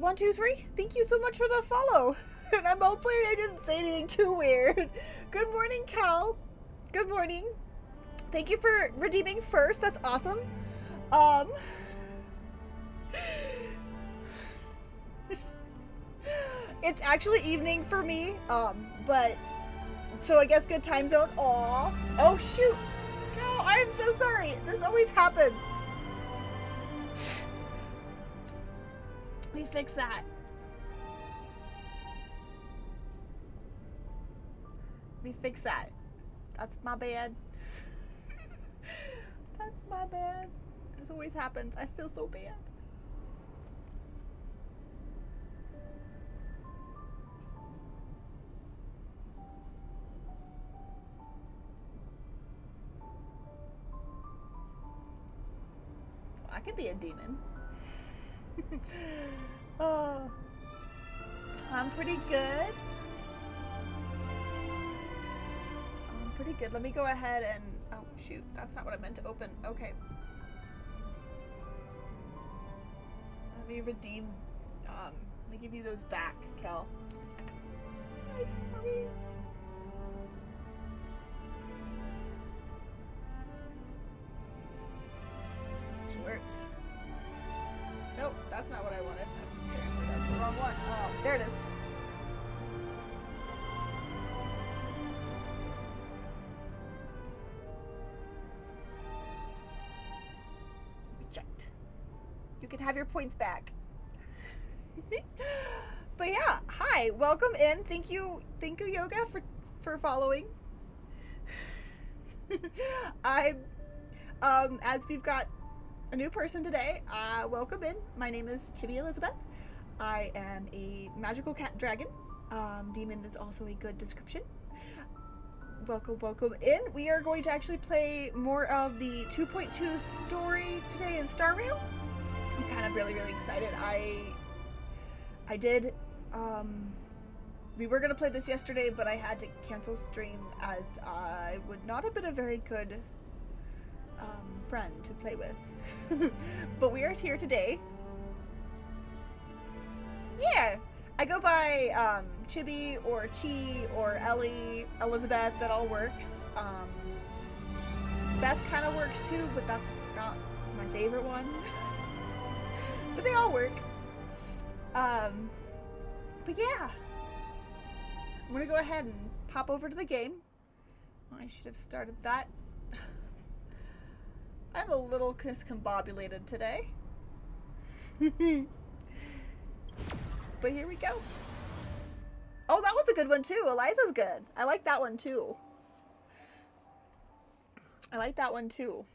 123, thank you so much for the follow. And I'm hopefully I didn't say anything too weird. Good morning, Cal. Good morning. Thank you for redeeming first. That's awesome. It's actually evening for me. But so I guess good time zone. Aw. Oh shoot. No, I am so sorry. This always happens. Let me fix that. Let me fix that. That's my bad. That's my bad. This always happens. I feel so bad. Well, I could be a demon. Oh, I'm pretty good. I'm pretty good. Let me go ahead and... Oh, shoot. That's not what I meant to open. Okay. Let me redeem... let me give you those back, Kel. It's sorry. Alerts. Nope, that's not what I wanted. Apparently that's the wrong one. Oh, there it is. Reject. You can have your points back. But yeah, hi, welcome in. Thank you, Yoga, for following. As we've got a new person today, welcome in. My name is Chibi Elizabeth. I am a magical cat dragon. Demon is also a good description. Welcome in. We are going to actually play more of the 2.2 story today in Star Rail. I'm kind of really excited. I did, we were going to play this yesterday, but I had to cancel stream as I would not have been a very good friend to play with. But we are here today. Yeah, I go by Chibi or Chi or Ellie, Elizabeth. That all works. Beth kind of works too, but that's not my favorite one. But they all work. But yeah, I'm gonna go ahead and pop over to the game. I should have started that. I'm a little discombobulated today. But here we go. Oh, that was a good one too. Eliza's good. I like that one too. I like that one too.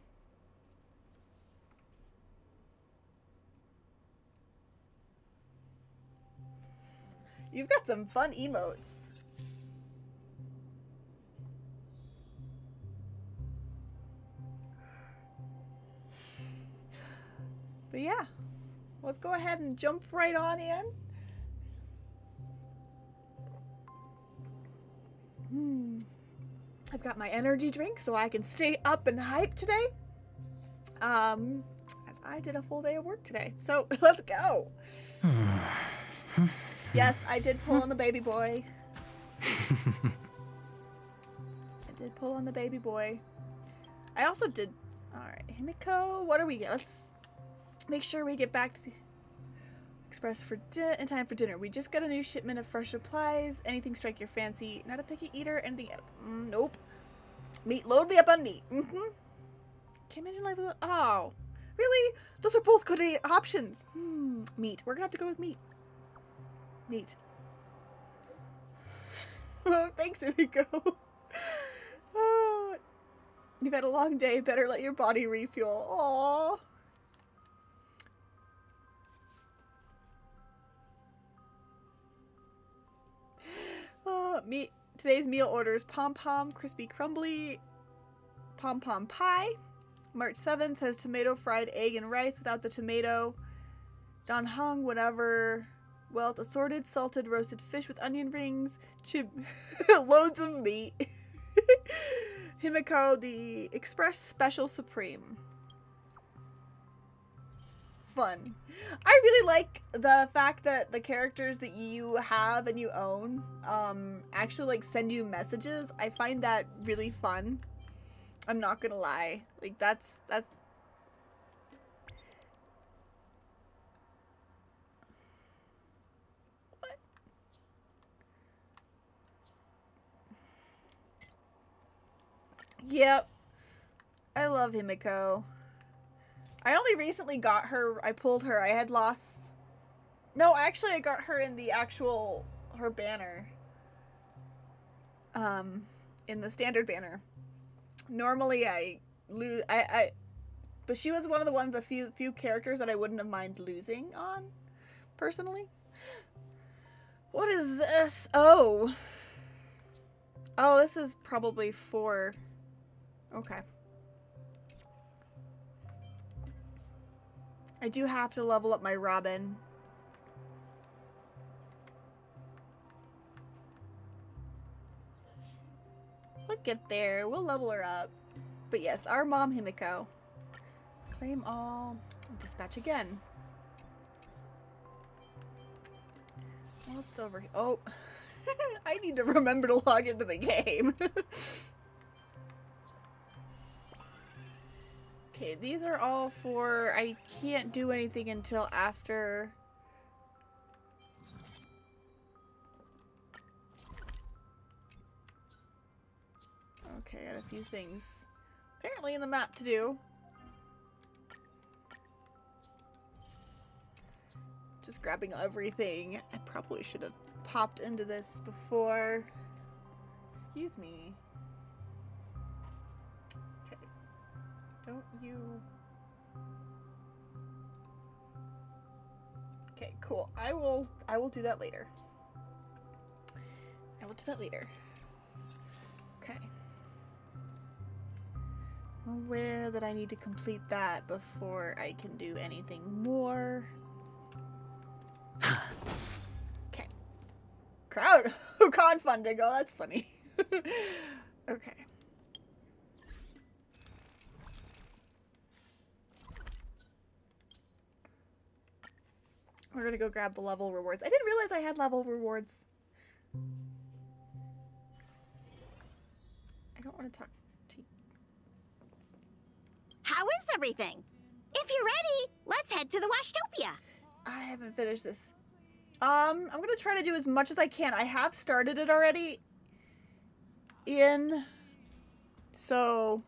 You've got some fun emotes. But yeah, let's go ahead and jump right on in. I've got my energy drink so I can stay up and hyped today. As I did a full day of work today. So let's go. Yes, I did pull on the baby boy. I did pull on the baby boy. I also did... Alright, Himiko, what are we... Let's make sure we get back to the Express for in time for dinner. We just got a new shipment of fresh supplies. Anything strike your fancy? Not a picky eater? Anything... nope. Meat. Load me up on meat. Can't imagine life without... Oh. Really? Those are both good options. Meat. We're gonna have to go with meat. Meat. Oh, thanks, Himiko. Oh, you've had a long day. Better let your body refuel. Aww. Today's meal orders: Pom Pom Crispy Crumbly Pom Pom Pie. March 7th has tomato fried egg and rice without the tomato. Don Hung, whatever. Welt assorted salted roasted fish with onion rings. Loads of meat. Himiko, the Express Special Supreme. fun. I really like the fact that the characters that you have and you own actually like send you messages. I find that really fun. I'm not gonna lie. Like that's what? Yep. I love Himiko. I only recently got her. I pulled her. I had lost. No, actually, I got her in the actual her banner. In the standard banner. Normally, I lose. But she was one of the ones, the few characters that I wouldn't have mind losing on, personally. What is this? Oh, this is probably for. Okay. I do have to level up my Robin. We'll get there. We'll level her up. But yes, our mom Himiko. Claim all. Dispatch again. What's over here? Oh. I need to remember to log into the game. Okay, these are all for... I can't do anything until after... Okay, I got a few things apparently in the map to do. Just grabbing everything. I probably should have popped into this before. Excuse me. Don't you... Okay, cool. I will do that later. I will do that later. Okay. I'm aware that I need to complete that before I can do anything more. Okay. Crowdfunding. Oh, that's funny. Okay. We're gonna go grab the level rewards. I didn't realize I had level rewards. I don't want to talk to you. How is everything? If you're ready, let's head to the Washtopia. I haven't finished this. I'm gonna try to do as much as I can. I have started it already. So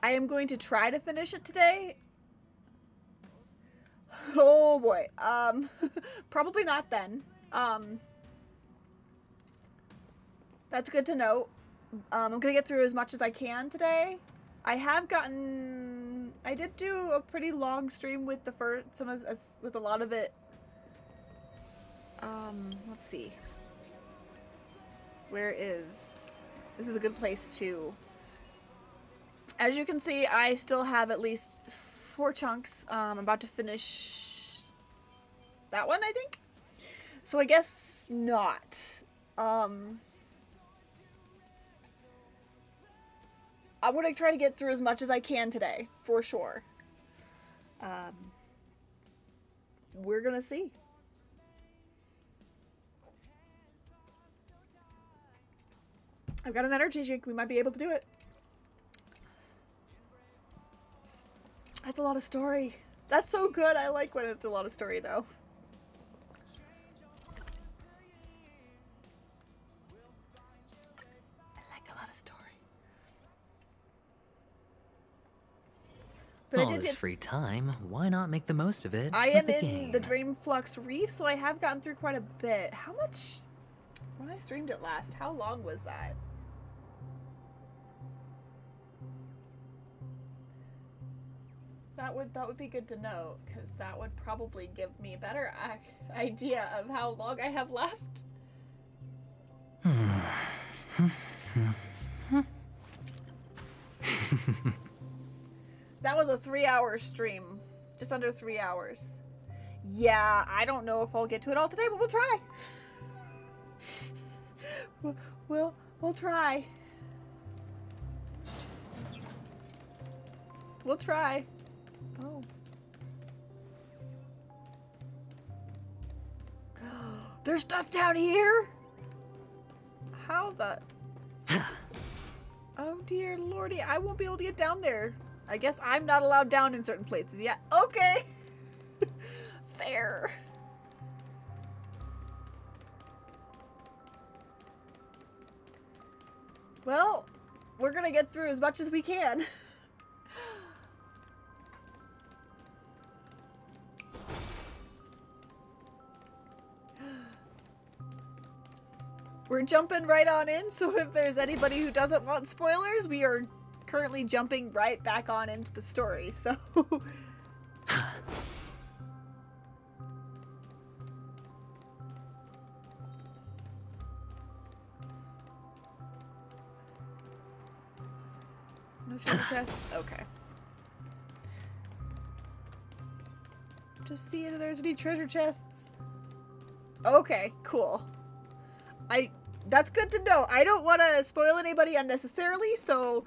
I am going to try to finish it today. Oh boy. Probably not then. That's good to know. I'm gonna get through as much as I can today. I did do a pretty long stream with the first, with a lot of it. Let's see. This is a good place to. As you can see, I still have at least 4 chunks. I'm about to finish that one, I think. So I guess not. I'm gonna try to get through as much as I can today, for sure. We're gonna see. I've got an energy drink. We might be able to do it. That's a lot of story. That's so good. I like when it's a lot of story, though. I like a lot of story. But all this free time, why not make the most of it? I am in the Dreamflux Reef, so I have gotten through quite a bit. How much? When I streamed it last, how long was that? That would be good to know, because that would probably give me a better idea of how long I have left. That was a 3-hour stream. Just under 3 hours. Yeah, I don't know if I'll get to it all today, but we'll try. We'll try. We'll try. Oh. There's stuff down here? How the... Oh dear lordy, I won't be able to get down there. I guess I'm not allowed down in certain places. Yeah, okay. Fair. Well, we're gonna get through as much as we can. We're jumping right on in, so if there's anybody who doesn't want spoilers, we are currently jumping right back on into the story, so... No treasure chests? Okay. Just seeing if there's any treasure chests. Okay, cool. That's good to know. I don't want to spoil anybody unnecessarily, so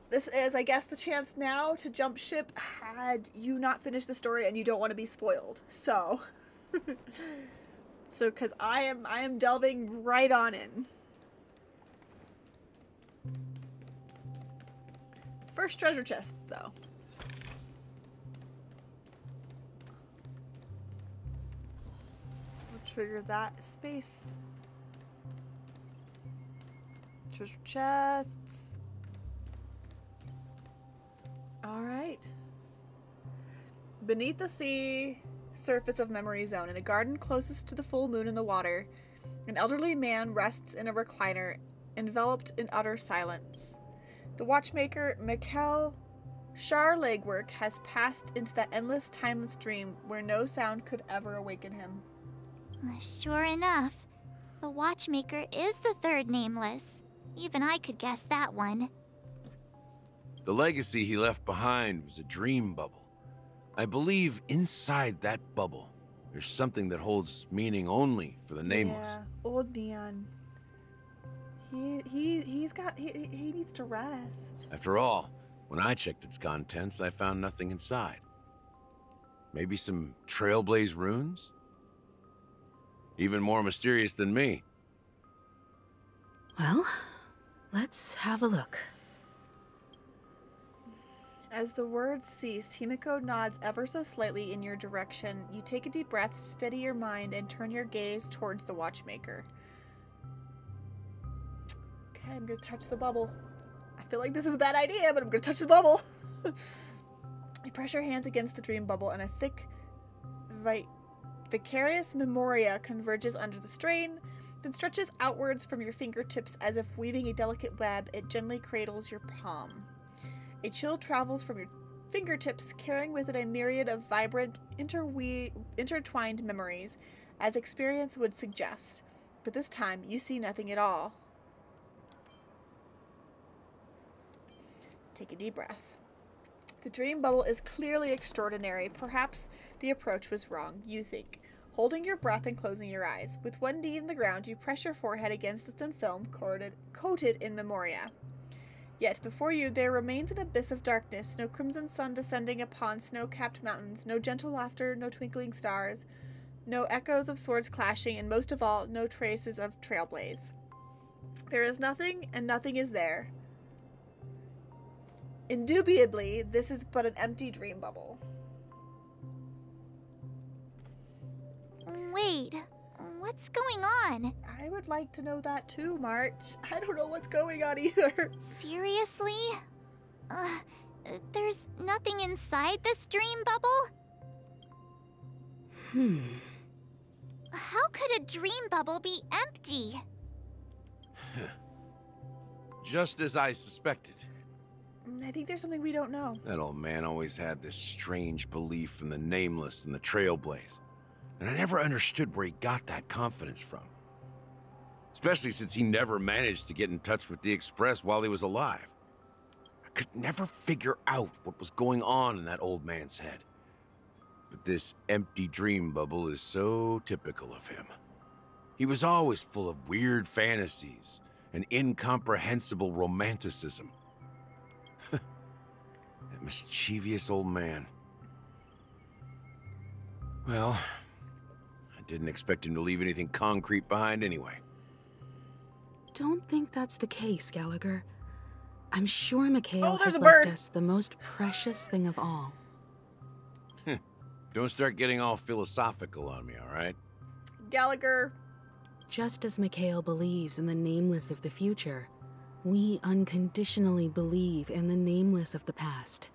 this is, I guess, the chance now to jump ship had you not finished the story and you don't want to be spoiled. So, because I am delving right on in. First treasure chest, though. We'll trigger that space. Treasure chests. Alright. Beneath the sea surface of Memory Zone, in a garden closest to the full moon in the water, an elderly man rests in a recliner, enveloped in utter silence. The watchmaker, Mikhail Legwork, has passed into that endless, timeless dream where no sound could ever awaken him. Sure enough, the watchmaker is the third nameless. Even I could guess that one. The legacy he left behind was a dream bubble. I believe inside that bubble, there's something that holds meaning only for the nameless. Yeah, old man. He needs to rest. After all, when I checked its contents, I found nothing inside. Maybe some Trailblaze runes? Even more mysterious than me. Well, let's have a look. As the words cease, Himiko nods ever so slightly in your direction. You take a deep breath, steady your mind, and turn your gaze towards the watchmaker. Okay, I'm gonna touch the bubble. I feel like this is a bad idea, but I'm gonna touch the bubble. You press your hands against the dream bubble, and a thick, vicarious memoria converges under the strain, then stretches outwards from your fingertips as if weaving a delicate web. It gently cradles your palm. A chill travels from your fingertips, carrying with it a myriad of vibrant, intertwined memories, as experience would suggest. But this time, you see nothing at all. Take a deep breath. The dream bubble is clearly extraordinary. Perhaps the approach was wrong, you think. Holding your breath and closing your eyes. With one knee in the ground, you press your forehead against the thin film coated in memoria. Yet before you there remains an abyss of darkness, no crimson sun descending upon snow-capped mountains, no gentle laughter, no twinkling stars, no echoes of swords clashing, and most of all, no traces of Trailblaze. There is nothing, and nothing is there. Indubitably, this is but an empty dream bubble. Wait, what's going on? I would like to know that too, March. I don't know what's going on either. Seriously? There's nothing inside this dream bubble? How could a dream bubble be empty? Just as I suspected. I think there's something we don't know. That old man always had this strange belief in the Nameless and the Trailblaze. And I never understood where he got that confidence from. Especially since he never managed to get in touch with the Express while he was alive. I could never figure out what was going on in that old man's head. But this empty dream bubble is so typical of him. He was always full of weird fantasies and incomprehensible romanticism. Mischievous old man. Well, I didn't expect him to leave anything concrete behind anyway. Don't think that's the case, Gallagher. I'm sure Mikhail there's has a left bird. us the most precious thing of all. Don't start getting all philosophical on me, all right? Gallagher. Just as Mikhail believes in the nameless of the future, we unconditionally believe in the nameless of the past.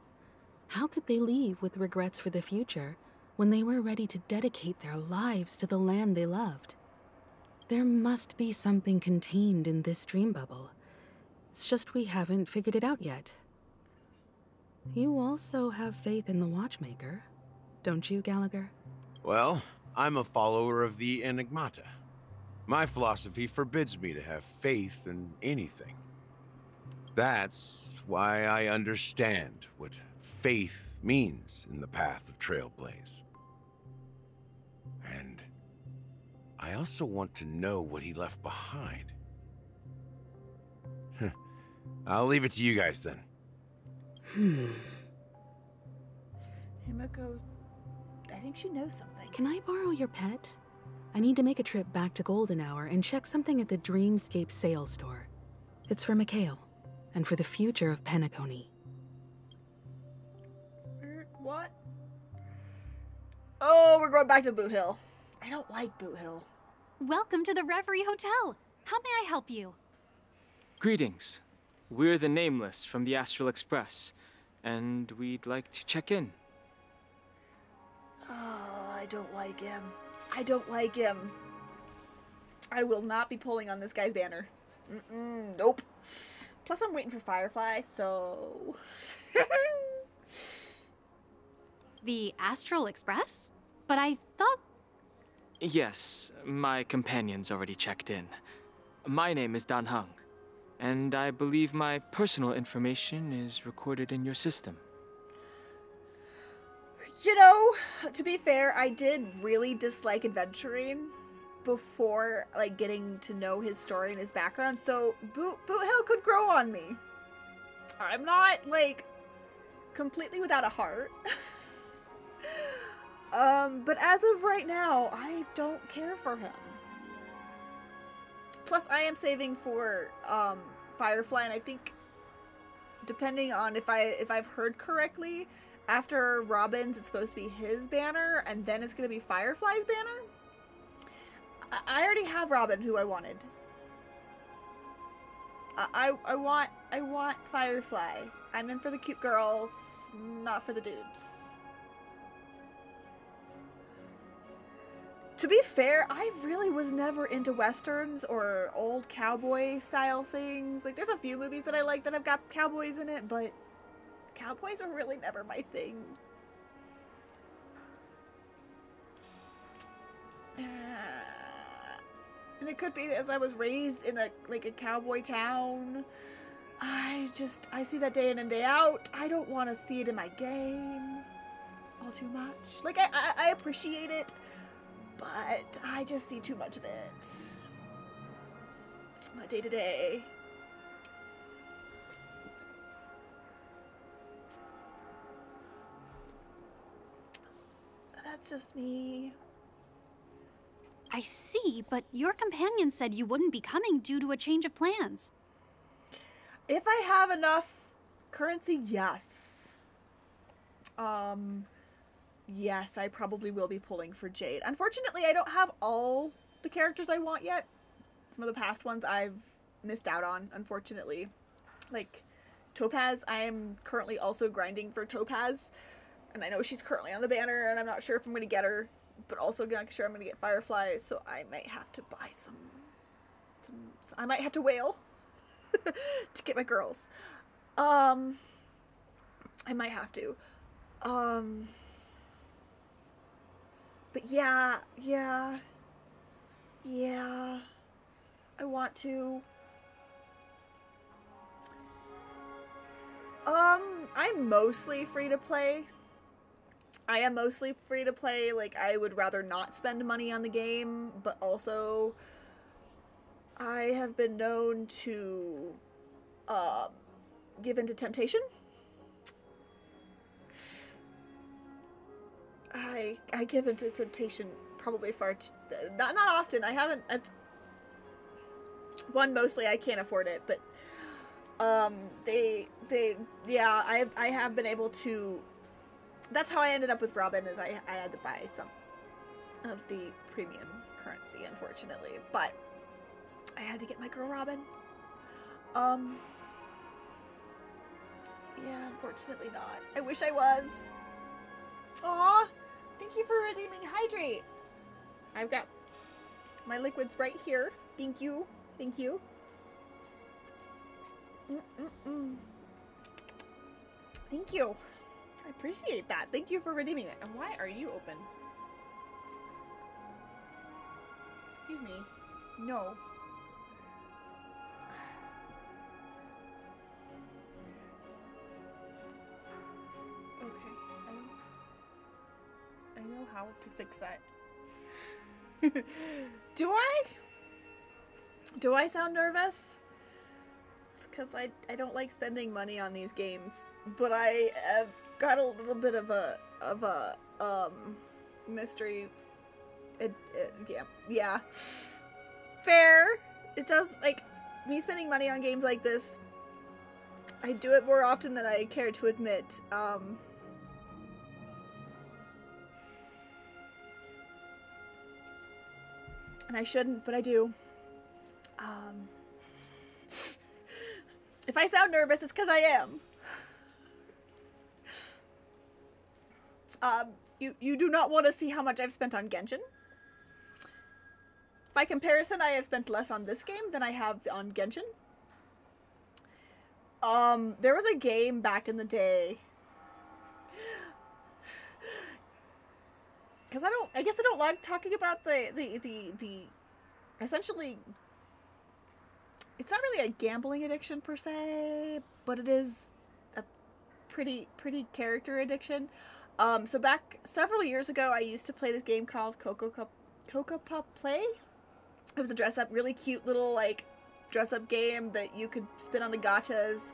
How could they leave with regrets for the future when they were ready to dedicate their lives to the land they loved? There must be something contained in this dream bubble. It's just we haven't figured it out yet. You also have faith in the Watchmaker, don't you, Gallagher? Well, I'm a follower of the Enigmata. My philosophy forbids me to have faith in anything. That's why I understand what faith means in the path of Trailblaze. And I also want to know what he left behind. I'll leave it to you guys then. Himiko, I think she knows something. Can I borrow your pet? I need to make a trip back to Golden Hour and check something at the Dreamscape sales store. It's for Mikhail, and for the future of Penacony. What? Oh, we're going back to Boot Hill. I don't like Boot Hill. Welcome to the Reverie Hotel. How may I help you? Greetings. We're the Nameless from the Astral Express, and we'd like to check in. Oh, I don't like him. I don't like him. I will not be pulling on this guy's banner. Nope. Plus, I'm waiting for Firefly, so... The Astral Express? But I thought... Yes, my companion's already checked in. My name is Dan Heng, and I believe my personal information is recorded in your system. You know, to be fair, I did really dislike adventuring before, like, getting to know his story and his background, so Boot Hill could grow on me. I'm not, like, completely without a heart. But as of right now, I don't care for him. Plus, I am saving for, Firefly, and I think, depending on if I've heard correctly, after Robin's, it's supposed to be his banner, and then it's going to be Firefly's banner. I already have Robin, who I wanted. I want Firefly. I'm in for the cute girls, not for the dudes. To be fair, I really was never into westerns or old cowboy style things. Like, there's a few movies that I like that have got cowboys in it, but cowboys are really never my thing. And it could be as I was raised in a cowboy town. I see that day in and day out. I don't want to see it in my game all too much. Like, I appreciate it, but I just see too much of it. My day to day. That's just me. I see, but your companion said you wouldn't be coming due to a change of plans. If I have enough currency, yes. Yes, I probably will be pulling for Jade. Unfortunately, I don't have all the characters I want yet. Some of the past ones I've missed out on, unfortunately. Like, Topaz, I am currently also grinding for Topaz. And I know she's currently on the banner, and I'm not sure if I'm going to get her. But also not sure I'm going to get Firefly, so I might have to buy some I might have to whale to get my girls. I might have to. But yeah. I want to. I'm mostly free to play. I am mostly free to play. Like, I would rather not spend money on the game, but also I have been known to give into temptation. I give into temptation probably far too, not often. One, mostly I can't afford it, but yeah, I have been able to. That's how I ended up with Robin, is I had to buy some of the premium currency, unfortunately, but I had to get my girl Robin. Yeah, unfortunately not. I wish I was. Aw, thank you for redeeming Hydrate. I've got my liquids right here. Thank you. Thank you. Thank you. I appreciate that. Thank you for redeeming it. And why are you open? Excuse me. No. Okay. I know how to fix that. Do I? Do I sound nervous? It's because I don't like spending money on these games, but I have got a little bit of a mystery. Yeah. Fair. It does, like, me spending money on games like this, I do it more often than I care to admit. And I shouldn't, but I do. If I sound nervous, it's because I am. You do not want to see how much I've spent on Genshin. By comparison, I have spent less on this game than I have on Genshin. There was a game back in the day. Because I guess I don't like talking about the essentially, it's not really a gambling addiction per se, but it is a pretty character addiction. So back several years ago, I used to play this game called Coco Pup Play. It was a dress-up, really cute little, like, dress-up game that you could spin on the gachas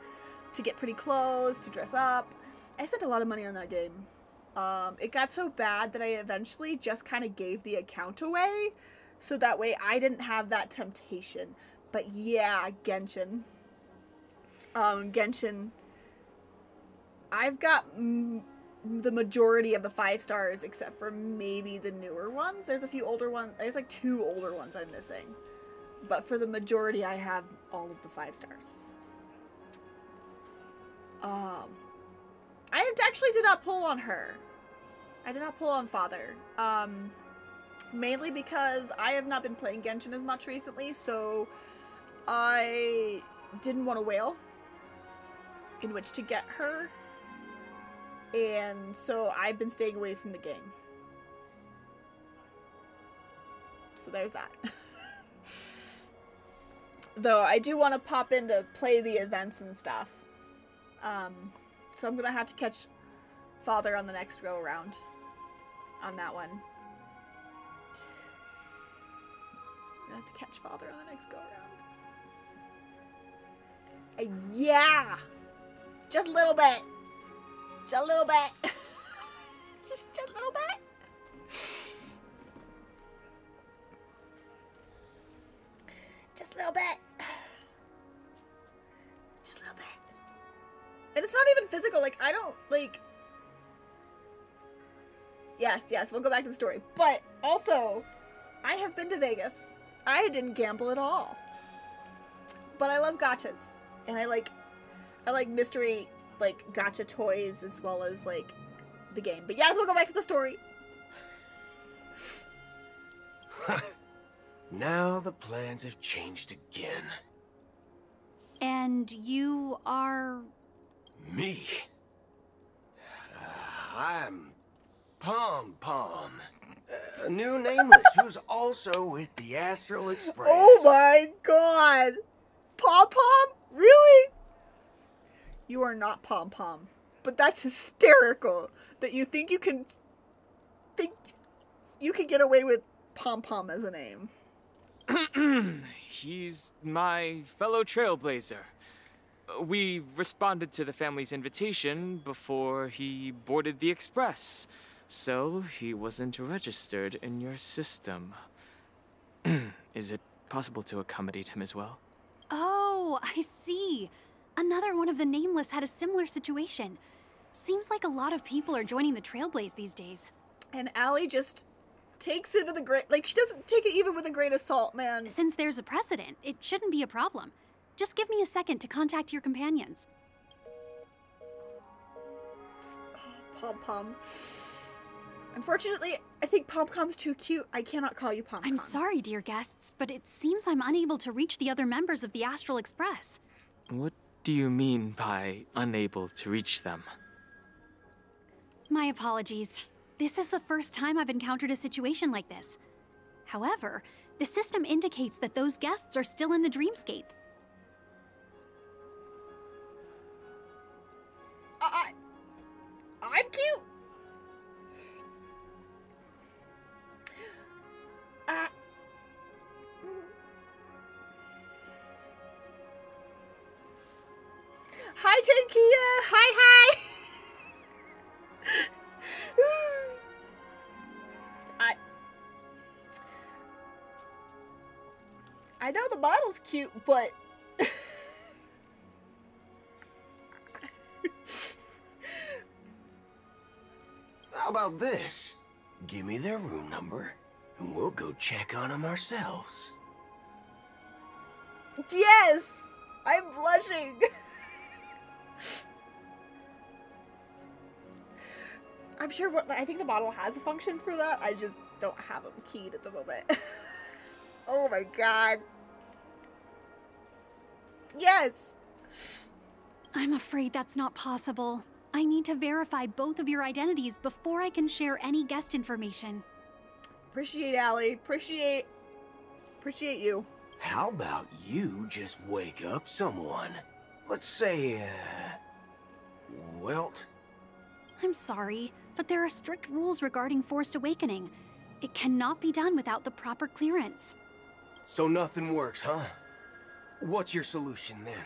to get pretty clothes, to dress up. I spent a lot of money on that game. It got so bad that I eventually just kind of gave the account away, so that way I didn't have that temptation. But yeah, Genshin. Genshin. I've got the majority of the 5 stars, except for maybe the newer ones. There's a few older ones. There's like 2 older ones I'm missing. But for the majority, I have all of the 5 stars. I actually did not pull on her. I did not pull on Father. Mainly because I have not been playing Genshin as much recently, so I didn't want to whale in which to get her. And so I've been staying away from the game. So there's that. Though I do want to pop in to play the events and stuff. So I'm going to have to catch Father on the next go around. On that one. I'm going to have to catch Father on the next go around. Yeah! Just a little bit. Just a little bit. Just a little bit. Just a little bit. Just a little bit. And it's not even physical. Like, I don't, like... Yes, we'll go back to the story. But, also, I have been to Vegas. I didn't gamble at all. But I love gachas. And I like mystery... like gacha toys as well as like the game. But yes, we'll go back to the story. Now the plans have changed again. And you are... Me? I'm Pom Pom. A new nameless who's also with the Astral Express. Oh my god! Pom Pom? Really? You are not Pom Pom. But that's hysterical that you think you can get away with Pom Pom as a name. He's my fellow trailblazer. We responded to the family's invitation before he boarded the express. So he wasn't registered in your system. Is it possible to accommodate him as well? Oh, I see. Another one of the Nameless had a similar situation. Seems like a lot of people are joining the Trailblaze these days. And Allie just takes it with a great, like, she doesn't take it even with a grain of salt, man. Since there's a precedent, it shouldn't be a problem. Just give me a second to contact your companions. Pom Pom. Unfortunately, I think Pom Pom's too cute. I cannot call you Pom Pom. I'm sorry, dear guests, but it seems I'm unable to reach the other members of the Astral Express. What do you mean by unable to reach them? My apologies. This is the first time I've encountered a situation like this. However, the system indicates that those guests are still in the dreamscape. I'm cute. Hi, Tankia. Hi. I know the model's cute, but How about this? Give me their room number, and we'll go check on them ourselves. yes, I'm blushing. I'm sure I think the model has a function for that. I just don't have them keyed at the moment. Oh my god. Yes. I'm afraid that's not possible. I need to verify both of your identities before I can share any guest information. Appreciate Allie. Appreciate you. How about you just wake up someone? Let's say, Welt? I'm sorry, but there are strict rules regarding forced awakening. It cannot be done without the proper clearance. So nothing works, huh? What's your solution then?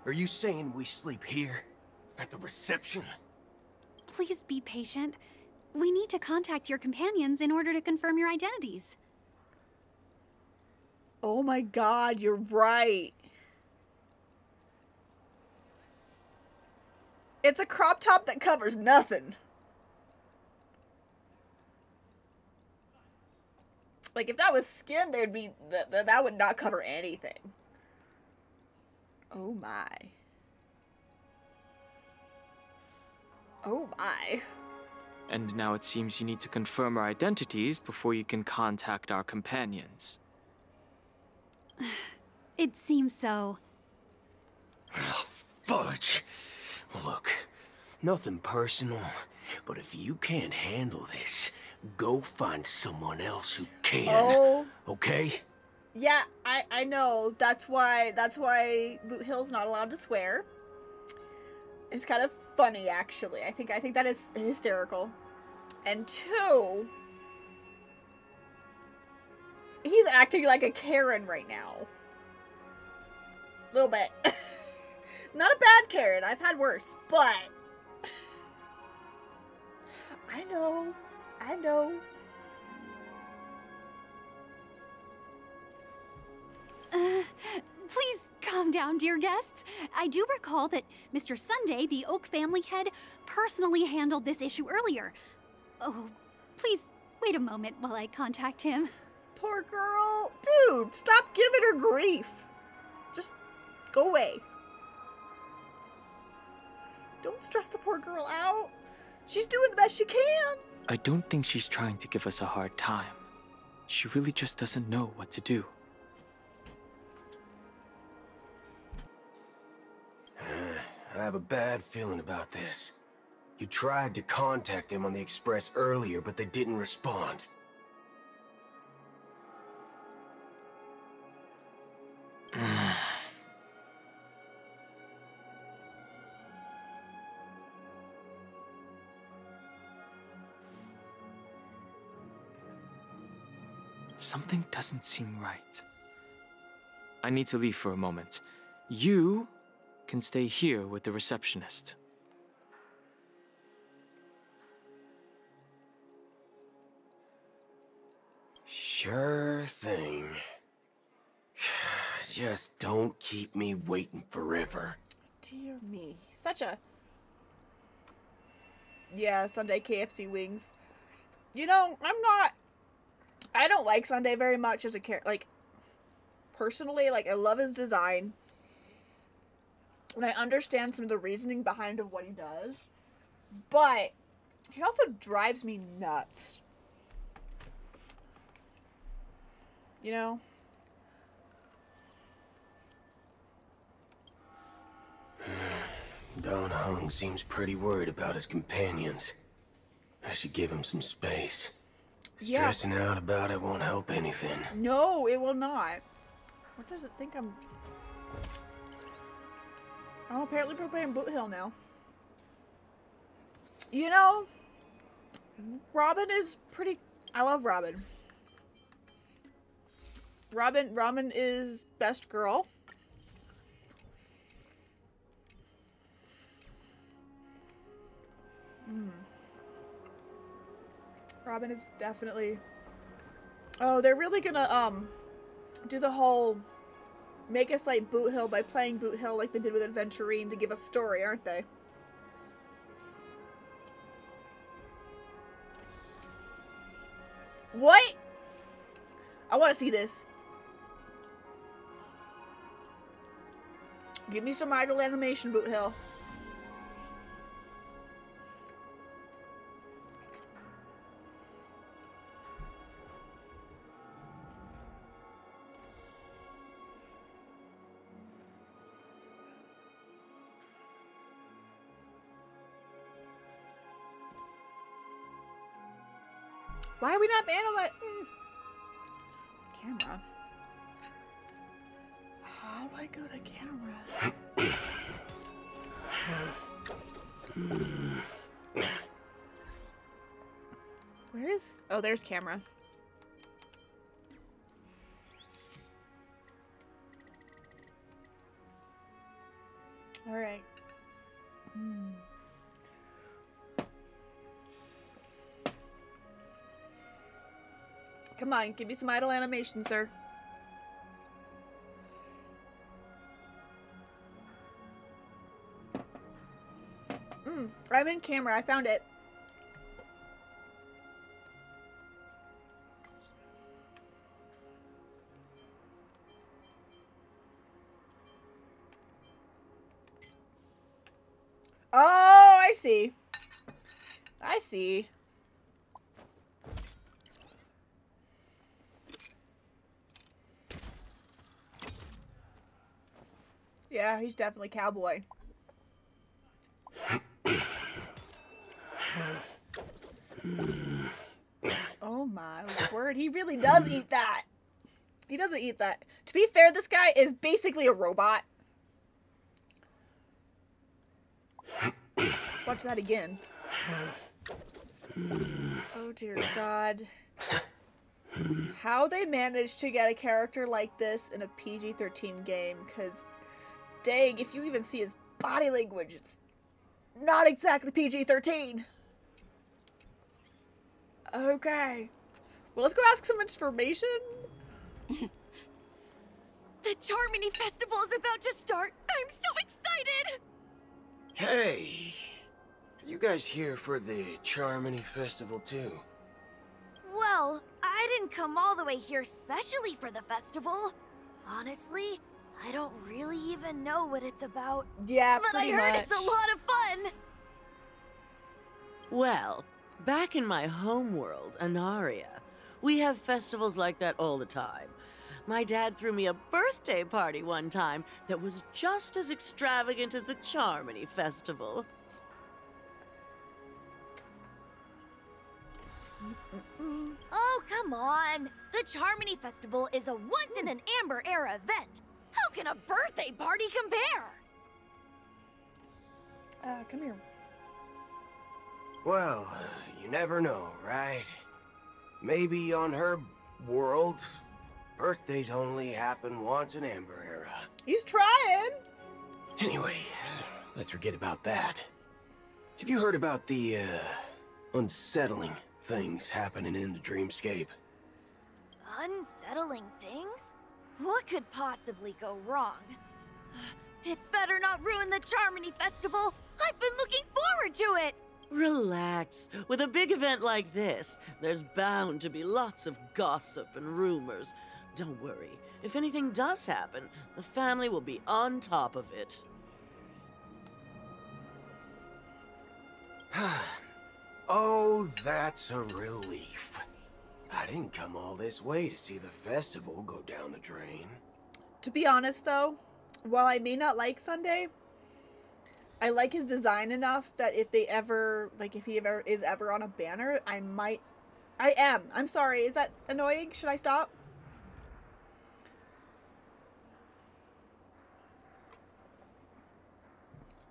Are you saying we sleep here? At the reception? Please be patient. We need to contact your companions in order to confirm your identities. Oh my god, you're right. It's a crop top that covers nothing. Like, if that was skin, there'd be... that would not cover anything. Oh my. Oh my. And now it seems you need to confirm our identities before you can contact our companions. It seems so. Oh, fudge. Look, nothing personal, but if you can't handle this, go find someone else who can. Oh. Okay? Yeah, I know. That's why Boot Hill's not allowed to swear. It's kind of funny, actually. I think that is hysterical. And two, he's acting like a Karen right now. A little bit. Not a bad Karen. I've had worse, but I know. Please calm down, dear guests. I do recall that Mr. Sunday, the Oak family head, personally handled this issue earlier. Oh, please wait a moment while I contact him. Poor girl. Dude, stop giving her grief. Just go away. Don't stress the poor girl out. She's doing the best she can. I don't think she's trying to give us a hard time. She really just doesn't know what to do. I have a bad feeling about this. You tried to contact them on the Express earlier, but they didn't respond. Something doesn't seem right. I need to leave for a moment. You can stay here with the receptionist. Sure thing. Just don't keep me waiting forever. Dear me. Such a... Yeah, Sunday KFC wings. You know, I don't like Sunday very much as a character. Like, personally, like, I love his design. And I understand some of the reasoning behind of what he does. But he also drives me nuts. You know? Dan Heng seems pretty worried about his companions. I should give him some space. Yeah. Stressing out about it won't help anything. No, it will not. What does it think I'm... Oh, apparently we're playing Boot Hill now. You know, Robin is pretty... I love Robin. Robin is best girl. Robin is definitely... Oh, they're really gonna, do the whole... Make us like Boot Hill by playing Boot Hill like they did with Adventurine to give a story, aren't they? What? I want to see this. Give me some idle animation, Boot Hill. Why are we not animate? Camera. How do I go to camera? Where is... Oh, there's camera. All right. Come on, give me some idle animation, sir. I'm in camera. I found it. Oh, I see. I see. Yeah, he's definitely cowboy. Oh my word, he really does eat that. He doesn't eat that. To be fair, this guy is basically a robot. Let's watch that again. Oh dear God. How they managed to get a character like this in a PG-13 game, because dang, if you even see his body language, it's not exactly PG-13. Okay. Well, let's go ask some information. The Charmony Festival is about to start. I'm so excited! Hey, are you guys here for the Charmony Festival too? Well, I didn't come all the way here specially for the festival. Honestly, I don't really even know what it's about. Yeah, but I pretty heard much. it's a lot of fun. Well, back in my homeworld, Anaria, we have festivals like that all the time. My dad threw me a birthday party one time that was just as extravagant as the Charmony Festival. Oh, come on. The Charmony Festival is a once-in-an-Amber Era event. How can a birthday party compare? Come here. Well, you never know, right? Maybe on her world, birthdays only happen once in Amber Era. He's trying. Anyway, let's forget about that. Have you heard about the, unsettling things happening in the dreamscape? Unsettling things? What could possibly go wrong? It better not ruin the Charmony Festival! I've been looking forward to it! Relax. With a big event like this, there's bound to be lots of gossip and rumors. Don't worry. If anything does happen, the family will be on top of it. Oh, that's a relief. I didn't come all this way to see the festival go down the drain. To be honest, though, while I may not like Sunday, I like his design enough that if he ever is ever on a banner, I'm sorry, is that annoying? Should I stop?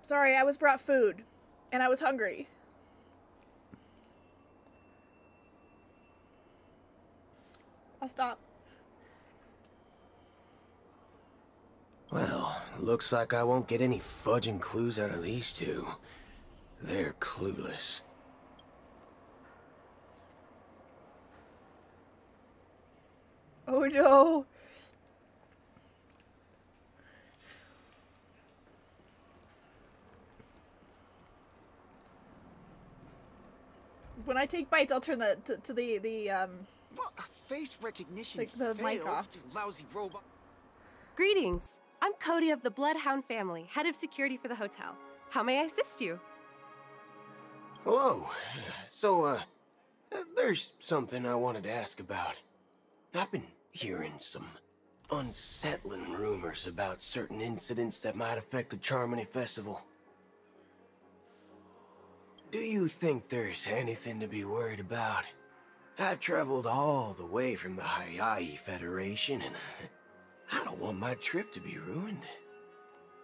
Sorry, I was brought food, and I was hungry. I'll stop. Well, looks like I won't get any fudging clues out of these two. They're clueless. Oh no. When I take bites, I'll turn the What a face recognition like the mic off. you lousy robot. Greetings. I'm Cody of the Bloodhound family, head of security for the hotel. How may I assist you? Hello. So, there's something I wanted to ask about. I've been hearing some unsettling rumors about certain incidents that might affect the Charmony Festival. Do you think there's anything to be worried about? I've traveled all the way from the Hayahi Federation, and I don't want my trip to be ruined.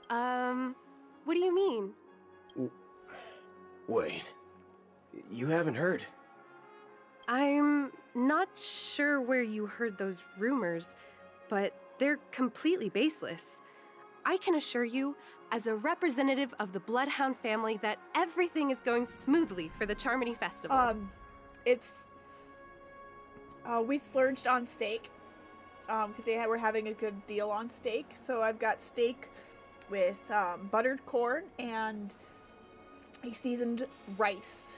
What do you mean? Wait, you haven't heard? I'm not sure where you heard those rumors, but they're completely baseless. I can assure you, as a representative of the Bloodhound family, that everything is going smoothly for the Charmony Festival. We splurged on steak, because they were having a good deal on steak. So I've got steak with buttered corn and a seasoned rice.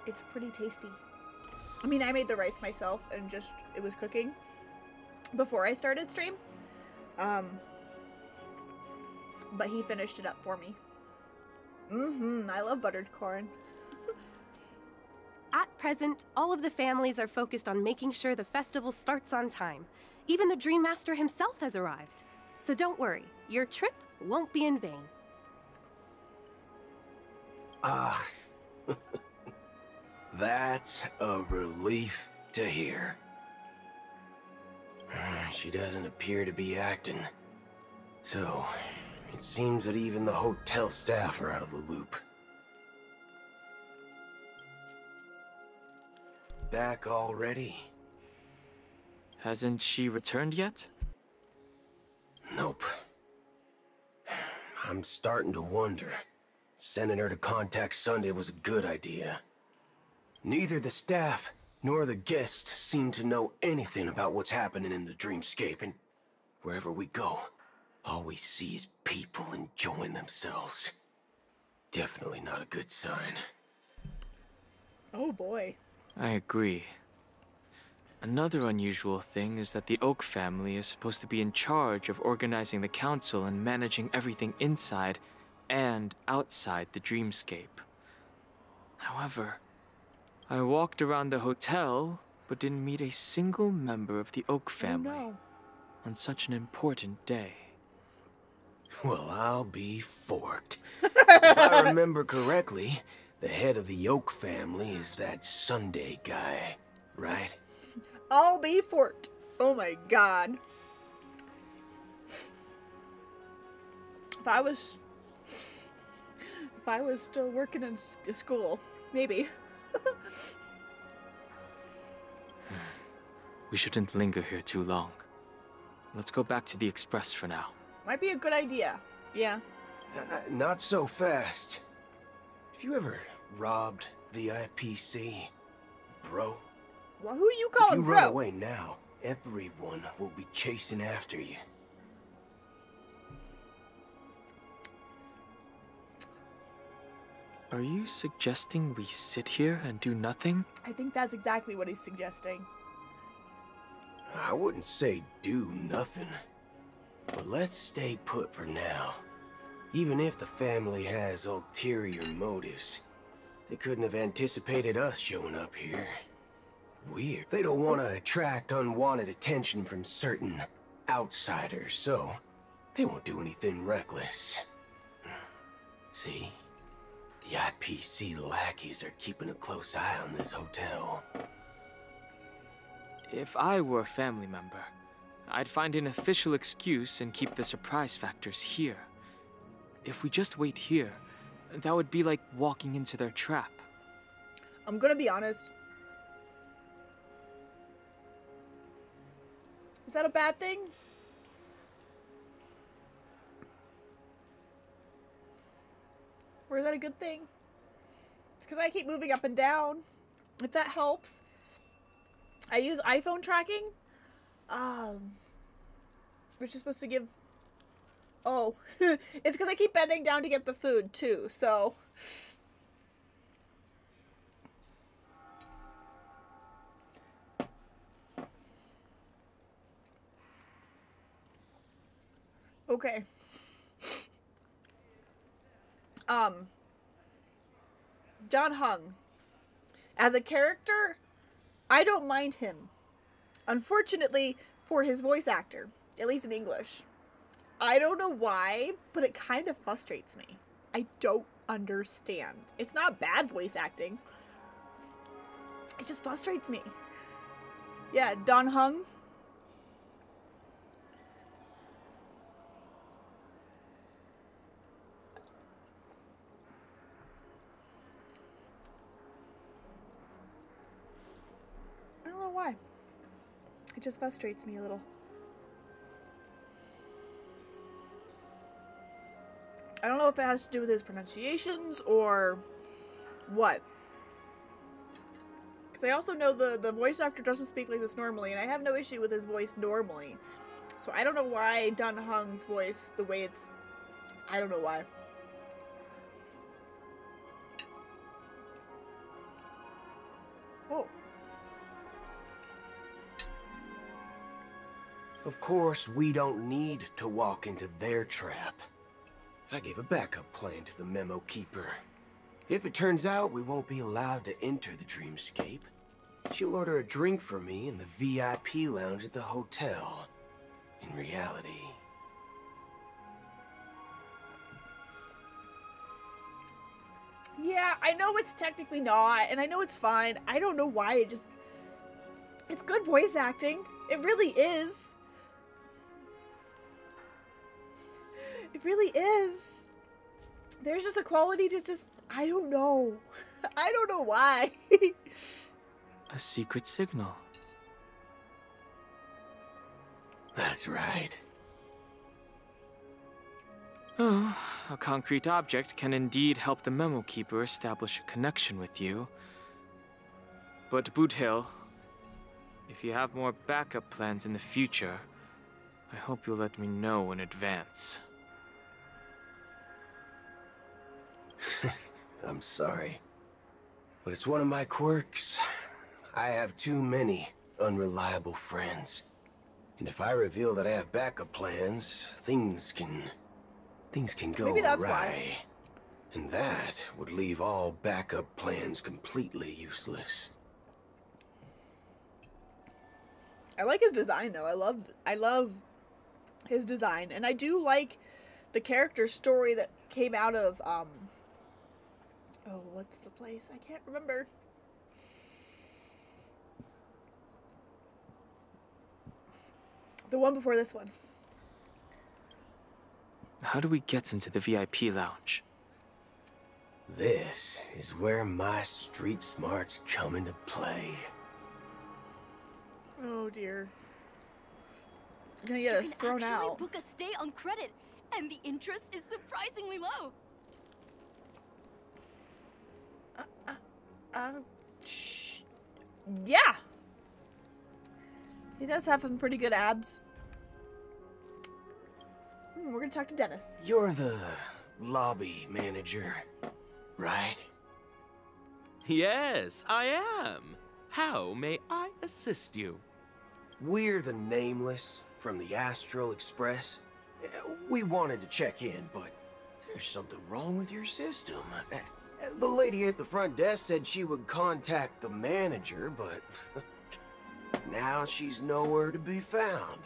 It's pretty tasty. I mean, I made the rice myself and just, it was cooking before I started stream. But he finished it up for me. I love buttered corn. At present, all of the families are focused on making sure the festival starts on time. Even the Dream Master himself has arrived. So don't worry, your trip won't be in vain. That's a relief to hear. She doesn't appear to be acting. So, it seems that even the hotel staff are out of the loop. Back already? Hasn't she returned yet? Nope. I'm starting to wonder. Sending her to contact Sunday was a good idea. Neither the staff nor the guests seem to know anything about what's happening in the dreamscape, and wherever we go, all we see is people enjoying themselves. Definitely not a good sign. Oh boy. I agree. Another unusual thing is that the Oak family is supposed to be in charge of organizing the council and managing everything inside and outside the dreamscape. However, I walked around the hotel, but didn't meet a single member of the Oak family on such an important day. Well, I'll be forked. If I remember correctly, the head of the Oak family is that Sunday guy, right? I'll be forked. Oh my god. If I was still working in school, maybe. We shouldn't linger here too long. Let's go back to the Express for now. Might be a good idea. Yeah. Not so fast. Have you ever robbed VIPC, bro. Well, who you If calling you bro? run away now, everyone will be chasing after you. Are you suggesting we sit here and do nothing? I think that's exactly what he's suggesting. I wouldn't say do nothing, but let's stay put for now. Even if the family has ulterior motives, they couldn't have anticipated us showing up here. Weird. They don't want to attract unwanted attention from certain outsiders, so they won't do anything reckless. See? The IPC lackeys are keeping a close eye on this hotel. If I were a family member, I'd find an official excuse and keep the surprise factors here. If we just wait here, that would be like walking into their trap. I'm gonna be honest. Is that a bad thing? Or is that a good thing? It's because I keep moving up and down. If that helps. I use iPhone tracking. Which is supposed to give... Oh. It's because I keep bending down to get the food, too, so... Okay. John Hung. As a character, I don't mind him. Unfortunately, for his voice actor, at least in English. I don't know why, but it kind of frustrates me. I don't understand. It's not bad voice acting. It just frustrates me. Yeah, Don Hung. I don't know why. It just frustrates me a little. I don't know if it has to do with his pronunciations or what. Because I also know the voice actor doesn't speak like this normally, and I have no issue with his voice normally. So I don't know why Don Hung's voice, the way it's... I don't know why. Oh. Of course, we don't need to walk into their trap. I gave a backup plan to the memo keeper. If it turns out we won't be allowed to enter the dreamscape, she'll order a drink for me in the VIP lounge at the hotel. In reality... Yeah, I know it's technically not, and I know it's fine. I don't know why it just... It's good voice acting. It really is. It really is. There's just a quality to just... I don't know. I don't know why. A secret signal. That's right. Oh, a concrete object can indeed help the memo keeper establish a connection with you. But Boot Hill, if you have more backup plans in the future, I hope you'll let me know in advance. I'm sorry, but it's one of my quirks. I have too many unreliable friends. And if I reveal that I have backup plans, things can go Maybe that's awry. why. And that would leave all backup plans completely useless. I like his design though. I love his design, and I do like the character story that came out of oh, what's the place? I can't remember. The one before this one. How do we get into the VIP lounge? This is where my street smarts come into play. Oh dear. You're gonna get us thrown You can actually out. book a stay on credit, and the interest is surprisingly low. Yeah. He does have some pretty good abs. We're gonna talk to Dennis. You're the lobby manager, right? Yes, I am. How may I assist you? We're the Nameless from the Astral Express. We wanted to check in, but there's something wrong with your system. The lady at the front desk said she would contact the manager, but now she's nowhere to be found.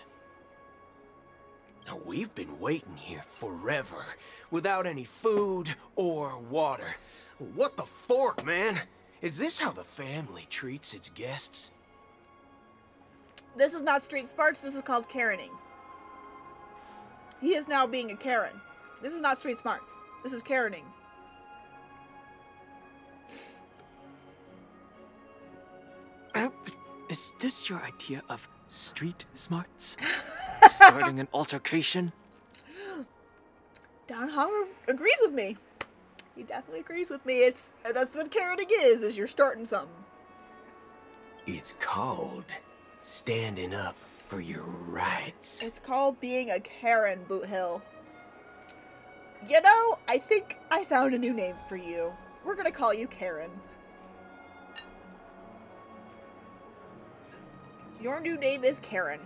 Now, we've been waiting here forever, without any food or water. What the fork, man? Is this how the family treats its guests? This is not street smarts, this is called Karening. He is now being a Karen. This is not street smarts. This is Karening. Is this your idea of street smarts? Starting an altercation? Don Hong agrees with me. He definitely agrees with me. That's what Karening is you're starting something. It's called standing up for your rights. It's called being a Karen, Boot Hill. You know, I think I found a new name for you. We're gonna call you Karen. Your new name is Karen.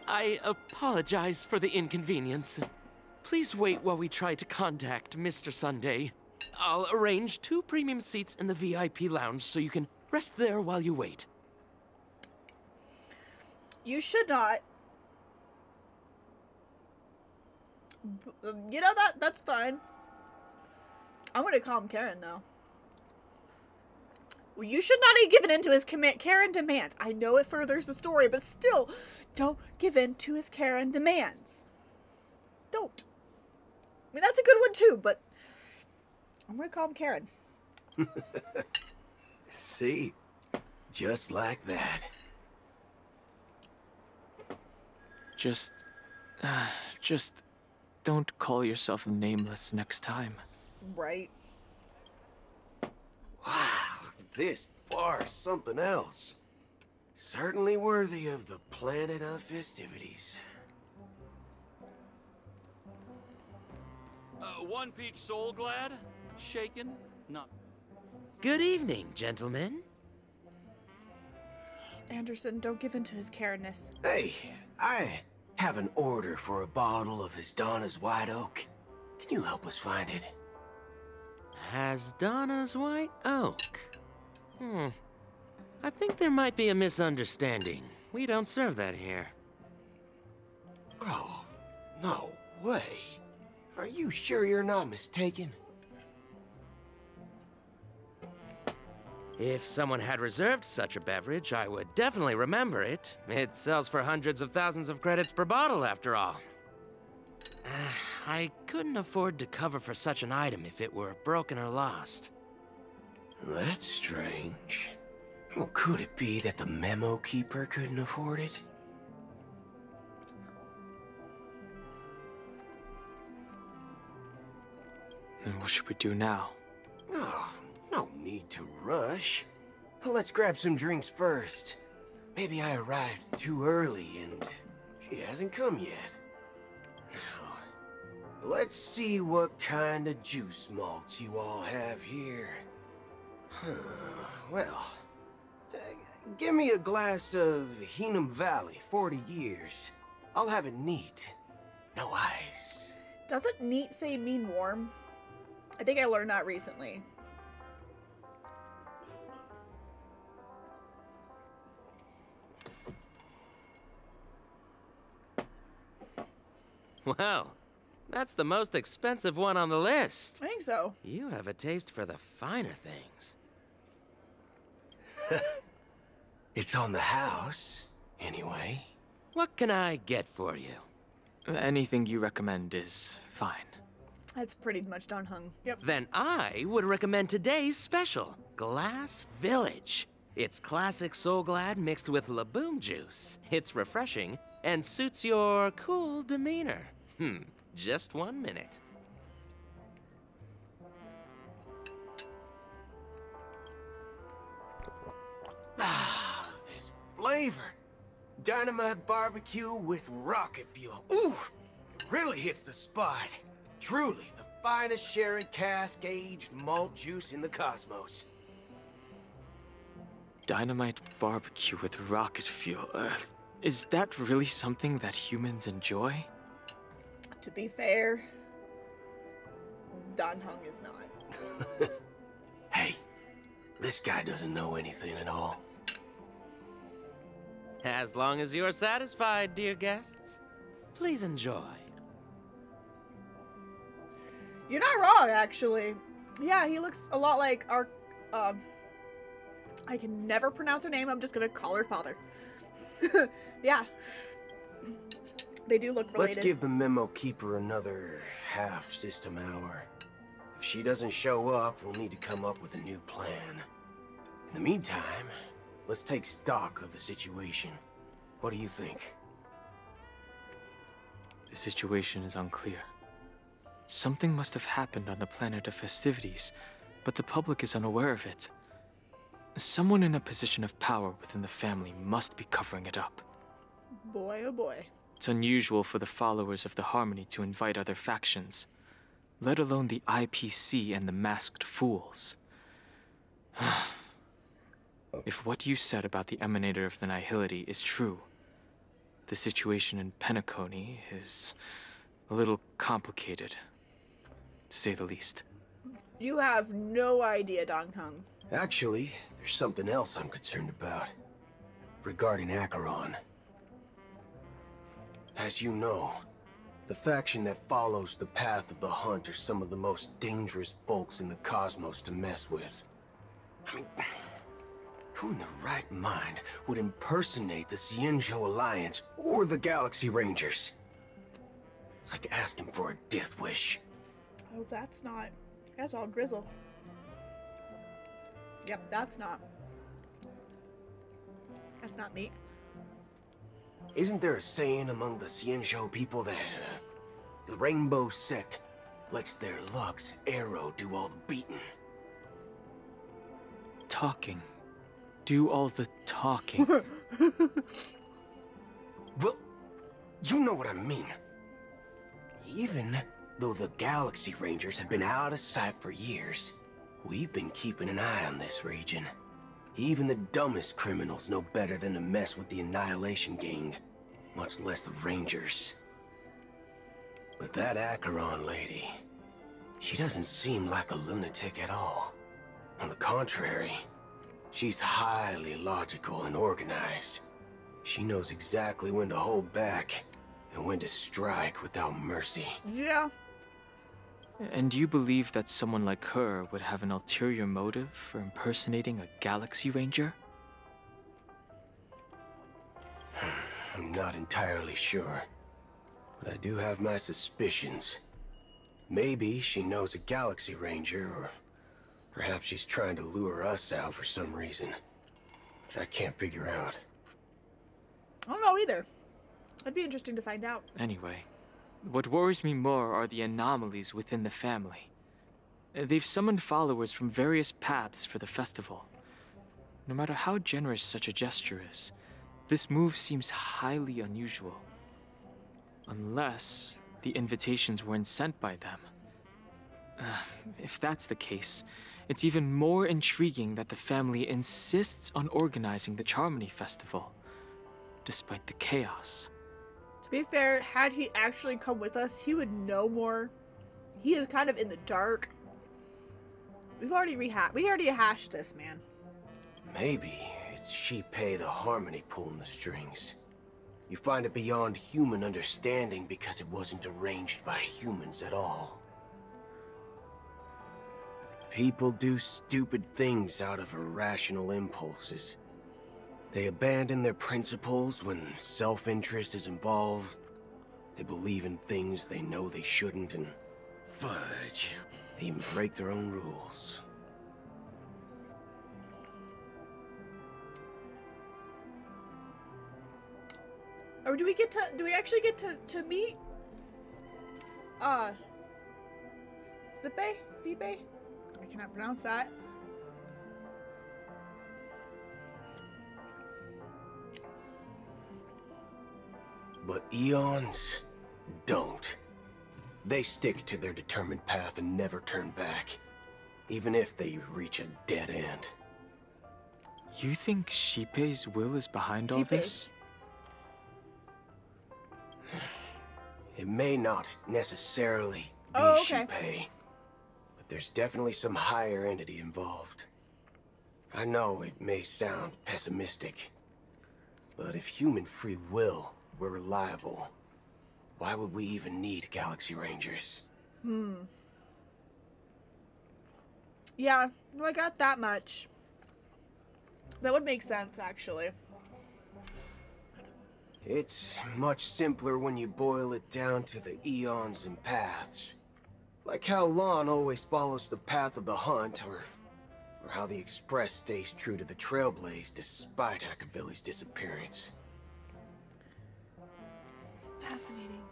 I apologize for the inconvenience. Please wait while we try to contact Mr. Sunday. I'll arrange 2 premium seats in the VIP lounge so you can rest there while you wait. You should not. You know, that's fine. I'm gonna call him Karen, though. You should not have given in to his Karen demands. I know it furthers the story, but still, don't give in to his Karen demands. Don't. I mean, that's a good one, too, but I'm gonna call him Karen. See? Just like that. Just don't call yourself Nameless next time. Right. Wow, this bar's something else. Certainly worthy of the planet of festivities. 1 peach soul glad? Shaken? Not. Good evening, gentlemen. Anderson, don't give in to his Karenness. Hey, I have an order for a bottle of Hasdana's White Oak. Can you help us find it? Hasdana's White Oak. I think there might be a misunderstanding. We don't serve that here. Oh, no way. Are you sure you're not mistaken? If someone had reserved such a beverage, I would definitely remember it. It sells for hundreds of thousands of credits per bottle, after all. I couldn't afford to cover for such an item if it were broken or lost. That's strange. Well, could it be that the memo keeper couldn't afford it? And what should we do now? Oh, no need to rush. Well, let's grab some drinks first. Maybe I arrived too early and she hasn't come yet. Now, let's see what kind of juice malts you all have here. Well, give me a glass of Heenum Valley, 40 years. I'll have it neat. No ice. Doesn't neat say mean warm? I think I learned that recently. Well, that's the most expensive one on the list. I think so. You have a taste for the finer things. It's on the house, anyway. What can I get for you? Anything you recommend is fine. That's pretty much done hung. Yep. Then I would recommend today's special, Glass Village. It's classic Soul Glad mixed with Laboom juice. It's refreshing and suits your cool demeanor. Just 1 minute. flavor. Dynamite barbecue with rocket fuel. Ooh, it really hits the spot. Truly the finest sherry cask-aged malt juice in the cosmos. Dynamite barbecue with rocket fuel. Is that really something that humans enjoy? To be fair, Dan Heng is not. Hey, this guy doesn't know anything at all. As long as you're satisfied, dear guests, please enjoy. You're not wrong, actually. Yeah, he looks a lot like our, I can never pronounce her name, I'm just gonna call her father. Yeah. They do look related. Let's give the memo keeper another half system hour. If she doesn't show up, we'll need to come up with a new plan. In the meantime, let's take stock of the situation. What do you think? The situation is unclear. Something must have happened on the planet of festivities, but the public is unaware of it. Someone in a position of power within the family must be covering it up. Boy, oh boy. It's unusual for the followers of the Harmony to invite other factions, let alone the IPC and the Masked Fools. If what you said about the Emanator of the Nihility is true, the situation in Penacony is a little complicated, to say the least. You have no idea, Dan Heng. Actually, there's something else I'm concerned about. Regarding Acheron. As you know, the faction that follows the path of the Hunt are some of the most dangerous folks in the cosmos to mess with. I mean, who in the right mind would impersonate the Xianzhou Alliance or the Galaxy Rangers? It's like asking for a death wish. Oh, that's all Grizzle. Yep, that's not me. Isn't there a saying among the Xianzhou people that the Rainbow Sect lets their Lux Arrow do all the beating? Talking. Do all the talking. Well, you know what I mean. Even though the Galaxy Rangers have been out of sight for years, we've been keeping an eye on this region. Even the dumbest criminals know better than to mess with the Annihilation Gang, much less the Rangers. But that Acheron lady, she doesn't seem like a lunatic at all. On the contrary, she's highly logical and organized. She knows exactly when to hold back and when to strike without mercy. Yeah. And you believe that someone like her would have an ulterior motive for impersonating a Galaxy Ranger? I'm not entirely sure, but I do have my suspicions. Maybe she knows a Galaxy Ranger, or perhaps she's trying to lure us out for some reason, which I can't figure out. I don't know either. It'd be interesting to find out. Anyway, what worries me more are the anomalies within the family. They've summoned followers from various paths for the festival. No matter how generous such a gesture is, this move seems highly unusual. Unless the invitations weren't sent by them. If that's the case, it's even more intriguing that the family insists on organizing the Charmony Festival, despite the chaos. To be fair, had he actually come with us, he would know more. He is kind of in the dark. We already hashed this, man. Maybe it's Shipei the Harmony pulling the strings. You find it beyond human understanding because it wasn't arranged by humans at all. People do stupid things out of irrational impulses. They abandon their principles when self-interest is involved. They believe in things they know they shouldn't, and fudge, they even break their own rules. Or do we actually get to meet Zipe? I cannot pronounce that. But Eons don't. They stick to their determined path and never turn back, even if they reach a dead end. You think Xipe's will is behind all this? It may not necessarily be Xipe, but there's definitely some higher entity involved. I know it may sound pessimistic, but if human free will were reliable, why would we even need Galaxy Rangers? Yeah, no, I got that much. That would make sense, actually. It's much simpler when you boil it down to the eons and paths. Like how Lon always follows the path of the hunt, or how the Express stays true to the Trailblaze despite Akavili's disappearance. Fascinating.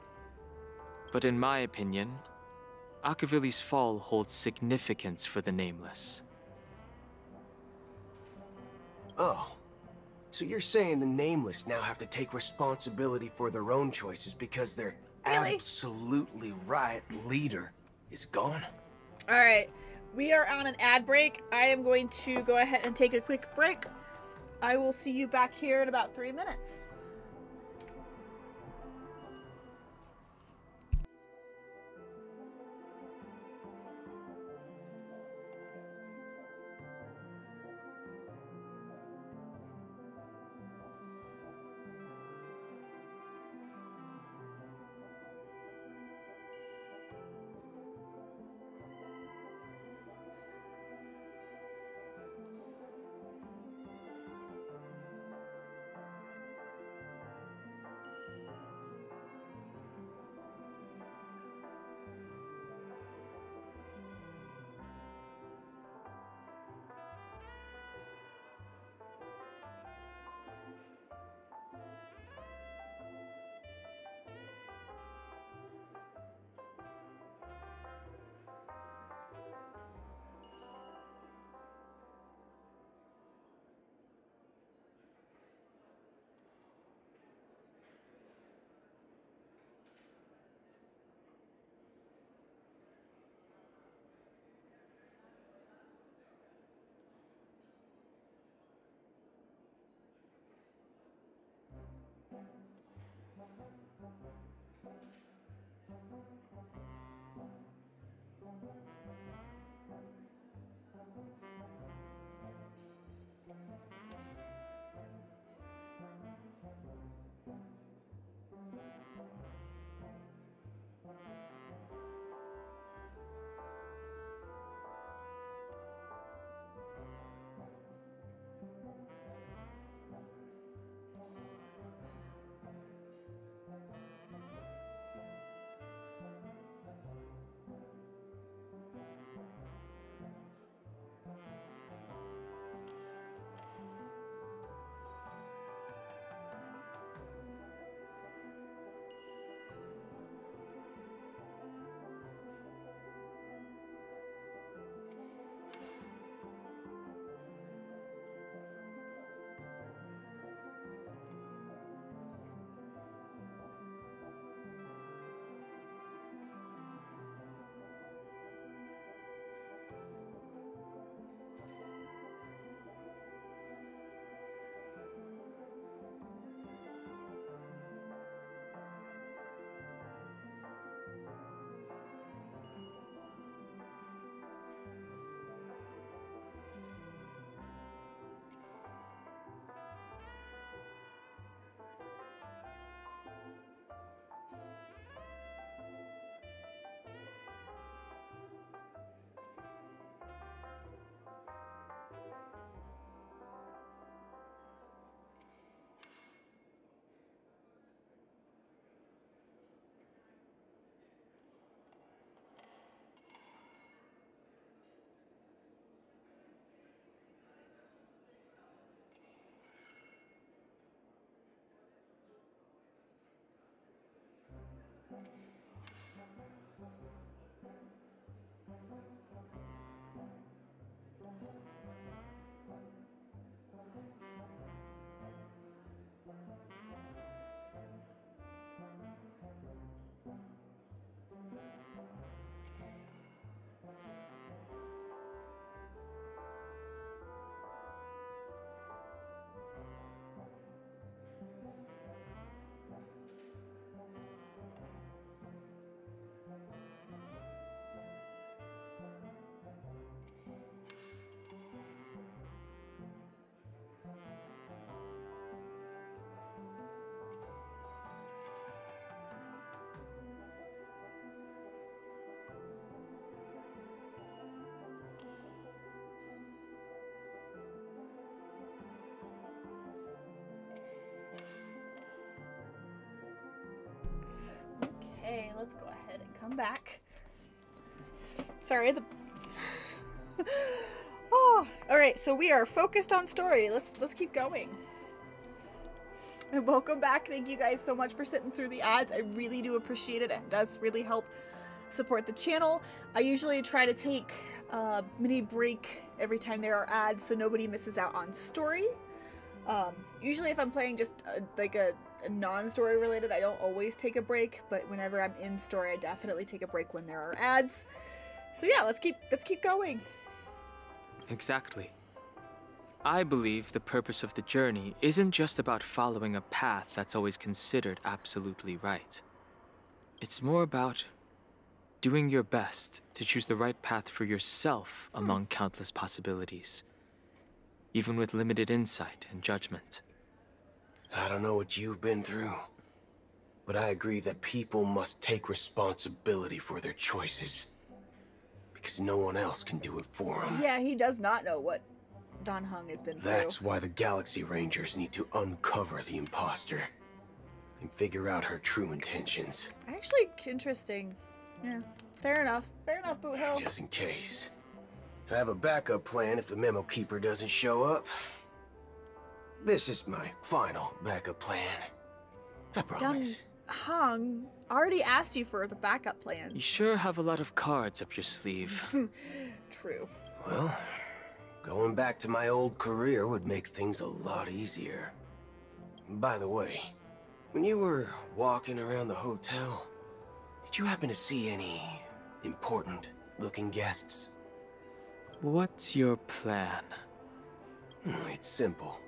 But in my opinion, Akavili's fall holds significance for the Nameless. Oh. So you're saying the Nameless now have to take responsibility for their own choices because their absolutely right leader is gone? Alright, we are on an ad break. I am going to go ahead and take a quick break. I will see you back here in about 3 minutes. let's go ahead and come back. Sorry, the oh, all right. So we are focused on story. Let's keep going. And welcome back. Thank you guys so much for sitting through the ads. I really do appreciate it. It does really help support the channel. I usually try to take a mini break every time there are ads so nobody misses out on story. Usually if I'm playing just a non-story related, I don't always take a break, but whenever I'm in story, I definitely take a break when there are ads. So yeah, let's keep going. Exactly. I believe the purpose of the journey isn't just about following a path that's always considered absolutely right. It's more about doing your best to choose the right path for yourself among countless possibilities, even with limited insight and judgment. I don't know what you've been through, but I agree that people must take responsibility for their choices, because no one else can do it for them. Yeah, he does not know what Dan Heng has been through. That's why the Galaxy Rangers need to uncover the imposter and figure out her true intentions. Actually, interesting. Yeah, fair enough. Fair enough, Boot Hill. Just in case. I have a backup plan if the Memo Keeper doesn't show up. This is my final backup plan. I promise. Dan Heng already asked you for the backup plan. You sure have a lot of cards up your sleeve. True. Well, going back to my old career would make things a lot easier. By the way, when you were walking around the hotel, did you happen to see any important-looking guests? What's your plan? It's simple.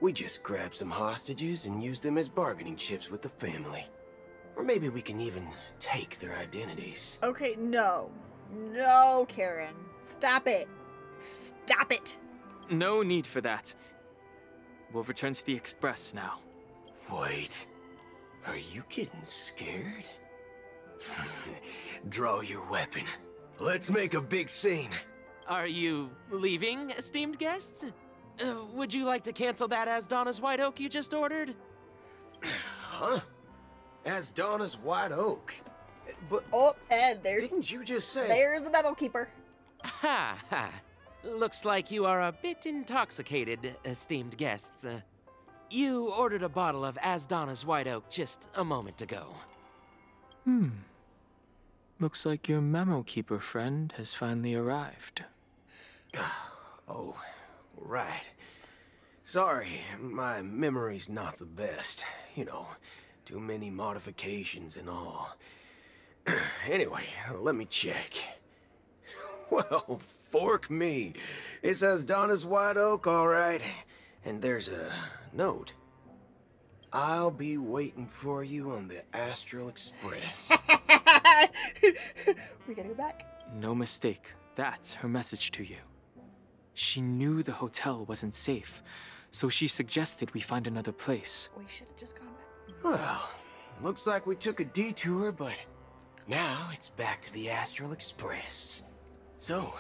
We just grab some hostages and use them as bargaining chips with the family. Or maybe we can even take their identities. Okay, no. No, Karen. Stop it. Stop it. No need for that. We'll return to the Express now. Wait. Are you getting scared? Draw your weapon. Let's make a big scene. Are you leaving, esteemed guests? Would you like to cancel that As Donna's White Oak you just ordered? Huh? As Donna's White Oak? But oh, and there's... Didn't you just say... There's the Memo Keeper. Ha ha. Looks like you are a bit intoxicated, esteemed guests. You ordered a bottle of As Donna's White Oak just a moment ago. Looks like your Memo Keeper friend has finally arrived. Oh, right. Sorry, my memory's not the best. You know, too many modifications and all. Anyway, let me check. Well, fork me. It says Donna's White Oak, all right. And there's a note. I'll be waiting for you on the Astral Express. We gotta go back. No mistake. That's her message to you. She knew the hotel wasn't safe, so she suggested we find another place. We should have just gone back. Well, looks like we took a detour, but now it's back to the Astral Express. So,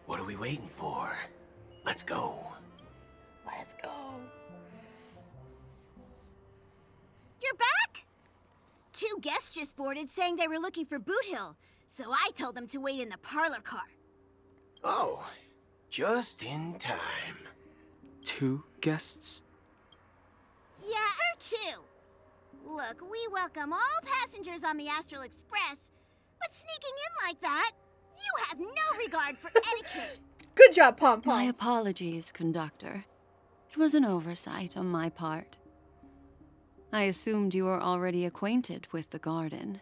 what are we waiting for? Let's go. Let's go. You're back? 2 guests just boarded saying they were looking for Boot Hill, so I told them to wait in the parlor car. Oh, just in time. 2 guests? Yeah, or 2. Look, we welcome all passengers on the Astral Express, but sneaking in like that, you have no regard for etiquette. Good job, Pom Pom. My apologies, conductor. It was an oversight on my part. I assumed you were already acquainted with the garden.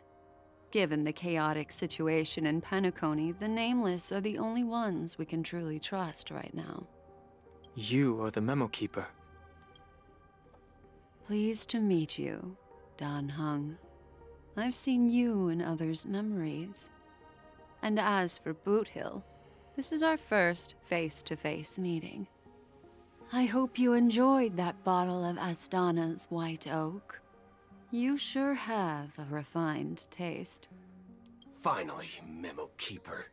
Given the chaotic situation in Penacony, the Nameless are the only ones we can truly trust right now. You are the Memo Keeper. Pleased to meet you, Dan Heng. I've seen you in others' memories. And as for Boot Hill, this is our first face-to-face meeting. I hope you enjoyed that bottle of Astana's White Oak. You sure have a refined taste. Finally, Memo Keeper.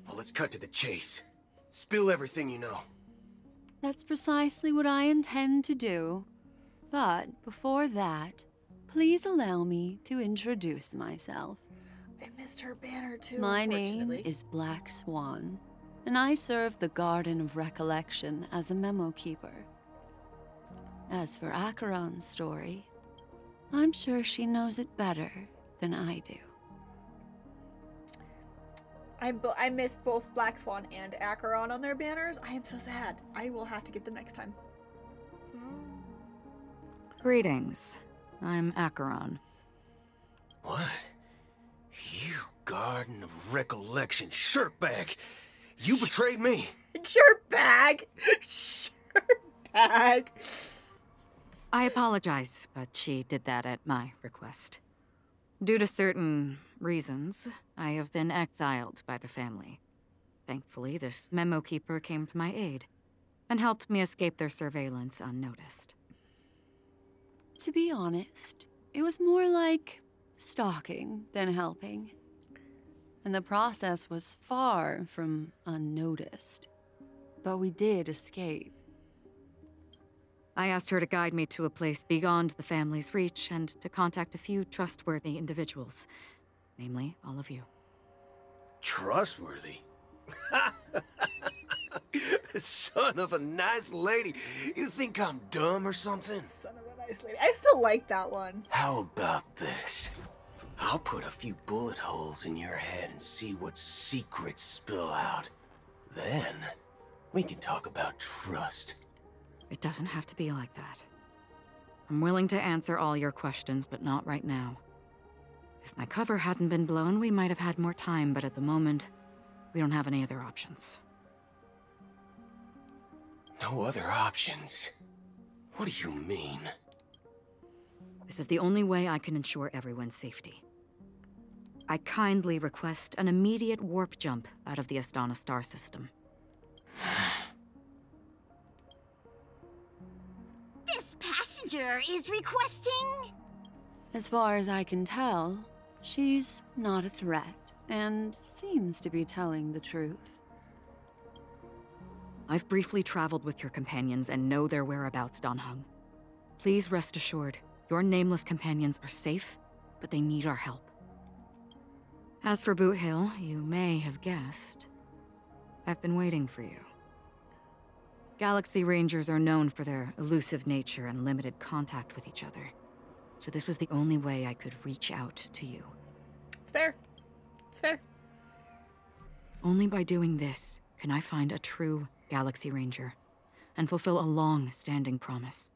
Well, let's cut to the chase. Spill everything you know. That's precisely what I intend to do. But before that, please allow me to introduce myself. I missed her banner too, My name unfortunately. is Black Swan, and I serve the Garden of Recollection as a memo keeper. As for Acheron's story, I'm sure she knows it better than I do. I missed both Black Swan and Acheron on their banners. I am so sad. I will have to get them next time. Greetings. I'm Acheron. What? You Garden of Recollection shirtbag! You betrayed me! Shirtbag! Shirtbag! I apologize, but she did that at my request. Due to certain reasons, I have been exiled by the family. Thankfully, this memo keeper came to my aid and helped me escape their surveillance unnoticed. To be honest, it was more like stalking than helping. And the process was far from unnoticed. But we did escape. I asked her to guide me to a place beyond the family's reach and to contact a few trustworthy individuals. Namely, all of you. Trustworthy? Son of a nice lady. You think I'm dumb or something? Son of a nice lady. I still like that one. How about this? I'll put a few bullet holes in your head and see what secrets spill out. Then, we can talk about trust. It doesn't have to be like that. I'm willing to answer all your questions, but not right now. If my cover hadn't been blown, we might have had more time, but at the moment, we don't have any other options. No other options? What do you mean? This is the only way I can ensure everyone's safety. I kindly request an immediate warp jump out of the Astana star system. This passenger is requesting... As far as I can tell, she's not a threat and seems to be telling the truth. I've briefly traveled with your companions and know their whereabouts, Dan Heng. Please rest assured, your nameless companions are safe, but they need our help. As for Boot Hill, you may have guessed, I've been waiting for you. Galaxy Rangers are known for their elusive nature and limited contact with each other, so this was the only way I could reach out to you. It's fair. It's fair. Only by doing this can I find a true Galaxy Ranger and fulfill a long-standing promise.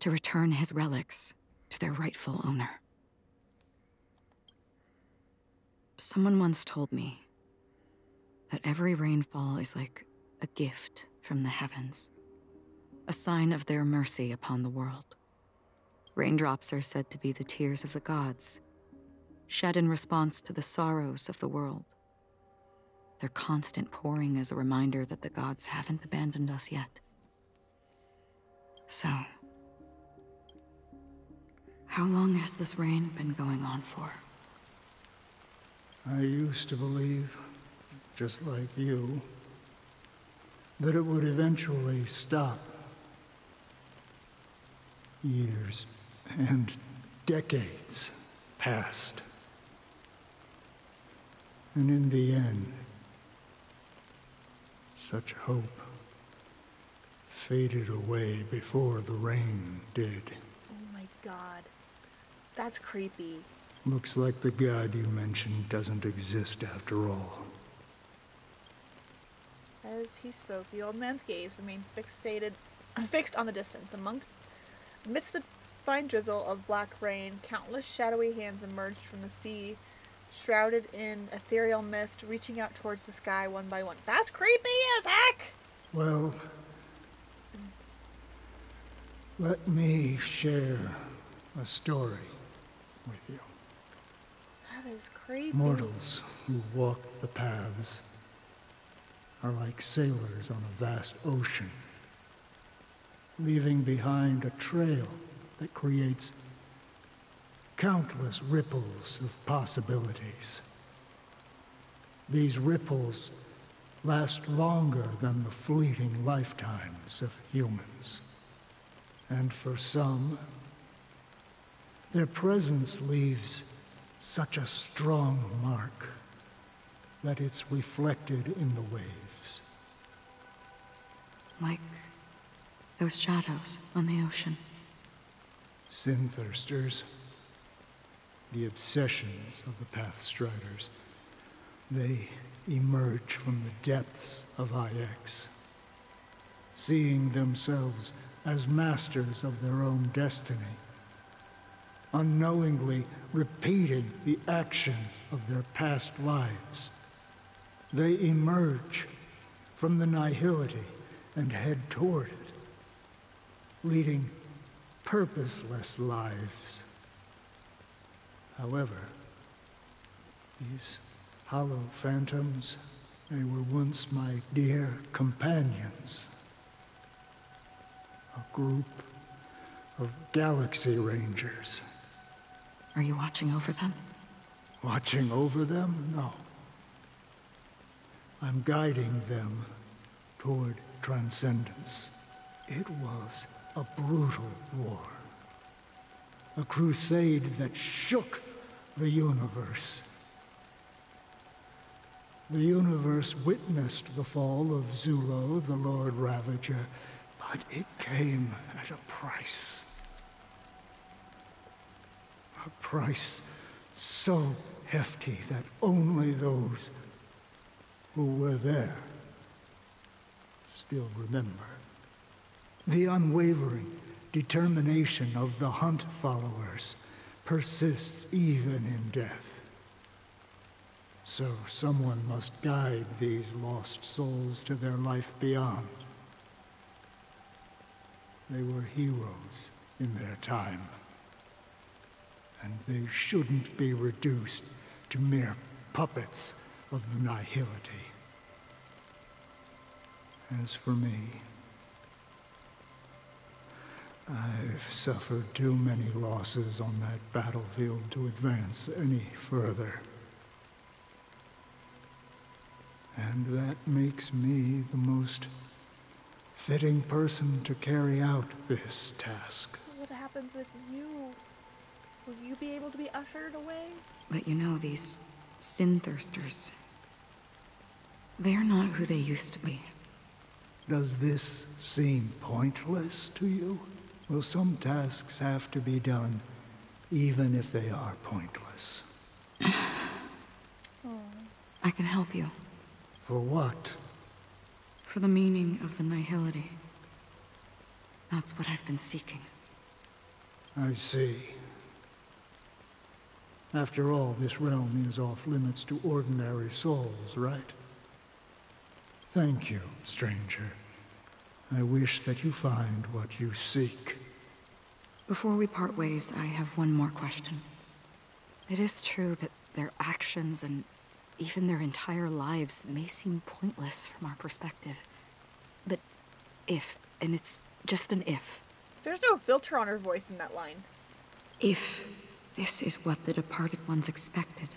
To return his relics to their rightful owner. Someone once told me that every rainfall is like a gift from the heavens, a sign of their mercy upon the world. Raindrops are said to be the tears of the gods, shed in response to the sorrows of the world. Their constant pouring is a reminder that the gods haven't abandoned us yet. So, how long has this rain been going on for? I used to believe, just like you, that it would eventually stop. Years and decades passed. And in the end, such hope faded away before the rain did. Oh my god. That's creepy. Looks like the god you mentioned doesn't exist after all. As he spoke, the old man's gaze remained fixed on the distance. Amidst the fine drizzle of black rain, countless shadowy hands emerged from the sea, shrouded in ethereal mist, reaching out towards the sky one by one. That's creepy as heck! Well, let me share a story with you. That is creepy. Mortals who walk the paths are like sailors on a vast ocean, leaving behind a trail that creates countless ripples of possibilities. These ripples last longer than the fleeting lifetimes of humans. And for some, their presence leaves such a strong mark that it's reflected in the waves. Like those shadows on the ocean. Sin-thirsters, the obsessions of the Pathstriders, they emerge from the depths of IX, seeing themselves as masters of their own destiny, unknowingly repeating the actions of their past lives. They emerge from the nihility and head toward it, leading purposeless lives. However, these hollow phantoms, they were once my dear companions. A group of Galaxy Rangers. Are you watching over them? Watching over them? No. I'm guiding them toward transcendence. It was a brutal war. A crusade that shook the universe. The universe witnessed the fall of Zulo, the Lord Ravager, but it came at a price. A price so hefty that only those who were there still remember. The unwavering determination of the Hunt followers persists even in death. So someone must guide these lost souls to their life beyond. They were heroes in their time, and they shouldn't be reduced to mere puppets of the nihility. As for me, I've suffered too many losses on that battlefield to advance any further. And that makes me the most fitting person to carry out this task. What happens with you? Will you be able to be ushered away? But you know, these Sin-thirsters, they're not who they used to be. Does this seem pointless to you? Well, some tasks have to be done, even if they are pointless. I can help you. For what? For the meaning of the nihility. That's what I've been seeking. I see. After all, this realm is off limits to ordinary souls, right? Thank you, stranger. I wish that you find what you seek. Before we part ways, I have one more question. It is true that their actions and even their entire lives may seem pointless from our perspective. But if, and it's just an if. There's no filter on her voice in that line. If this is what the departed ones expected,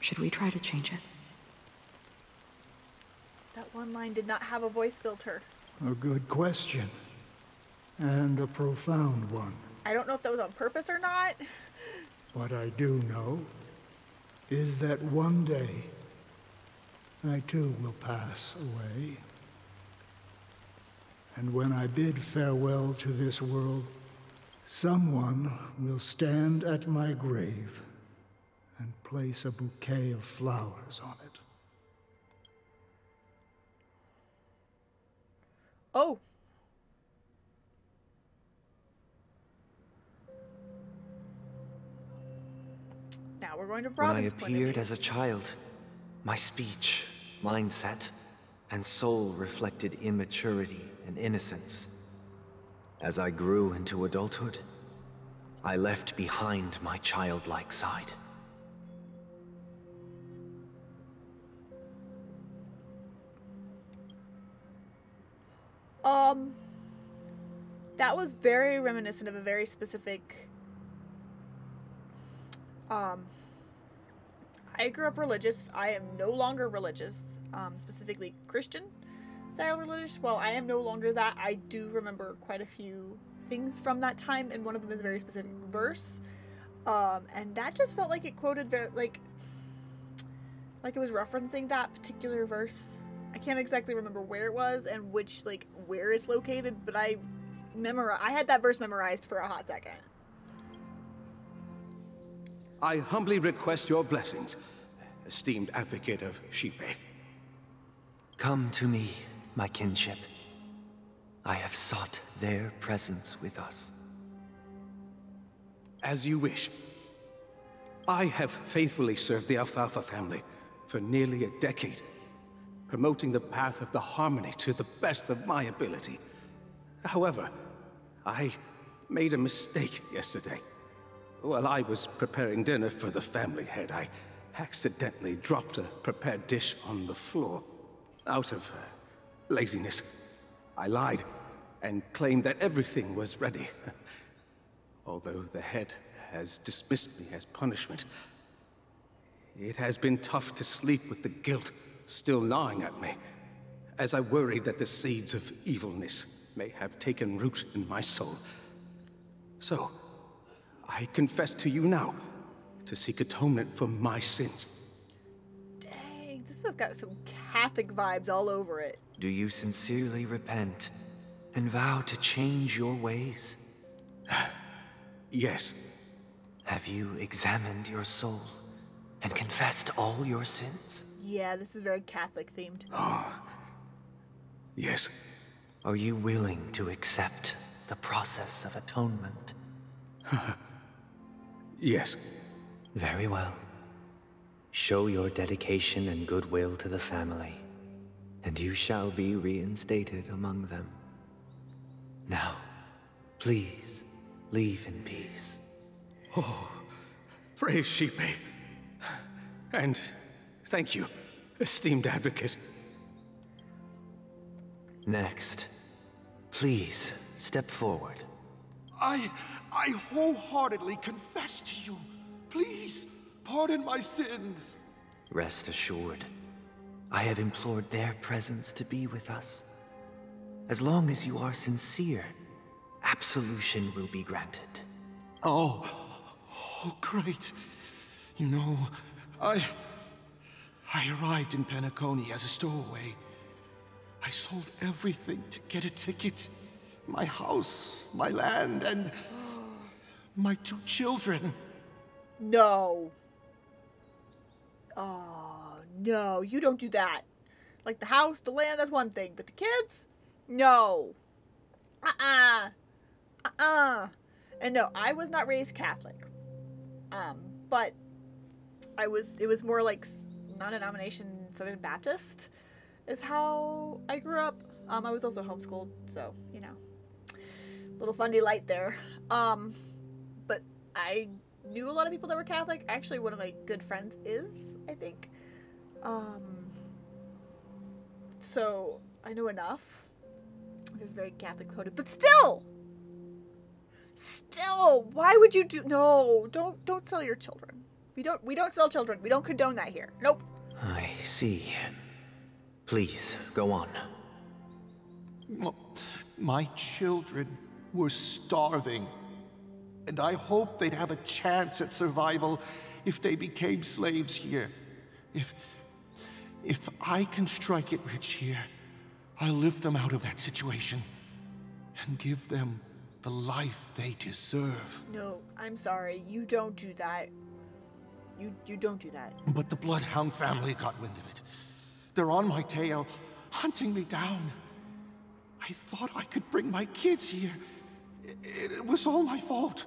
should we try to change it? That one line did not have a voice filter. A good question. And a profound one. I don't know if that was on purpose or not. What I do know is that one day, I too will pass away. And when I bid farewell to this world, someone will stand at my grave and place a bouquet of flowers on it. Oh. Now we're going to When I Robin's point of appeared view. as a child, my speech, mindset, and soul reflected immaturity and innocence. As I grew into adulthood, I left behind my childlike side. That was very reminiscent of a very specific, I grew up religious. I am no longer religious, specifically Christian style religious. While I am no longer that, I do remember quite a few things from that time, and one of them is a very specific verse. And that just felt like it quoted like it was referencing that particular verse. I can't exactly remember where it was and which, like, where it's located, but I had that verse memorized for a hot second. I humbly request your blessings, esteemed advocate of Xipe. Come to me, my kinship. I have sought their presence with us. As you wish. I have faithfully served the Alfalfa family for nearly a decade, promoting the path of the harmony to the best of my ability. However, I made a mistake yesterday. While I was preparing dinner for the family head, I accidentally dropped a prepared dish on the floor. Out of laziness, I lied and claimed that everything was ready. Although the head has dismissed me as punishment, it has been tough to sleep with the guilt still gnawing at me, as I worried that the seeds of evilness may have taken root in my soul. So, I confess to you now to seek atonement for my sins. Dang, this has got some Catholic vibes all over it. Do you sincerely repent and vow to change your ways? Yes. Have you examined your soul and confessed all your sins? Yeah, this is very Catholic themed. Yes. Are you willing to accept the process of atonement? Yes. Very well. Show your dedication and goodwill to the family, and you shall be reinstated among them. Now, please, leave in peace. Oh, praise Xipe. And thank you, esteemed advocate. Next, please step forward. I wholeheartedly confess to you. Please, pardon my sins. Rest assured, I have implored their presence to be with us. As long as you are sincere, absolution will be granted. Oh, great. You know, I arrived in Penacony as a stowaway. I sold everything to get a ticket. My house, my land, and my 2 children. No. Oh, no, you don't do that. Like, the house, the land, that's one thing, but the kids? No. And no, I was not raised Catholic. But it was more like non-denomination Southern Baptist is how I grew up. I was also homeschooled, so, you know, little fundy light there. But I knew a lot of people that were Catholic. Actually, one of my good friends is, I think. So I know enough. It's very Catholic coded, but still, why would you do? No, don't sell your children. We don't sell children. We don't condone that here. Nope. I see. Please, go on. My children were starving, and I hoped they'd have a chance at survival if they became slaves here. If I can strike it rich here, I'll lift them out of that situation and give them the life they deserve. No, I'm sorry. You don't do that. You don't do that. But the Bloodhound family got wind of it. They're on my tail, hunting me down. I thought I could bring my kids here. It was all my fault.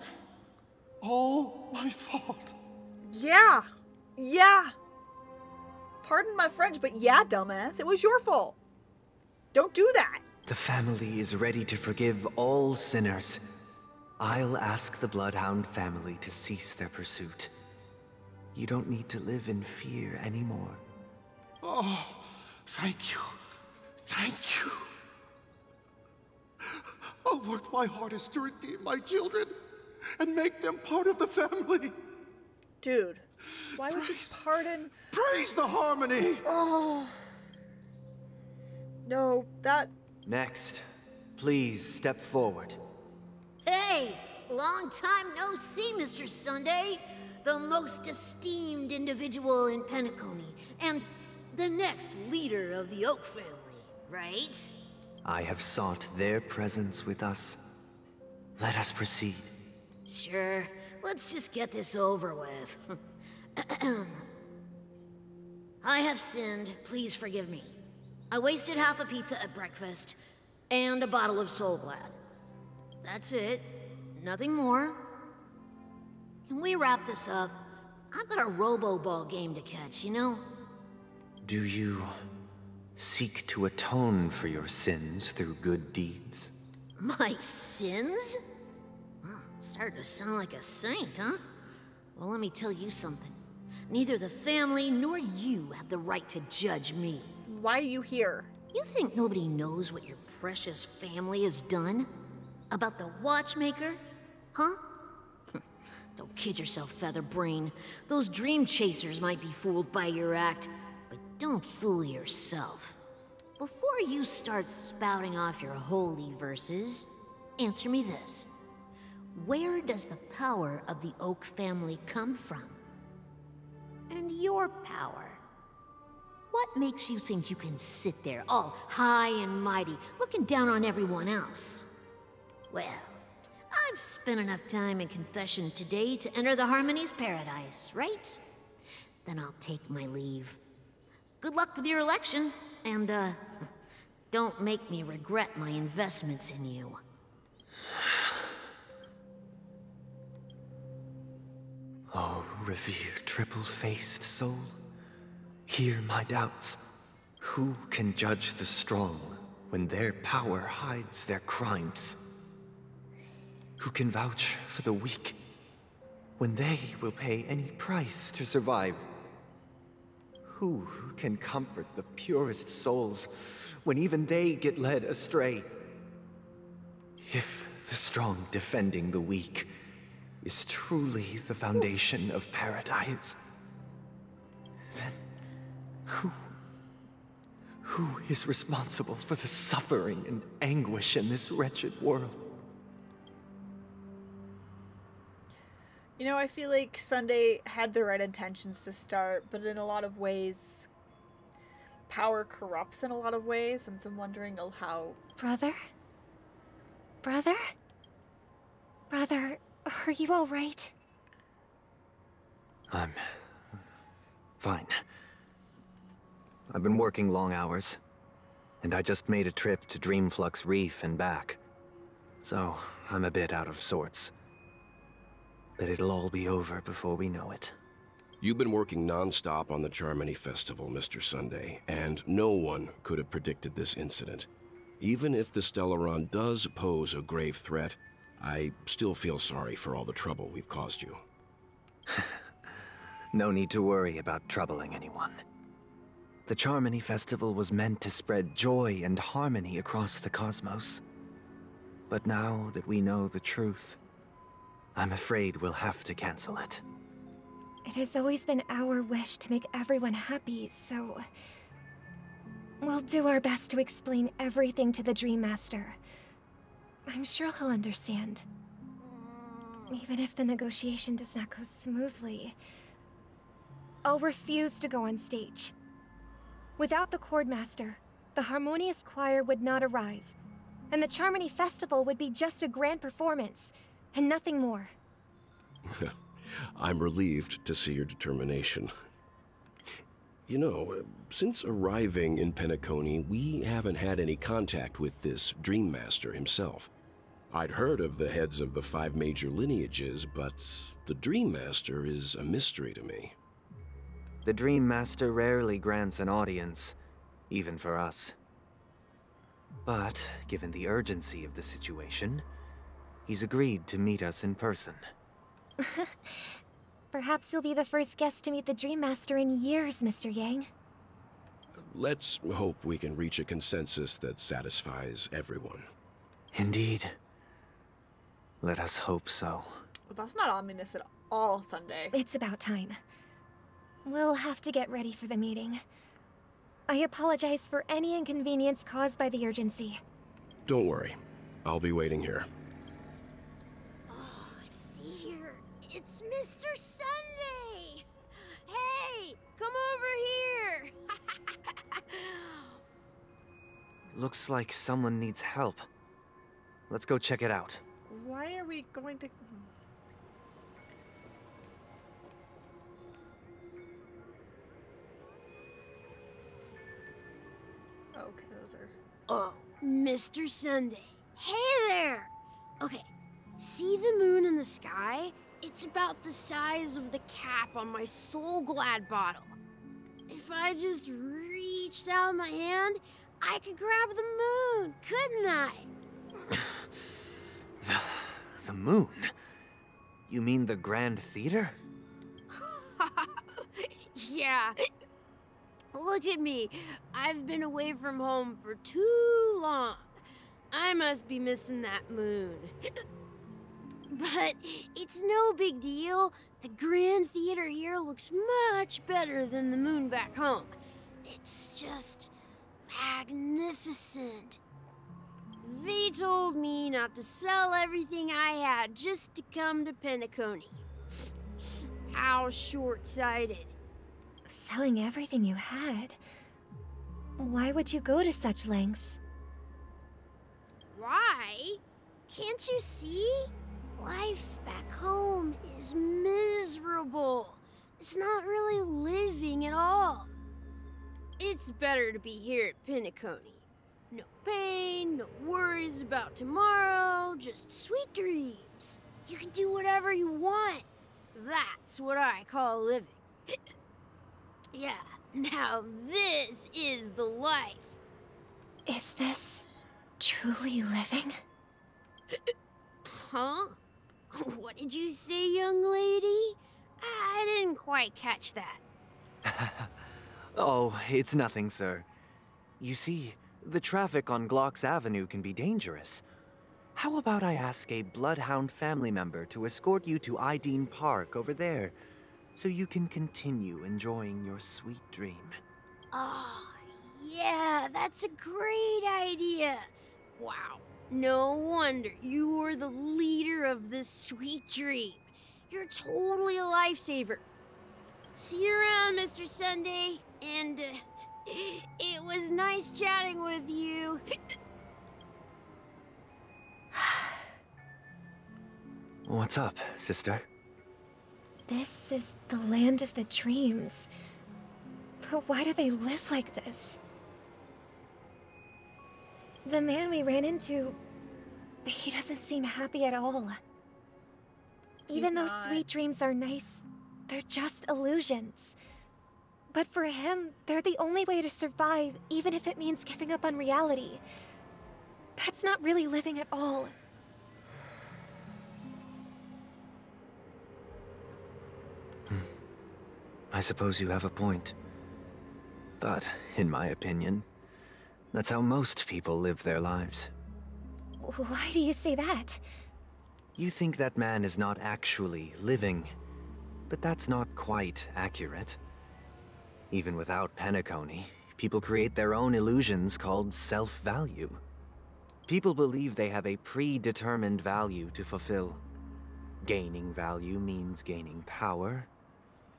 All my fault. Yeah. Pardon my French, but yeah, dumbass. It was your fault. Don't do that. The family is ready to forgive all sinners. I'll ask the Bloodhound family to cease their pursuit. You don't need to live in fear anymore. Oh, thank you. Thank you. I'll work my hardest to redeem my children and make them part of the family. Dude, why would you pardon? Praise the harmony! Oh. No, that... Next, please step forward. Hey, Long time no see, Mr. Sunday. The most esteemed individual in Penacony, and the next leader of the Oak family, right? I have sought their presence with us. Let us proceed. Sure. Let's just get this over with. I have sinned. Please forgive me. I wasted half a pizza at breakfast, and a bottle of Soul Glad. That's it. Nothing more. Can we wrap this up? I've got a Robo-Ball game to catch, you know? Do you seek to atone for your sins through good deeds? My sins? Starting to sound like a saint, huh? Well, let me tell you something. Neither the family nor you have the right to judge me. Why are you here? You think nobody knows what your precious family has done? About the watchmaker? Huh? Don't kid yourself, Featherbrain. Those dream chasers might be fooled by your act, but don't fool yourself. Before you start spouting off your holy verses, answer me this. Where does the power of the Oak family come from? And your power? What makes you think you can sit there all high and mighty, looking down on everyone else? Well, I've spent enough time in confession today to enter the Harmony's paradise, right? Then I'll take my leave. Good luck with your election, and, don't make me regret my investments in you. Oh, revered triple-faced soul, hear my doubts. Who can judge the strong when their power hides their crimes? Who can vouch for the weak when they will pay any price to survive? Who can comfort the purest souls when even they get led astray? If the strong defending the weak is truly the foundation of paradise, then who is responsible for the suffering and anguish in this wretched world? You know, I feel like Sunday had the right intentions to start, but in a lot of ways, power corrupts in a lot of ways, and so I'm wondering how... Brother? Brother? Brother, are you all right? I'm fine. I've been working long hours, and I just made a trip to Dreamflux Reef and back, so I'm a bit out of sorts. But it'll all be over before we know it. You've been working non-stop on the Charmony Festival, Mr. Sunday, and no one could have predicted this incident. Even if the Stellaron does pose a grave threat, I still feel sorry for all the trouble we've caused you. No need to worry about troubling anyone. The Charmony Festival was meant to spread joy and harmony across the cosmos. But now that we know the truth, I'm afraid we'll have to cancel it. It has always been our wish to make everyone happy, so... we'll do our best to explain everything to the Dream Master. I'm sure he'll understand. Even if the negotiation does not go smoothly, I'll refuse to go on stage. Without the Chord Master, the Harmonious Choir would not arrive, and the Charmony Festival would be just a grand performance, and nothing more. I'm relieved to see your determination. You know, since arriving in Penacony, we haven't had any contact with this Dream Master himself. I'd heard of the heads of the 5 major lineages, but the Dream Master is a mystery to me. The Dream Master rarely grants an audience, even for us. But, given the urgency of the situation, he's agreed to meet us in person. Perhaps you'll be the first guest to meet the Dream Master in years, Mr. Yang. Let's hope we can reach a consensus that satisfies everyone. Indeed. Let us hope so. Well, that's not ominous at all, Sunday. It's about time. We'll have to get ready for the meeting. I apologize for any inconvenience caused by the urgency. Don't worry. I'll be waiting here. It's Mr. Sunday! Hey, come over here! Looks like someone needs help. Let's go check it out. Why are we going to... Okay, those are... Oh, Mr. Sunday. Hey there! Okay, see the moon in the sky? It's about the size of the cap on my Soul Glad bottle. If I just reached out my hand, I could grab the moon, couldn't I? The moon? You mean the Grand Theater? Yeah. Look at me. I've been away from home for too long. I must be missing that moon. But it's no big deal. The Grand Theater here looks much better than the moon back home. It's just magnificent. They told me not to sell everything I had just to come to Penacony. How short-sighted. Selling everything you had? Why would you go to such lengths? Why? Can't you see? Life back home is miserable. It's not really living at all. It's better to be here at Penacony. No pain, no worries about tomorrow, just sweet dreams. You can do whatever you want. That's what I call living. Yeah, now this is the life. Is this truly living? Huh? What did you say, young lady? I didn't quite catch that. Oh, it's nothing, sir. You see, the traffic on Glocks Avenue can be dangerous. How about I ask a Bloodhound family member to escort you to Ideen Park over there, so you can continue enjoying your sweet dream? Oh, yeah, that's a great idea. Wow, no wonder you were the leader of this sweet dream. You're totally a lifesaver. See you around, Mr. Sunday, and it was nice chatting with you. What's up, sister? This is the land of the dreams. But why do they live like this? The man we ran into, he doesn't seem happy at all. Even though sweet dreams are nice, they're just illusions. But for him, they're the only way to survive, even if it means giving up on reality. That's not really living at all. I suppose you have a point. But, in my opinion, that's how most people live their lives. Why do you say that? You think that man is not actually living, but that's not quite accurate. Even without Penacony, people create their own illusions called self-value. People believe they have a predetermined value to fulfill. Gaining value means gaining power,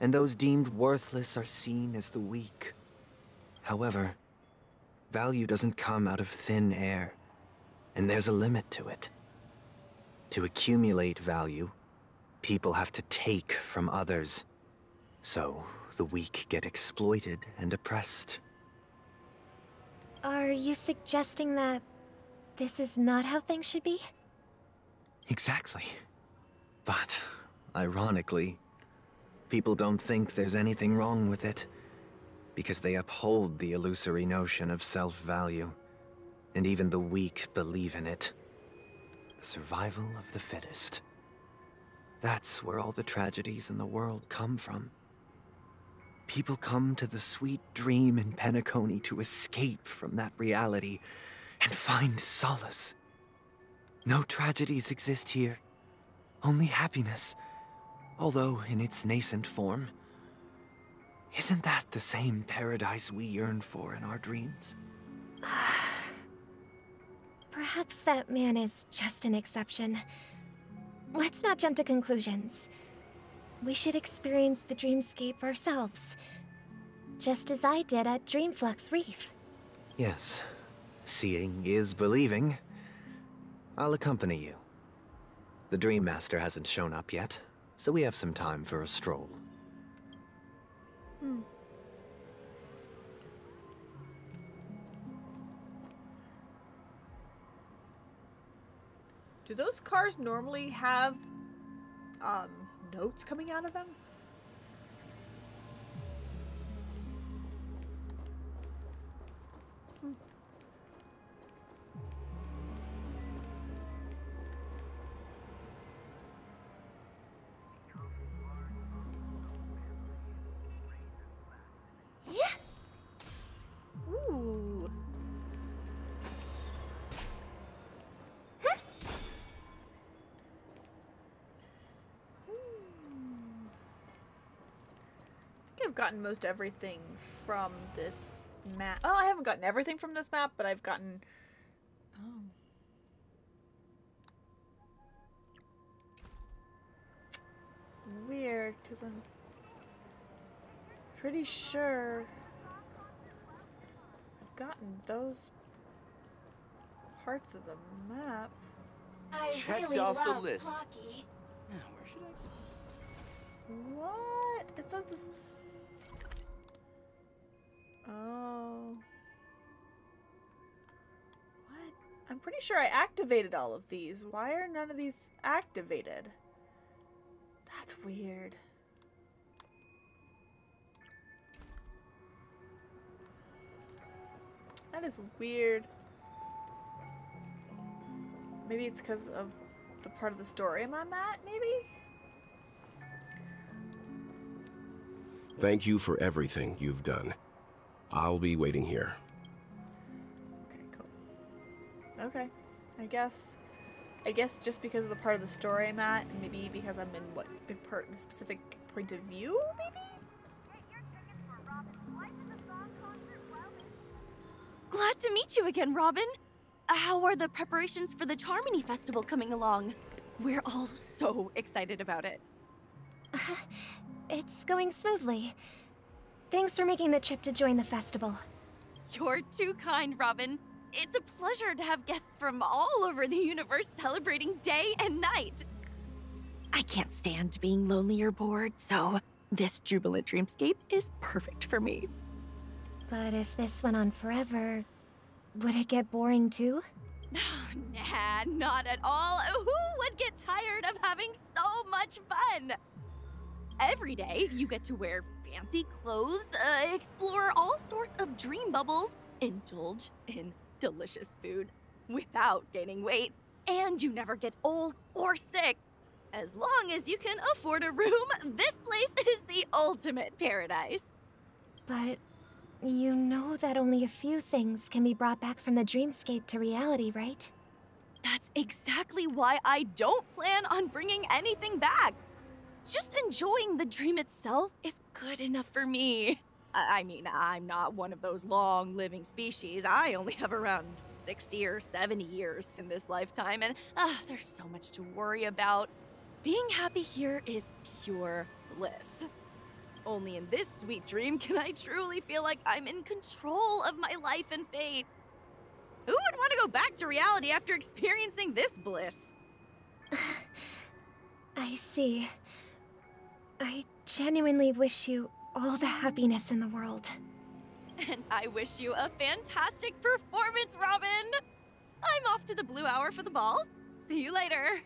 and those deemed worthless are seen as the weak. However, value doesn't come out of thin air, and there's a limit to it. To accumulate value, people have to take from others. So, the weak get exploited and oppressed. Are you suggesting that this is not how things should be? Exactly. But, ironically, people don't think there's anything wrong with it, because they uphold the illusory notion of self-value, and even the weak believe in it. The survival of the fittest. That's where all the tragedies in the world come from. People come to the sweet dream in Penacony to escape from that reality and find solace. No tragedies exist here, only happiness, although in its nascent form. Isn't that the same paradise we yearn for in our dreams? Perhaps that man is just an exception. Let's not jump to conclusions. we should experience the dreamscape ourselves. Just as I did at Dreamflux Reef. Yes. Seeing is believing. I'll accompany you. The Dream Master hasn't shown up yet, so we have some time for a stroll. Do those cars normally have notes coming out of them? Ooh. I think I've gotten most everything from this map. Oh, I haven't gotten everything from this map, but I've gotten... Oh. Weird, because I'm pretty sure I've gotten those parts of the map. Checked off the list. Now, where should I... What? It says this... Oh. What? I'm pretty sure I activated all of these. Why are none of these activated? That's weird. That is weird. Maybe it's because of the part of the story I'm at, maybe? Thank you for everything you've done. I'll be waiting here. Okay, cool. Okay. I guess just because of the part of the story I'm at, and maybe because I'm in the specific point of view, maybe? Glad to meet you again, Robin. How are the preparations for the Charmony Festival coming along? We're all so excited about it. It's going smoothly. Thanks for making the trip to join the festival. You're too kind, Robin. It's a pleasure to have guests from all over the universe celebrating day and night. I can't stand being lonely or bored, so this jubilant dreamscape is perfect for me. But if this went on forever, would it get boring too? Nah, not at all. Who would get tired of having so much fun? Every day, you get to wear fancy clothes, explore all sorts of dream bubbles, indulge in delicious food without gaining weight, and you never get old or sick. As long as you can afford a room, this place is the ultimate paradise. But you know that only a few things can be brought back from the dreamscape to reality, right? That's exactly why I don't plan on bringing anything back. Just enjoying the dream itself is good enough for me. I mean, I'm not one of those long-living species. I only have around 60 or 70 years in this lifetime, and there's so much to worry about. Being happy here is pure bliss. Only in this sweet dream can I truly feel like I'm in control of my life and fate. Who would want to go back to reality after experiencing this bliss? I see. I genuinely wish you all the happiness in the world. And I wish you a fantastic performance, Robin! I'm off to the Blue Hour for the ball. See you later.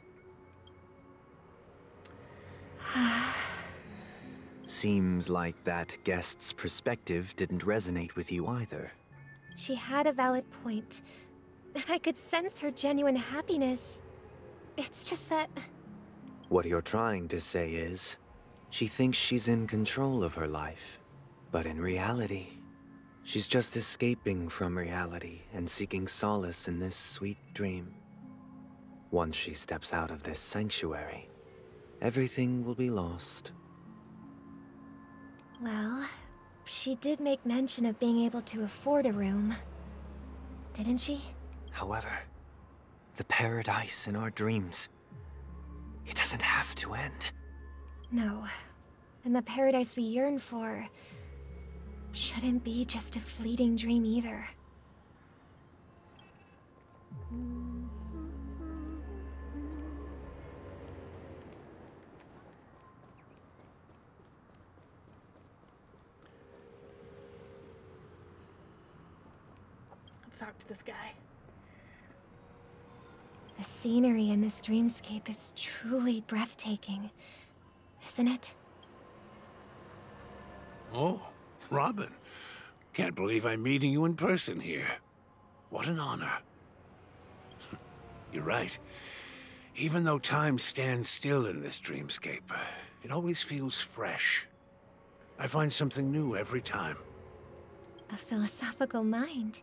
Seems like that guest's perspective didn't resonate with you either. She had a valid point. I could sense her genuine happiness. It's just that... What you're trying to say is, she thinks she's in control of her life. But in reality, she's just escaping from reality and seeking solace in this sweet dream. Once she steps out of this sanctuary, everything will be lost. Well, she did make mention of being able to afford a room. Didn't she? However, the paradise in our dreams, it doesn't have to end. No. And the paradise we yearn for shouldn't be just a fleeting dream either. Let's talk to this guy. The scenery in this dreamscape is truly breathtaking, isn't it? Oh, Robin. Can't believe I'm meeting you in person here. What an honor. You're right. Even though time stands still in this dreamscape, it always feels fresh. I find something new every time. A philosophical mind.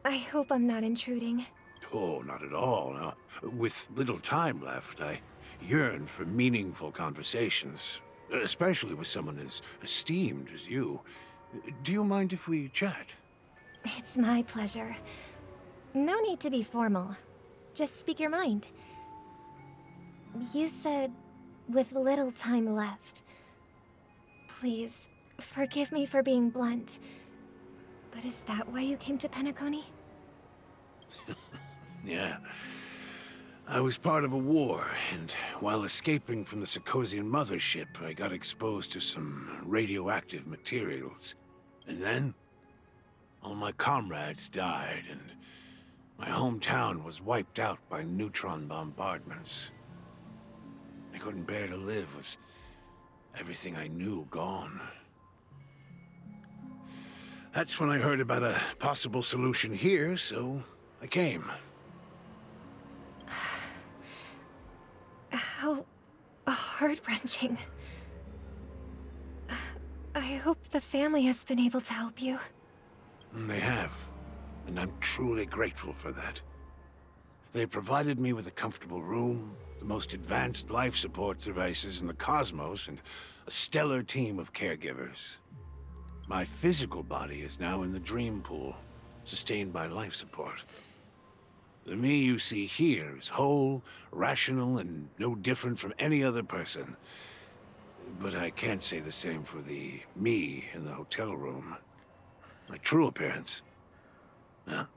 I hope I'm not intruding. Oh, not at all. No. With little time left, I yearn for meaningful conversations, especially with someone as esteemed as you. Do you mind if we chat? It's my pleasure. No need to be formal. Just speak your mind. You said, with little time left. Please, forgive me for being blunt. But is that why you came to Penacony? Yeah. I was part of a war, and while escaping from the Sarkosian mothership, I got exposed to some radioactive materials. And then, all my comrades died, and my hometown was wiped out by neutron bombardments. I couldn't bear to live with everything I knew gone. That's when I heard about a possible solution here, so I came. How heart-wrenching. I hope the family has been able to help you. They have, and I'm truly grateful for that. They provided me with a comfortable room, the most advanced life support devices in the cosmos, and a stellar team of caregivers. My physical body is now in the dream pool, sustained by life support. The me you see here is whole, rational, and no different from any other person. But I can't say the same for the me in the hotel room. My true appearance. Well,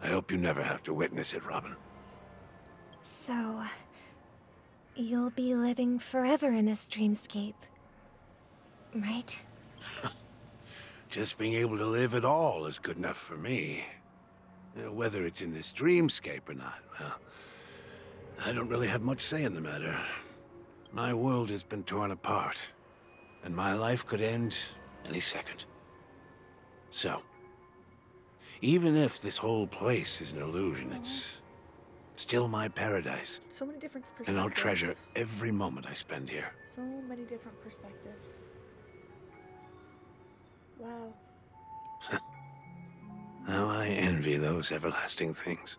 I hope you never have to witness it, Robin. So, you'll be living forever in this dreamscape, right? Just being able to live at all is good enough for me. Whether it's in this dreamscape or not, well, I don't really have much say in the matter. My world has been torn apart, and my life could end any second. So, even if this whole place is an illusion, it's still my paradise. So many different perspectives. And I'll treasure every moment I spend here. So many different perspectives. Wow. How I envy those everlasting things.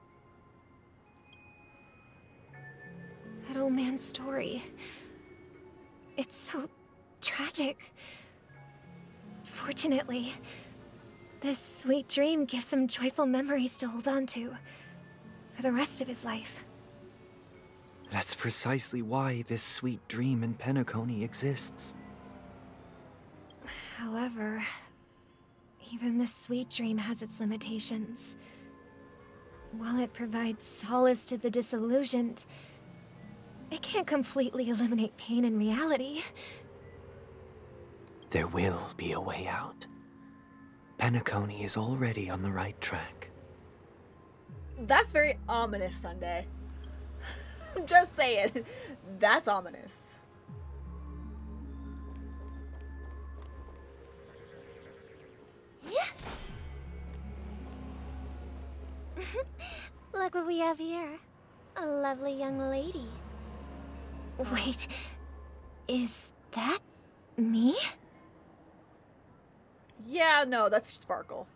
That old man's story. It's so tragic. Fortunately, this sweet dream gives him joyful memories to hold on to for the rest of his life. That's precisely why this sweet dream in Penacony exists. However, even this sweet dream has its limitations. While it provides solace to the disillusioned, it can't completely eliminate pain in reality. There will be a way out. Penacony is already on the right track. That's very ominous, Sunday. Just saying. That's ominous. Look what we have here. A lovely young lady. Wait, is that me? Yeah, no, that's Sparkle.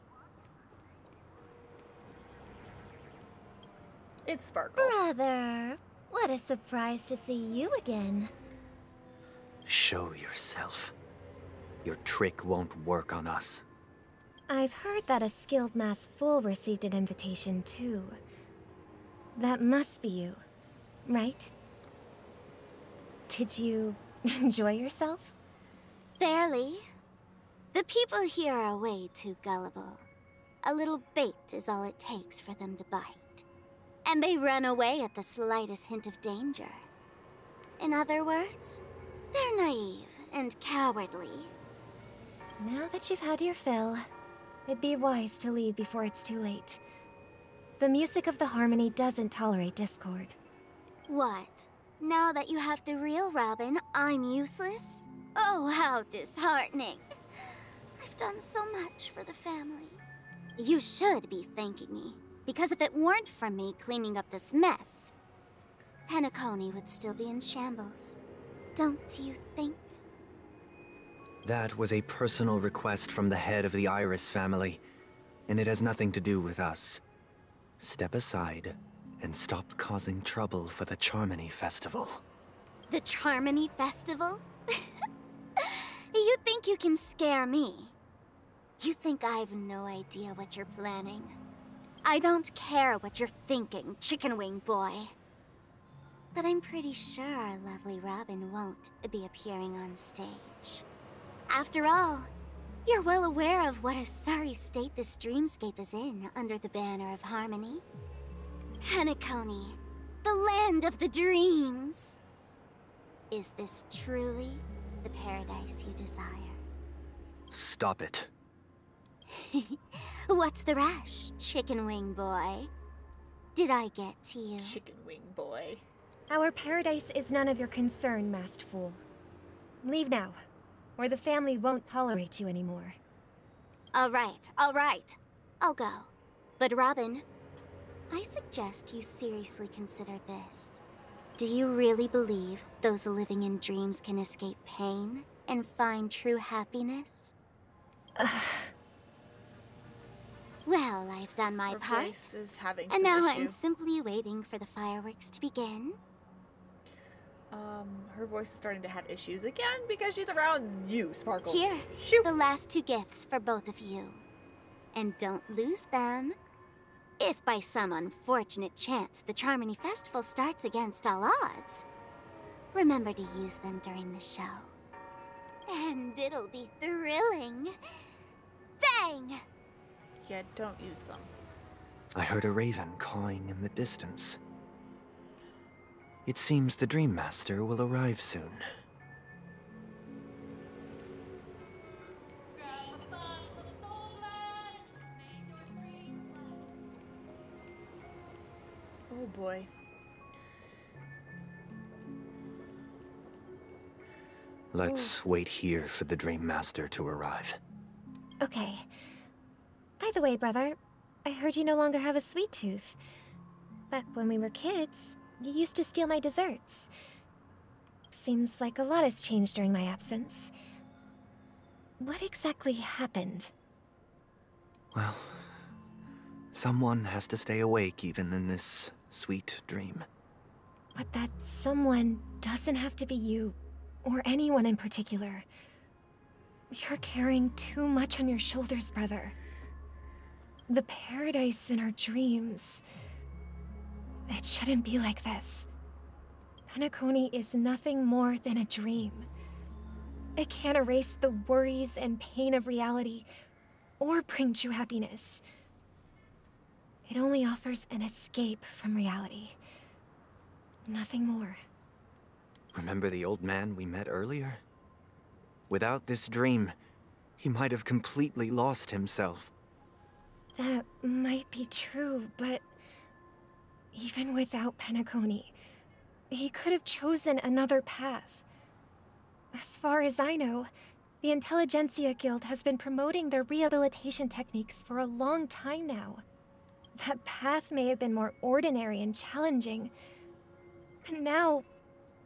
It's Sparkle. Brother, what a surprise to see you again. Show yourself. Your trick won't work on us. I've heard that a skilled mass fool received an invitation too. That must be you, right? Did you enjoy yourself? Barely. The people here are way too gullible. A little bait is all it takes for them to bite. And they run away at the slightest hint of danger. In other words, they're naive and cowardly. Now that you've had your fill, it'd be wise to leave before it's too late. The music of the Harmony doesn't tolerate discord. What? Now that you have the real Robin, I'm useless? Oh, how disheartening. I've done so much for the family. You should be thanking me, because if it weren't for me cleaning up this mess, Penacony would still be in shambles. Don't you think? That was a personal request from the head of the Iris family, and it has nothing to do with us. Step aside and stop causing trouble for the Charmony Festival. The Charmony Festival? You think you can scare me? You think I've no idea what you're planning? I don't care what you're thinking, Chicken Wing Boy. But I'm pretty sure our lovely Robin won't be appearing on stage. After all, you're well aware of what a sorry state this dreamscape is in under the banner of Harmony. Penacony, the land of the dreams. Is this truly the paradise you desire? Stop it. What's the rush, Chicken Wing Boy? Did I get to you? Chicken Wing Boy. Our paradise is none of your concern, masked fool. Leave now, or the family won't tolerate you anymore. All right. I'll go. But Robin, I suggest you seriously consider this. Do you really believe those living in dreams can escape pain and find true happiness? Well, I've done my part, Voice is having and some now issue. I'm simply waiting for the fireworks to begin. Her voice is starting to have issues again because she's around you, Sparkle. Here, shoot the last 2 gifts for both of you. And don't lose them. If by some unfortunate chance the Charmony Festival starts against all odds, remember to use them during the show. And it'll be thrilling. Bang! Yeah, don't use them. I heard a raven cawing in the distance. It seems the Dream Master will arrive soon. Oh boy. Let's wait here for the Dream Master to arrive. Okay. By the way, brother, I heard you no longer have a sweet tooth. Back when we were kids, you used to steal my desserts. Seems like a lot has changed during my absence. What exactly happened? Well, someone has to stay awake even in this sweet dream. But that someone doesn't have to be you, or anyone in particular. You're carrying too much on your shoulders, brother. The paradise in our dreams. It shouldn't be like this. Penacony is nothing more than a dream. It can't erase the worries and pain of reality, or bring true happiness. It only offers an escape from reality. Nothing more. Remember the old man we met earlier? Without this dream, he might have completely lost himself. That might be true, but even without Penacony, he could have chosen another path. As far as I know, the Intelligentsia Guild has been promoting their rehabilitation techniques for a long time now. That path may have been more ordinary and challenging, but now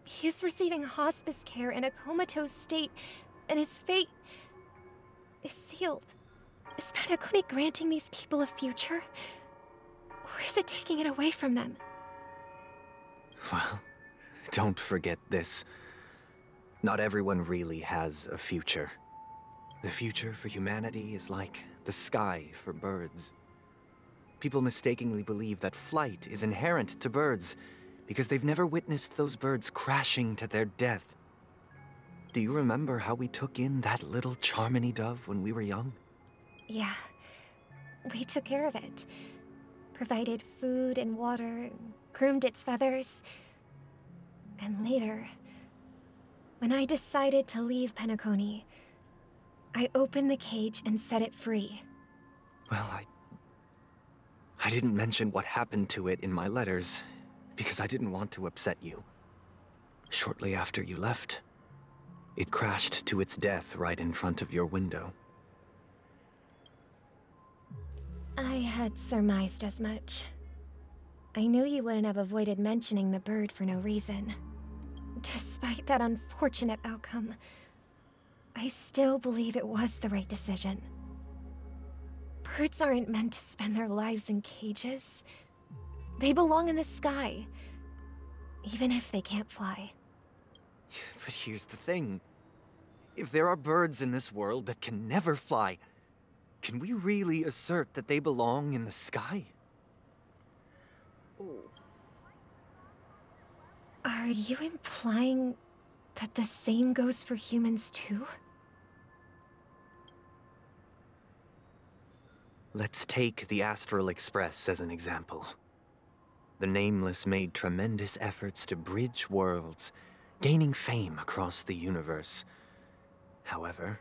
he is receiving hospice care in a comatose state, and his fate is sealed. Is Penacony granting these people a future? Or is it taking it away from them? Well, don't forget this. Not everyone really has a future. The future for humanity is like the sky for birds. People mistakenly believe that flight is inherent to birds, because they've never witnessed those birds crashing to their death. Do you remember how we took in that little Charmony dove when we were young? Yeah. We took care of it. Provided food and water, groomed its feathers. And later, when I decided to leave Penacony, I opened the cage and set it free. Well, I didn't mention what happened to it in my letters, because I didn't want to upset you. Shortly after you left, it crashed to its death right in front of your window. I had surmised as much. I knew you wouldn't have avoided mentioning the bird for no reason. Despite that unfortunate outcome, I still believe it was the right decision. Birds aren't meant to spend their lives in cages. They belong in the sky, even if they can't fly. But here's the thing. If there are birds in this world that can never fly, can we really assert that they belong in the sky? Ooh. Are you implying that the same goes for humans too? Let's take the Astral Express as an example. The Nameless made tremendous efforts to bridge worlds, gaining fame across the universe. However,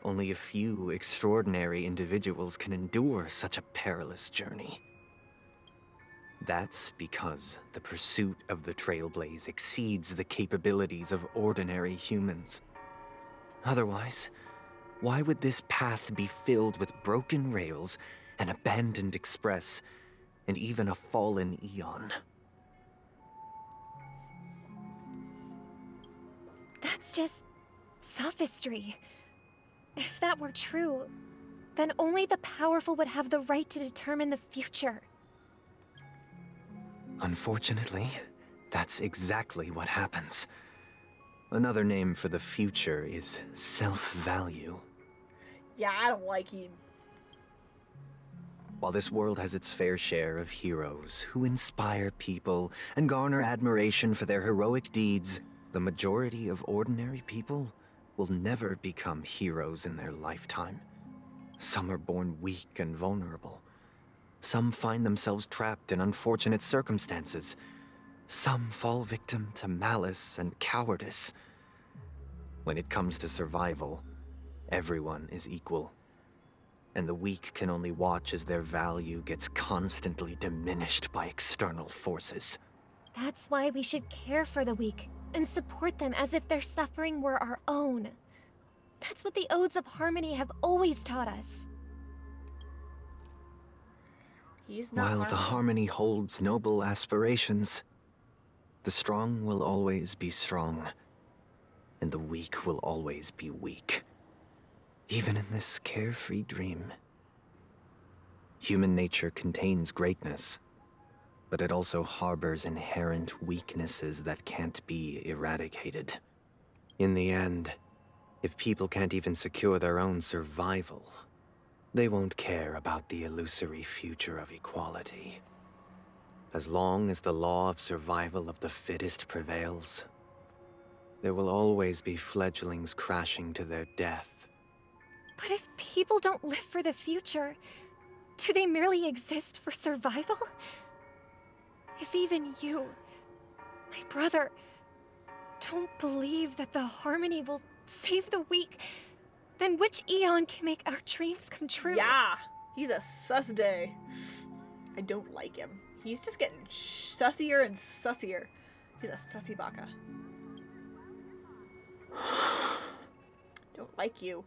only a few extraordinary individuals can endure such a perilous journey. That's because the pursuit of the Trailblaze exceeds the capabilities of ordinary humans. Otherwise, why would this path be filled with broken rails, an abandoned express, and even a fallen Eon? That's just sophistry. If that were true, then only the powerful would have the right to determine the future. Unfortunately, that's exactly what happens. Another name for the future is self-value. Yeah, I don't like him. While this world has its fair share of heroes who inspire people and garner admiration for their heroic deeds, the majority of ordinary people will never become heroes in their lifetime. Some are born weak and vulnerable. Some find themselves trapped in unfortunate circumstances. Some fall victim to malice and cowardice. When it comes to survival, everyone is equal. And the weak can only watch as their value gets constantly diminished by external forces. That's why we should care for the weak and support them as if their suffering were our own. That's what the Odes of Harmony have always taught us. He's not While the Harmony holds noble aspirations, the strong will always be strong, and the weak will always be weak. Even in this carefree dream. Human nature contains greatness, but it also harbors inherent weaknesses that can't be eradicated. In the end, if people can't even secure their own survival, they won't care about the illusory future of equality. As long as the law of survival of the fittest prevails, there will always be fledglings crashing to their death. But if people don't live for the future, do they merely exist for survival? If even you, my brother, don't believe that the Harmony will save the weak, then which Eon can make our dreams come true? Yeah, he's a sus day. I don't like him. He's just getting sussier and sussier. He's a sussy baka. Don't like you.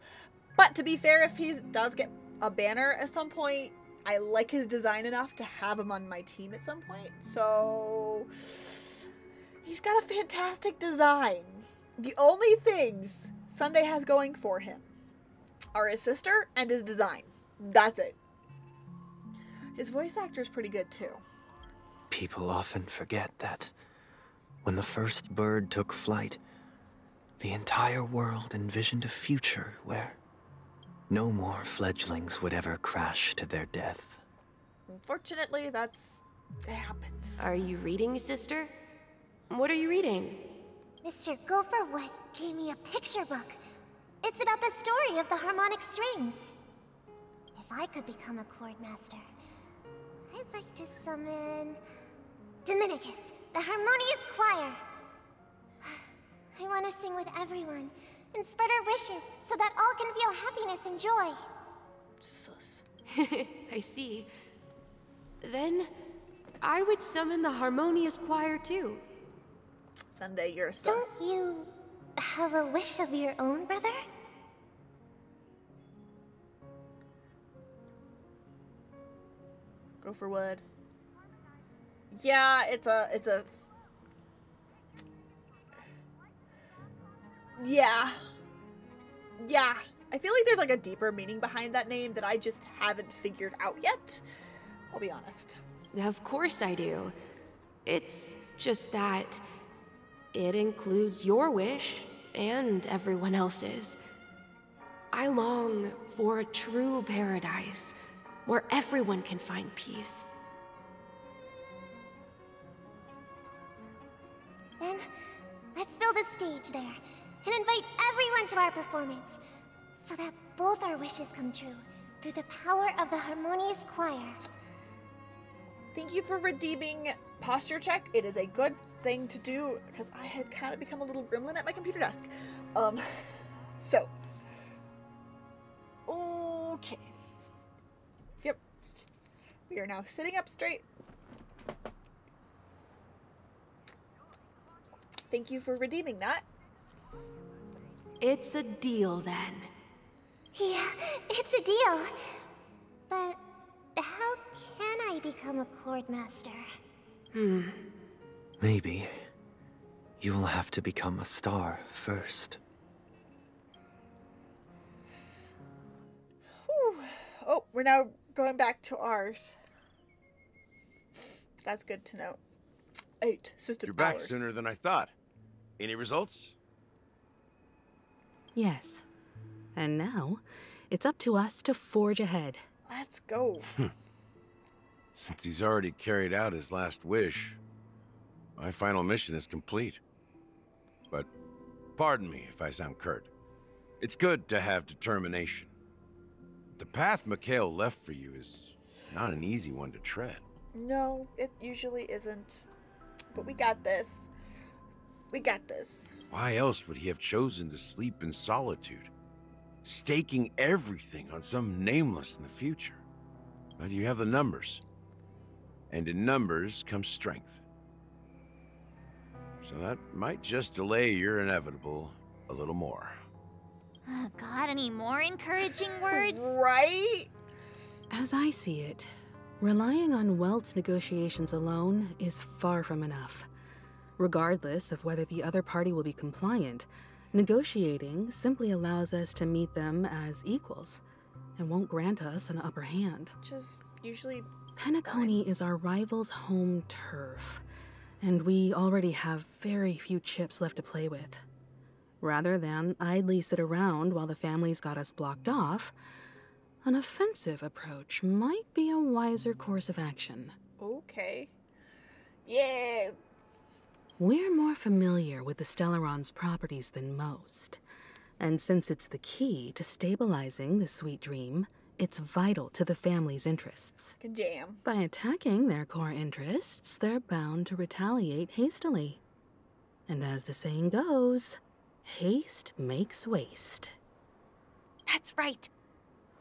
But to be fair, if he does get a banner at some point, I like his design enough to have him on my team at some point. So he's got a fantastic design. The only things Sunday has going for him are his sister and his design. That's it. His voice actor is pretty good too. People often forget that when the first bird took flight, the entire world envisioned a future where no more fledglings would ever crash to their death. Unfortunately, that's It happens. Are you reading, sister? What are you reading? Mr. Gopherwood gave me a picture book. It's about the story of the harmonic strings. If I could become a chord master, I'd like to summon Dominicus, the harmonious choir. I want to sing with everyone and spread our wishes so that all can feel happiness and joy. Sus. I see. Then I would summon the harmonious choir too. Sunday, you're a sus. Don't you have a wish of your own, brother? Gopherwood. Yeah, it's a yeah. Yeah. I feel like there's like a deeper meaning behind that name that I just haven't figured out yet. I'll be honest. Of course I do. It's just that it includes your wish and everyone else's. I long for a true paradise where everyone can find peace. Then, let's build a stage there and invite everyone to our performance so that both our wishes come true through the power of the harmonious choir. Thank you for redeeming posture check. It is a good thing to do because I had kind of become a little gremlin at my computer desk. So. Okay. Yep. We are now sitting up straight. Thank you for redeeming that. It's a deal then. Yeah, it's a deal. But how can I become a chord master? Maybe you'll have to become a star first. Whew. Oh, we're now going back to ours. That's good to know. 8 system You're back hours. sooner than I thought. Any results? Yes. And now, it's up to us to forge ahead. Let's go. Since he's already carried out his last wish, my final mission is complete. But pardon me if I sound curt. It's good to have determination. The path Mikhail left for you is not an easy one to tread. No, it usually isn't. But we got this. We got this. Why else would he have chosen to sleep in solitude, staking everything on some nameless in the future? But you have the numbers. And in numbers comes strength. So that might just delay your inevitable a little more. Got any more encouraging words? Right? As I see it, relying on Welt's negotiations alone is far from enough. Regardless of whether the other party will be compliant, negotiating simply allows us to meet them as equals and won't grant us an upper hand. Which is usually Penacony is our rival's home turf, and we already have very few chips left to play with. Rather than idly sit around while the family's got us blocked off, an offensive approach might be a wiser course of action. Okay. Yeah. We're more familiar with the Stellaron's properties than most, and since it's the key to stabilizing the sweet dream, it's vital to the family's interests. Can jam. By attacking their core interests, they're bound to retaliate hastily. And as the saying goes, haste makes waste. That's right.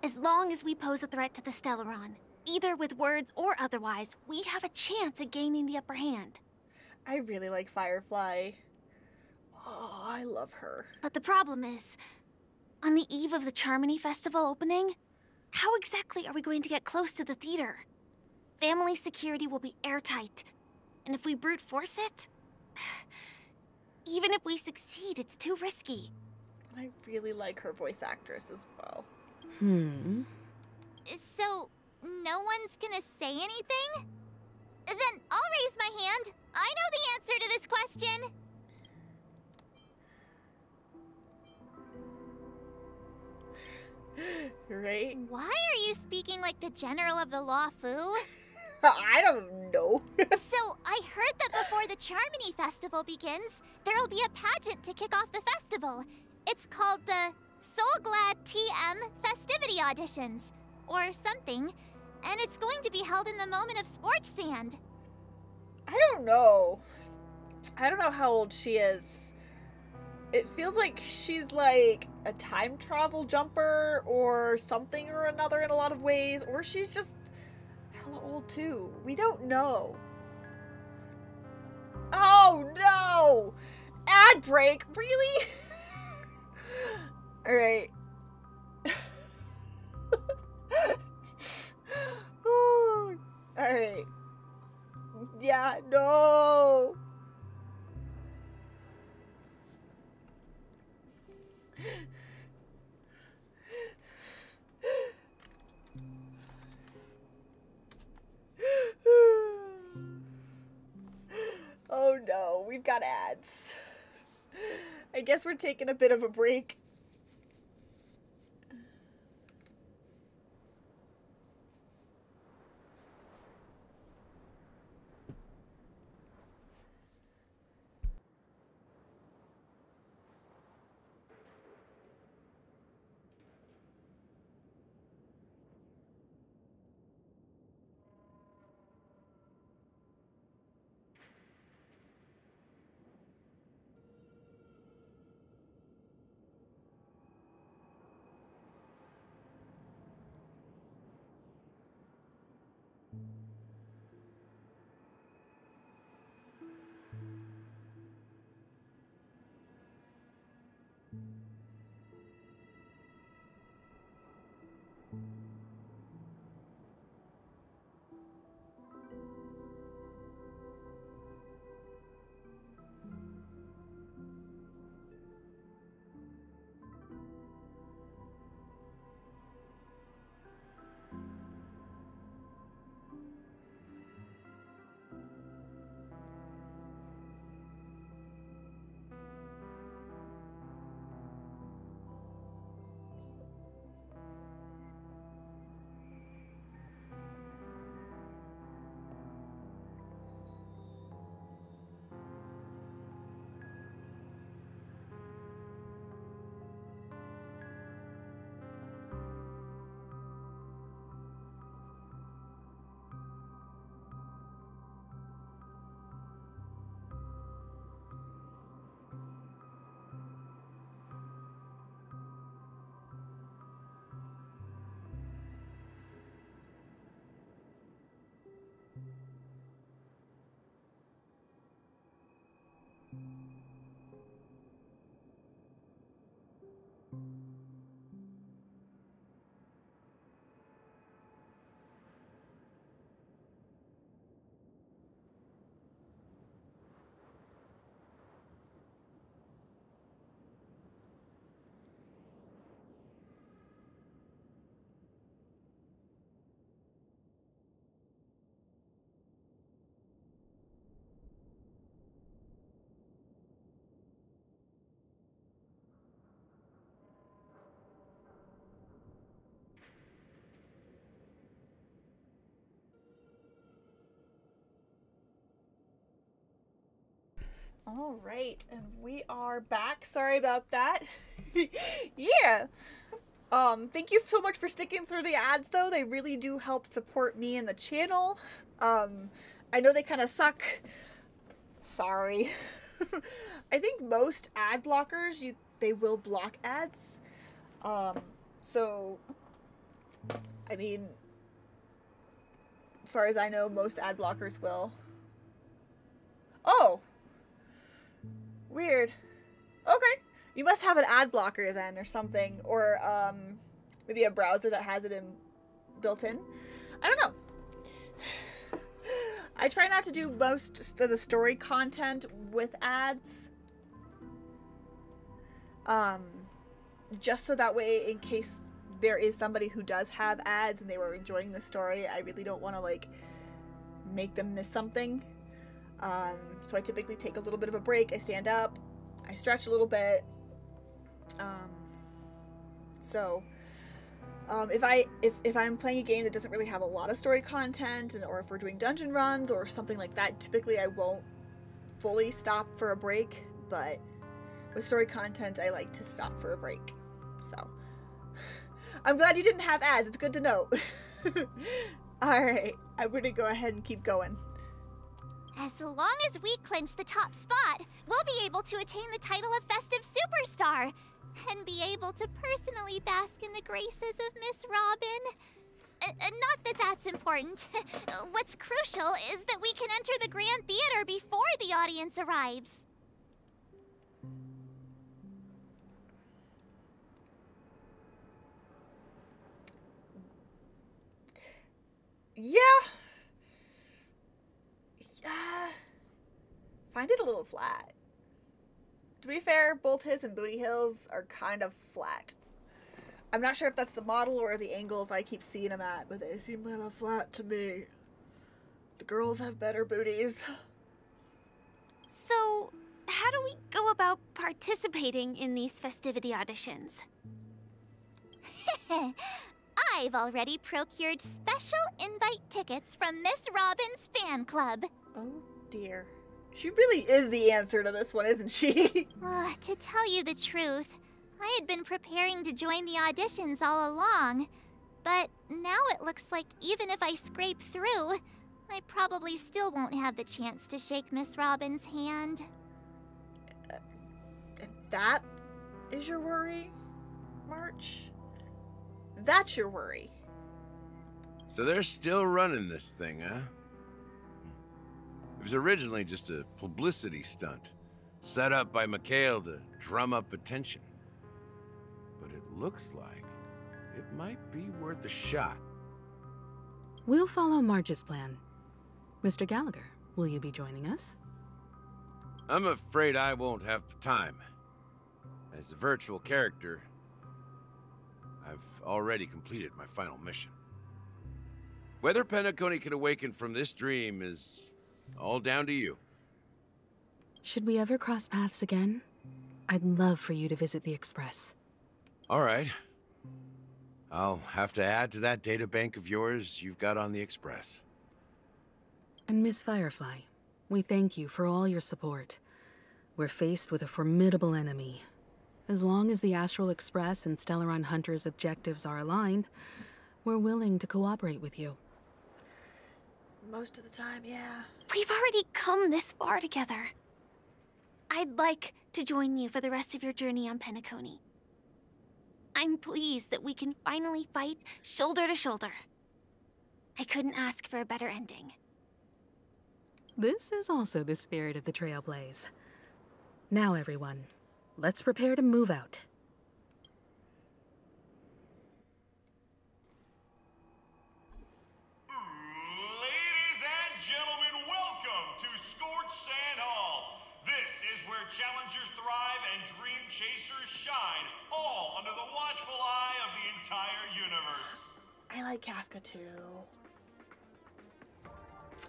As long as we pose a threat to the Stellaron, either with words or otherwise, we have a chance at gaining the upper hand. I really like Firefly. Oh, I love her. But the problem is, on the eve of the Charmony Festival opening, how exactly are we going to get close to the theater? Family security will be airtight, and if we brute force it, even if we succeed, it's too risky. I really like her voice actress as well. So, no one's gonna say anything? Then I'll raise my hand. I know the answer to this question. Right? Why are you speaking like the General of the Law Fu? I don't know. Charmony Festival begins, there'll be a pageant to kick off the festival. It's called the Soul Glad TM Festivity Auditions, or something, and it's going to be held in the moment of Scorch Sand. I don't know. I don't know how old she is. It feels like she's like a time travel jumper or something or another in a lot of ways, or she's just hella old too. We don't know. Oh no! Ad break? Really? Alright. Alright. Yeah, no! Oh no, we've got ads. I guess we're taking a bit of a break. All right, and we are back. Sorry about that. Yeah. Thank you so much for sticking through the ads, though. They really do help support me and the channel. I know they kind of suck. Sorry. I think most ad blockers, they will block ads. So, I mean, as far as I know, most ad blockers will. Oh! Weird. Okay. You must have an ad blocker then or something. Or maybe a browser that has it built in. I don't know. I try not to do most of the story content with ads. Just so that way, in case there is somebody who does have ads and they were enjoying the story, I really don't want to like make them miss something. So I typically take a little bit of a break. I stand up, I stretch a little bit. If I'm playing a game that doesn't really have a lot of story content, or if we're doing dungeon runs or something like that, typically I won't fully stop for a break, but with story content, I like to stop for a break. So, I'm glad you didn't have ads. It's good to know. Alright, I'm going to go ahead and keep going. As long as we clinch the top spot, we'll be able to attain the title of Festive Superstar and be able to personally bask in the graces of Miss Robin. Not that that's important. What's crucial is that we can enter the Grand Theater before the audience arrives. Yeah. Find it a little flat. To be fair, both his and Booty Hill's are kind of flat. I'm not sure if that's the model or the angles I keep seeing them at, but they seem kind of flat to me. The girls have better booties. So, how do we go about participating in these festivity auditions? I've already procured special invite tickets from Miss Robin's fan club. Oh dear. She really is the answer to this one, isn't she? To tell you the truth, I had been preparing to join the auditions all along. But now it looks like even if I scrape through, I probably still won't have the chance to shake Miss Robin's hand. That is your worry, March? That's your worry. So they're still running this thing, huh? It was originally just a publicity stunt, set up by Mikhail to drum up attention. But it looks like it might be worth a shot. We'll follow Marge's plan. Mr. Gallagher, will you be joining us? I'm afraid I won't have the time. As a virtual character, I've already completed my final mission. Whether Penacony can awaken from this dream is all down to you. Should we ever cross paths again? I'd love for you to visit the Express. All right. I'll have to add to that databank of yours you've got on the Express. And Miss Firefly, we thank you for all your support. We're faced with a formidable enemy. As long as the Astral Express and Stellaron Hunter's objectives are aligned, we're willing to cooperate with you. Most of the time, yeah. We've already come this far together. I'd like to join you for the rest of your journey on Penacony. I'm pleased that we can finally fight shoulder to shoulder. I couldn't ask for a better ending. This is also the spirit of the Trailblaze. Now, everyone, let's prepare to move out. Ladies and gentlemen, welcome to Scorched Sand Hall. This is where challengers thrive and dream chasers shine, all under the watchful eye of the entire universe. I like Kafka too.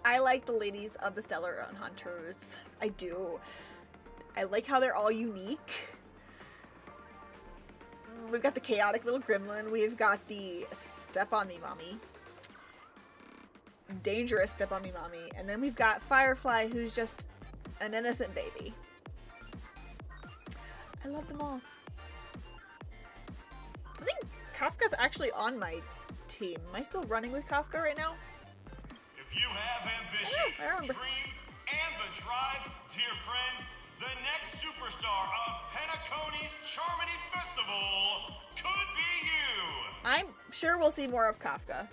I like the ladies of the Stellaron Hunters. I do. I like how they're all unique. We've got the chaotic little gremlin. We've got the Step on Me Mommy. Dangerous Step on Me Mommy. And then we've got Firefly, who's just an innocent baby. I love them all. I think Kafka's actually on my team. Am I still running with Kafka right now? If you have ambition, dreams, and the drive, dear friend, the next superstar of Penacony's Charmony Festival could be you! I'm sure we'll see more of Kafka.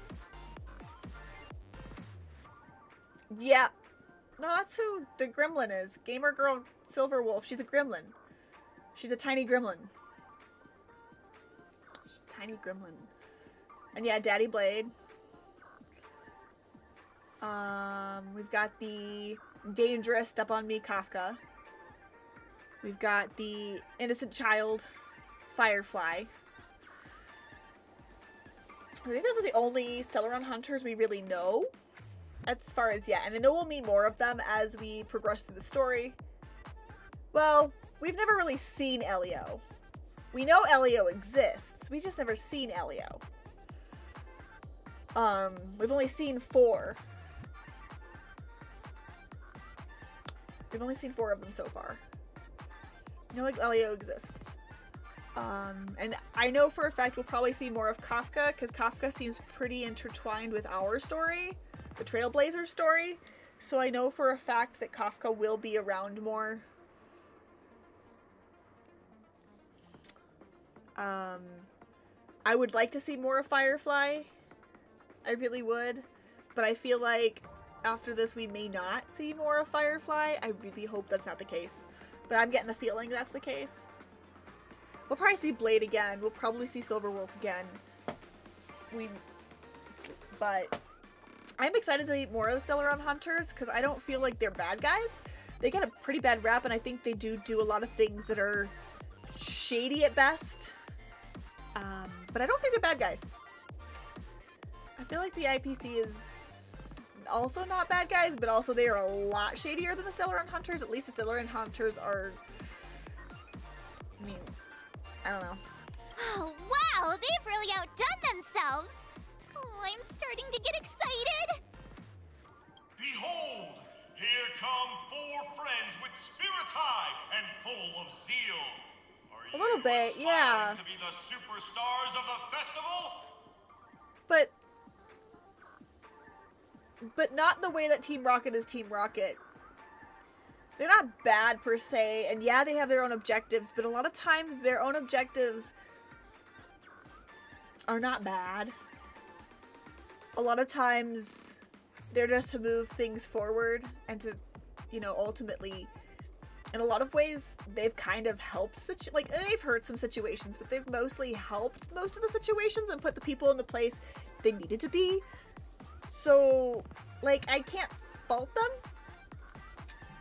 Yeah. No, that's who the gremlin is. Gamer Girl Silver Wolf. She's a gremlin. She's a tiny gremlin. She's a tiny gremlin. And yeah, Daddy Blade. We've got the dangerous Step on Me Kafka. We've got the innocent child Firefly. I think those are the only Stellaron Hunters we really know. As far as, yeah, and I know we'll meet more of them as we progress through the story. Well, we've never really seen Elio. We know Elio exists, we just never seen Elio. We've only seen 4. We've only seen 4 of them so far. I know like Elio exists. And I know for a fact we'll probably see more of Kafka, because Kafka seems pretty intertwined with our story, the Trailblazer story. So I know for a fact that Kafka will be around more. I would like to see more of Firefly. I really would. But I feel like after this we may not see more of Firefly. I really hope that's not the case. But I'm getting the feeling that's the case. We'll probably see Blade again. We'll probably see Silverwolf again. But I'm excited to meet more of the Stellaron Hunters because I don't feel like they're bad guys. They get a pretty bad rap, and I think they do a lot of things that are shady at best. But I don't think they're bad guys. I feel like the IPC is also not bad guys, but also they are a lot shadier than the Stellaron Hunters. At least the Stellaron Hunters are... I mean, I don't know. Oh, wow! They've really outdone themselves! Oh, I'm starting to get excited! Behold! Here come 4 friends with spirits high and full of zeal. A little bit, yeah. To be the superstars of the festival? But not the way that Team Rocket is Team Rocket. They're not bad per se, and yeah, they have their own objectives, but a lot of times their own objectives are not bad. A lot of times they're just to move things forward and to, you know, ultimately, in a lot of ways, they've kind of helped, they've hurt some situations, but they've mostly helped most of the situations and put the people in the place they needed to be. So, like, I can't fault them.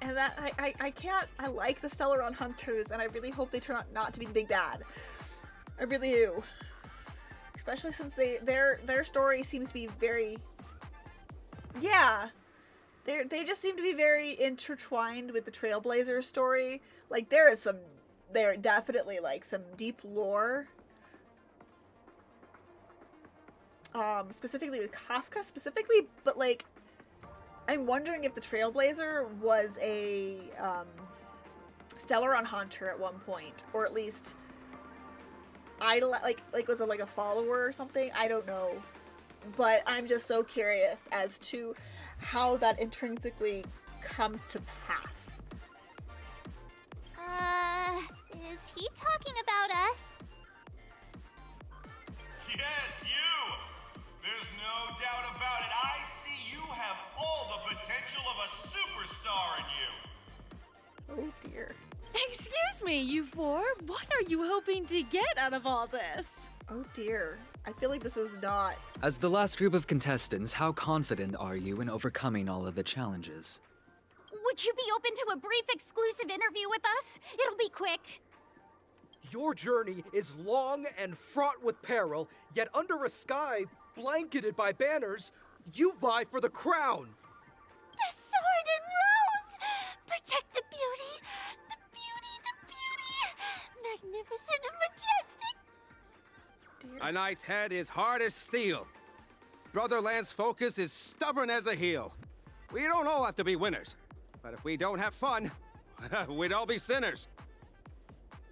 And that, I like the Stellaron Hunters, and I really hope they turn out not to be the big bad. I really do. Especially since their story seems to be very, yeah. They just seem to be very intertwined with the Trailblazer story. Like, there definitely, like, some deep lore. Specifically with Kafka, but, like, I'm wondering if the Trailblazer was a, Stellaron Hunter at one point, or at least, was it, like, a follower or something? I don't know. But I'm just so curious as to how that intrinsically comes to pass. Is he talking about us? Yes, you! There's no doubt about it. I see you have all the potential of a superstar in you. Oh dear. Excuse me, you 4. What are you hoping to get out of all this? Oh dear. I feel like this is not... As the last group of contestants, how confident are you in overcoming all of the challenges? Would you be open to a brief exclusive interview with us? It'll be quick. Your journey is long and fraught with peril, yet under a sky blanketed by banners, you vie for the crown. The sword and rose! Protect the beauty! The beauty, the beauty! Magnificent and majestic! A knight's head is hard as steel. Brother Lance's focus is stubborn as a heel. We don't all have to be winners, but if we don't have fun, we'd all be sinners.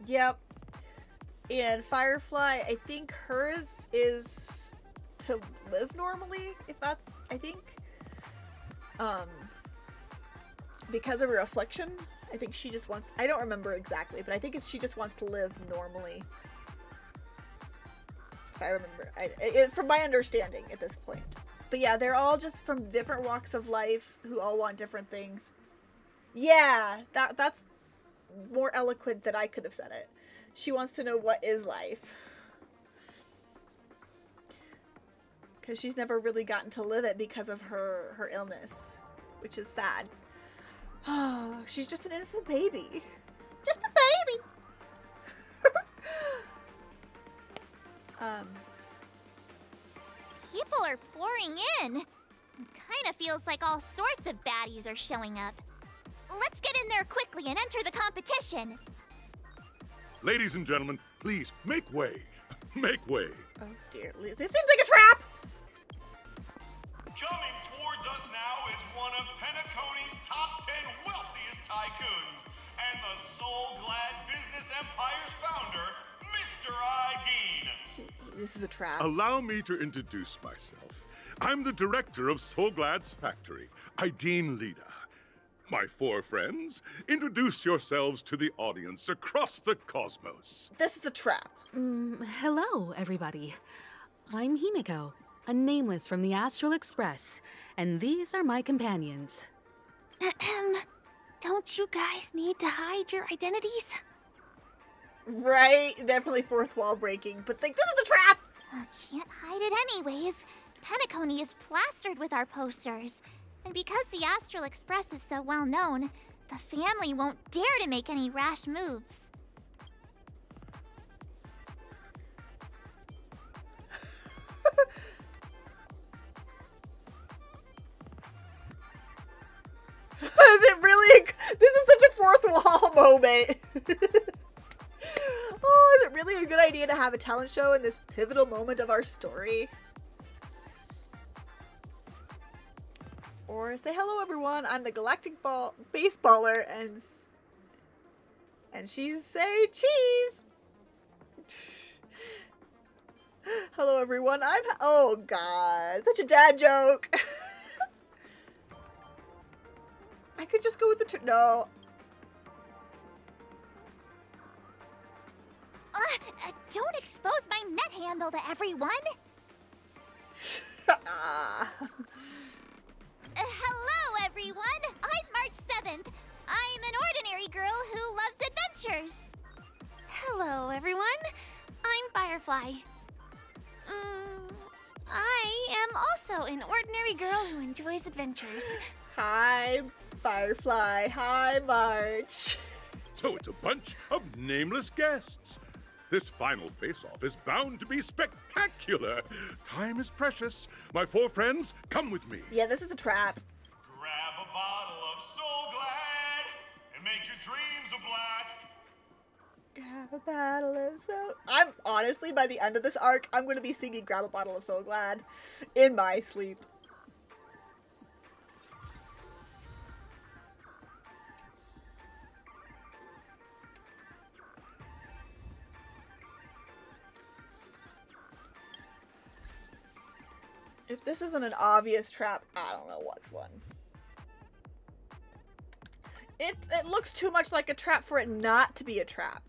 Yep. And Firefly, I think hers is to live normally, if that's, I think. Because of her affliction, I think she just wants, I don't remember exactly, but I think she just wants to live normally. If I remember, from my understanding at this point. But yeah, they're all just from different walks of life who all want different things. Yeah, that's more eloquent than I could have said it. She wants to know what is life. Because she's never really gotten to live it because of her illness, which is sad. Oh, she's just an innocent baby. Just a baby! People are pouring in. Kinda feels like all sorts of baddies are showing up. Let's get in there quickly and enter the competition. Ladies and gentlemen, please, make way. Make way. Oh dear, Liz. This seems like a trap! Coming towards us now is one of Penacony's top 10 wealthiest tycoons and the soul-glad business empire's founder, Mr. Ideen. This is a trap. Allow me to introduce myself. I'm the director of Soulglad's factory, Ideen Lida. My 4 friends, introduce yourselves to the audience across the cosmos. This is a trap. Hello, everybody. I'm Himiko, a nameless from the Astral Express, and these are my companions. Don't you guys need to hide your identities? Right? Definitely fourth wall breaking, but like, this is a trap! Can't hide it anyways. Penacony is plastered with our posters. And because the Astral Express is so well known, the family won't dare to make any rash moves. Is it really? This is such a fourth wall moment. Oh, is it really a good idea to have a talent show in this pivotal moment of our story? Or say hello, everyone. I'm the Galactic Baseballer, and she's say cheese. Hello, everyone. Oh God, such a dad joke. I could just go with the no. Don't expose my net handle to everyone. Hello, everyone. I'm March 7th. I'm an ordinary girl who loves adventures. Hello, everyone. I'm Firefly. I am also an ordinary girl who enjoys adventures. Hi, Firefly. Hi, March. So it's a bunch of nameless guests. This final face-off is bound to be spectacular. Time is precious. My 4 friends, come with me. Yeah, this is a trap. Grab a bottle of Soul Glad and make your dreams a blast. Grab a bottle of Soul... I'm honestly, by the end of this arc, I'm going to be singing Grab a Bottle of Soul Glad in my sleep. If this isn't an obvious trap, I don't know what's one. It looks too much like a trap for it not to be a trap.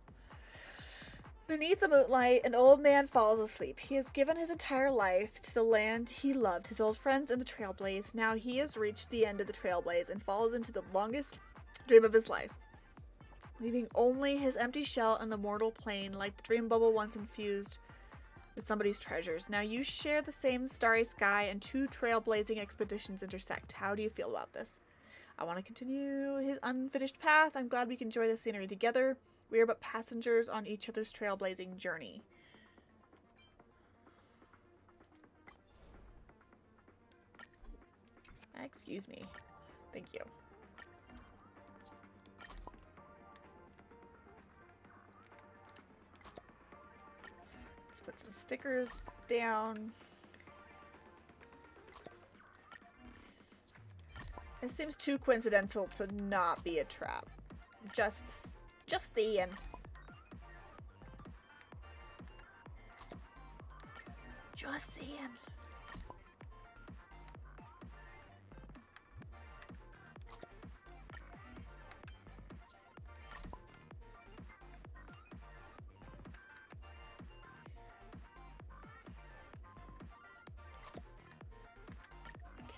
Beneath the moonlight, an old man falls asleep. He has given his entire life to the land he loved, his old friends and the Trailblaze. Now he has reached the end of the Trailblaze and falls into the longest dream of his life, leaving only his empty shell and the mortal plane like the dream bubble once infused with somebody's treasures. Now you share the same starry sky and 2 trailblazing expeditions intersect. How do you feel about this? I want to continue his unfinished path. I'm glad we can enjoy the scenery together. We are but passengers on each other's trailblazing journey. Excuse me. Thank you. Put some stickers down. It seems too coincidental to not be a trap. Just saying. Just saying.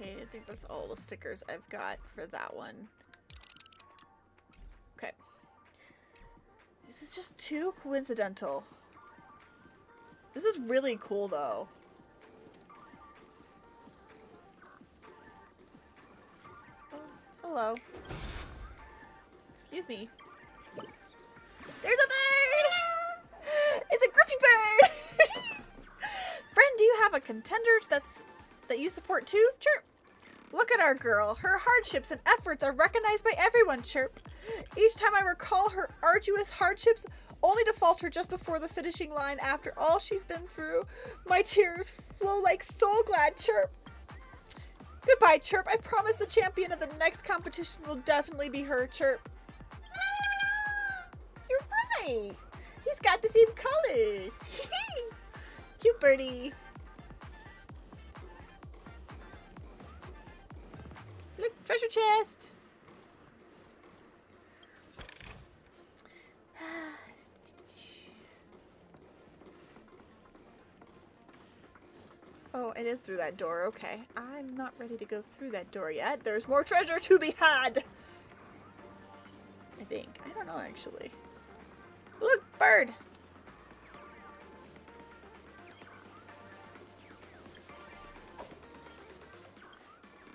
Okay, I think that's all the stickers I've got for that one. Okay. This is just too coincidental. This is really cool, though. Oh, hello. Excuse me. There's a bird! It's a Grippy bird! Friend, do you have a contender that you support too? Chirp! Look at our girl. Her hardships and efforts are recognized by everyone, chirp. Each time I recall her arduous hardships, only to falter just before the finishing line after all she's been through, my tears flow like Soul Glad, chirp. Goodbye, chirp. I promise the champion of the next competition will definitely be her, chirp. right. He's got the same colors. Cute birdie. Look, treasure chest. Oh, it is through that door. Okay. I'm not ready to go through that door yet. There's more treasure to be had. I think. I don't know, actually. Look, bird.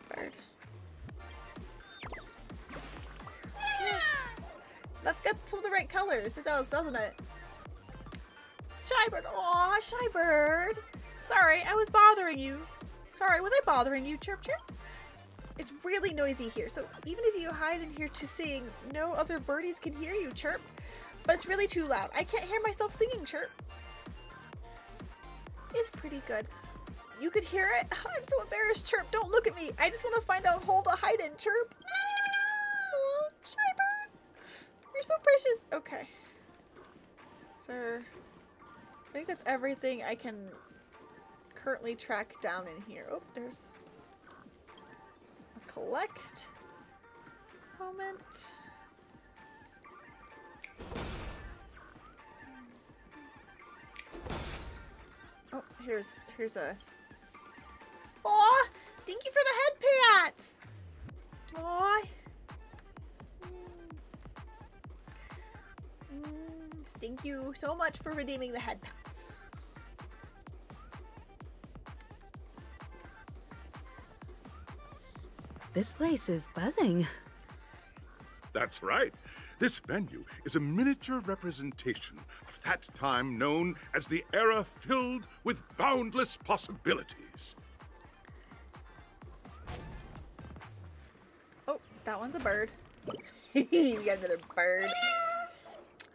Bird. Yeah. That's got some of the right colors. It does, doesn't it? Shybird. Aw, Shybird. Sorry, I was bothering you. Sorry, was I bothering you? Chirp, chirp. It's really noisy here, so even if you hide in here to sing, no other birdies can hear you, Chirp. But it's really too loud. I can't hear myself singing, Chirp. It's pretty good. You could hear it? I'm so embarrassed, Chirp. Don't look at me. I just want to find a hole to hide in, Chirp. Oh, Shybird. You're so precious. Okay. Sir, I think that's everything I can currently track down in here. Oh, there's a collect moment. Oh, here's a. Aw, thank you for the head pats. Aw. Thank you so much for redeeming the head pats. This place is buzzing. That's right. This venue is a miniature representation of that time known as the era filled with boundless possibilities. Oh, that one's a bird. We got another bird.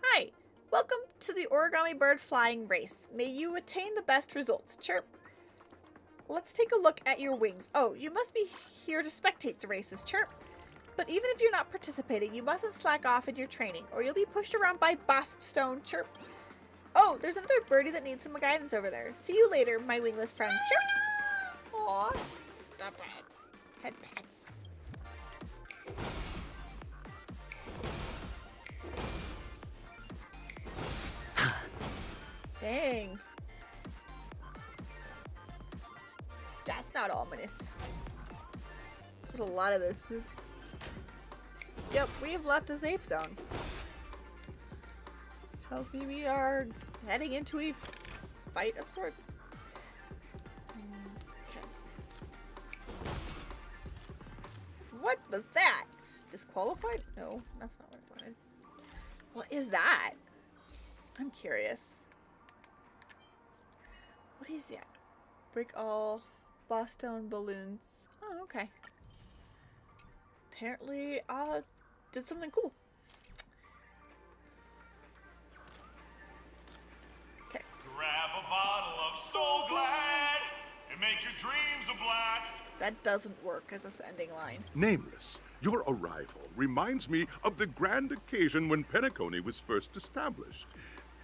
Hi, welcome to the Origami Bird Flying Race. May you attain the best results. Chirp. Let's take a look at your wings. Oh, you must be here to spectate the races, Chirp. But even if you're not participating, you mustn't slack off in your training, or you'll be pushed around by Baststone, Chirp. Oh, there's another birdie that needs some guidance over there. See you later, my wingless friend, Chirp. Aww. Stop it. Head pats. Dang. That's not ominous. There's a lot of this. Yep, we have left a safe zone. Tells me we are heading into a fight of sorts. Okay. What was that? Disqualified? No, that's not what I wanted. What is that? I'm curious. What is that? Break all Boston balloons. Oh, okay. Apparently, did something cool. Okay. Grab a bottle of Soul Glad and make your dreams a blast. That doesn't work as a ending line. Nameless, your arrival reminds me of the grand occasion when Penacony was first established.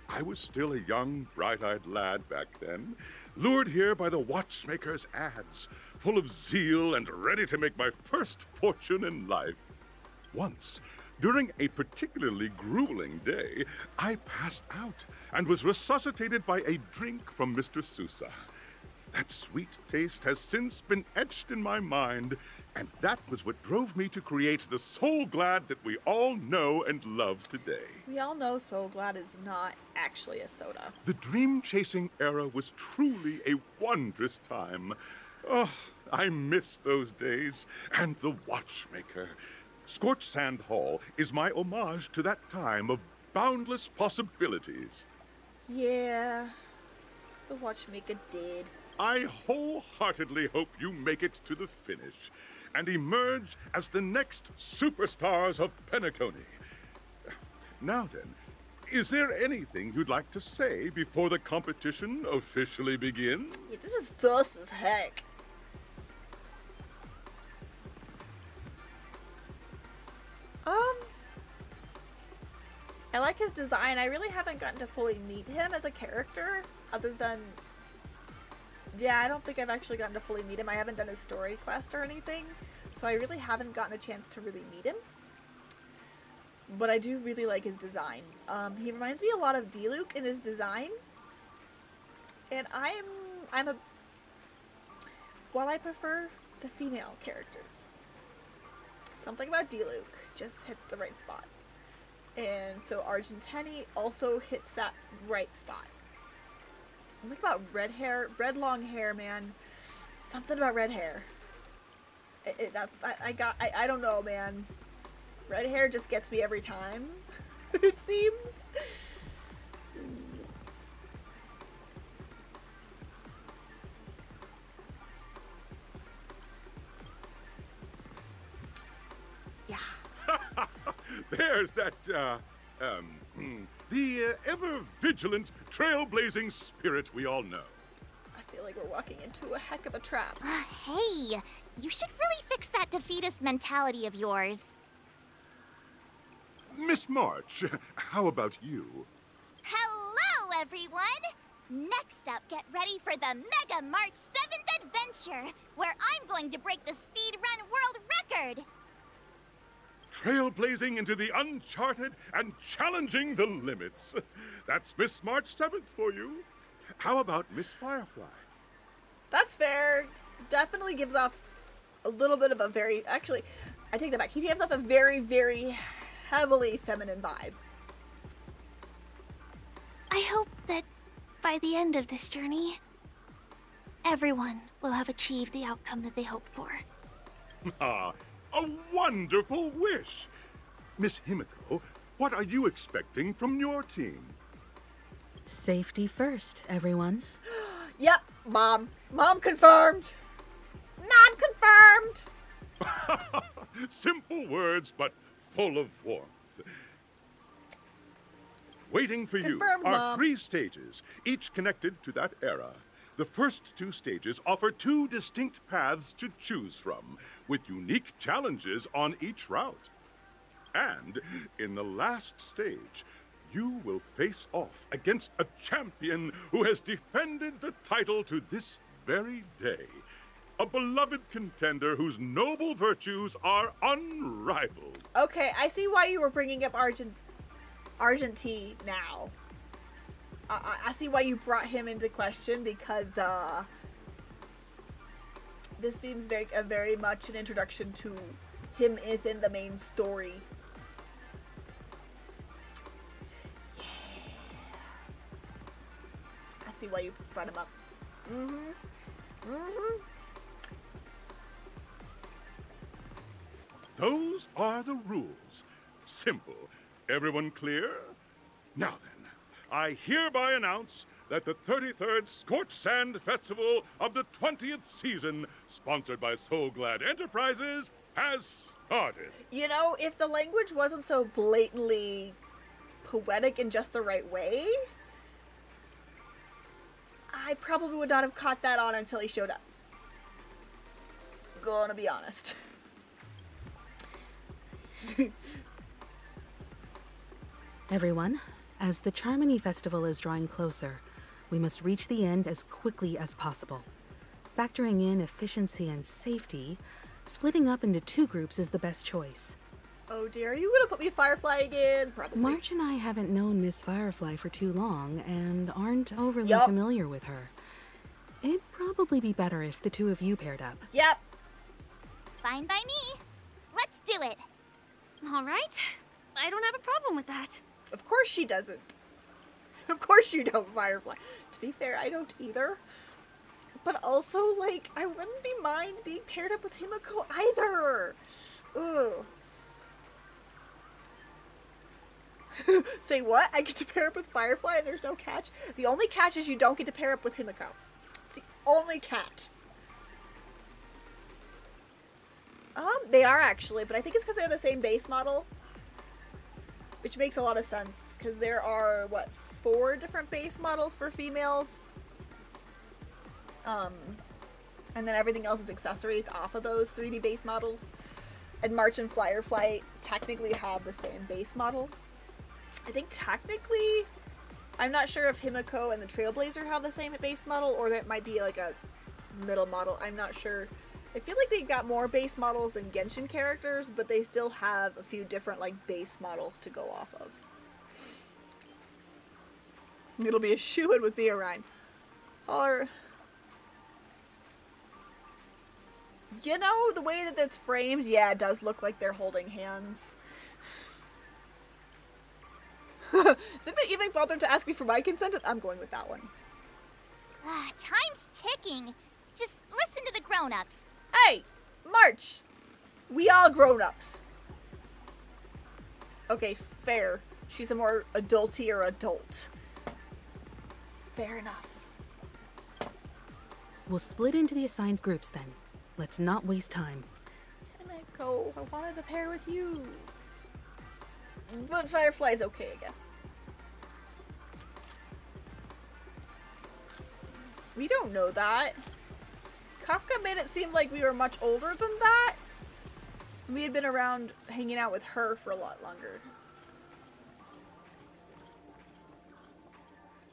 I was still a young, bright-eyed lad back then, lured here by the watchmaker's ads, full of zeal and ready to make my first fortune in life. Once, during a particularly grueling day, I passed out and was resuscitated by a drink from Mr. Sousa. That sweet taste has since been etched in my mind, and that was what drove me to create the Soul Glad that we all know and love today. We all know Soul Glad is not actually a soda. The dream-chasing era was truly a wondrous time. Oh, I miss those days, and the watchmaker. Scorched Sand Hall is my homage to that time of boundless possibilities. Yeah, the watchmaker did. I wholeheartedly hope you make it to the finish and emerge as the next superstars of Penacony. Now then, is there anything you'd like to say before the competition officially begins? Yeah, this is sus as heck. I like his design. I really haven't gotten to fully meet him as a character, other than... Yeah, I don't think I've actually gotten to fully meet him. I haven't done his story quest or anything, so I really haven't gotten a chance to really meet him. But I do really like his design. He reminds me a lot of Diluc in his design. And while I prefer the female characters, something about Diluc just hits the right spot. And so Argentini also hits that right spot. Something about red hair, red long hair, man. Something about red hair. I don't know, man. Red hair just gets me every time, it seems. Yeah. There's that, the ever-vigilant, trailblazing spirit we all know. I feel like we're walking into a heck of a trap. Hey, you should really fix that defeatist mentality of yours. Miss March, how about you? Hello, everyone! Next up, get ready for the Mega March 7th Adventure, where I'm going to break the speedrun world record! Trailblazing into the uncharted and challenging the limits. That's Miss March 7th for you. How about Miss Firefly? That's fair. Definitely gives off a little bit of a very... Actually, I take that back. He gives off a very, very heavily feminine vibe. I hope that by the end of this journey, everyone will have achieved the outcome that they hoped for. Ah, a wonderful wish! Miss Himiko, what are you expecting from your team? Safety first, everyone. Yep, Mom. Mom confirmed. Mom confirmed. Simple words, but full of warmth. Waiting for Confirmed, you are Mom. 3 stages, each connected to that era. The first 2 stages offer 2 distinct paths to choose from, with unique challenges on each route. And in the last stage, you will face off against a champion who has defended the title to this very day. A beloved contender whose noble virtues are unrivaled. Okay, I see why you were bringing up Argentine now. I see why you brought him into question, because this seems very much an introduction to him is in the main story. Yeah. I see why you brought him up. Those are the rules. Simple. Everyone clear? Now then, I hereby announce that the 33rd Scorched Sand Festival of the 20th season, sponsored by Soul Glad Enterprises, has started. You know, if the language wasn't so blatantly poetic in just the right way, I probably would not have caught that on until he showed up. Gonna be honest. Everyone, as the Charmony Festival is drawing closer, we must reach the end as quickly as possible. Factoring in efficiency and safety, splitting up into 2 groups is the best choice. Oh dear, are you gonna put me Firefly again? Probably. March and I haven't known Miss Firefly for too long and aren't overly familiar with her. It'd probably be better if the 2 of you paired up. Yep. Fine by me. Let's do it. All right. I don't have a problem with that. Of course she doesn't. Of course you don't, Firefly. To be fair, I don't either. But also, like, I wouldn't be mind being paired up with Himiko either. Ugh. Say what? I get to pair up with Firefly and there's no catch? The only catch is you don't get to pair up with Himiko. It's the only catch. They are actually, but I think it's because they're the same base model. Which makes a lot of sense, because there are, what, 4 different base models for females? And then everything else is accessories off of those 3D base models. And March and Firefly technically have the same base model. I think technically, I'm not sure if Himiko and the Trailblazer have the same base model, or that might be like a middle model. I'm not sure. I feel like they got more base models than Genshin characters, but they still have a few different like base models to go off of. It'll be a shoo-in with Biorine. Or, you know, the way that it's framed, yeah, it does look like they're holding hands. Is anybody even bothered to ask me for my consent? I'm going with that one. Time's ticking. Just listen to the grown-ups. Hey, March! We all grown-ups. Okay, fair. She's a more adultier adult. Fair enough. We'll split into the assigned groups then. Let's not waste time. Himiko, I wanted to pair with you. But Firefly's okay, I guess. We don't know that. Kafka made it seem like we were much older than that. We had been around hanging out with her for a lot longer.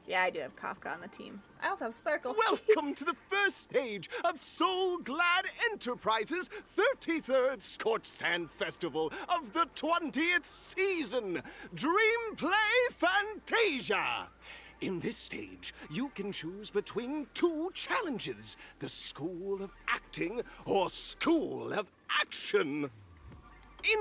Yeah, I do have Kafka on the team. I also have Sparkle. Welcome to the first stage of Soul Glad Enterprises' 33rd Scorched Sand Festival of the 20th season, Dream Play Fantasia. In this stage, you can choose between two challenges, the School of Acting or School of Action.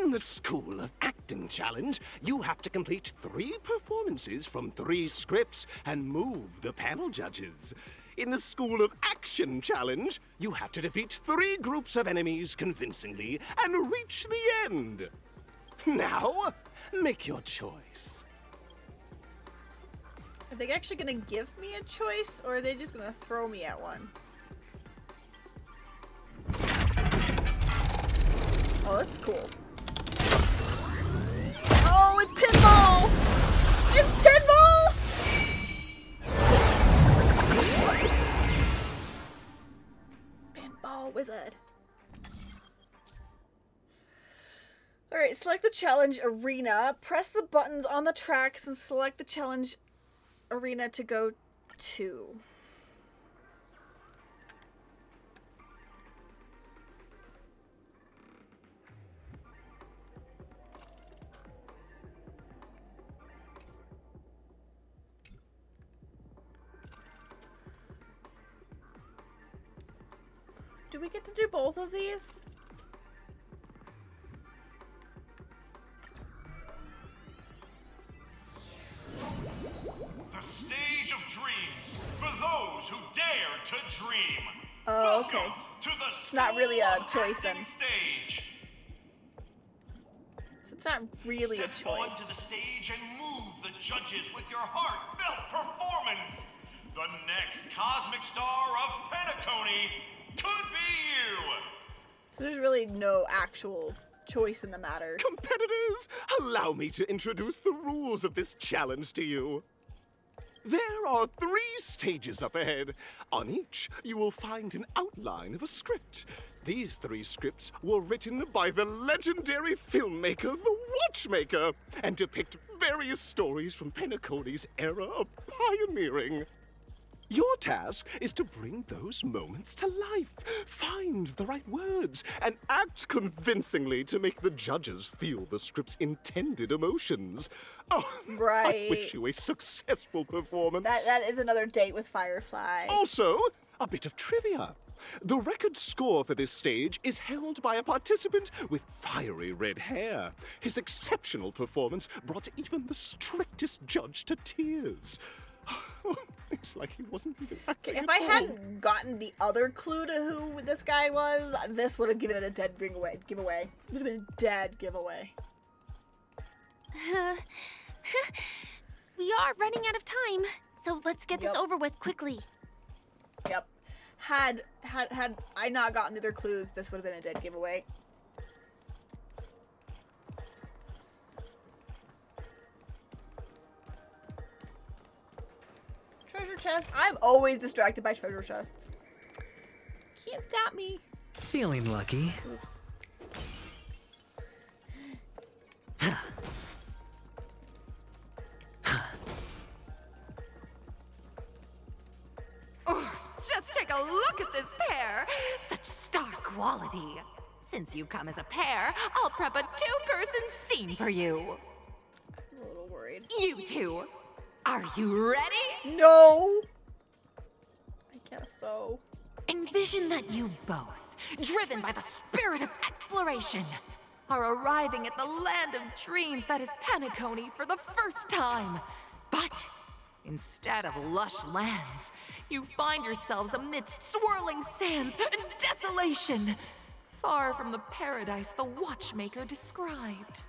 In the School of Acting challenge, you have to complete 3 performances from 3 scripts and move the panel judges. In the School of Action challenge, you have to defeat 3 groups of enemies convincingly and reach the end. Now, make your choice. Are they actually gonna give me a choice, or are they just gonna throw me at one? Oh, this is cool. Oh, it's pinball! It's pinball! Pinball wizard. Alright, select the challenge arena. Press the buttons on the tracks and select the challenge arena to go to. Do we get to do both of these? The stage of dreams for those who dare to dream. Oh, okay. Welcome to the It's not really a School of choice then. Acting stage. So it's not really a Step choice. onto the stage and move the judges with your heartfelt performance. The next cosmic star of Penacony could be you. So there's really no actual choice in the matter. Competitors, allow me to introduce the rules of this challenge to you. There are 3 stages up ahead. On each, you will find an outline of a script. These 3 scripts were written by the legendary filmmaker, The Watchmaker, and depict various stories from Penacony's era of pioneering. Your task is to bring those moments to life, find the right words, and act convincingly to make the judges feel the script's intended emotions. Oh, Right. I wish you a successful performance. That is another date with Firefly. Also, a bit of trivia. The record score for this stage is held by a participant with fiery red hair. His exceptional performance brought even the strictest judge to tears. It's like he wasn't even acting. If I hadn't gotten the other clue to who this guy was, this would have given it a dead giveaway. It would have been a dead giveaway. We are running out of time, so let's get this over with quickly. Yep. Had I not gotten the other clues, this would have been a dead giveaway. Treasure chest. I'm always distracted by treasure chests. Can't stop me. Feeling lucky. Oops. just take a look at this pair. Such star quality. Since you've come as a pair, I'll prep a two-person scene for you. I'm a little worried. You two, are you ready? No. I guess so. Envision that you both, driven by the spirit of exploration, are arriving at the land of dreams that is Penacony for the first time. But instead of lush lands, you find yourselves amidst swirling sands and desolation, far from the paradise the Watchmaker described.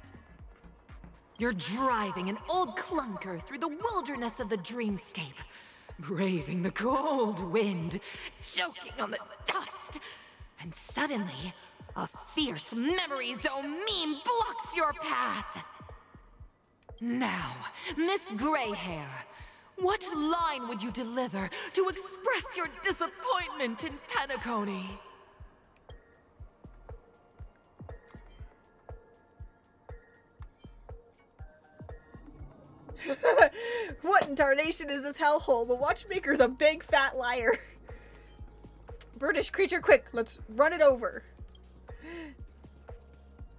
You're driving an old clunker through the wilderness of the dreamscape, braving the cold wind, choking on the dust, and suddenly, a fierce memory zone meme blocks your path. Now, Miss Greyhair, what line would you deliver to express your disappointment in Penacony? What in tarnation is this hellhole? The Watchmaker's a big fat liar. Brutish creature, quick, let's run it over.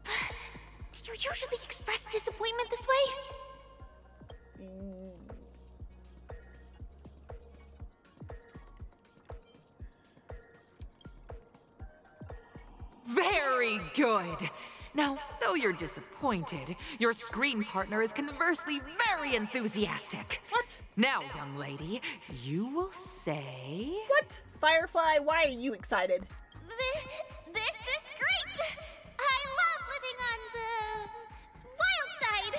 Do you usually express disappointment this way? Very good. Now, though you're disappointed, your screen partner is conversely very enthusiastic. What? Now, young lady, you will say... What? Firefly, why are you excited? This is great! I love living on the wild side!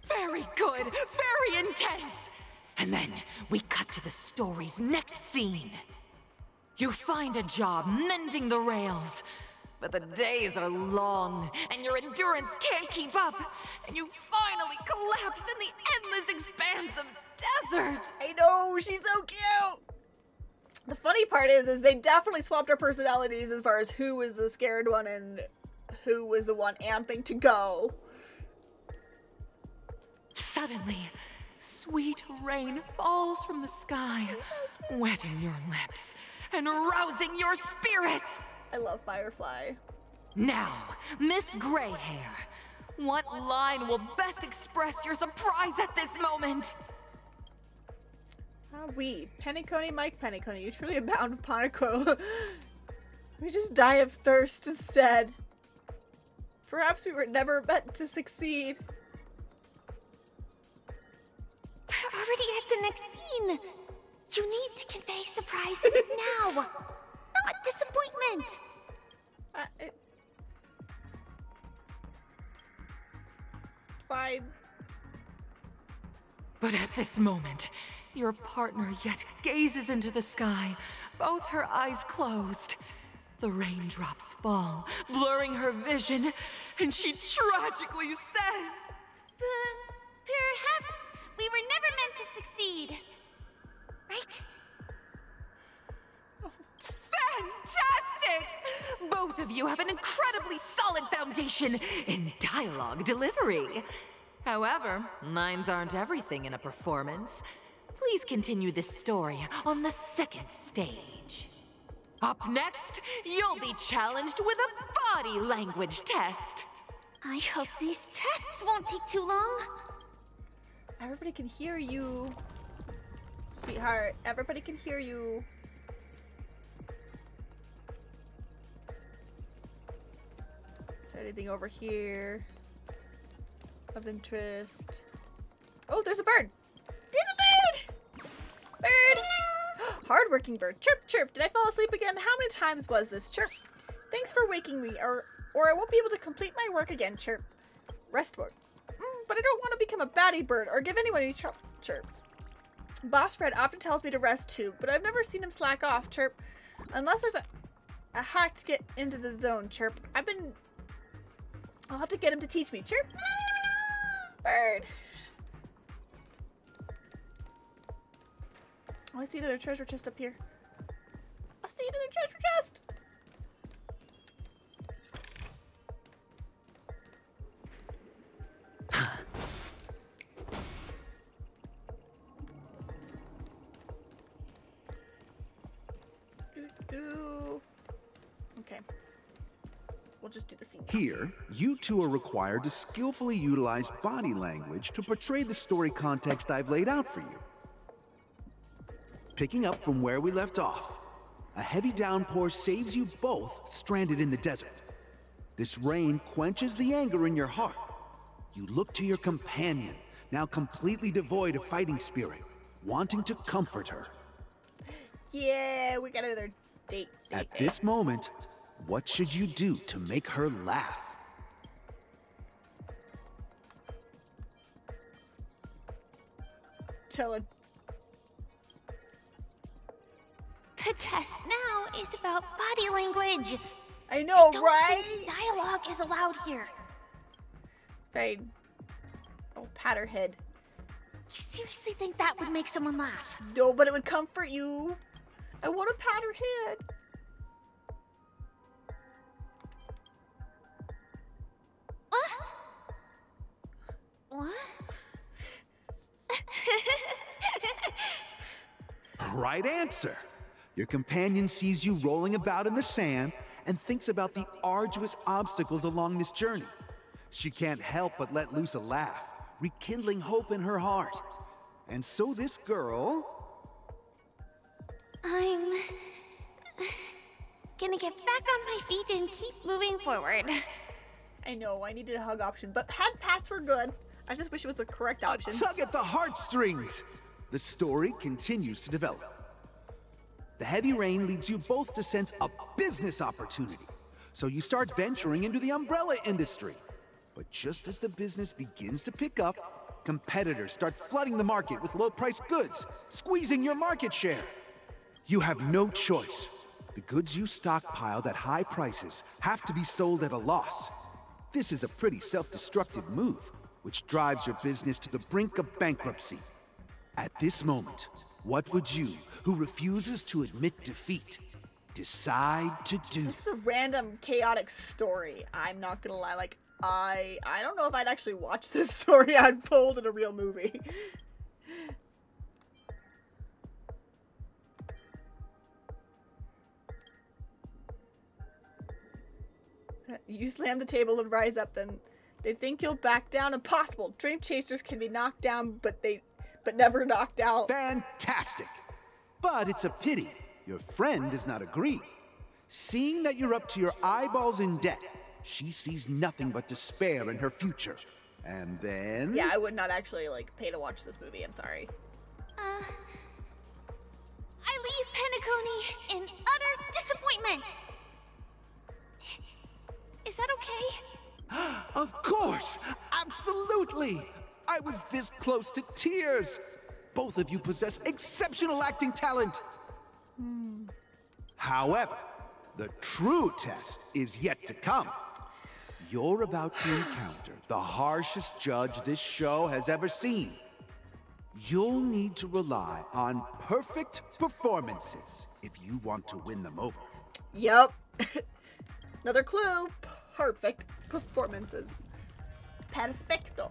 Very good, very intense! And then we cut to the story's next scene. You find a job mending the rails. But the days are long, and your endurance can't keep up, and you finally collapse in the endless expanse of desert! I know, she's so cute! The funny part is they definitely swapped our personalities as far as who was the scared one and who was the one amping to go. Suddenly, sweet rain falls from the sky, wetting your lips and rousing your spirits! I love Firefly. Now, Miss Greyhair, what line will best express your surprise at this moment? Ah, we. Penacony, Mike Penacony, you truly abound with Panaco. We just die of thirst instead. Perhaps we were never meant to succeed. We're already at the next scene. You need to convey surprise now, not disappointment. Fine. But at this moment, your partner yet gazes into the sky, both her eyes closed. The raindrops fall, blurring her vision, and she tragically says, Perhaps we were never meant to succeed. Right? Fantastic! Both of you have an incredibly solid foundation in dialogue delivery. However, lines aren't everything in a performance. Please continue this story on the second stage. Up next, you'll be challenged with a body language test. I hope these tests won't take too long. Everybody can hear you. Sweetheart, everybody can hear you. Is there anything over here of interest? Oh, there's a bird! There's a bird! Bird! Hardworking bird. Chirp, chirp. Did I fall asleep again? How many times was this? Chirp. Thanks for waking me, or I won't be able to complete my work again. Chirp. Rest mode. But I don't want to become a batty bird or give anyone any trouble. Chirp. Boss Fred often tells me to rest too, but I've never seen him slack off. Chirp. Unless there's a hack to get into the zone. Chirp. I'll have to get him to teach me. Chirp. Bird. Oh, I see another treasure chest up here. I see another treasure chest. do. Okay. We'll just do the scene. Here, you two are required to skillfully utilize body language to portray the story context I've laid out for you. Picking up from where we left off, a heavy downpour saves you both stranded in the desert. This rain quenches the anger in your heart. You look to your companion, now completely devoid of fighting spirit, wanting to comfort her. Yeah, we got another date. At this moment, what should you do to make her laugh? Tell it. The test now is about body language. I know, don't right? think dialogue is allowed here. They. Oh, pat her head. You seriously think that would make someone laugh? No, but it would comfort you. I want to pat her head. What? Right answer. Your companion sees you rolling about in the sand and thinks about the arduous obstacles along this journey. She can't help but let loose a laugh, rekindling hope in her heart. And so this girl... I'm gonna get back on my feet and keep moving forward. I know, I needed a hug option, but pats were good. I just wish it was the correct option. A tug at the heartstrings! The story continues to develop. The heavy rain leads you both to sense a business opportunity, so you start venturing into the umbrella industry. But just as the business begins to pick up, competitors start flooding the market with low-priced goods, squeezing your market share. You have no choice. The goods you stockpiled at high prices have to be sold at a loss. This is a pretty self-destructive move, which drives your business to the brink of bankruptcy. At this moment, what would you, who refuses to admit defeat, decide to do? This is a random, chaotic story. I'm not gonna lie, like, I don't know if I'd actually watch this story unfold in a real movie. You slam the table and rise up, then they think you'll back down. Impossible. Dream chasers can be knocked down, but never knocked out. Fantastic! But it's a pity your friend does not agree. Seeing that you're up to your eyeballs in debt, she sees nothing but despair in her future. And then... Yeah, I would not actually, like, pay to watch this movie. I'm sorry. I leave Penacony in utter disappointment. Is that okay? Of course! Absolutely! I was this close to tears! Both of you possess exceptional acting talent! However, the true test is yet to come. You're about to encounter the harshest judge this show has ever seen. You'll need to rely on perfect performances if you want to win them over. Yep. Another clue. Perfect performances. Perfecto.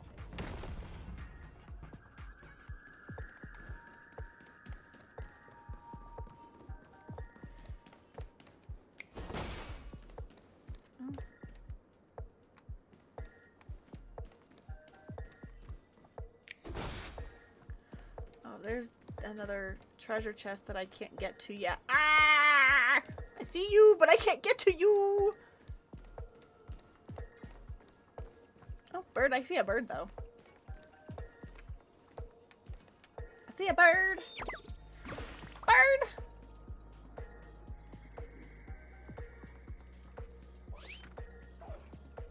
Oh, there's another treasure chest that I can't get to yet. Ah! I see you, but I can't get to you. Oh, bird. I see a bird, though. I see a bird. Bird.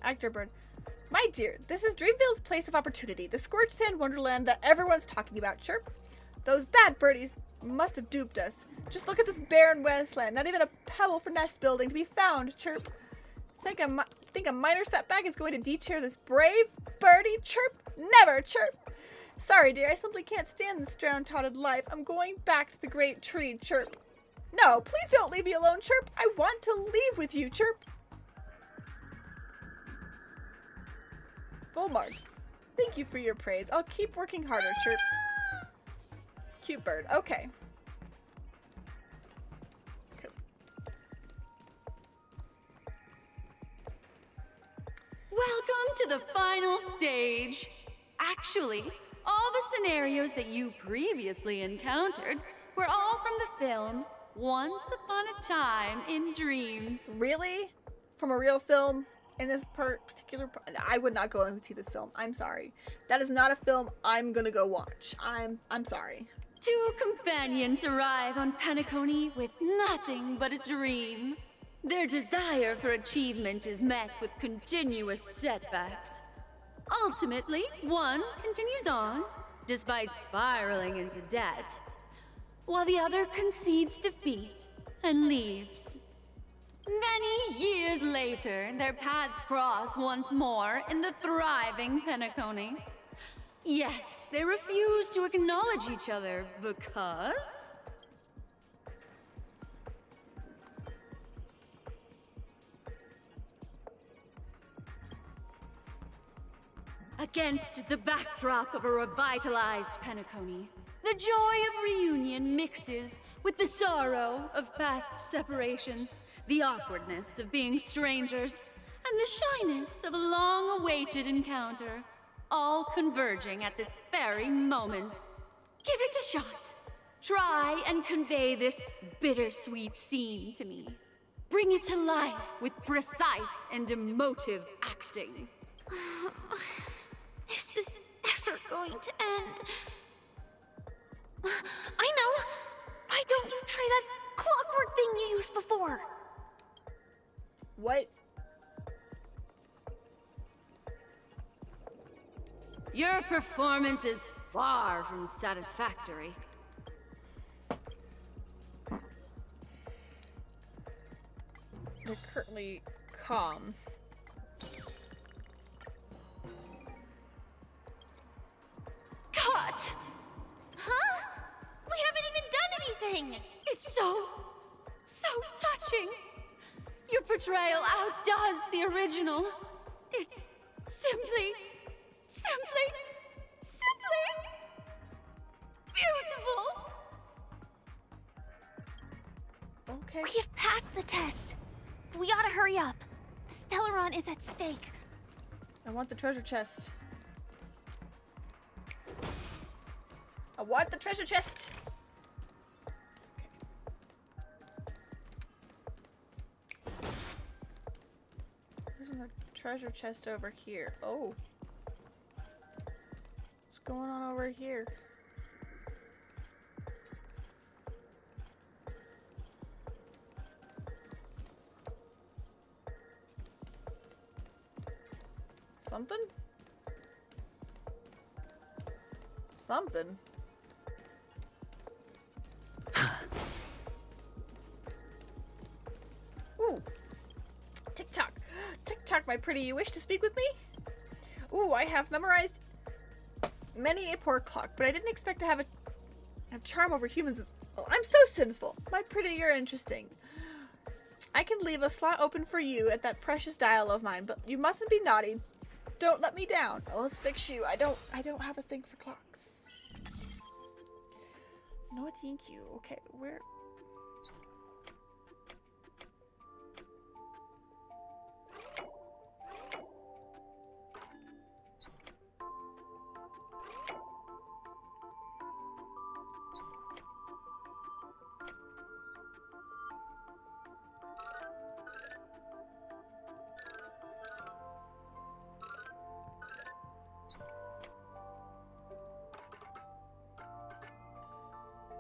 Actor bird. My dear, this is Dreamville's place of opportunity, the scorched sand wonderland that everyone's talking about. Chirp. Those bad birdies must have duped us. Just look at this barren wasteland. Not even a pebble for nest building to be found. Chirp. Think a minor setback is going to deter this brave birdie? Chirp. Never. Chirp. Sorry, dear. I simply can't stand this drown-totted life. I'm going back to the great tree. Chirp. No, please don't leave me alone. Chirp. I want to leave with you. Chirp. Full marks. Thank you for your praise. I'll keep working harder. Chirp. Cute bird. Okay. to the final stage. Actually, all the scenarios that you previously encountered were all from the film Once Upon a Time in Dreams. Really? From a real film? In this particular part? I would not go and see this film. I'm sorry. That is not a film I'm gonna go watch. I'm sorry. Two companions arrive on Penacony with nothing but a dream. Their desire for achievement is met with continuous setbacks. Ultimately, one continues on, despite spiraling into debt, while the other concedes defeat and leaves. Many years later, their paths cross once more in the thriving Penacony. Yet, they refuse to acknowledge each other because... Against the backdrop of a revitalized Penacony, the joy of reunion mixes with the sorrow of past separation, the awkwardness of being strangers, and the shyness of a long-awaited encounter, all converging at this very moment. Give it a shot. Try and convey this bittersweet scene to me. Bring it to life with precise and emotive acting. Is this ever going to end? I know! Why don't you try that clockwork thing you used before? What? Your performance is far from satisfactory. They're currently calm. Cut! Huh? We haven't even done anything! It's so touching. Your portrayal outdoes the original. It's simply beautiful. Okay. We have passed the test. We ought to hurry up. The Stellaron is at stake. I want the treasure chest. I want the treasure chest! Okay. There's a treasure chest over here. Oh. What's going on over here? Something? Something? Ooh. TikTok. TikTok, my pretty, you wish to speak with me? Ooh, I have memorized many a poor clock, but I didn't expect to have a charm over humans as well. I'm so sinful. My pretty, you're interesting. I can leave a slot open for you at that precious dial of mine, but you mustn't be naughty. Don't let me down. Oh, let's fix you. I don't have a thing for clocks. No, thank you. Okay, where?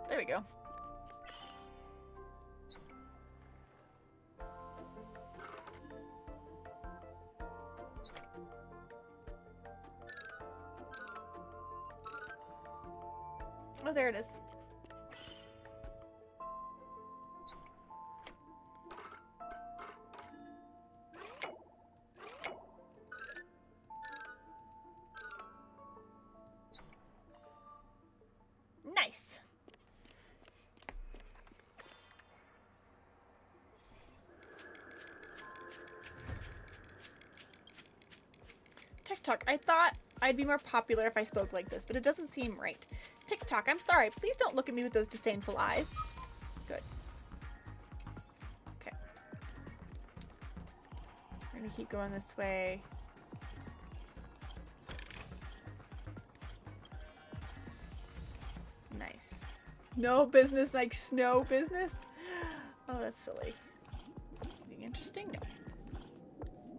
There we go. Oh, there it is. Nice. TikTok, I thought I'd be more popular if I spoke like this, but it doesn't seem right. TikTok, I'm sorry. Please don't look at me with those disdainful eyes. Good. Okay. We're gonna keep going this way. Nice. No business like snow business? Oh, that's silly. Anything interesting? No.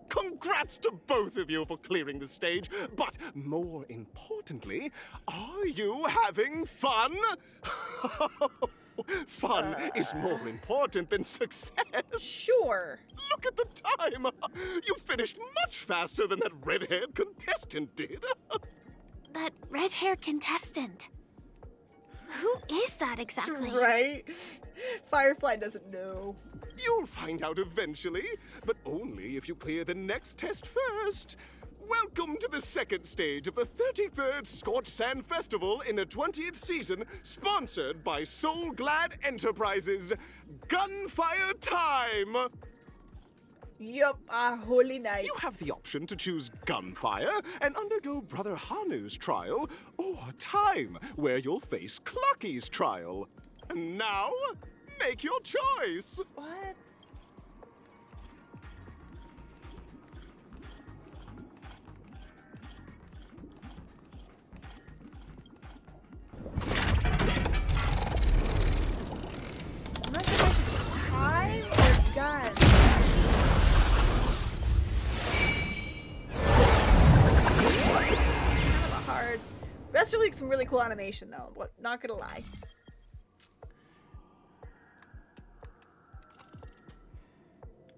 Congrats to both of you for clearing the stage, but more importantly, are you having fun? Fun is more important than success. Sure. Look at the time. You finished much faster than that red-haired contestant did. That red-haired contestant. Who is that exactly? Right? Firefly doesn't know. You'll find out eventually, but only if you clear the next test first. Welcome to the second stage of the 33rd Scorched Sand Festival in the 20th season, sponsored by Soul Glad Enterprises. Gunfire time! Yup, our holy night. You have the option to choose Gunfire and undergo Brother Hanu's trial, or Time, where you'll face Clucky's trial. And now, make your choice. What? I'm not sure if I should do time or gun. Kind of hard. That's really some really cool animation though. What? Not gonna lie.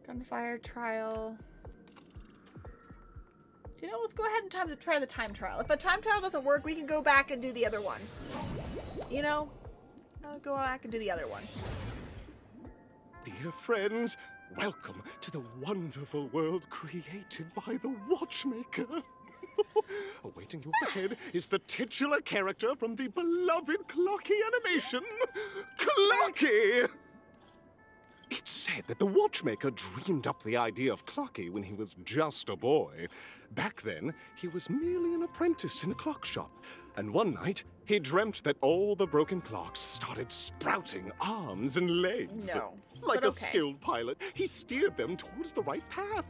Gunfire trial. You know, let's go ahead and try the time trial. If a time trial doesn't work, we can go back and do the other one. You know, I'll go back and do the other one. Dear friends, welcome to the wonderful world created by the Watchmaker. Awaiting your ahead is the titular character from the beloved Clocky animation, Clocky! It's said that the Watchmaker dreamed up the idea of Clocky when he was just a boy. Back then, he was merely an apprentice in a clock shop. And one night, he dreamt that all the broken clocks started sprouting arms and legs. No, like but a okay. skilled pilot, he steered them towards the right path.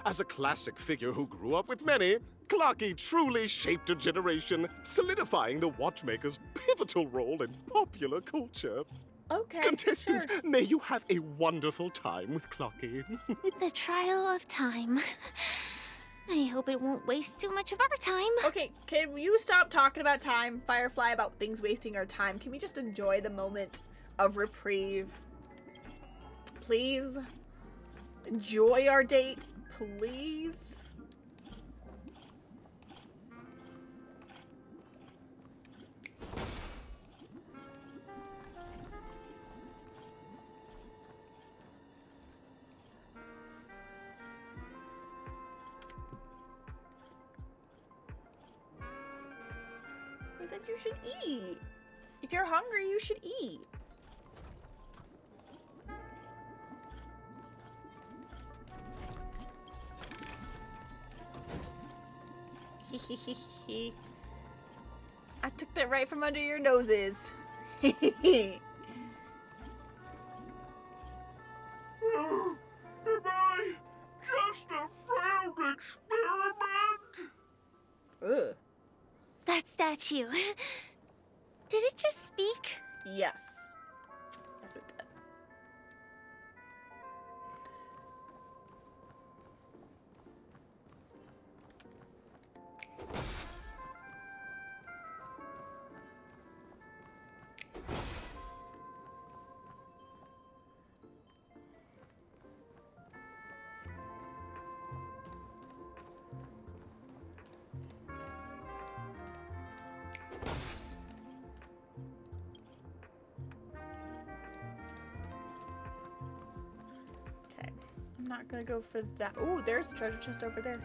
As a classic figure who grew up with many, Clocky truly shaped a generation, solidifying the Watchmaker's pivotal role in popular culture. Okay, Contestants, sure. may you have a wonderful time with Clocky. The trial of time. I hope it won't waste too much of our time. Okay, can you stop talking about time, Firefly, about things wasting our time? Can we just enjoy the moment of reprieve? Please? Enjoy our date, please? That you should eat. If you're hungry, you should eat. I took that right from under your noses. Am I just a failed experiment? Ugh. That statue. Did it just speak? Yes. Yes, it did. I'm not gonna go for that. Ooh, there's a treasure chest over there.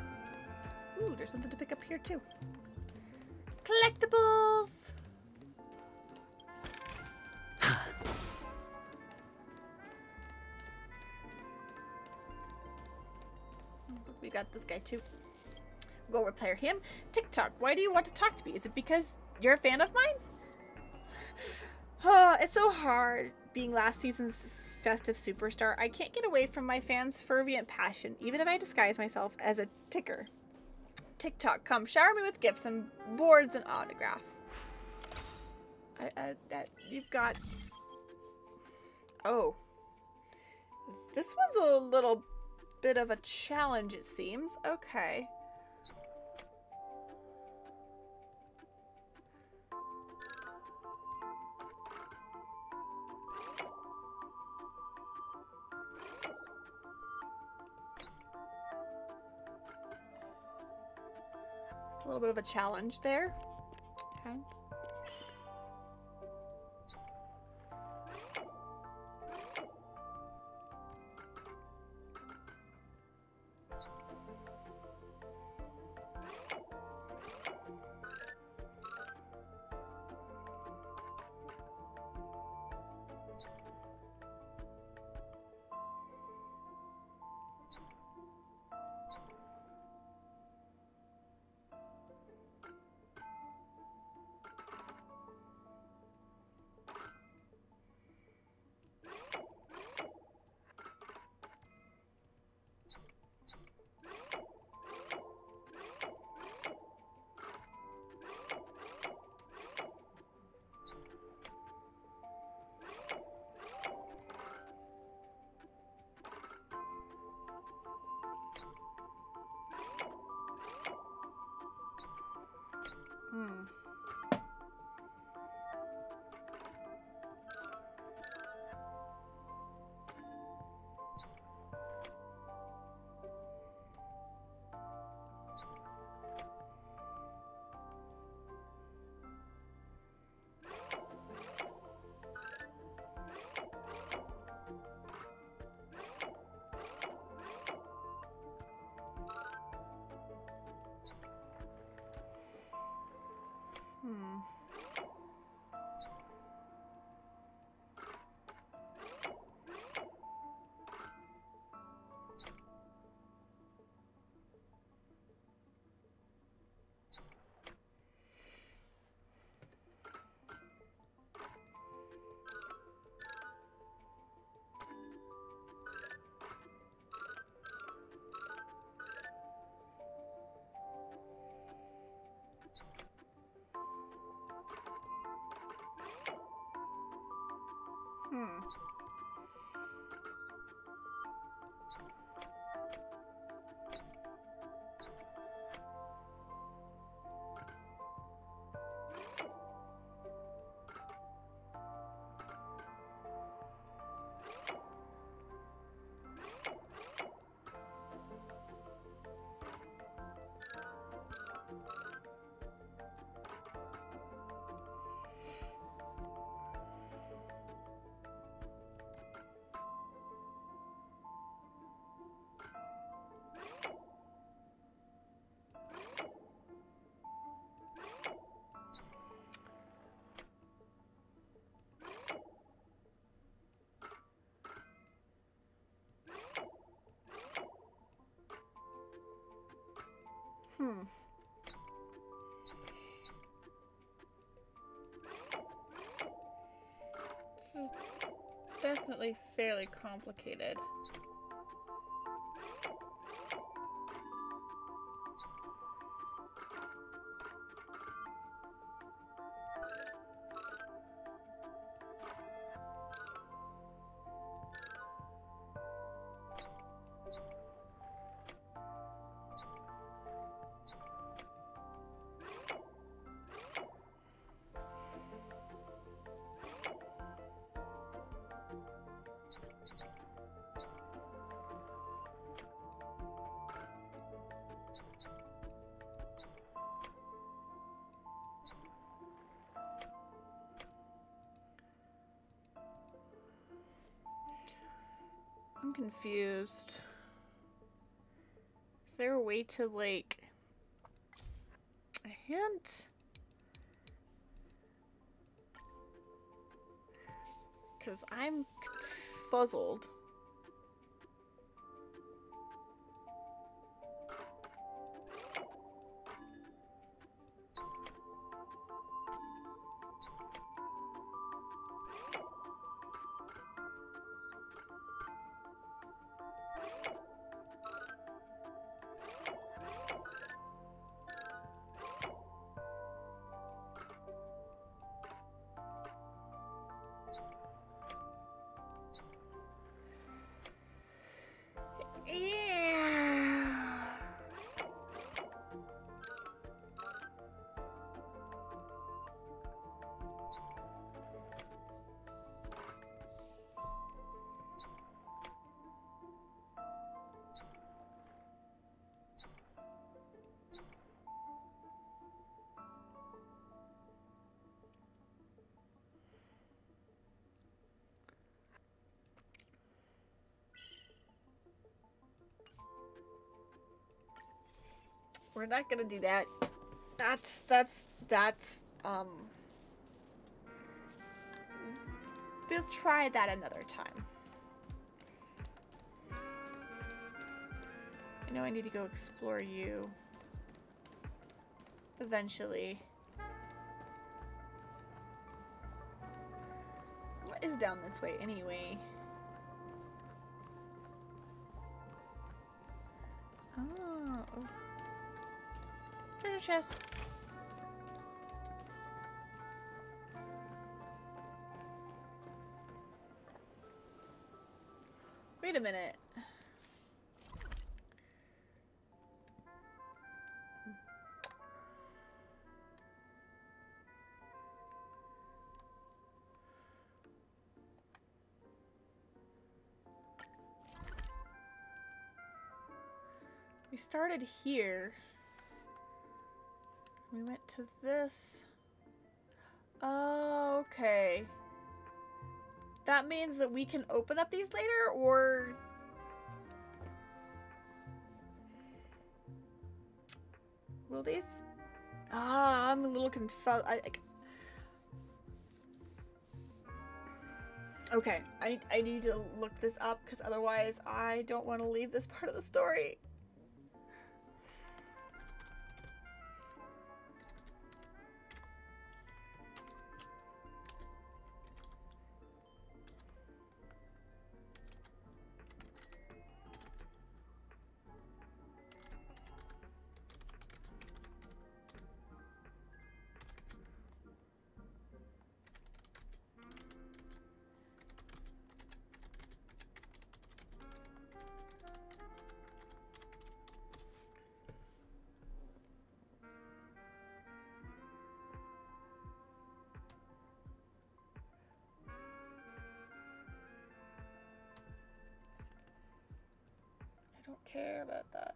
Ooh, there's something to pick up here too. Collectibles! We got this guy too. We'll go repair him. TikTok, why do you want to talk to me? Is it because you're a fan of mine? It's so hard being last season's festive superstar. I can't get away from my fans' fervent passion, even if I disguise myself as a ticker. TikTok, come shower me with gifts and boards and autograph. You've got... Oh. This one's a little bit of a challenge, it seems. Okay. A little bit of a challenge there. Okay. This is definitely fairly complicated. I'm confused. Is there a way to, like, a hint? Because I'm fuzzled. We're not gonna do that. That's we'll try that another time. I know I need to go explore you eventually. What is down this way anyway? Oh. Treasure chest. Wait a minute. We started here. We went to this. Oh, okay. That means that we can open up these later, or... will these... Ah, I'm a little confused. Okay, I need to look this up, because otherwise I don't want to leave this part of the story. I don't care about that.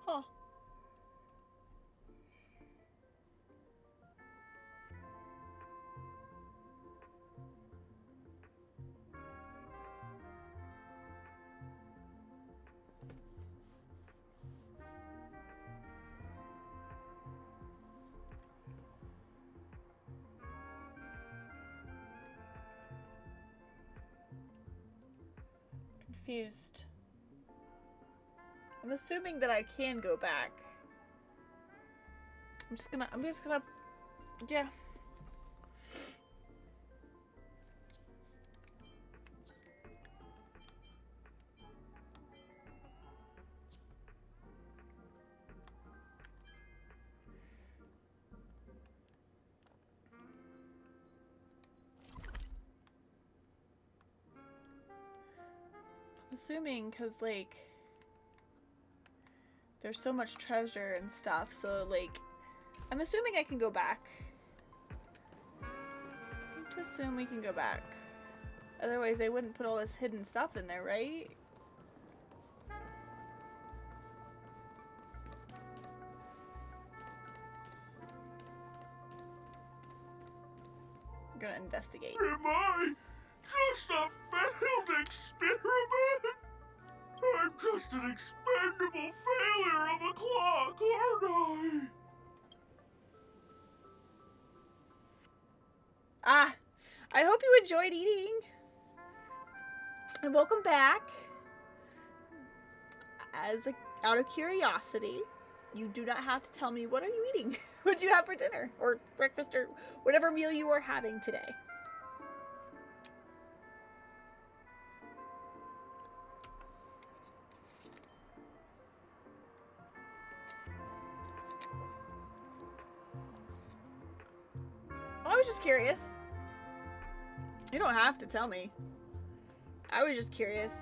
Huh. Confused. I'm assuming that I can go back. I'm just gonna, yeah. I'm assuming because, like, there's so much treasure and stuff, so, like, I'm assuming I can go back. I'm going to assume we can go back. Otherwise, they wouldn't put all this hidden stuff in there, right? I'm gonna investigate. Am I just a failed experiment? I'm just an expendable failure of a clock, aren't I? Ah, I hope you enjoyed eating. And welcome back. Out of curiosity, you do not have to tell me what are you eating. What did you have for dinner or breakfast or whatever meal you are having today. was just curious. You don't have to tell me. I was just curious.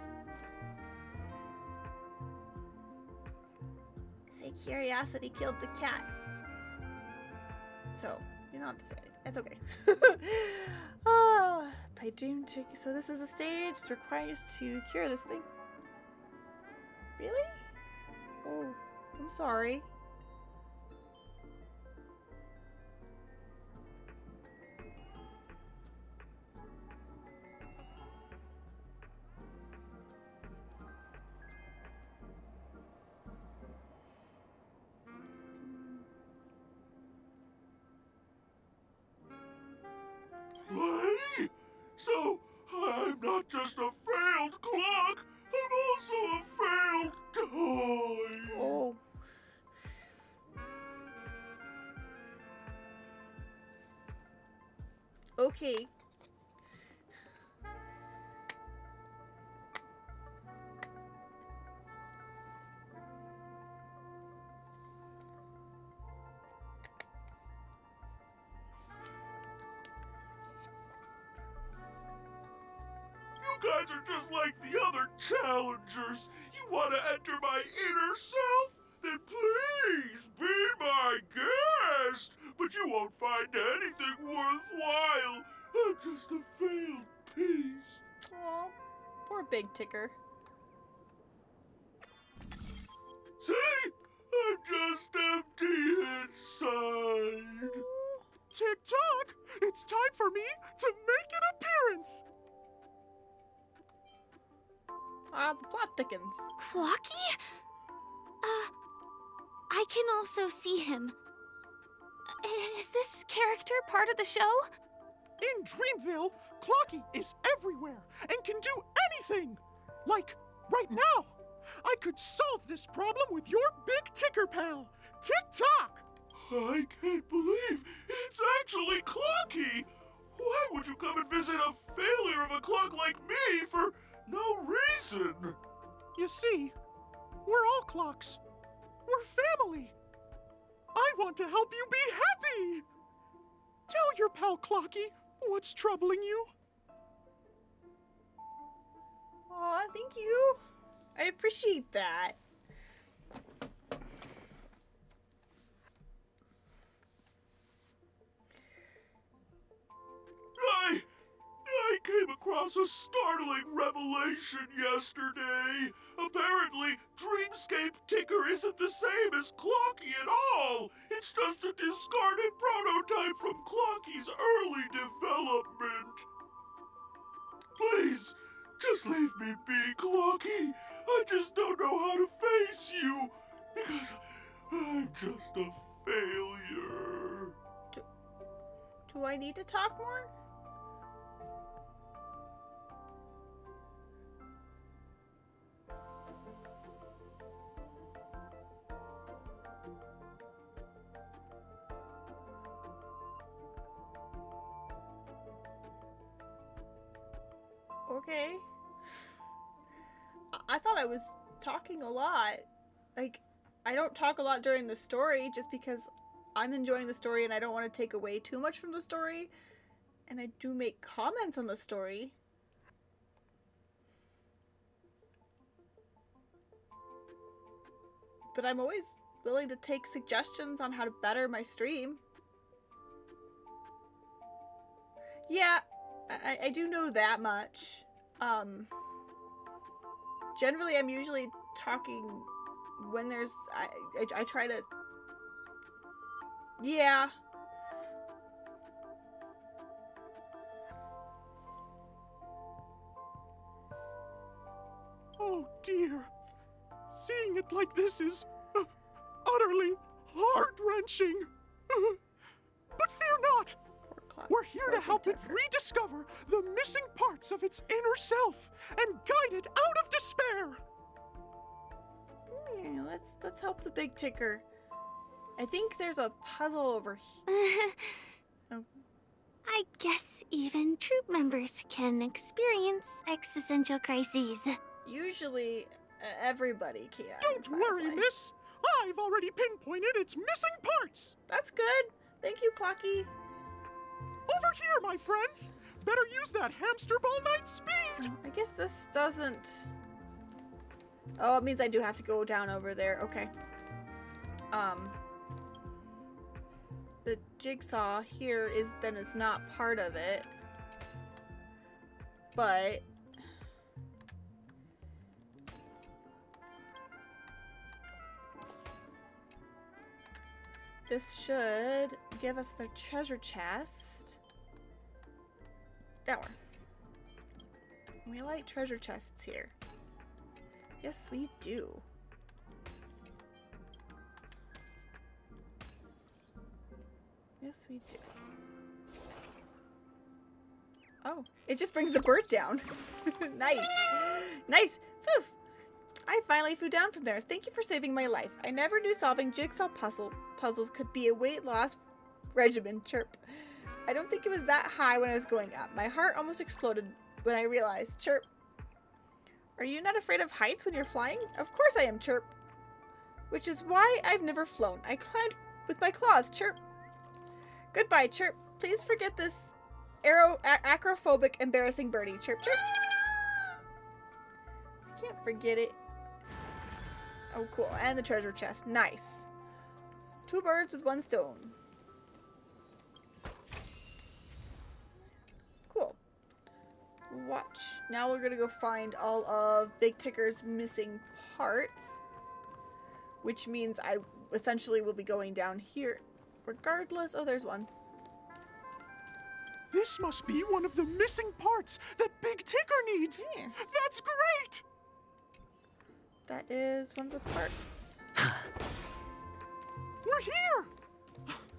Say curiosity killed the cat. So, you don't have to say anything. That's okay. Oh, by Dream Ticket. So this is the stage. It's requiring us to cure this thing. Really? Oh, I'm sorry. Play? So, I'm not just a failed clock, I'm also a failed toy. Oh. Okay. You guys are just like the other challengers. You want to enter my inner self? Then please be my guest. But you won't find anything worthwhile. I'm just a failed piece. Aw, poor Big Ticker. See? I'm just empty inside. Tick-tock! It's time for me to make an appearance! Ah, the plot thickens. Clocky? I can also see him. Is this character part of the show? In Dreamville, Clocky is everywhere and can do anything! Like, right now! I could solve this problem with your Big Ticker pal, Tick-tock! I can't believe it's actually Clocky! Why would you come and visit a failure of a clock like me for no reason? You see, we're all clocks. We're family. I want to help you be happy! Tell your pal Clocky what's troubling you. Aw, thank you. I appreciate that. I came across a startling revelation yesterday. Apparently, Dreamscape Ticker isn't the same as Clocky at all. It's just a discarded prototype from Clocky's early development. Please, just leave me be, Clocky. I just don't know how to face you, because I'm just a failure. Do I need to talk more? Okay. I thought I was talking a lot. Like, I don't talk a lot during the story just because I'm enjoying the story and I don't want to take away too much from the story. And I do make comments on the story. But I'm always willing to take suggestions on how to better my stream. Yeah, I do know that much. Generally, I'm usually talking when there's... I try to... Yeah. Oh dear. Seeing it like this is utterly heart-wrenching. But fear not. We're here to help it rediscover the missing parts of its inner self and guide it out of despair. Yeah, let's help the Big Ticker. I think there's a puzzle over here. Oh. I guess even troop members can experience existential crises. Usually, everybody can. Don't worry, miss. I've already pinpointed its missing parts. That's good. Thank you, Clocky. my friends! Better use that hamster ball knight speed! I guess this doesn't... Oh, it means I do have to go down over there. Okay. The jigsaw here is then it's not part of it. But... this should give us the treasure chest. That one. We like treasure chests here. Yes, we do. Yes, we do. Oh, it just brings the bird down. Nice. Nice. Poof. I finally flew down from there. Thank you for saving my life. I never knew solving jigsaw puzzles could be a weight loss regimen. Chirp. I don't think it was that high when I was going up. My heart almost exploded when I realized. Chirp. Are you not afraid of heights when you're flying? Of course I am, Chirp. Which is why I've never flown. I climbed with my claws, Chirp. Goodbye, Chirp. Please forget this acrophobic, embarrassing birdie. Chirp, chirp. I can't forget it. Oh, cool. And the treasure chest. Nice. 2 birds with 1 stone. Cool. Watch. Now we're gonna go find all of Big Ticker's missing parts. Which means I essentially will be going down here. Regardless. Oh, there's one. This must be one of the missing parts that Big Ticker needs. Yeah. That's great! That is one of the parts. We're here!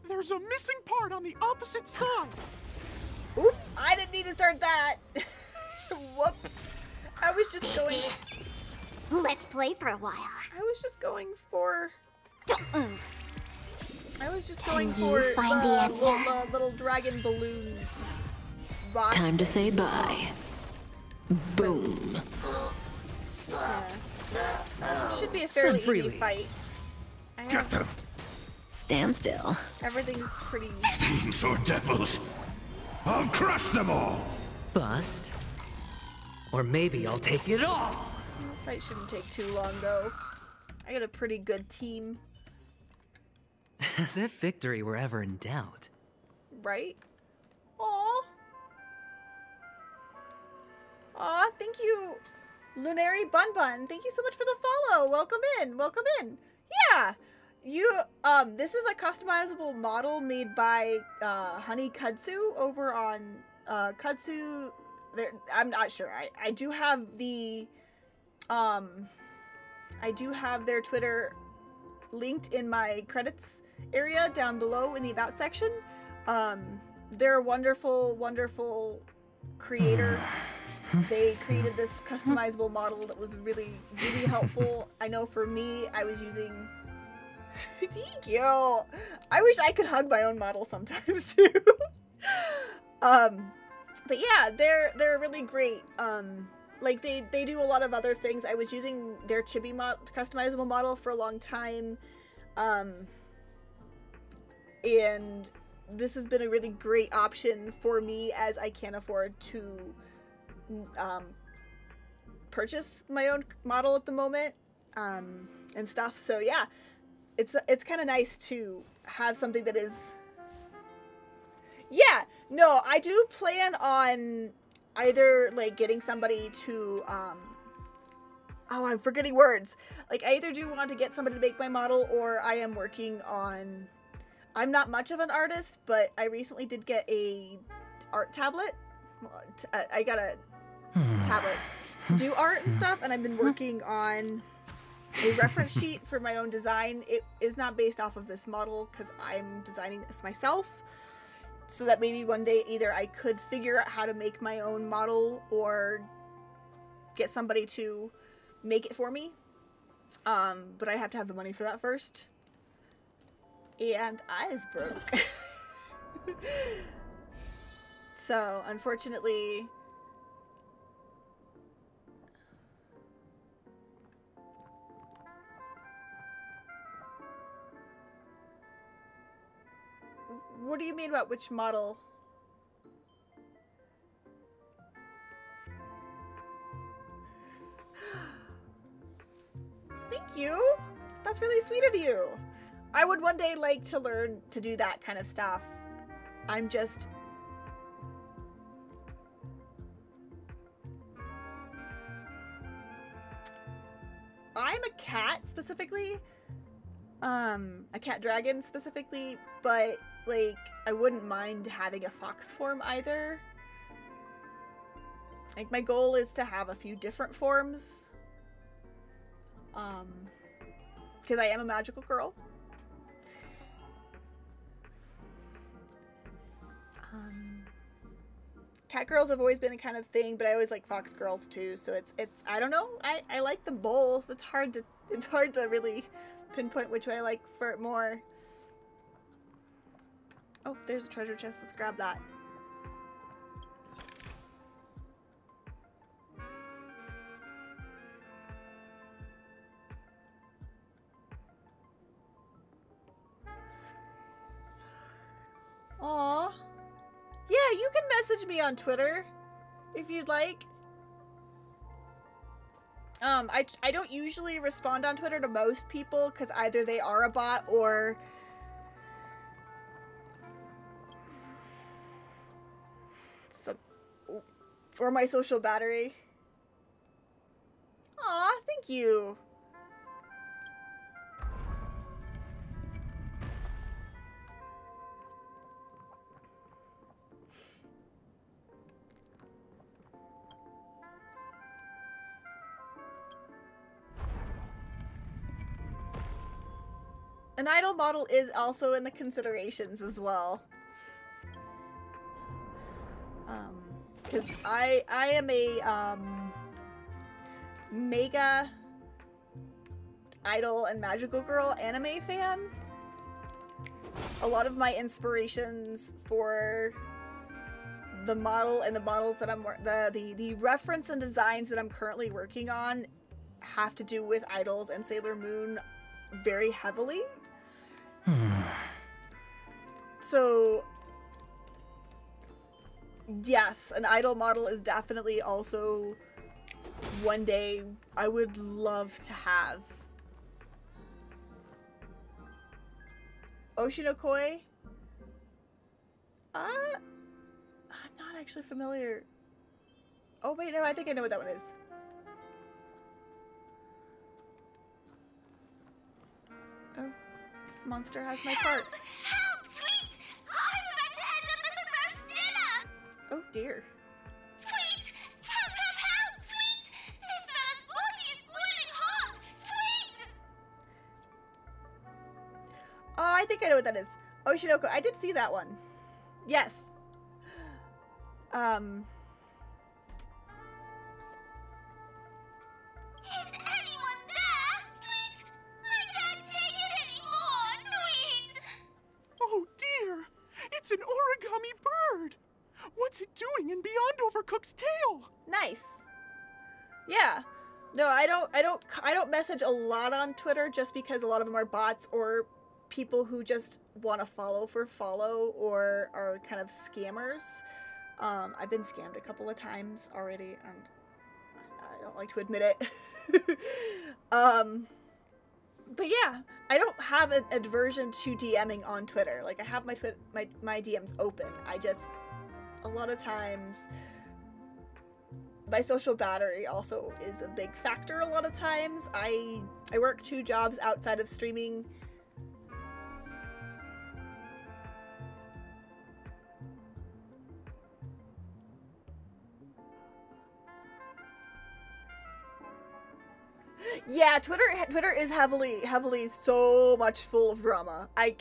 There's a missing part on the opposite side. Oop! I didn't need to start that. Whoops. I was just going... Let's play for a while. I was just going for... Don't move. I was just going Can for you find the answer? little dragon balloon box. Time to say bye. Boom. Yeah. Should be a fairly easy fight. Get them. Stand still. Everything's pretty... Fiends or devils, I'll crush them all! Bust. Or maybe I'll take it all. This fight shouldn't take too long, though. I got a pretty good team. As if victory were ever in doubt. Right? Aww. Aw, thank you, Lunary Bun Bun. Thank you so much for the follow. Welcome in. Welcome in. Yeah. You, this is a customizable model made by, Honey Kudzu over on, Kudzu. There, I'm not sure. I do have the, I do have their Twitter linked in my credits area down below in the About section. They're a wonderful, wonderful creator. They created this customizable model that was really, really helpful. I know for me, I was using... Thank you! I wish I could hug my own model sometimes, too. But yeah, they're really great. Like, they do a lot of other things. I was using their Chibi customizable model for a long time. And this has been a really great option for me as I can't afford to purchase my own model at the moment, and stuff. So yeah, it's kind of nice to have something that is... Yeah, no, I do plan on either, like, getting somebody to, oh, I'm forgetting words. Like, I either do want to get somebody to make my model, or I am working on... I'm not much of an artist, but I recently did get a art tablet. I got a tablet to do art and stuff, and I've been working on a reference sheet for my own design. It is not based off of this model, because I'm designing this myself. So that maybe one day either I could figure out how to make my own model or get somebody to make it for me. But I have to have the money for that first. And eyes broke. So, unfortunately... What do you mean about which model? thank you. That's really sweet of you. I would one day like to learn to do that kind of stuff. I'm just... I'm a cat specifically. A cat dragon specifically, but like I wouldn't mind having a fox form either. Like my goal is to have a few different forms. Because I am a magical girl. Cat girls have always been a kind of thing, but I always like fox girls too, so it's I don't know. I like them both. It's hard to really pinpoint which way I like for it more. Oh, there's a treasure chest. Let's grab that. Aww. Yeah, you can message me on Twitter if you'd like. I don't usually respond on Twitter to most people because either they are a bot or my social battery. Aw, thank you. An idol model is also in the considerations as well. Because I am a mega idol and magical girl anime fan. A lot of my inspirations for the model and the models that I'm the reference and designs that I'm currently working on have to do with idols and Sailor Moon very heavily. So yes, an idol model is definitely also one day I would love to have. Oshinokoi? I'm not actually familiar. Oh wait, no, I think I know what that one is. Oh, this monster has my part. Help, Tweet! I'm about to end up this roast dinner! Oh dear. Tweet! Help, Tweet! This fella's body is boiling hot! Tweet! Oh, I think I know what that is. Oshinoko. I did see that one. Yes. Is anyone there? Tweet! I can't take it anymore! Tweet! Oh dear! It's an origami bird! What's it doing in Beyond Overcooked's tail? Nice. Yeah. No, I don't message a lot on Twitter just because a lot of them are bots or people who just want to follow for follow or are kind of scammers. I've been scammed a couple of times already and I don't like to admit it. But yeah, I don't have an aversion to DMing on Twitter. Like I have my DMs open. I just, a lot of times, my social battery also is a big factor a lot of times. I work 2 jobs outside of streaming. Yeah, Twitter is heavily so much full of drama. I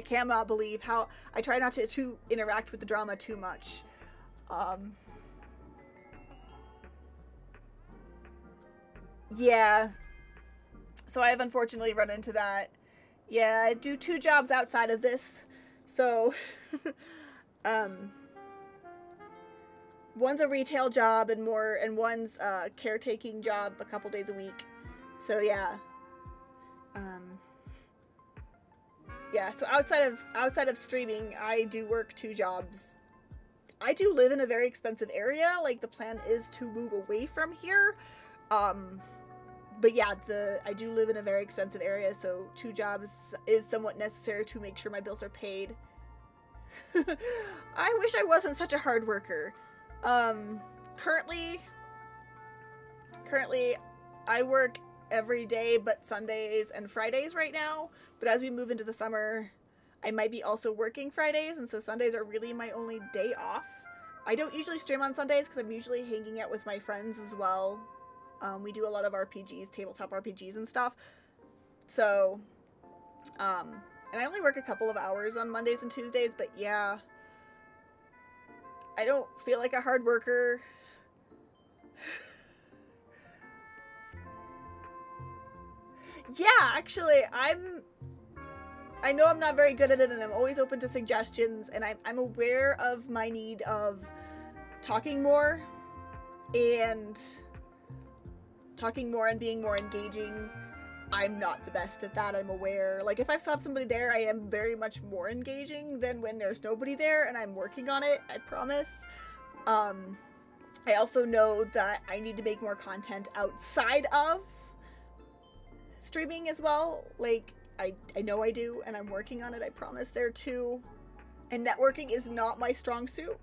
cannot believe how I try not to interact with the drama too much. Yeah. So I have unfortunately run into that. Yeah, I do 2 jobs outside of this. So one's a retail job and one's a caretaking job a couple days a week. So yeah. Yeah, so outside of streaming, I do work 2 jobs. I do live in a very expensive area. Like the plan is to move away from here. But yeah, I do live in a very expensive area, so 2 jobs is somewhat necessary to make sure my bills are paid. I wish I wasn't such a hard worker. Currently I work every day but Sundays and Fridays right now, but as we move into the summer, I might be also working Fridays, and so Sundays are really my only day off. I don't usually stream on Sundays because I'm usually hanging out with my friends as well. We do a lot of RPGs, tabletop RPGs and stuff. So, and I only work a couple of hours on Mondays and Tuesdays, but yeah. I don't feel like a hard worker. Yeah, actually, I know I'm not very good at it, and I'm always open to suggestions, and I'm aware of my need of talking more and being more engaging. I'm not the best at that, I'm aware. Like, if I've stopped somebody there, I am very much more engaging than when there's nobody there, and I'm working on it, I promise. I also know that I need to make more content outside of streaming as well. Like, I know I do, and I'm working on it, I promise, there too. And networking is not my strong suit.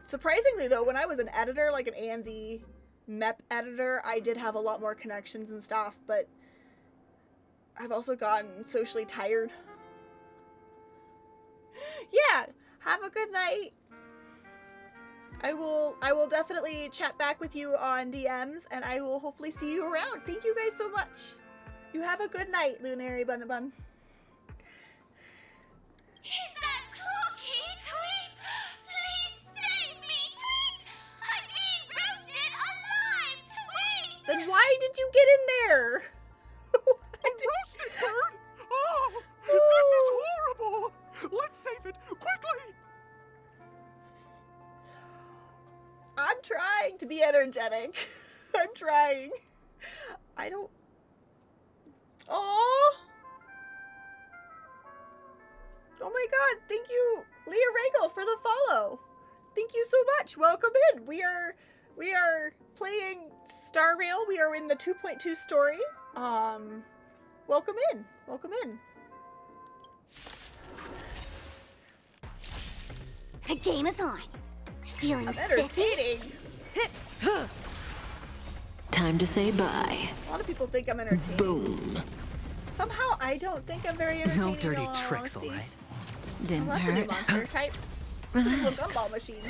Surprisingly though, when I was an editor, like an AMV MEP editor, I did have a lot more connections and stuff, but I've also gotten socially tired. Yeah, have a good night. I will definitely chat back with you on DMs, and I will hopefully see you around. Thank you guys so much. You have a good night, Lunary Bun. Is that Cookie, Tweet? Please save me, Tweet! I'm being roasted alive, Tweet! Then why did you get in there? A roasted bird? Oh, this is horrible! Let's save it, quickly! I'm trying to be energetic. I'm trying. I don't... Oh! Oh my god, thank you, Leah Regal, for the follow. Thank you so much. Welcome in. We are playing Star Rail. We are in the 2.2 story. Welcome in. Welcome in. The game is on. Feeling I'm entertaining. Time to say bye. A lot of people think I'm entertaining. Boom. Somehow I don't think I'm very entertaining. No dirty tricks, all right. Well, Didn't that's a new hurt. monster type. It's a little gumball machine.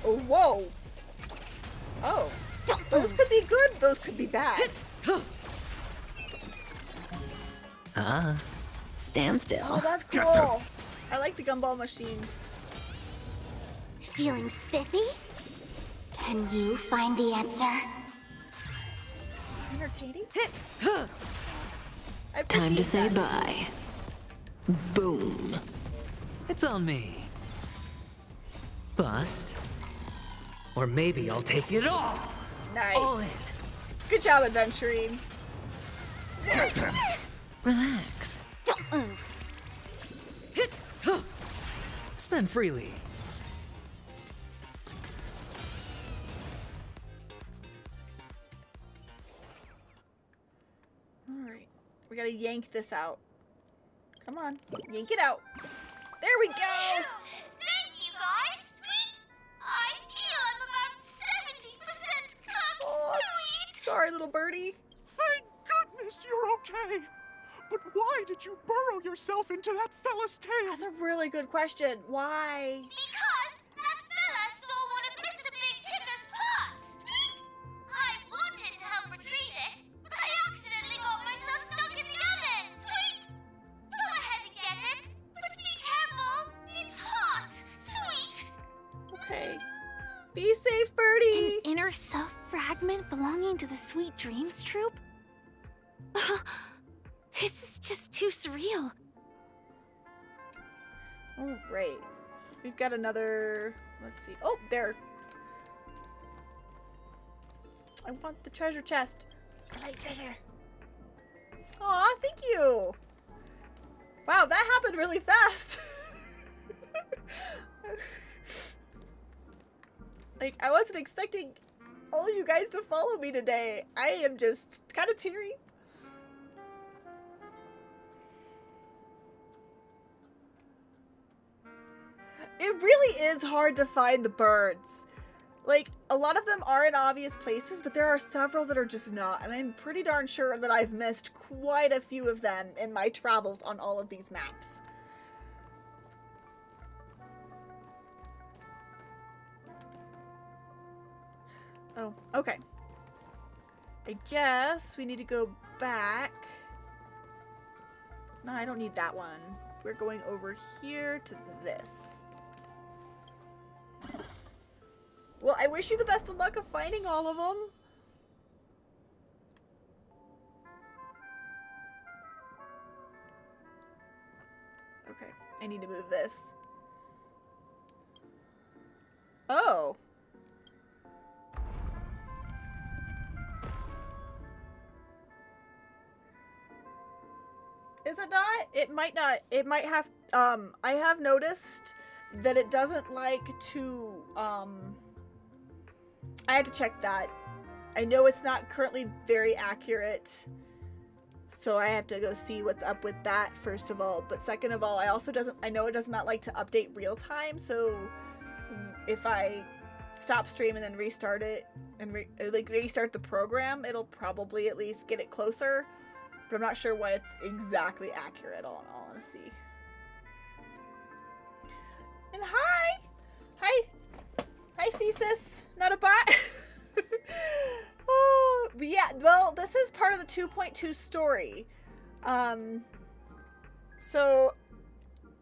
Oh, whoa. Oh. Those could be good, those could be bad. Stand still. Oh, that's cool. I like the gumball machine. Feeling spiffy? Can you find the answer? Entertaining? Time to say bye. Boom. It's on me. Bust. Or maybe I'll take it all. Nice. All in. Good job, adventuring. Relax. Don't move. Spend freely. Alright. We gotta yank this out. Come on. Yank it out. There we go! Thank you, guys, Tweet! I feel I'm about 70% cooked, Tweet! Sorry, little birdie. Thank goodness you're okay! But why did you burrow yourself into that fella's tail? That's a really good question. Why? Because that fella stole one of Mr. Big Tipper's pots, Tweet! I wanted to help retrieve it, but I accidentally got myself stuck in the oven, Tweet! Go ahead and get it, but be careful, it's hot, Tweet! Okay. Be safe, birdie! An inner self fragment belonging to the Sweet Dreams troupe? This is just too surreal. Oh, great. We've got another... Let's see. Oh, there. I want the treasure chest. I like treasure. Aw, thank you. Wow, that happened really fast. Like, I wasn't expecting all you guys to follow me today. I am just kind of teary. It really is hard to find the birds. Like, a lot of them are in obvious places, but there are several that are just not, and I'm pretty darn sure that I've missed quite a few of them in my travels on all of these maps. Oh, okay. I guess we need to go back. No, I don't need that one. We're going over here to this. Well, I wish you the best of luck of finding all of them. Okay, I need to move this. Oh. Is it not? It might not. It might have, I have noticed that it doesn't like to, I had to check that. I know it's not currently very accurate, so I have to go see what's up with that first of all. But second of all, I know it does not like to update real time, so if I stop stream and then restart it and restart the program, it'll probably at least get it closer. But I'm not sure why it's exactly accurate, in all honesty. And hi! Hi, Cesis. Not a bot. Oh, but yeah, well, this is part of the 2.2 story. So,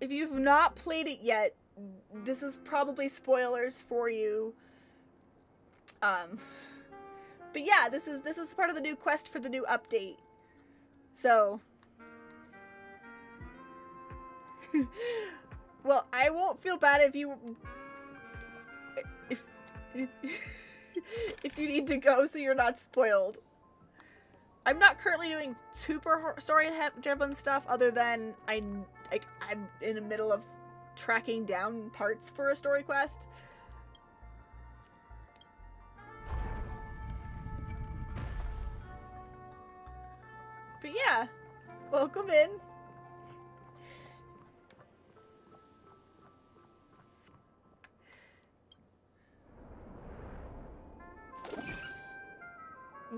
if you've not played it yet, this is probably spoilers for you. But yeah, this is part of the new quest for the new update. So, well, I won't feel bad if you if you need to go so you're not spoiled. I'm not currently doing super story-driven stuff other than I'm in the middle of tracking down parts for a story quest. But yeah, welcome in.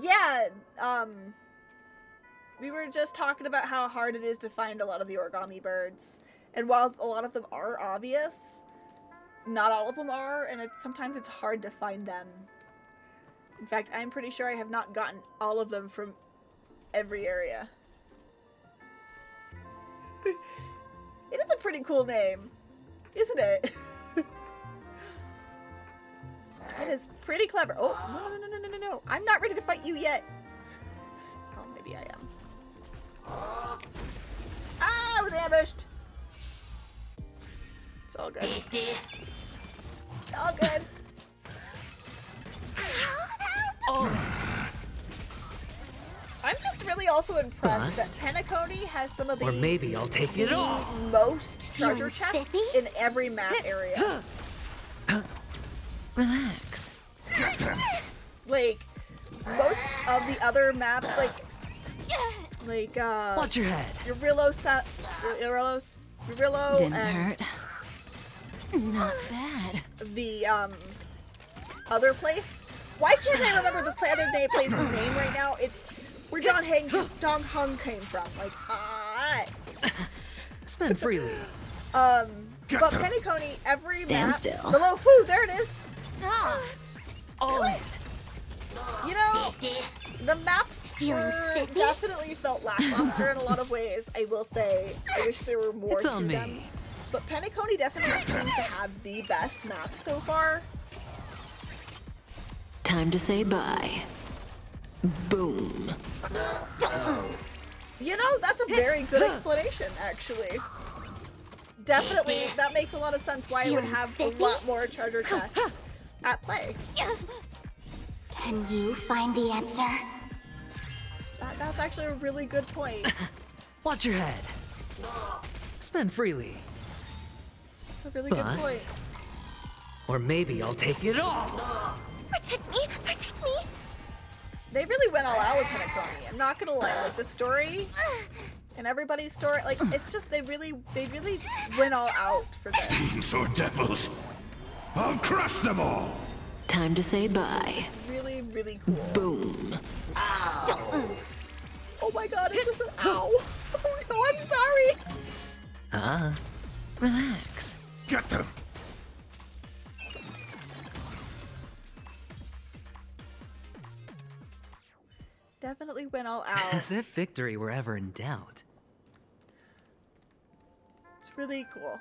Yeah, we were just talking about how hard it is to find a lot of the origami birds. And while a lot of them are obvious, not all of them are, and sometimes it's hard to find them. In fact, I'm pretty sure I have not gotten all of them from every area. It is a pretty cool name, isn't it? It is pretty clever. Oh, no. I'm not ready to fight you yet. Oh, maybe I am. Ah, I was ambushed. It's all good. It's all good. Oh. I'm just really also impressed that Penacony has some of the maybe I'll take it all. Most treasure chests in every map area. Relax. Like most of the other maps, like watch your head. Urillo Didn't and hurt. Not bad. The other place. Why can't I remember the other place's name right now? It's where Dong Hung came from. Like, Spend freely. But Penacony, every Stand map. still. The Lofu, there it is. All in. You know, the maps definitely felt lackluster in a lot of ways. I will say, I wish there were more to them. But Penacony definitely seems to have the best maps so far. Time to say bye. Boom. You know, that's a very good explanation, actually. Definitely, that makes a lot of sense why it would have a lot more treasure chests at play. Can you find the answer? That's actually a really good point. Watch your head. Spend freely. That's a really good point. Or maybe I'll take it all. Protect me! Protect me! They really went all out with Penacony. I'm not gonna lie, like the story and everybody's story, like it's just they really went all out for this. Demons or devils, I'll crush them all. Time to say bye. Really, really cool. Boom. Ow. Oh my god, it's just an ow. Oh no, I'm sorry. Relax. Get them. Definitely went all out. As if victory were ever in doubt. It's really cool.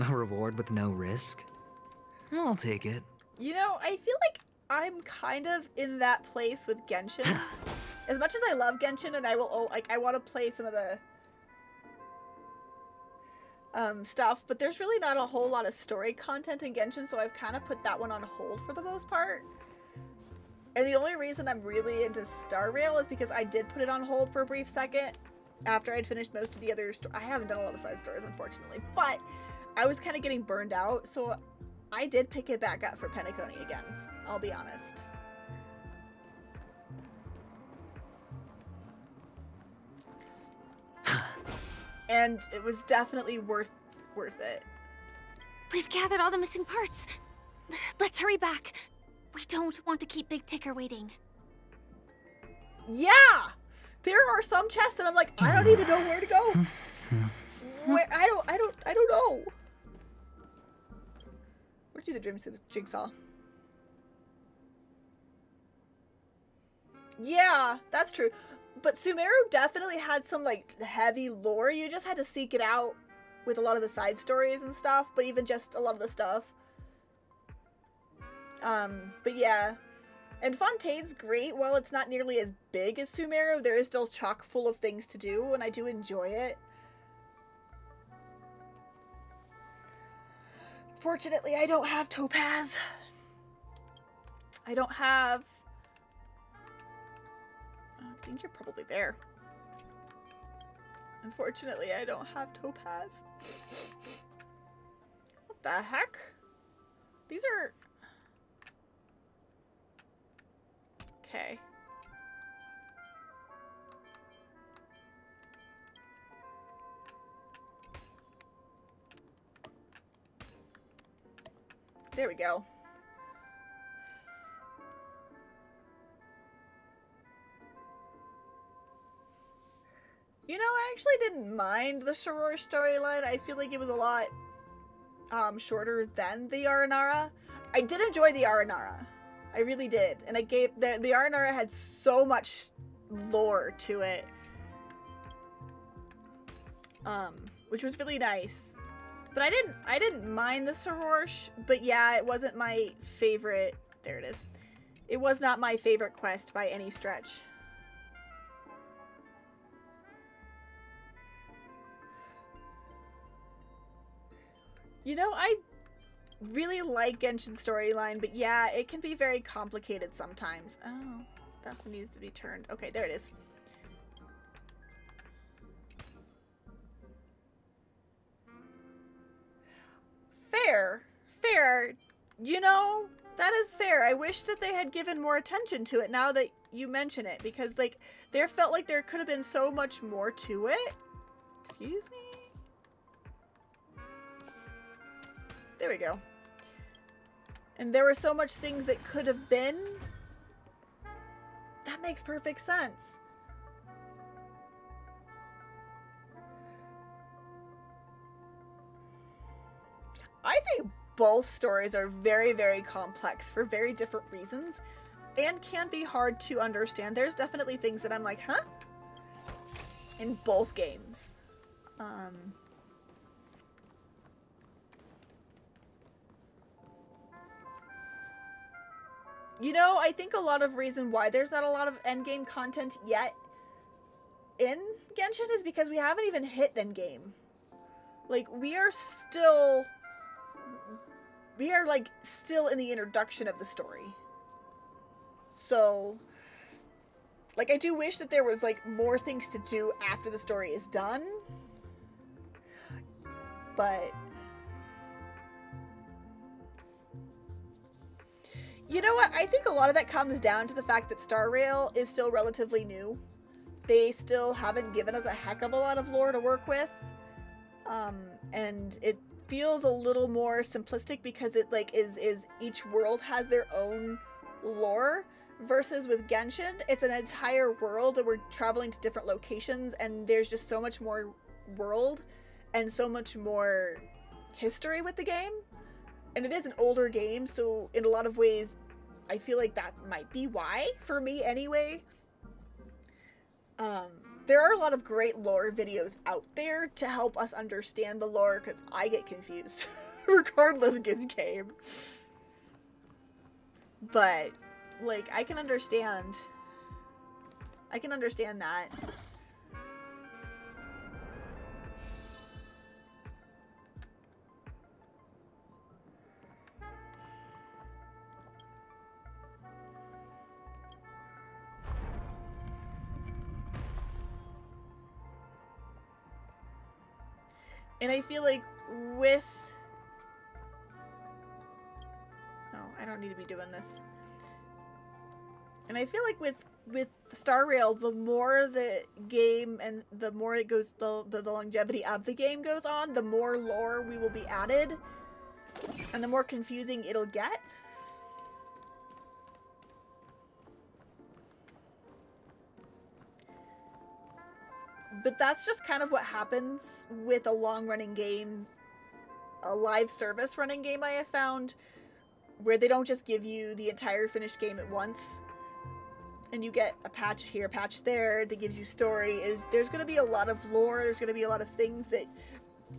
A reward with no risk? I'll take it. You know, I feel like I'm kind of in that place with Genshin. As much as I love Genshin and I will, I want to play some of the stuff, but there's really not a whole lot of story content in Genshin, so I've kind of put that one on hold for the most part. And the only reason I'm really into Star Rail is because I did put it on hold for a brief second after I'd finished most of the other I haven't done a lot of side stories, unfortunately, but I was kind of getting burned out, so I did pick it back up for Penacony again, I'll be honest. And it was definitely worth it. We've gathered all the missing parts. Let's hurry back. We don't want to keep Big Ticker waiting. Yeah! There are some chests that I'm like, I don't even know where to go. Where I don't know. Where'd you do the dreams to the jigsaw? Yeah, that's true. But Sumeru definitely had some like heavy lore. You just had to seek it out with a lot of the side stories and stuff, but even just a lot of the stuff. But yeah. And Fontaine's great. While it's not nearly as big as Sumeru, there is still chock full of things to do, and I do enjoy it. Fortunately, I don't have Topaz. I don't have... I think you're probably there. Unfortunately, I don't have Topaz. What the heck? These are... Okay. There we go. You know, I actually didn't mind the Soror storyline. I feel like it was a lot shorter than the Aranara. I did enjoy the Aranara. I really did. And I gave the Aranara had so much lore to it. Which was really nice. But I didn't mind the Soror, but yeah, it wasn't my favorite. There it is. It was not my favorite quest by any stretch. You know, I really like Genshin storyline, but yeah, it can be very complicated sometimes. Oh, that one needs to be turned. Okay, there it is. Fair. Fair. You know, that is fair. I wish that they had given more attention to it now that you mention it, because, like, there felt like there could have been so much more to it. Excuse me? There we go. And there were so much things that could have been. That makes perfect sense. I think both stories are very, very complex for very different reasons and can be hard to understand. There's definitely things that I'm like, huh? In both games. You know, I think a lot of reason why there's not a lot of endgame content yet in Genshin is because we haven't even hit endgame. Like, we are like still in the introduction of the story. So, like, I do wish that there was like more things to do after the story is done. But You know what? I think a lot of that comes down to the fact that Star Rail is still relatively new. They still haven't given us a heck of a lot of lore to work with. And it feels a little more simplistic because it like is each world has their own lore, versus with Genshin, it's an entire world and we're traveling to different locations and there's just so much more world and so much more history with the game. And it is an older game, so in a lot of ways, I feel like that might be why, for me anyway. There are a lot of great lore videos out there to help us understand the lore, because I get confused, regardless of this game. But, like, I can understand that. And I feel like with... No, I don't need to be doing this. And I feel like with Star Rail, the more the game and the more it goes, the longevity of the game goes on, the more lore we will be added. And the more confusing it'll get. But that's just kind of what happens with a long-running game, a live service running game I have found, where they don't just give you the entire finished game at once, and you get a patch here, a patch there that gives you story. There's going to be a lot of lore, there's going to be a lot of things that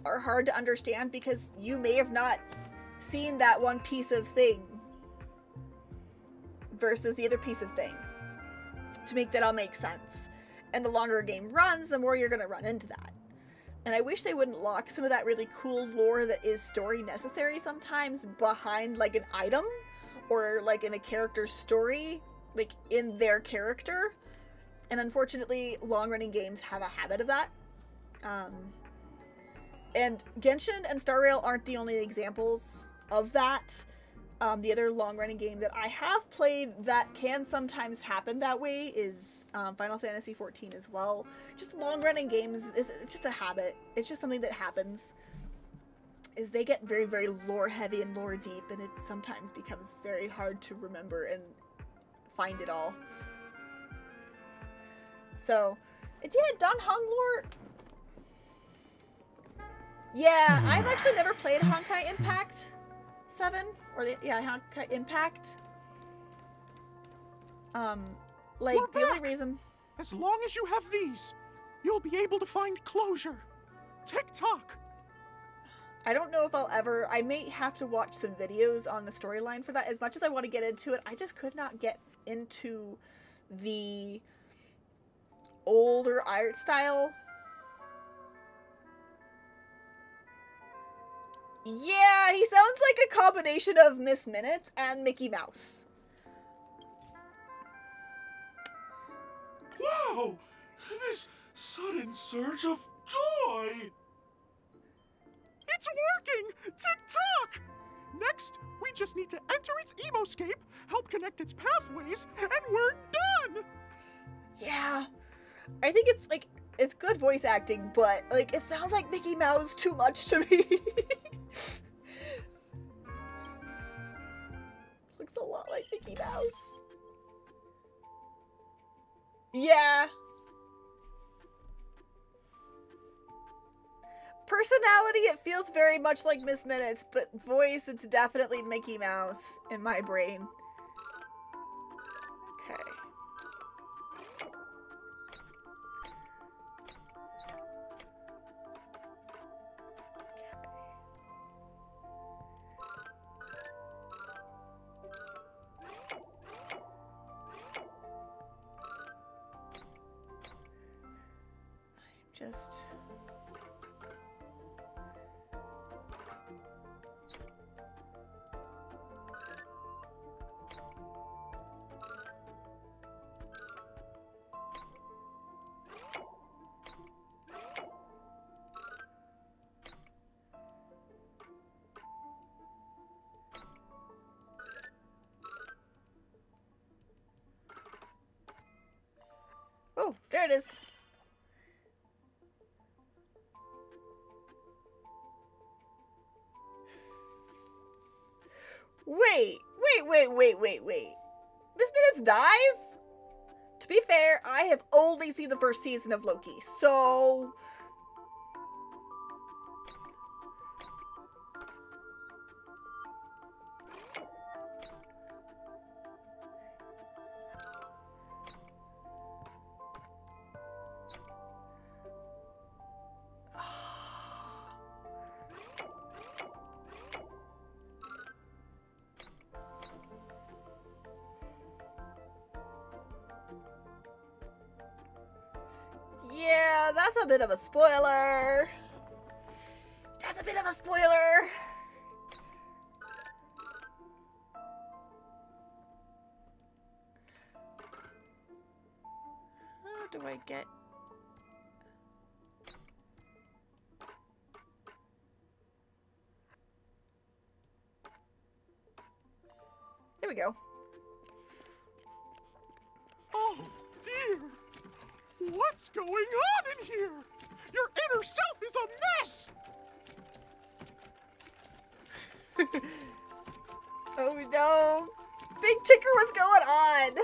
are hard to understand because you may have not seen that one piece of thing versus the other piece of thing to make that all make sense. And the longer a game runs, the more you're going to run into that. And I wish they wouldn't lock some of that really cool lore that is story necessary sometimes behind like an item or like in a character's story, like in their character. And unfortunately, long-running games have a habit of that. And Genshin and Star Rail aren't the only examples of that. The other long-running game that I have played that can sometimes happen that way is Final Fantasy XIV as well. Just long-running games, it's just a habit. It's just something that happens. Is they get very, very lore-heavy and lore-deep, and it sometimes becomes very hard to remember and find it all. So, yeah, Dan Heng lore. Yeah, I've actually never played Honkai Impact 7. Or yeah, Honkai Impact. Like We're the back. only reason. As long as you have these, you'll be able to find closure. Tick-tock. I don't know if I'll ever. I may have to watch some videos on the storyline for that. As much as I want to get into it, I just could not get into the older art style. Yeah, he sounds like a combination of Miss Minutes and Mickey Mouse. Wow! This sudden surge of joy! It's working! Tick-tock! Next, we just need to enter its emoscape, help connect its pathways, and we're done! Yeah. I think it's like, it's good voice acting, but like, it sounds like Mickey Mouse too much to me. Looks a lot like Mickey Mouse. Yeah. Personality, it feels very much like Miss Minutes, but voice, it's definitely Mickey Mouse in my brain. Okay. Just... it is. Wait. Miss Minutes dies? To be fair, I have only seen the first season of Loki, so... Yeah, that's a bit of a spoiler. That's a bit of a spoiler. How do I get... There we go. Oh, dear. What's going on in here? Your inner self is a mess! Oh no! Big Ticker, what's going on?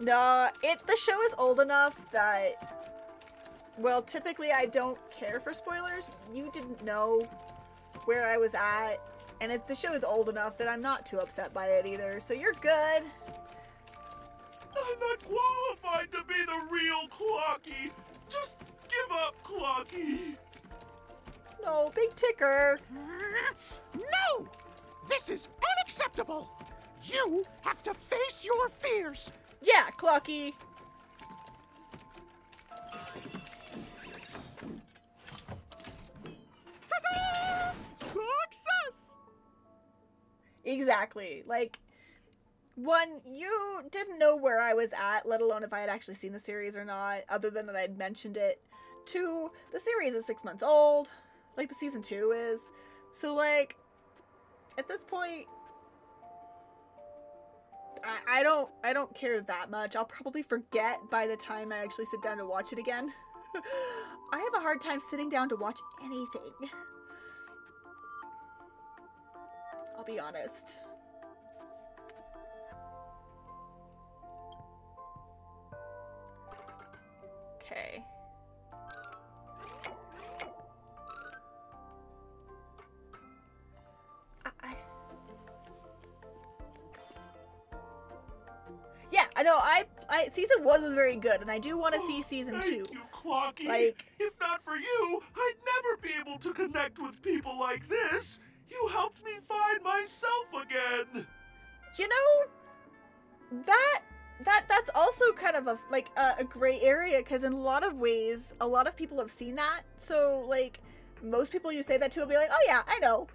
No, the show is old enough that... Well, typically I don't care for spoilers. You didn't know where I was at. And the show is old enough that I'm not too upset by it either, so you're good. I'm not qualified to be the real Clocky. Just give up, Clocky. No, Big Ticker. No! This is unacceptable. You have to face your fears. Yeah, Clocky. Ta-da! Success! Exactly. Like, one, you didn't know where I was at, let alone if I had actually seen the series or not, other than that I had mentioned it. Two, the series is 6 months old, like the season 2 is. So, like, at this point, I don't care that much. I'll probably forget by the time I actually sit down to watch it again. I have a hard time sitting down to watch anything. I'll be honest. Okay. Yeah, I know. Season 1 was very good, and I do want to see season 2. Thank you, Clocky. Like, if not for you, I'd never be able to connect with people like this. You helped me find myself again. You know, that's also kind of a gray area, because in a lot of ways, a lot of people have seen that. So, like, most people you say that to will be like, oh yeah, I know.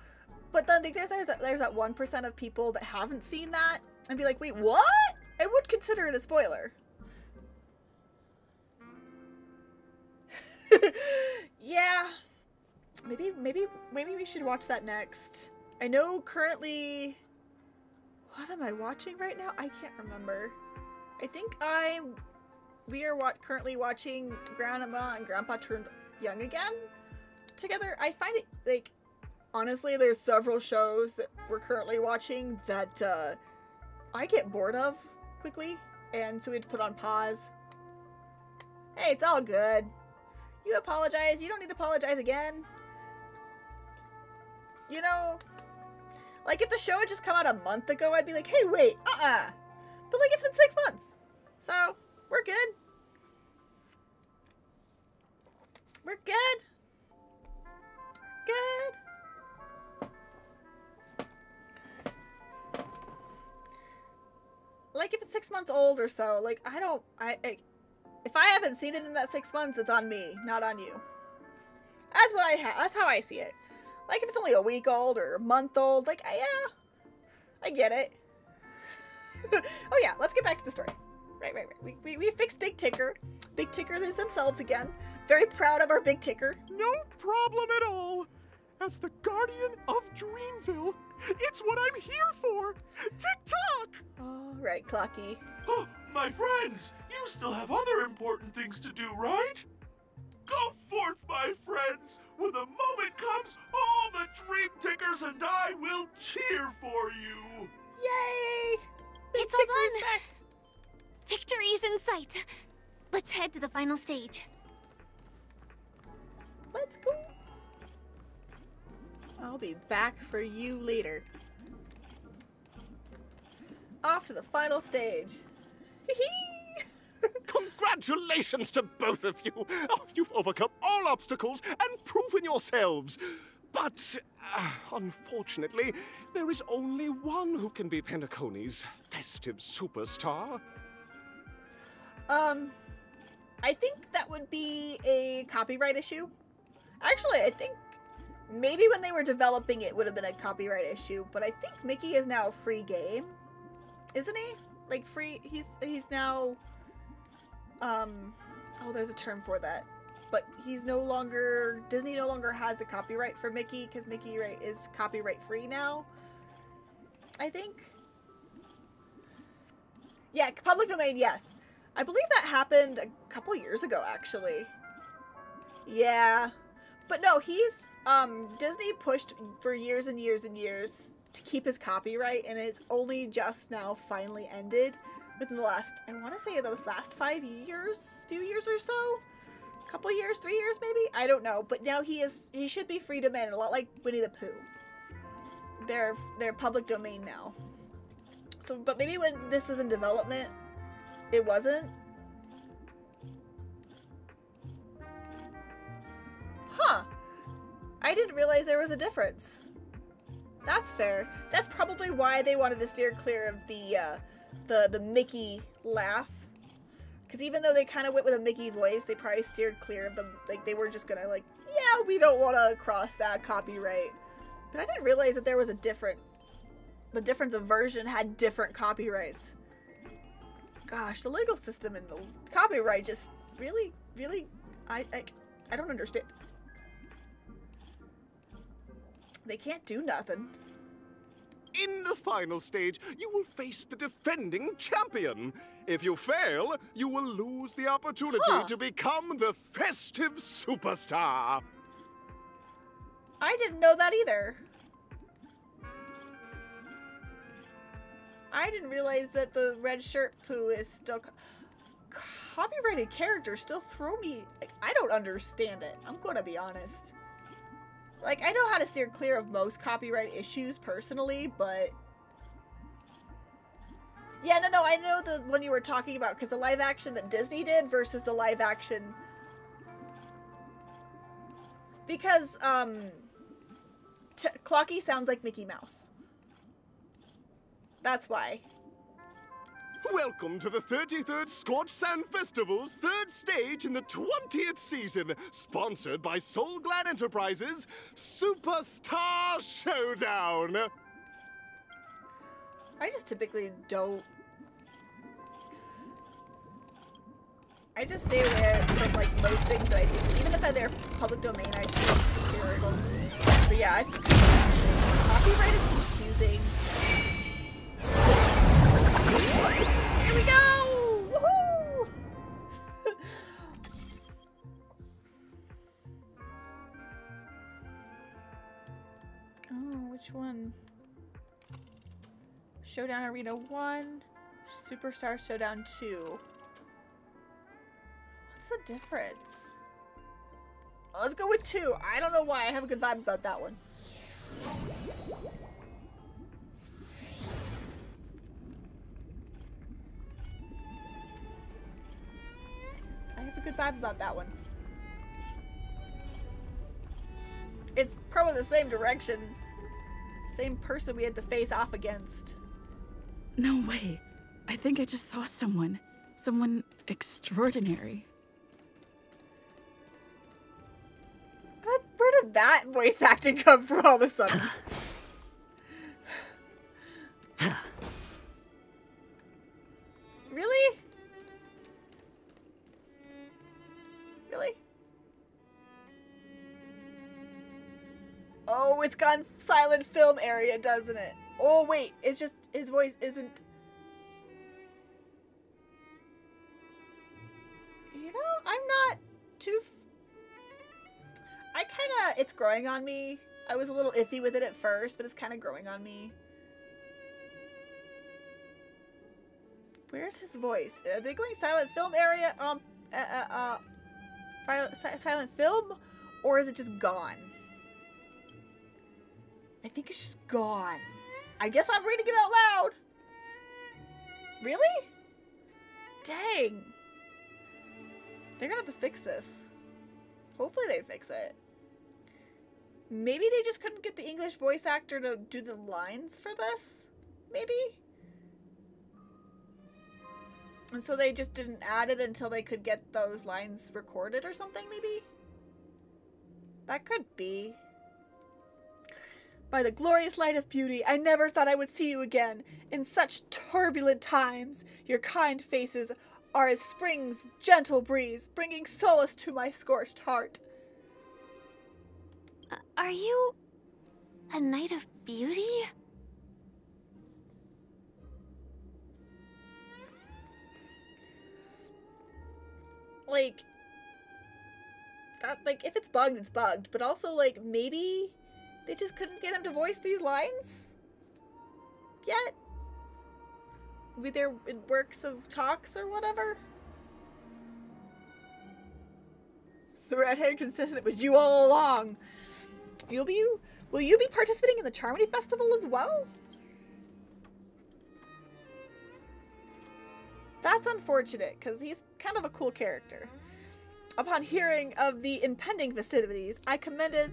But then there's that 1% of people that haven't seen that and be like, wait, what? I would consider it a spoiler. Yeah. Maybe we should watch that next. I know currently... What am I watching right now? I can't remember. I think we are currently watching Grandma and Grandpa Turned Young Again together. I find it, like, honestly, there's several shows that we're currently watching that I get bored of quickly, and so we had to put on pause. Hey, it's all good. You apologize. You don't need to apologize again. You know, like, if the show had just come out a month ago, I'd be like, hey, wait, But, like, it's been 6 months. So, we're good. We're good. Good. Like, if it's 6 months old or so, like, if I haven't seen it in that 6 months, it's on me, not on you. That's how I see it. Like, if it's only a week old or a month old, like, yeah, I get it. Oh yeah, let's get back to the story. Right. We fixed Big Ticker. Big Ticker is themselves again. Very proud of our Big Ticker. No problem at all. As the guardian of Dreamville, it's what I'm here for. Tick-tock! All right, Clocky. Oh, my friends! You still have other important things to do, right? Go forth, my friends! When the moment comes, all the Dream Tickers and I will cheer for you! Yay! It's all done! Back. Victory's in sight! Let's head to the final stage. Let's go! I'll be back for you later. Off to the final stage. Congratulations to both of you! Oh, you've overcome all obstacles and proven yourselves. But, unfortunately, there is only one who can be Penacony's festive superstar. I think that would be a copyright issue. Actually, I think maybe when they were developing it would have been a copyright issue, but I think Mickey is now a free game. Isn't he? Like free, he's now, oh, there's a term for that. But he's no longer, Disney no longer has the copyright for Mickey because Mickey is copyright free now. I think. Yeah, public domain, yes. I believe that happened a couple years ago, actually. Yeah. But no, he's, Disney pushed for years and years and years to keep his copyright, and it's only just now finally ended within the last, I want to say the last 5 years, few years or so? A couple years, 3 years maybe? I don't know, but now he should be free domain, a lot like Winnie the Pooh. They're public domain now. So, but maybe when this was in development, it wasn't? Huh. I didn't realize there was a difference. That's fair. That's probably why they wanted to steer clear of the Mickey laugh. Because even though they kind of went with a Mickey voice, they probably steered clear of them. Like, they were just gonna, like, yeah, we don't want to cross that copyright. But I didn't realize that there was a different... The difference of version had different copyrights. Gosh, the legal system and the copyright just really, really... I don't understand. They can't do nothing. In the final stage, you will face the defending champion. If you fail, you will lose the opportunity to become the festive superstar. I didn't know that either. I didn't realize that the red shirt Pooh is still... Copyrighted characters still throw me... Like, I don't understand it. I'm gonna be honest. Like, I know how to steer clear of most copyright issues personally, but... Yeah, no, I know the one you were talking about, because the live action that Disney did versus the live action... Because, Clocky sounds like Mickey Mouse. That's why. Welcome to the 33rd Scorched Sand Festival's third stage in the 20th season, sponsored by Soul Glad Enterprises, Superstar Showdown. I just typically don't. I just stay away from like most things that I do. Even if they're public domain, I still consider them. But yeah, it's copyright is confusing. Here we go! Woohoo! Oh, which one? Showdown Arena 1, Superstar Showdown 2. What's the difference? Let's go with 2. I don't know why. I have a good vibe about that one. I have a good vibe about that one. It's probably the same direction. Same person we had to face off against. No way. I think I just saw someone. Someone extraordinary. Where did that voice acting come from all of a sudden? Really? Really? Oh, it's gone silent film area, doesn't it? Oh, wait. It's just his voice isn't... Bluetooth. It's growing on me. I was a little iffy with it at first, but it's kind of growing on me. Where's his voice? Are they going silent film area? Silent film? Or is it just gone? I think it's just gone. I guess I'm reading it out loud. Really? Dang. They're gonna have to fix this. Hopefully they fix it. Maybe they just couldn't get the English voice actor to do the lines for this? Maybe? And so they just didn't add it until they could get those lines recorded or something, maybe? That could be. By the glorious light of beauty, I never thought I would see you again. In such turbulent times, your kind faces are as spring's gentle breeze, bringing solace to my scorched heart. Are you a Knight of Beauty? Like, if it's bugged, it's bugged. But also, like, maybe they just couldn't get him to voice these lines yet? Maybe they're in works of talks or whatever? So the redhead contestant was you all along. Will you be participating in the Charmony Festival as well? That's unfortunate, because he's kind of a cool character. Upon hearing of the impending festivities, I commanded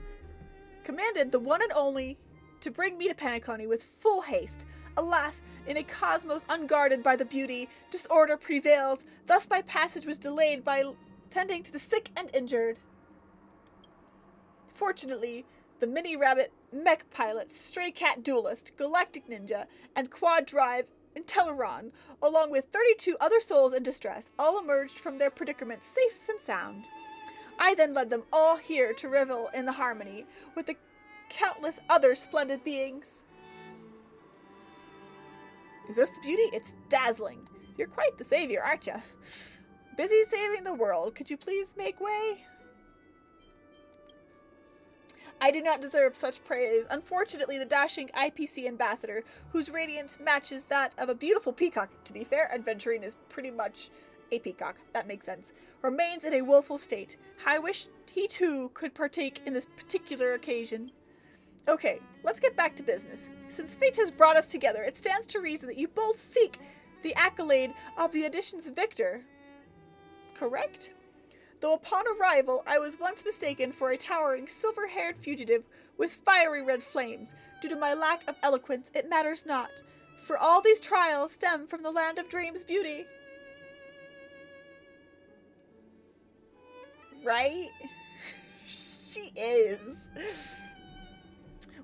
the one and only to bring me to Penacony with full haste. Alas, in a cosmos unguarded by the beauty, disorder prevails, thus my passage was delayed by tending to the sick and injured. Fortunately, the Mini Rabbit mech pilot, Stray Cat Duelist, Galactic Ninja, and Quad Drive Inteleron, along with 32 other souls in distress, all emerged from their predicament safe and sound. I then led them all here to revel in the harmony with the countless other splendid beings. Is this the beauty? It's dazzling. You're quite the savior, aren't you? Busy saving the world. Could you please make way? I do not deserve such praise. Unfortunately, the dashing IPC ambassador, whose radiance matches that of a beautiful peacock, to be fair, adventuring is pretty much a peacock, that makes sense, remains in a woeful state. I wish he too could partake in this particular occasion. Okay, let's get back to business. Since fate has brought us together, it stands to reason that you both seek the accolade of the edition's victor. Correct? Though upon arrival, I was once mistaken for a towering, silver-haired fugitive with fiery red flames. Due to my lack of eloquence, it matters not, for all these trials stem from the land of dreams beauty. Right? She is.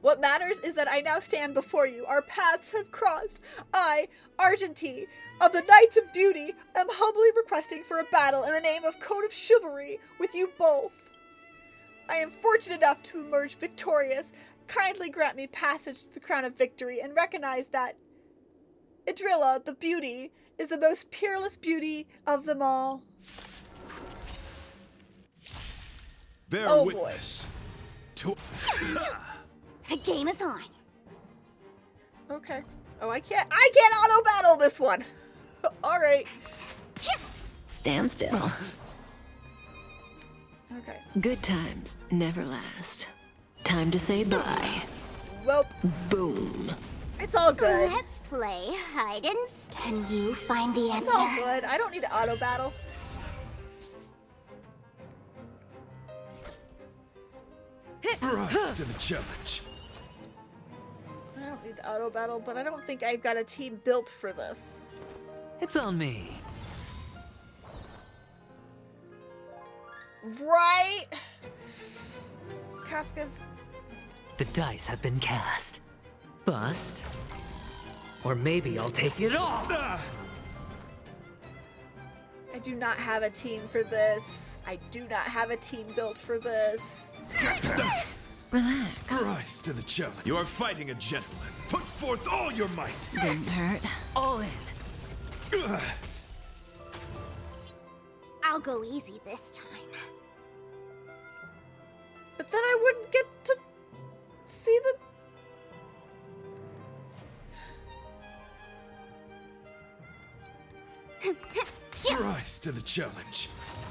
What matters is that I now stand before you. Our paths have crossed. I, Argentine, of the Knights of Beauty, am humbly requesting for a battle in the name of Code of Chivalry with you both. I am fortunate enough to emerge victorious. Kindly grant me passage to the crown of victory and recognize that Idrilla, the beauty, is the most peerless beauty of them all. Bear witness to... The game is on. Okay. Oh, I can't auto battle this one. All right. Stand still. Okay. Good times never last. Time to say bye. Well, boom. It's all good. Let's play hide and seek. Can you find the answer? It's all good. I don't need to auto battle. Rise to the challenge. I don't need to auto battle, but I don't think I've got a team built for this. It's on me. Right? Kafka's... The dice have been cast. Bust. Or maybe I'll take it all. I do not have a team for this. I do not have a team built for this. Relax. Rise to the challenge. You are fighting a gentleman. Put forth all your might. Don't hurt. All in. I'll go easy this time. But then I wouldn't get to see the... Rise to the challenge.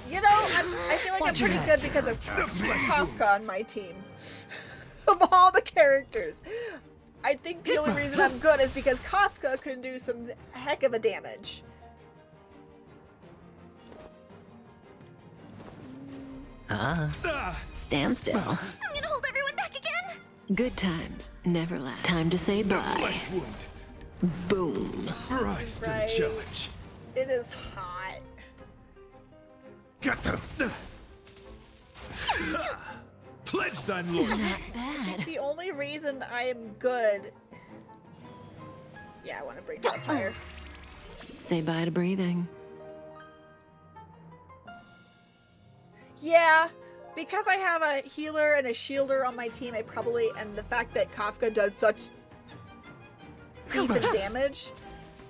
You know, I feel like I'm pretty good because of Kafka on my team. Of all the characters. I think the only reason I'm good is because Kafka can do some heck of a damage. Stand still. I'm gonna hold everyone back again. Good times never last. Time to say bye. Flesh wound. Boom. Rise to the challenge. It is hot. Get them. Pledge thine loyalty. I think the only reason I am good... Yeah, I want to bring down fire. Say bye to breathing. Yeah, because I have a healer and a shielder on my team, I probably... And the fact that Kafka does such decent damage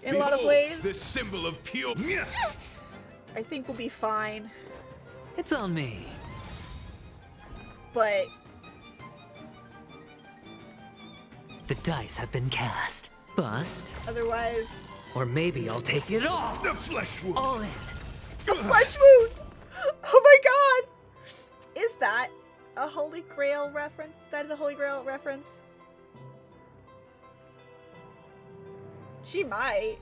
in a lot of ways, This symbol of pure. I think we'll be fine. It's on me. But... The dice have been cast. Bust. Otherwise... Or maybe I'll take it all. The flesh wound. All in. A flesh wound! Oh my god! Is that a Holy Grail reference? That is a Holy Grail reference? She might.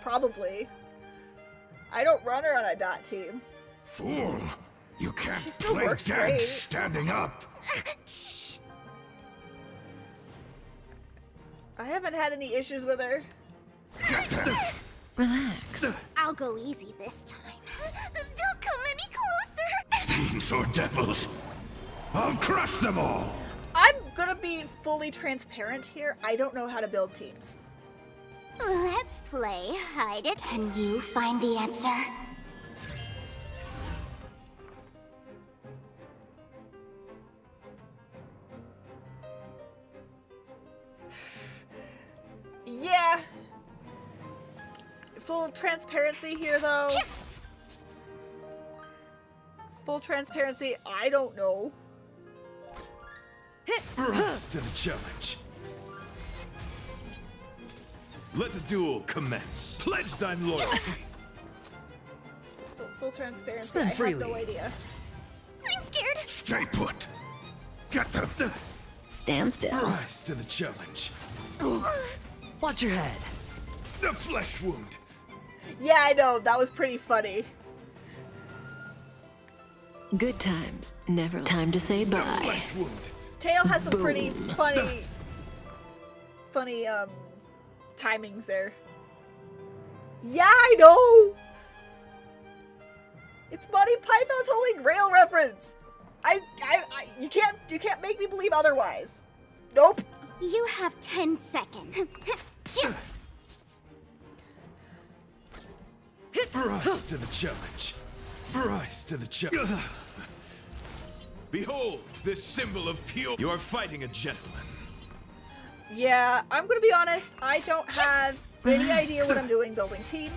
Probably. I don't run her on a dot team. Fool! You can't She still play works dead great. standing up. Shh. I haven't had any issues with her. Get them. Relax. I'll go easy this time. Don't come any closer. Fiends or devils. I'll crush them all. I'm gonna be fully transparent here. I don't know how to build teams. Let's play hide it. Can you find the answer? Yeah. Full transparency here, though. Full transparency, I don't know. Rise to the challenge. Let the duel commence. Pledge thine loyalty. Full transparency, Spend I have freely. no idea. I'm scared. Stay put. Get them. Stand still. Rise to the challenge. Watch your head. The flesh wound. Yeah, I know, that was pretty funny. Good times never last. Time to say The bye. flesh wound. Tail has some pretty Boom. funny timings there. Yeah, I know! It's Monty Python's Holy Grail reference! You can't make me believe otherwise. Nope. You have 10 seconds. Rise to the challenge. Rise to the challenge. Behold, this symbol of pure. You are fighting a gentleman. Yeah, I'm gonna be honest, I don't have any idea what I'm doing building teams.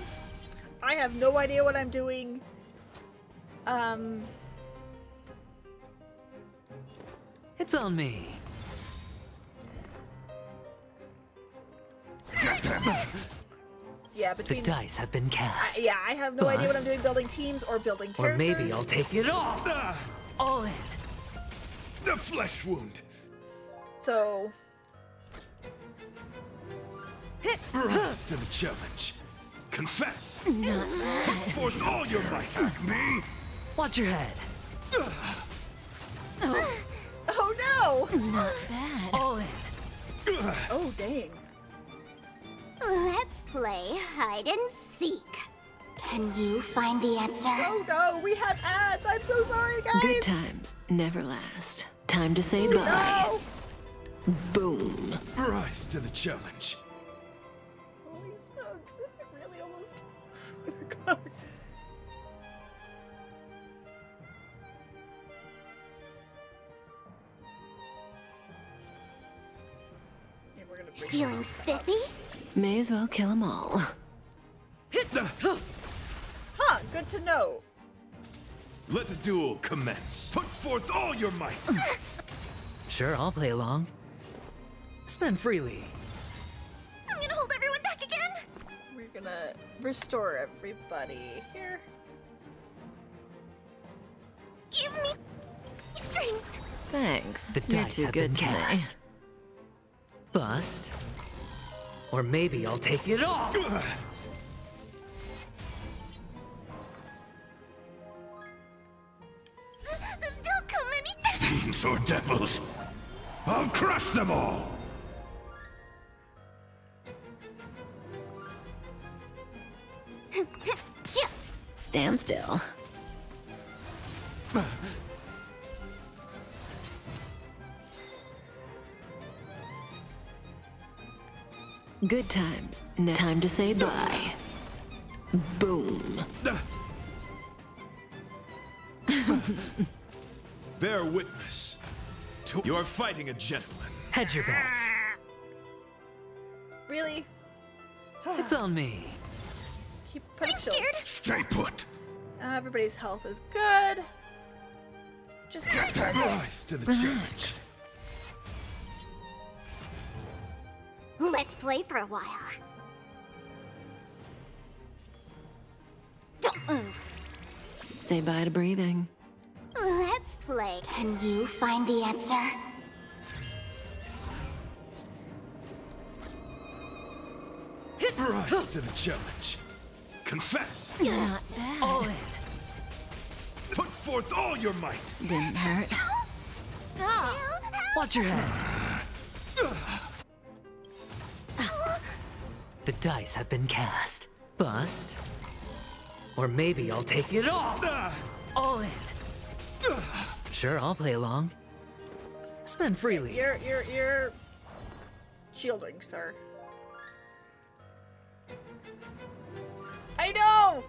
I have no idea what I'm doing. It's on me. Get them. Yeah, The between... dice have been cast. yeah, I have no idea what I'm Bust. doing building teams or building Or characters. maybe I'll take it all. All in. The flesh wound. So... Rise to the challenge. Confess. Not Put forth all your might. Attack me. Watch your head. Oh no! Not bad. All in. Oh dang. Let's play hide and seek. Can you find the answer? Oh no, we have ads! I'm so sorry, guys! Good times never last. Time to say bye. No! Boom. Rise to the challenge. Holy smokes, is it really almost... Yeah, we're gonna bring Feeling spiffy? May as well kill them all. Huh, good to know. Let the duel commence. Put forth all your might! Sure, I'll play along. Spend freely. I'm gonna hold everyone back again. We're gonna restore everybody here. Give me strength. Thanks. The You're dice too have good been to me. cast. Bust. Or maybe I'll take it all! Don't come any. Fiends or devils! I'll crush them all! Yeah. Stand still. Good times. No time to say bye. Boom. Bear witness. You're fighting a gentleman. Hedge your bets. Really? It's on me. Keep putting shields. Stay put. Everybody's health is good. Just Rise to the challenge. Let's play for a while. Don't move. Say bye to breathing. Let's play. Can you find the answer? Rise to the challenge. Confess. Not bad. All in. Put forth all your might. Didn't hurt. Watch your head. The dice have been cast. Bust. Or maybe I'll take it all. All in. Sure, I'll play along. Spend freely. You're shielding, sir. I know!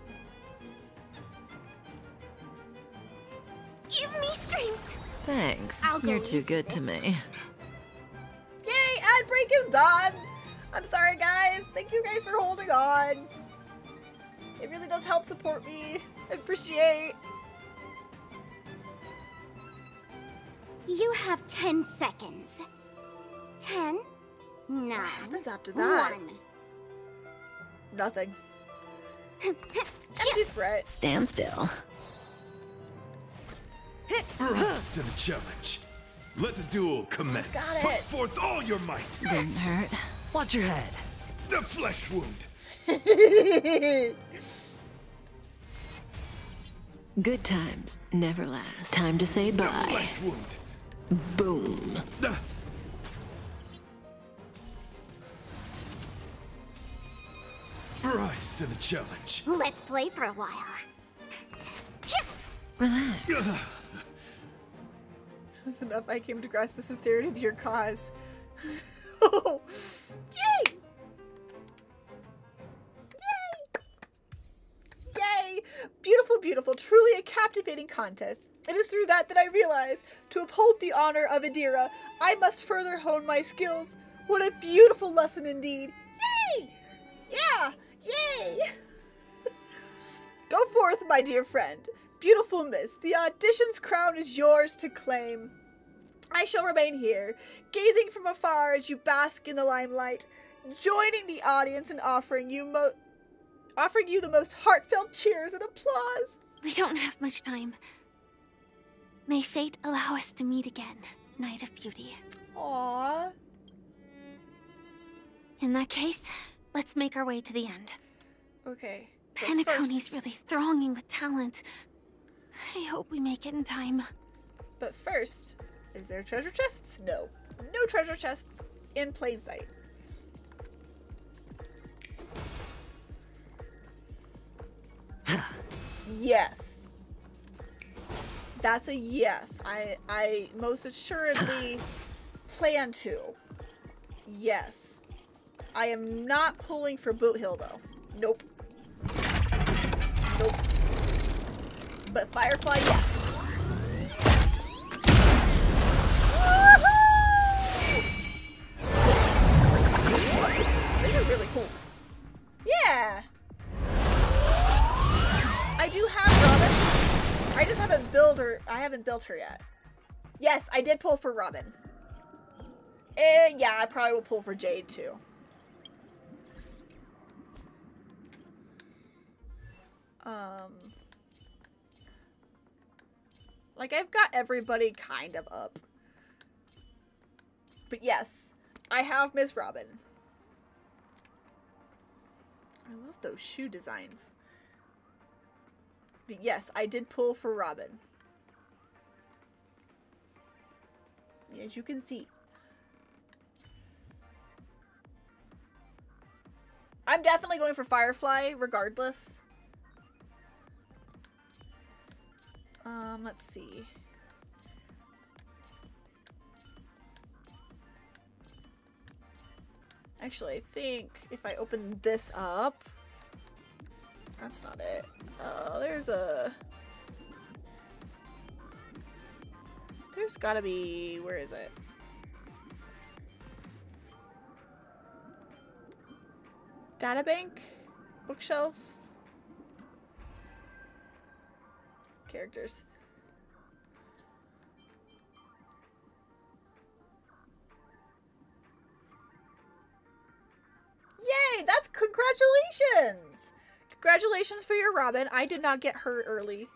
Give me strength. Thanks. I'll go You're too easy good to this me. Yay, ad break is done! I'm sorry, guys. Thank you guys for holding on. It really does help support me. I appreciate. You have 10 seconds. 10, 9, What happens after that? 1. Nothing. Empty threat. Stand still. Rise to the challenge. Let the duel commence. Got it. Put forth all your might. Didn't hurt. Watch your head. The flesh wound. Good times never last. Time to say The bye. flesh wound. Boom. Rise to the challenge. Let's play for a while. Relax. That's enough. I came to grasp the sincerity of your cause. Oh, yay! Yay! Beautiful, beautiful. Truly a captivating contest. It is through that I realize, to uphold the honor of Adira, I must further hone my skills. What a beautiful lesson indeed. Yay! Yeah! Yay! Go forth, my dear friend. Beautiful miss, the audition's crown is yours to claim. I shall remain here, gazing from afar as you bask in the limelight, joining the audience and offering you the most heartfelt cheers and applause. We don't have much time. May fate allow us to meet again, Knight of Beauty. Aww. In that case, let's make our way to the end. Okay. Penacony's really thronging with talent. I hope we make it in time. But first, is there treasure chests? No. No treasure chests in plain sight. Yes. That's a yes. I most assuredly plan to. Yes. I am not pulling for Boot Hill though. Nope. Nope. But Firefly, yes. These are really cool. Yeah. I do have Robin. I just haven't haven't built her yet. Yes, I did pull for Robin. Yeah, I probably will pull for Jade too. Like, I've got everybody kind of up. But yes, I have Miss Robin. I love those shoe designs. But yes, I did pull for Robin. As you can see. I'm definitely going for Firefly, regardless. Let's see. Actually, I think if I open this up... That's not it. There's gotta be... Where is it? Databank? Bookshelf? Characters. Yay! That's congratulations! Congratulations for your Robin. I did not get her early.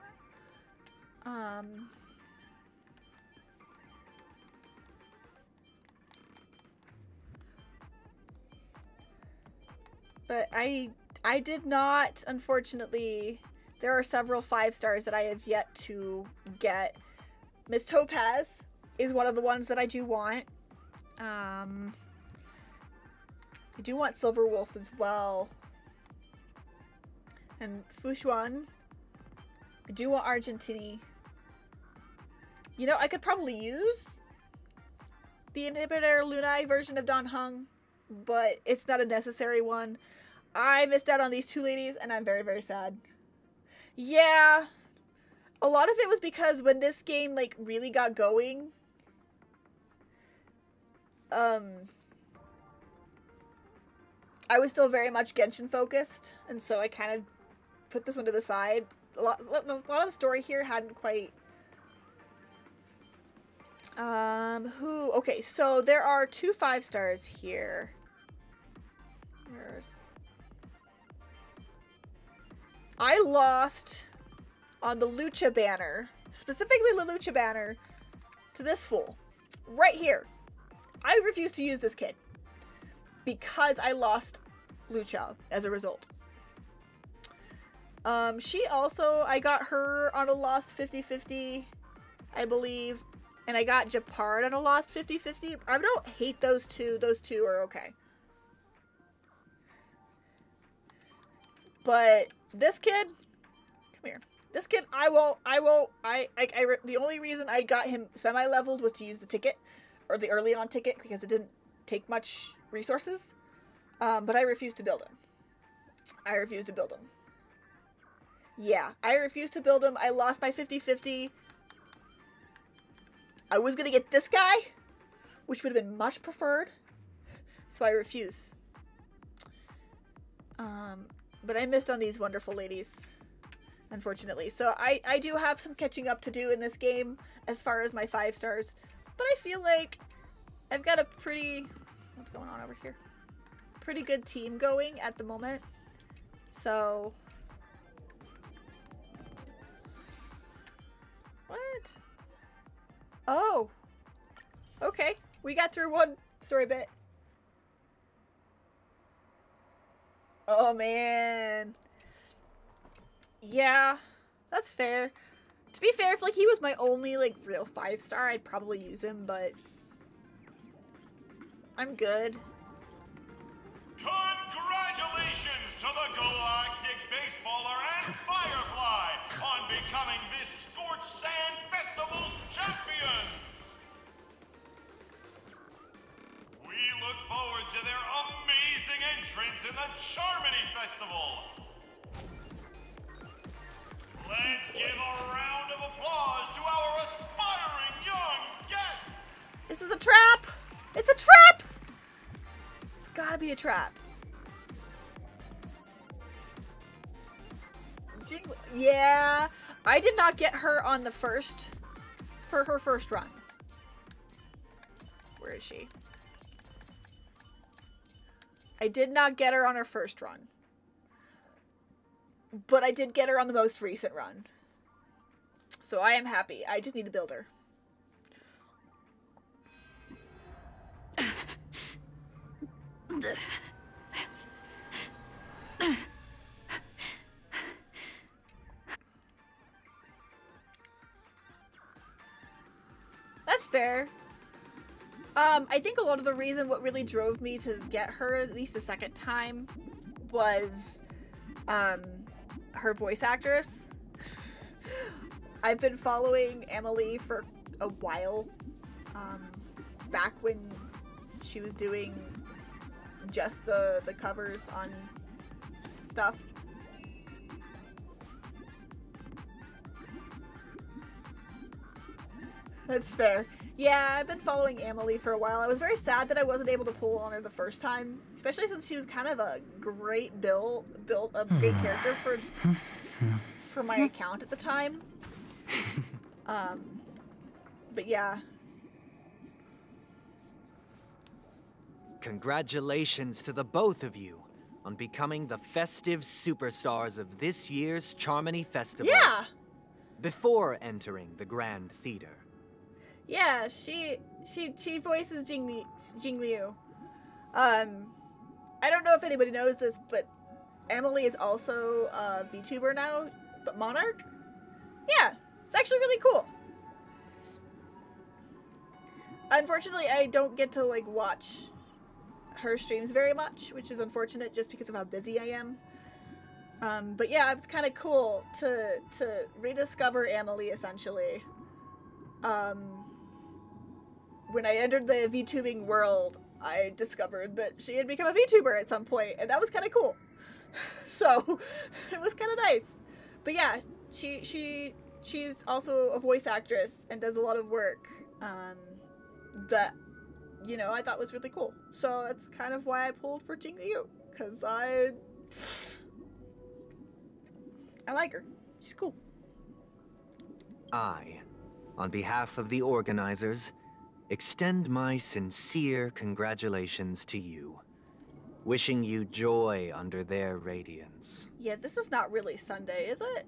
But I did not, unfortunately. There are several 5 stars that I have yet to get. Miss Topaz is one of the ones that I do want. I do want Silver Wolf as well. And Fushuan. I do want Argentini. You know, I could probably use the Inhibitor Lunai version of Dan Heng, but it's not a necessary one. I missed out on these 2 ladies, and I'm very, very sad. Yeah, a lot of it was because when this game, like, really got going, I was still very much Genshin focused, and so I kind of put this one to the side. A lot of the story here hadn't quite... Okay, so there are 2 5 stars here. I lost on the Lucha banner, specifically the Lucha banner, to this fool. Right here. I refuse to use this kid. Because I lost Lucha as a result. She also, I got her on a lost 50-50, I believe. And I got Japard on a lost 50-50. I don't hate those two. Those 2 are okay. But this kid, come here. This kid, the only reason I got him semi-leveled was to use the ticket, or the early on ticket, because it didn't take much resources. But I refused to build him. Yeah, I refused to build him. I lost my 50-50. I was gonna get this guy, which would have been much preferred. So I refuse. But I missed on these wonderful ladies, unfortunately. So I do have some catching up to do in this game as far as my 5 stars. But I feel like I've got a pretty... What's going on over here? Pretty good team going at the moment. So... What? Oh. Okay. We got through one story bit. Oh, man. Yeah, that's fair. To be fair, if like he was my only like real 5 star, I'd probably use him, but I'm good. Congratulations to the Galactic Baseballer and Firefly on becoming this Scorched Sand Festival's champions! We look forward to their amazing entrance in the Charmony Festival! Let's give a round of applause to our aspiring young guests! This is a trap! It's a trap! It's gotta be a trap. Yeah, I did not get her on the first for her first run. Where is she? I did not get her on her first run. But I did get her on the most recent run. So I am happy. I just need to build her. That's fair. I think a lot of the reason what really drove me to get her at least the second time was her voice actress. I've been following Emily for a while. Back when she was doing just the covers on stuff. That's fair. Yeah, I've been following Emily for a while. I was very sad that I wasn't able to pull on her the first time, especially since she was kind of a great built a great character for my account at the time. But yeah. Congratulations to the both of you on becoming the festive superstars of this year's Charmony Festival. Yeah! Before entering the Grand Theater. Yeah, she voices Jing Liu. I don't know if anybody knows this, but Emily is also a VTuber now, but Monarch? Yeah, it's actually really cool. Unfortunately, I don't get to, like, watch her streams very much, which is unfortunate just because of how busy I am. But yeah, it's kind of cool to rediscover Emily, essentially. When I entered the VTubing world, I discovered that she had become a VTuber at some point, and that was kind of cool. So, it was kind of nice. But yeah, she's also a voice actress and does a lot of work that, you know, I thought was really cool. So that's kind of why I pulled for Jing Liu, because I like her. She's cool. I, on behalf of the organizers, extend my sincere congratulations to you, wishing you joy under their radiance. Yeah, this is not really Sunday, is it?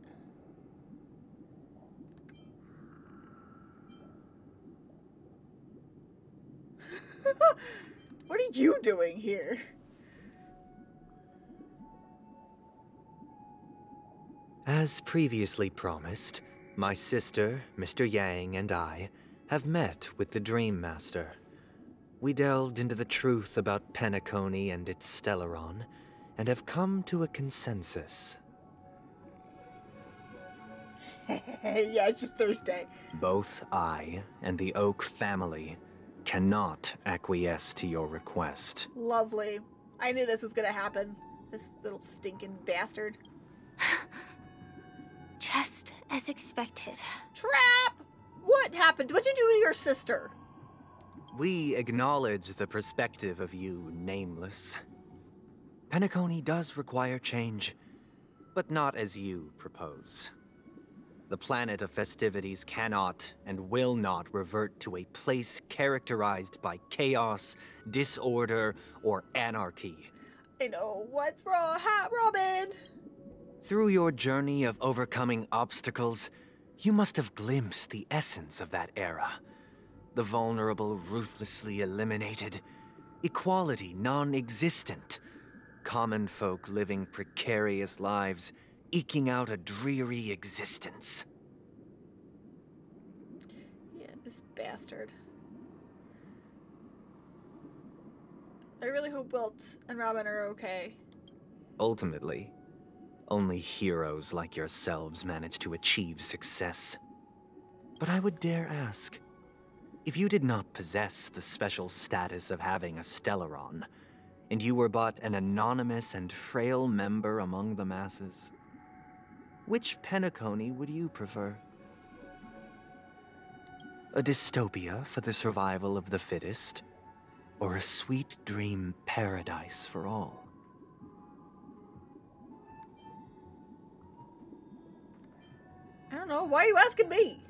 What are you doing here? As previously promised, my sister, Mr. Yang, and I have met with the Dream Master. We delved into the truth about Penacony and its Stellaron, and have come to a consensus. Yeah, it's just Thursday. Both I and the Oak family cannot acquiesce to your request. Lovely. I knew this was gonna happen. This little stinking bastard. Just as expected. Trap! What happened? What'd you do to your sister? We acknowledge the perspective of you, Nameless. Penacony does require change, but not as you propose. The planet of festivities cannot and will not revert to a place characterized by chaos, disorder, or anarchy. I know. What's wrong, Robin? Through your journey of overcoming obstacles, you must have glimpsed the essence of that era. The vulnerable ruthlessly eliminated, equality non-existent, common folk living precarious lives, eking out a dreary existence. Yeah, this bastard. I really hope Wilt and Robin are okay. Ultimately, only heroes like yourselves manage to achieve success. But I would dare ask, if you did not possess the special status of having a Stellaron, and you were but an anonymous and frail member among the masses, which Penacony would you prefer? A dystopia for the survival of the fittest, or a sweet dream paradise for all? I don't know. Why are you asking me?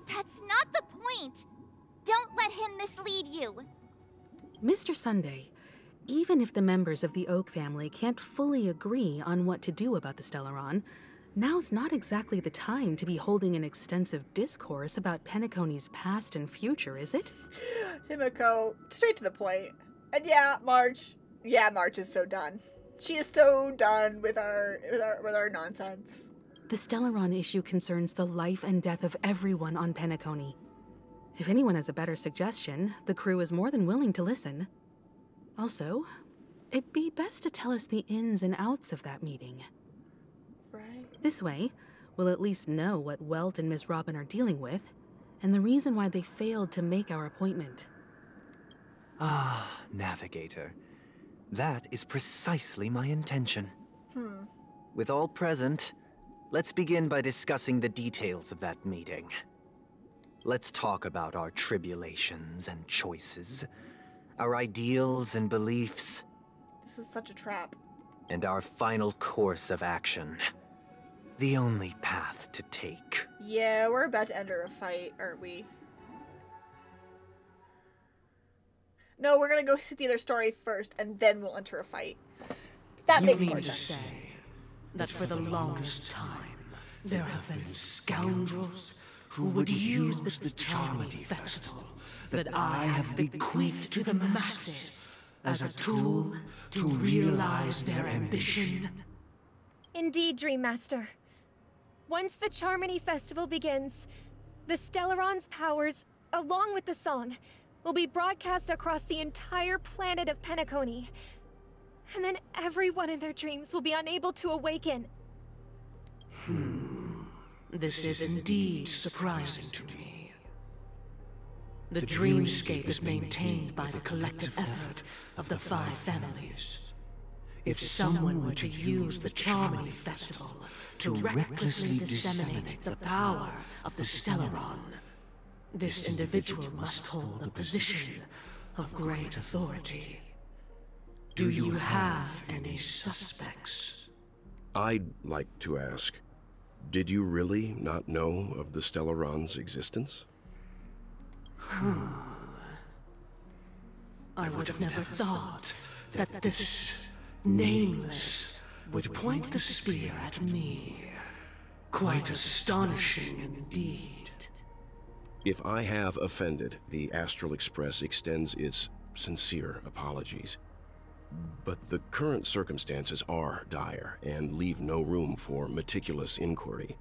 That's not the point. Don't let him mislead you. Mr. Sunday, even if the members of the Oak family can't fully agree on what to do about the Stellaron, now's not exactly the time to be holding an extensive discourse about Penacony's past and future, is it? Himiko, straight to the point. And yeah, March. Yeah, March is so done. She is so done with our nonsense. The Stellaron issue concerns the life and death of everyone on Penacony. If anyone has a better suggestion, the crew is more than willing to listen. Also, it'd be best to tell us the ins and outs of that meeting. Right. This way, we'll at least know what Welt and Ms. Robin are dealing with, and the reason why they failed to make our appointment. Ah, Navigator. That is precisely my intention. With all present, let's begin by discussing the details of that meeting. Let's talk about our tribulations and choices, our ideals and beliefs. This is such a trap. And our final course of action. The only path to take. Yeah, we're about to enter a fight, aren't we? No, we're gonna go see the other story first, and then we'll enter a fight. That makes more sense. You mean to say that for the longest time, there have been scoundrels who would use the Charmony Festival that I have bequeathed to the masses as a tool to realize their ambition? Indeed, Dream Master. Once the Charmony Festival begins, the Stellaron's powers, along with the song, will be broadcast across the entire planet of Penacony. And then everyone in their dreams will be unable to awaken. This is indeed surprising to me. The dreamscape is maintained by the collective effort of the 5 families. If someone were to use the Charmony Festival to recklessly disseminate the power of the Stellaron, this individual must hold a position of great authority. Do you have any suspects? I'd like to ask, did you really not know of the Stellaron's existence? I would have never thought that this Nameless would point the spear at me. Quite astonishing indeed. If I have offended, the Astral Express extends its sincere apologies. But the current circumstances are dire and leave no room for meticulous inquiry.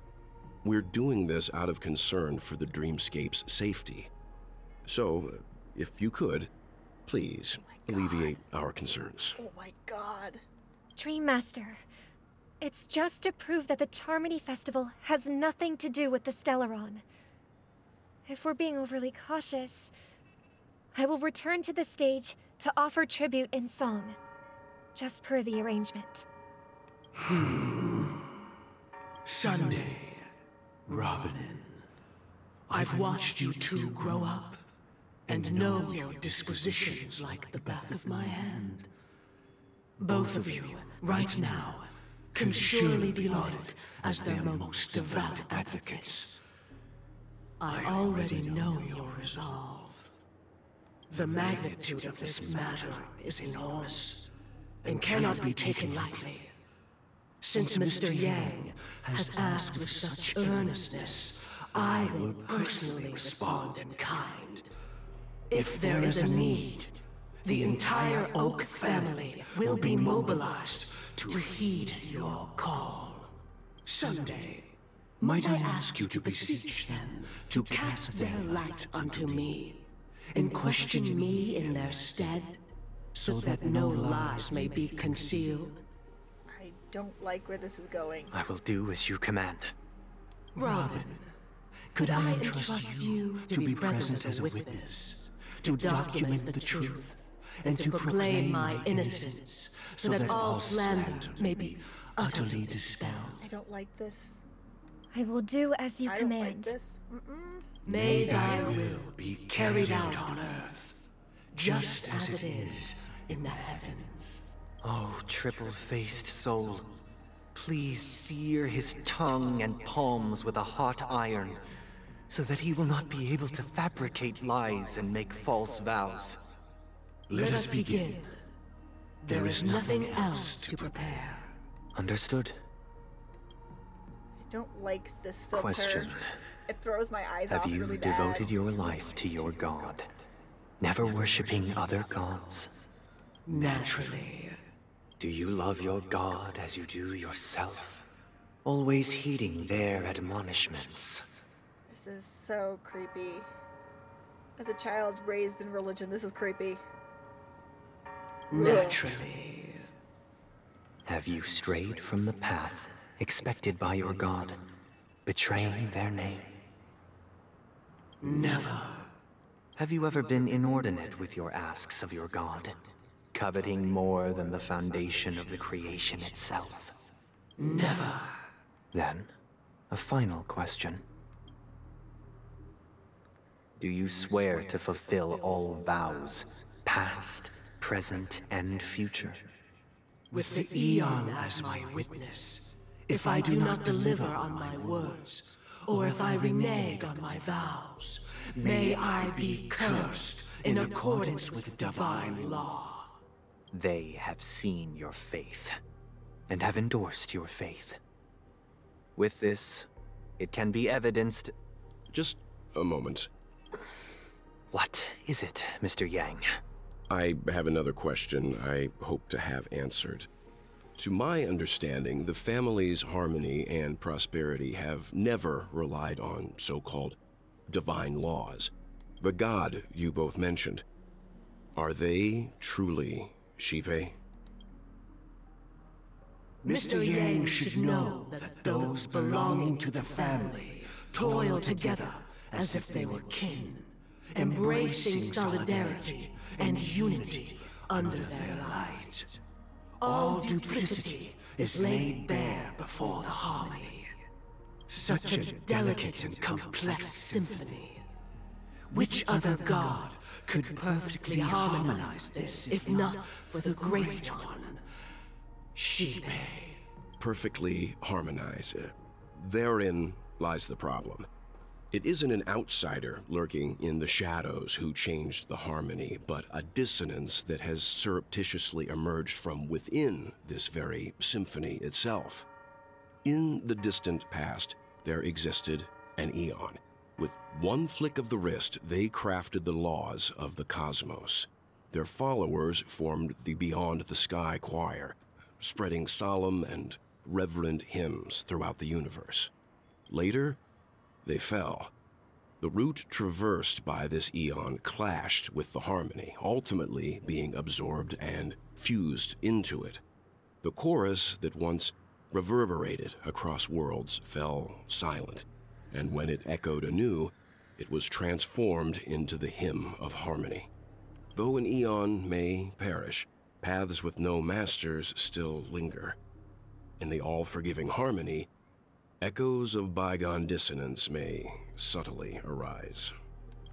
We're doing this out of concern for the Dreamscape's safety. So, if you could, please alleviate our concerns. Oh my god. Dream Master, it's just to prove that the Charmony Festival has nothing to do with the Stellaron. If we're being overly cautious, I will return to the stage to offer tribute in song, just per the arrangement. Sunday, Robin, I've watched you two grow up and know your dispositions like the back of my hand. Both of you, right now, can surely be lauded as their most devout advocates. I already know your resolve. The magnitude of this matter is enormous and cannot be taken lightly. Since Mr. Yang has asked with such earnestness, I will personally respond in kind. If there is a need, the entire Oak family will be mobilized to heed your call. Sunday, might I ask you to beseech them to cast their light unto me, and question me in their stead, so that no lies may be concealed? I don't like where this is going. I will do as you command. Robin, could I entrust you to be present as a witness, to document the truth, and to proclaim my innocence, so that all slander may be utterly dispelled? I don't like this. I will do as you I command. don't like this. May thy will be carried out on earth, just as it is in the heavens. Oh, triple-faced soul, please sear his tongue and palms with a hot iron, so that he will not be able to fabricate lies and make false vows. Let us begin. There is nothing else to prepare. Understood. I don't like this filter. Question. It throws my eyes Have off you really bad. devoted your life to your god, never worshipping other gods? Naturally. Do you love your god as you do yourself, always heeding their admonishments? This is so creepy. As a child raised in religion, this is creepy. Naturally. Have you strayed from the path expected by your god, betraying their name? Never. Have you ever been inordinate with your asks of your god, coveting more than the foundation of the creation itself? Never. Then, a final question. Do you swear to fulfill all vows, past, present, and future? With the Aeon as my witness, if I do not deliver on my words, or if I renege on my vows, may I be cursed in accordance with divine law. They have seen your faith, and have endorsed your faith. With this, it can be evidenced... Just a moment. What is it, Mr. Yang? I have another question I hope to have answered. To my understanding, the family's harmony and prosperity have never relied on so-called divine laws. The god you both mentioned, are they truly Xipe? Mr. Yang should know that those belonging to the family toil together as if they were kin, embracing solidarity and unity under their light. All duplicity is laid bare before the harmony. Such a delicate and complex symphony. Which other god could perfectly harmonize this, if not for the Great One, Xipe? Perfectly harmonize. Therein lies the problem. It isn't an outsider lurking in the shadows who changed the harmony, but a dissonance that has surreptitiously emerged from within this very symphony itself. In the distant past, there existed an Aeon. With one flick of the wrist, they crafted the laws of the cosmos. Their followers formed the Beyond the Sky Choir, spreading solemn and reverent hymns throughout the universe. Later, they fell. The route traversed by this Aeon clashed with the harmony, ultimately being absorbed and fused into it. The chorus that once reverberated across worlds fell silent, and when it echoed anew, it was transformed into the hymn of harmony. Though an Aeon may perish, paths with no masters still linger. In the all-forgiving harmony, echoes of bygone dissonance may subtly arise.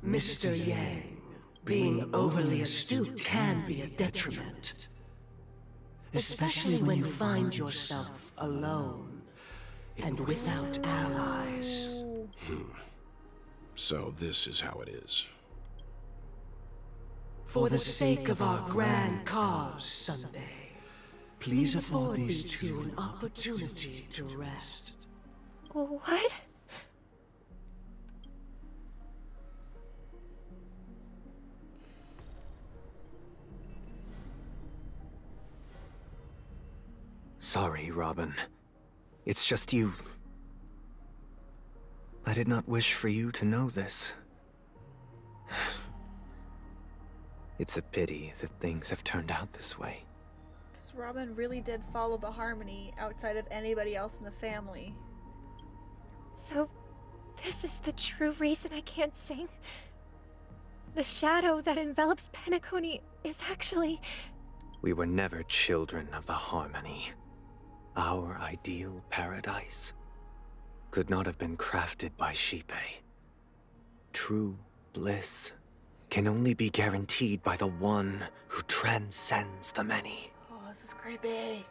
Mr. Yang, being overly astute can be a detriment. Especially when you find yourself alone and without allies. So this is how it is. For the sake of our grand cause, Sunday, please afford these two an opportunity to rest. What? Sorry, Robin. It's just you. I did not wish for you to know this. It's a pity that things have turned out this way. Because Robin really did follow the harmony outside of anybody else in the family. So, this is the true reason I can't sing? The shadow that envelops Penacony is actually... We were never children of the harmony. Our ideal paradise could not have been crafted by Xipe. True bliss can only be guaranteed by the one who transcends the many. Oh, this is creepy.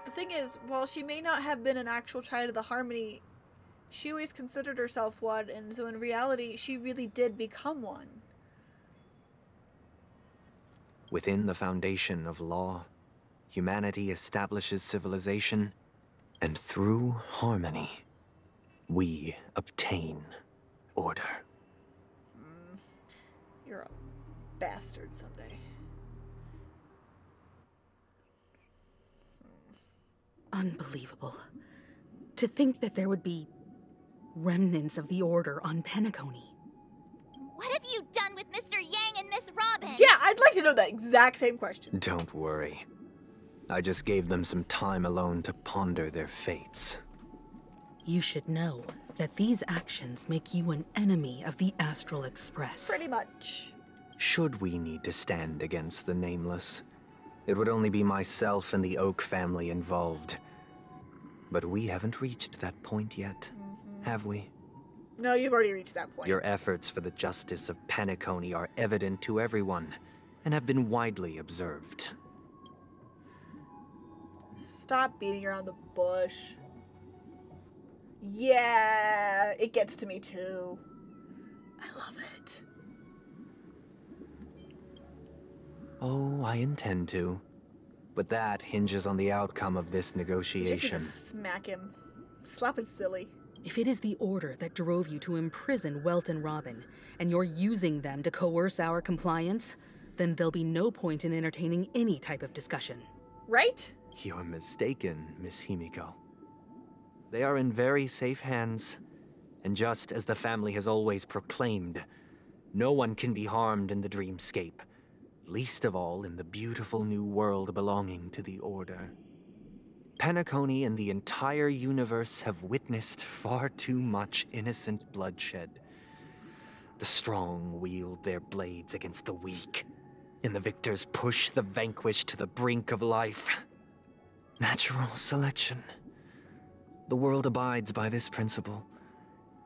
The thing is, while she may not have been an actual child of the harmony, She always considered herself one, and so in reality, she really did become one. Within the foundation of law, humanity establishes civilization, and through harmony, we obtain order. You're a bastard, Sunday. Unbelievable. To think that there would be remnants of the Order on Penacony. What have you done with Mr. Yang and Miss Robin? Yeah, I'd like to know that exact same question. Don't worry. I just gave them some time alone to ponder their fates. You should know that these actions make you an enemy of the Astral Express. Pretty much. Should we need to stand against the Nameless, it would only be myself and the Oak family involved. But we haven't reached that point yet, have we? No, you've already reached that point. Your efforts for the justice of Penacony are evident to everyone, and have been widely observed. Stop beating around the bush. Yeah, it gets to me too. I love it. Oh, I intend to. But that hinges on the outcome of this negotiation. Just smack him. Slap it silly. If it is the Order that drove you to imprison Welt and Robin, and you're using them to coerce our compliance, then there'll be no point in entertaining any type of discussion. Right? You're mistaken, Miss Himiko. They are in very safe hands, and just as the family has always proclaimed, no one can be harmed in the dreamscape, least of all in the beautiful new world belonging to the Order. Penacony and the entire universe have witnessed far too much innocent bloodshed. The strong wield their blades against the weak, and the victors push the vanquished to the brink of life. Natural selection. The world abides by this principle,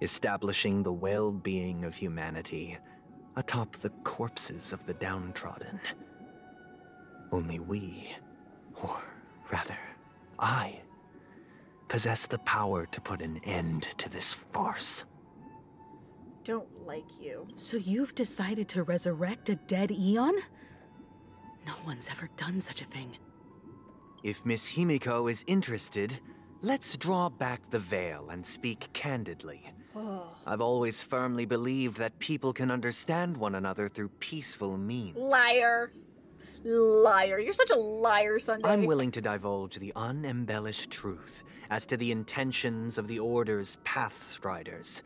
establishing the well-being of humanity atop the corpses of the downtrodden. Only we, or rather, I, possess the power to put an end to this farce. Don't like you. So you've decided to resurrect a dead Eon? No one's ever done such a thing. If Miss Himiko is interested, let's draw back the veil and speak candidly. I've always firmly believed that people can understand one another through peaceful means. Liar. Liar. You're such a liar, Sunday. I'm willing to divulge the unembellished truth as to the intentions of the Order's Pathstriders,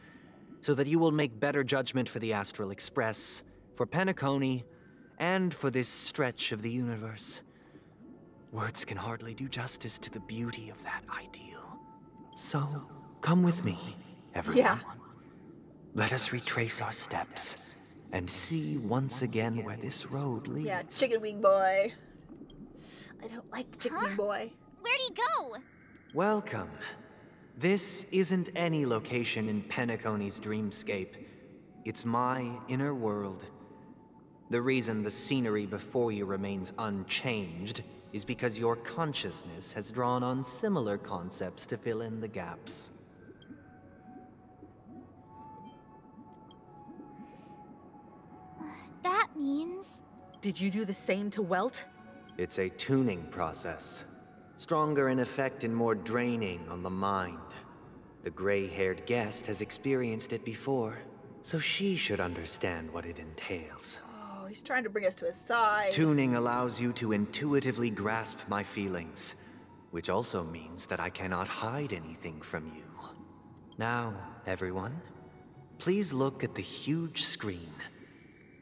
so that you will make better judgment for the Astral Express, for Penacony, and for this stretch of the universe. Words can hardly do justice to the beauty of that ideal. So, come with me, everyone. Yeah. Let us retrace our steps and see once again where this road leads. Yeah, chicken wing boy. I don't like the chicken wing boy. Where'd he go? Welcome. This isn't any location in Penacony's dreamscape. It's my inner world. The reason the scenery before you remains unchanged is because your consciousness has drawn on similar concepts to fill in the gaps. That means... Did you do the same to Welt? It's a tuning process. Stronger in effect and more draining on the mind. The gray-haired guest has experienced it before, so she should understand what it entails. Oh, he's trying to bring us to his side. Tuning allows you to intuitively grasp my feelings, which also means that I cannot hide anything from you. Now, everyone, please look at the huge screen.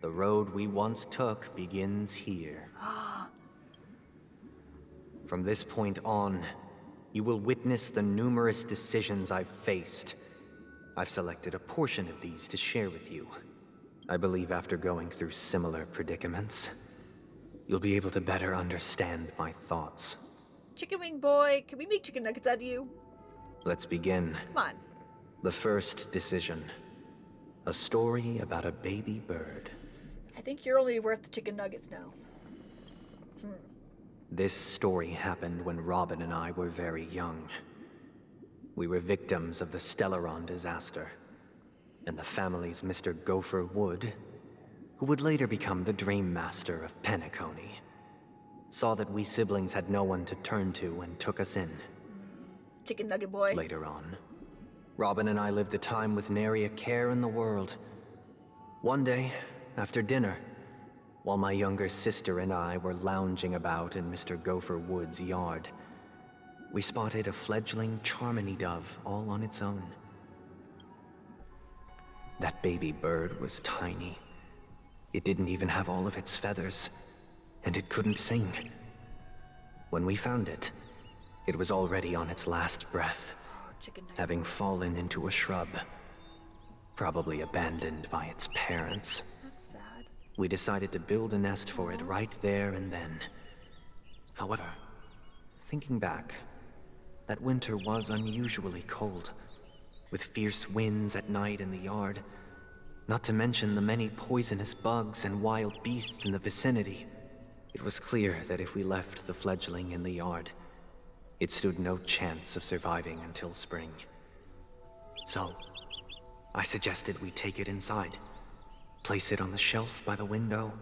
The road we once took begins here. From this point on, you will witness the numerous decisions I've faced. I've selected a portion of these to share with you. I believe after going through similar predicaments, you'll be able to better understand my thoughts. Chicken wing boy, can we make chicken nuggets out of you? Let's begin. Come on. The first decision. A story about a baby bird. I think you're only worth the chicken nuggets now. This story happened when Robin and I were very young. We were victims of the Stellaron disaster, and the family's Mr. Gopher Wood, who would later become the Dream Master of Penacony, saw that we siblings had no one to turn to and took us in. Chicken nugget boy. Later on, Robin and I lived a time with nary a care in the world. One day, after dinner, while my younger sister and I were lounging about in Mr. Gopher Wood's yard, we spotted a fledgling Charmony dove all on its own. That baby bird was tiny. It didn't even have all of its feathers, and it couldn't sing. When we found it, it was already on its last breath, having fallen into a shrub, probably abandoned by its parents. That's sad. We decided to build a nest for it right there and then. However, thinking back, that winter was unusually cold, with fierce winds at night in the yard, not to mention the many poisonous bugs and wild beasts in the vicinity. It was clear that if we left the fledgling in the yard, it stood no chance of surviving until spring. So, I suggested we take it inside, place it on the shelf by the window,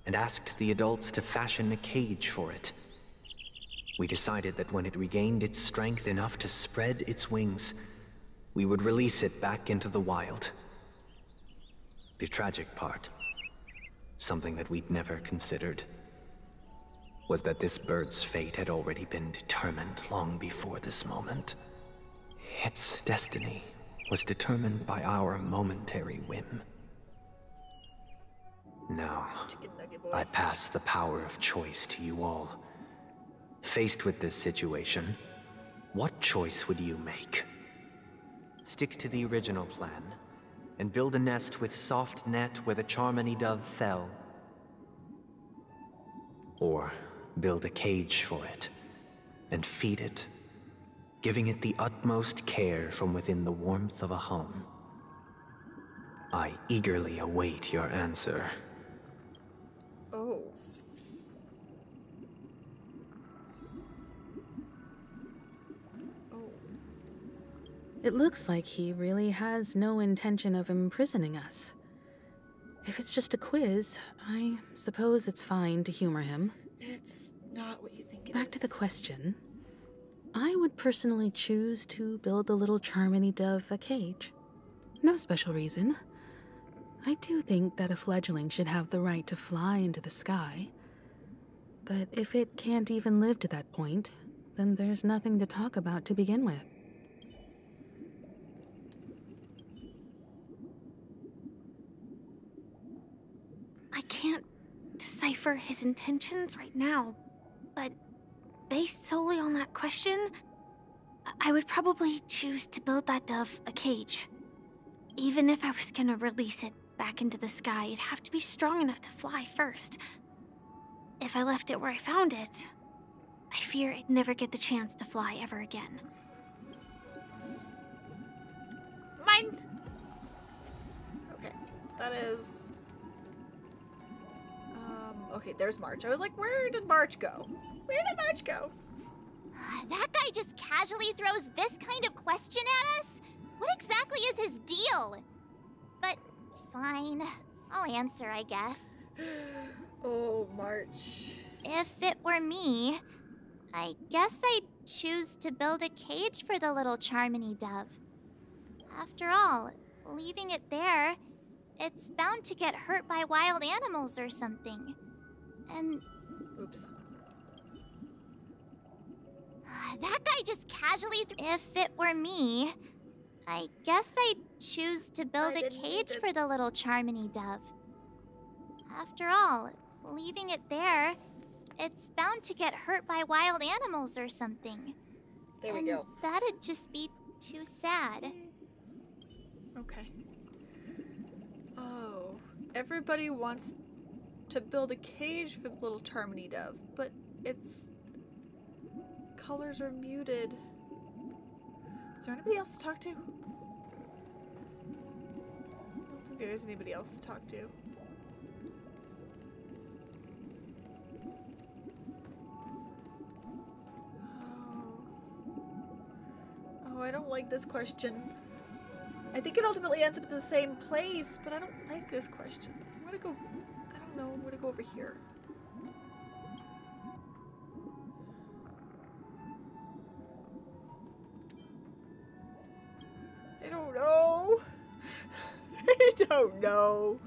and asked the adults to fashion a cage for it. We decided that when it regained its strength enough to spread its wings, we would release it back into the wild. The tragic part, something that we'd never considered, was that this bird's fate had already been determined long before this moment. Its destiny was determined by our momentary whim. Now, I pass the power of choice to you all. Faced with this situation, what choice would you make? Stick to the original plan, and build a nest with soft net where the Charmony dove fell. Or build a cage for it, and feed it, giving it the utmost care from within the warmth of a home. I eagerly await your answer. Oh. It looks like he really has no intention of imprisoning us. If it's just a quiz, I suppose it's fine to humor him. It's not what you think it is. Back to the question. I would personally choose to build the little Charmony dove a cage. No special reason. I do think that a fledgling should have the right to fly into the sky. But if it can't even live to that point, then there's nothing to talk about to begin with. I can't decipher his intentions right now, but based solely on that question, I would probably choose to build that dove a cage. Even if I was gonna release it back into the sky, it'd have to be strong enough to fly first. If I left it where I found it, I fear it'd never get the chance to fly ever again. Mine! Okay, that is... okay, there's March. I was like, where did March go? Where did March go? That guy just casually throws this kind of question at us? What exactly is his deal? But fine, I'll answer, I guess. Oh, March. If it were me, I guess I'd choose to build a cage for the little Charmony dove. After all, leaving it there, it's bound to get hurt by wild animals or something. And... Oops. That guy just casually... If it were me, I guess I'd choose to build a cage for the little Charmony dove. After all, leaving it there, it's bound to get hurt by wild animals or something. There we go. That'd just be too sad. Okay. Oh, everybody wants to build a cage for the little Charmony dove, but its colors are muted. Is there anybody else to talk to? I don't think there is anybody else to talk to. Oh, I don't like this question. I think it ultimately ends up in the same place, but I don't like this question. I'm gonna go... I don't know. I'm gonna go over here. I don't know. I don't know.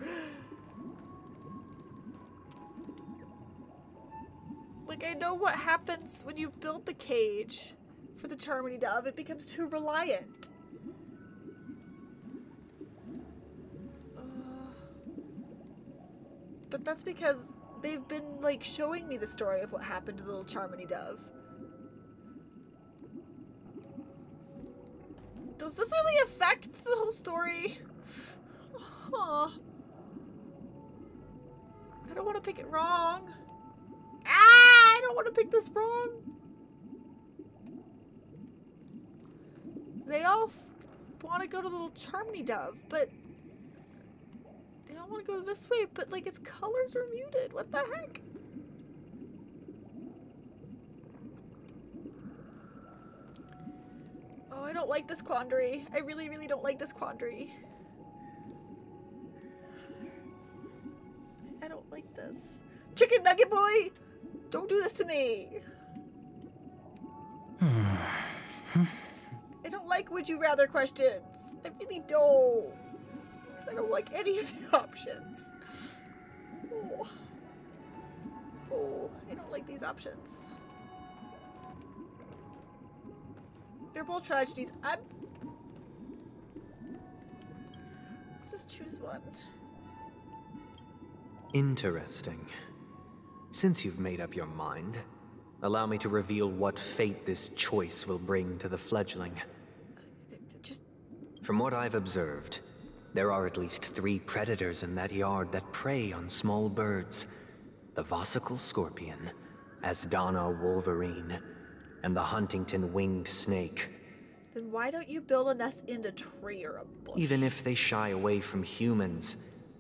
Like, I know what happens when you build the cage for the Charmony Dove. It becomes too reliant. But that's because they've been, like, showing me the story of what happened to the little Charmony Dove. Does this really affect the whole story? Huh. I don't want to pick it wrong. Ah, I don't want to pick this wrong. They all want to go to the little Charmony Dove, but they all want to go this way, but like its colors are muted. What the heck? Oh, I don't like this quandary. I really, really don't like this quandary. I don't like this. Chicken Nugget Boy! Don't do this to me! I don't like would you rather questions. I really don't. Because I don't like any of the options. Oh. Oh, I don't like these options. They're both tragedies. Let's just choose one. Interesting. Since you've made up your mind, allow me to reveal what fate this choice will bring to the fledgling. From what I've observed, there are at least 3 predators in that yard that prey on small birds. The Vossicle Scorpion, Asdana Wolverine, and the Huntington Winged Snake. Then why don't you build a nest in a tree or a bush? Even if they shy away from humans,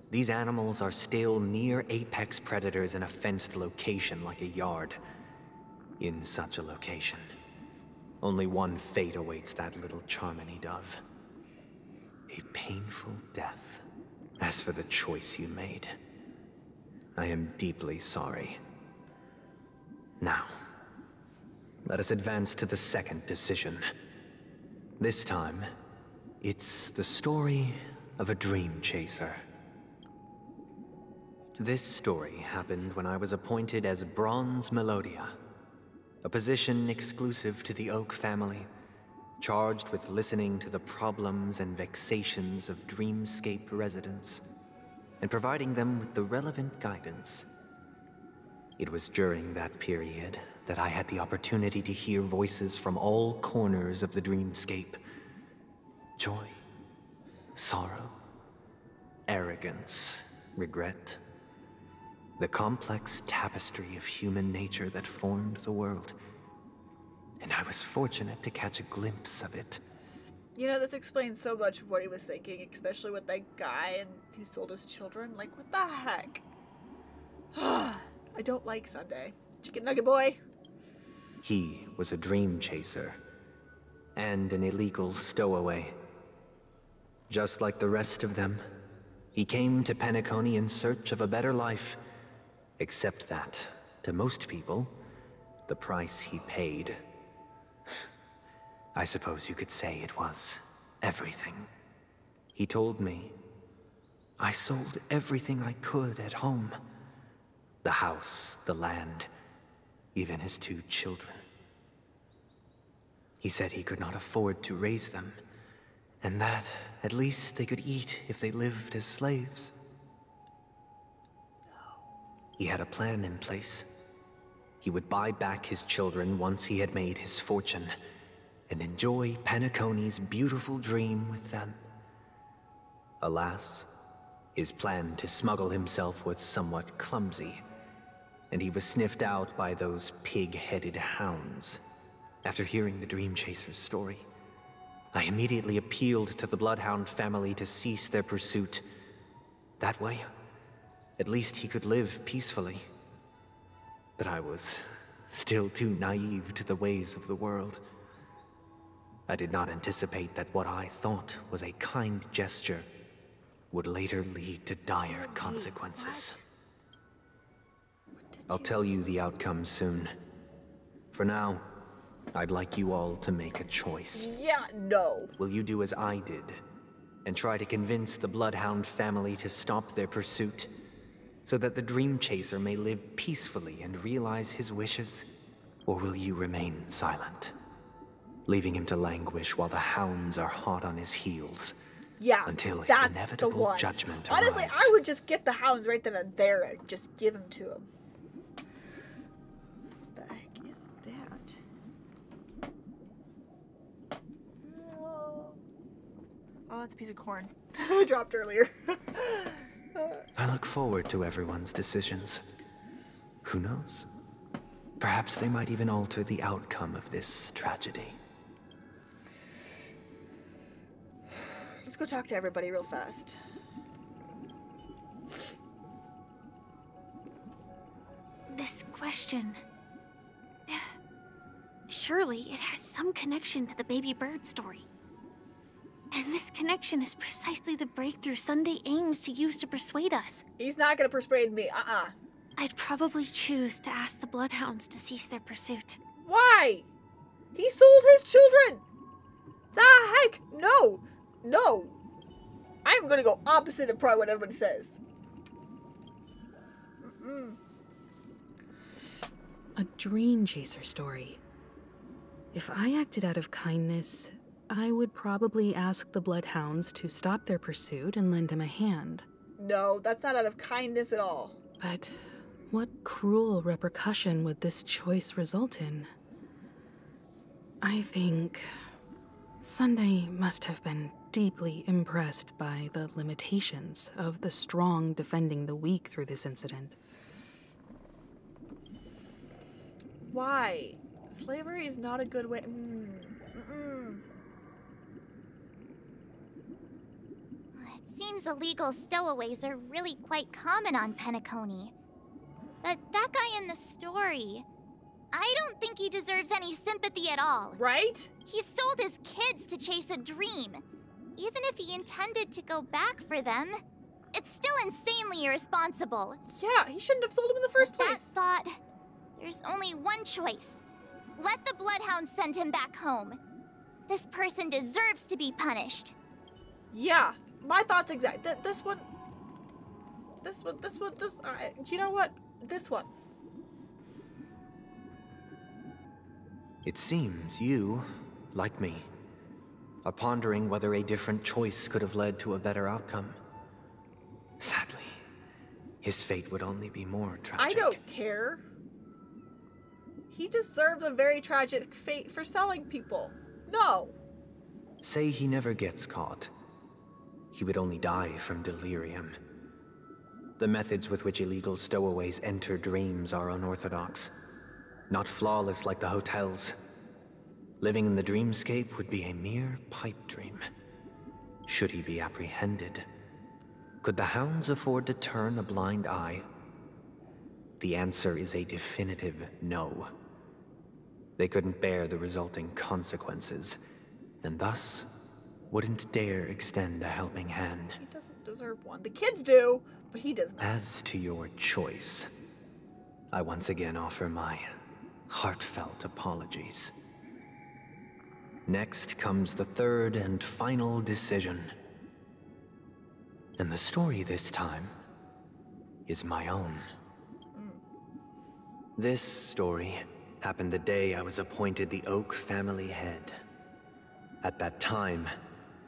these animals are still near apex predators in a fenced location like a yard. In such a location, only one fate awaits that little Charmony Dove. A painful death. As for the choice you made, I am deeply sorry. Now, let us advance to the second decision. This time, it's the story of a dream chaser. This story happened when I was appointed as Bronze Melodia, a position exclusive to the Oak family, charged with listening to the problems and vexations of Dreamscape residents, and providing them with the relevant guidance. It was during that period that I had the opportunity to hear voices from all corners of the Dreamscape. Joy, sorrow, arrogance, regret. The complex tapestry of human nature that formed the world. And I was fortunate to catch a glimpse of it. You know, this explains so much of what he was thinking, especially with that guy who sold his children. Like, what the heck? I don't like Sunday. Chicken Nugget Boy. He was a dream chaser. And an illegal stowaway. Just like the rest of them, he came to Penacony in search of a better life. Except that, to most people, the price he paid... I suppose you could say it was everything. He told me, I sold everything I could at home. The house, the land, even his 2 children. He said he could not afford to raise them, and that at least they could eat if they lived as slaves. He had a plan in place. He would buy back his children once he had made his fortune, and enjoy Penacony's beautiful dream with them. Alas, his plan to smuggle himself was somewhat clumsy, and he was sniffed out by those pig-headed hounds. After hearing the Dream Chaser's story, I immediately appealed to the Bloodhound family to cease their pursuit. That way, at least he could live peacefully. But I was still too naive to the ways of the world. I did not anticipate that what I thought was a kind gesture would later lead to dire consequences. I'll tell you the outcome soon. For now, I'd like you all to make a choice. Yeah, no. Will you do as I did and try to convince the Bloodhound family to stop their pursuit so that the Dream Chaser may live peacefully and realize his wishes? Or will you remain silent, leaving him to languish while the hounds are hot on his heels? Yeah, until his that's inevitable the one. judgment Honestly, arrives. I would just get the hounds right then and there and just give them to him. What the heck is that? Oh, that's a piece of corn I dropped earlier. I look forward to everyone's decisions. Who knows? Perhaps they might even alter the outcome of this tragedy. Let's go talk to everybody real fast. This question... Surely it has some connection to the baby bird story. And this connection is precisely the breakthrough Sunday aims to use to persuade us. He's not gonna persuade me, I'd probably choose to ask the Bloodhounds to cease their pursuit. Why? He sold his children! The heck? No! No! I'm gonna go opposite of probably what everybody says. A Dream Chaser story. If I acted out of kindness, I would probably ask the Bloodhounds to stop their pursuit and lend him a hand. No, that's not out of kindness at all. But what cruel repercussion would this choice result in? I think Sunday must have been deeply impressed by the limitations of the strong defending the weak through this incident. Why? Slavery is not a good way. It seems illegal stowaways are really quite common on Penacony. But that guy in the story, I don't think he deserves any sympathy at all. Right? He sold his kids to chase a dream. Even if he intended to go back for them, it's still insanely irresponsible. Yeah, he shouldn't have sold them in the first place. That thought, there's only one choice. Let the Bloodhounds send him back home. This person deserves to be punished. Yeah, my thoughts exact. This one. You know what? This one. It seems you, like me, are pondering whether a different choice could have led to a better outcome. Sadly, his fate would only be more tragic. I don't care. He deserves a very tragic fate for selling people. No. Say he never gets caught. He would only die from delirium. The methods with which illegal stowaways enter dreams are unorthodox. Not flawless like the hotels. Living in the dreamscape would be a mere pipe dream. Should he be apprehended? Could the hounds afford to turn a blind eye? The answer is a definitive no. They couldn't bear the resulting consequences, and thus wouldn't dare extend a helping hand. He doesn't deserve one. The kids do, but he does not. As to your choice, I once again offer my heartfelt apologies. Next comes the third and final decision. And the story this time is my own. This story happened the day I was appointed the Oak family head. At that time,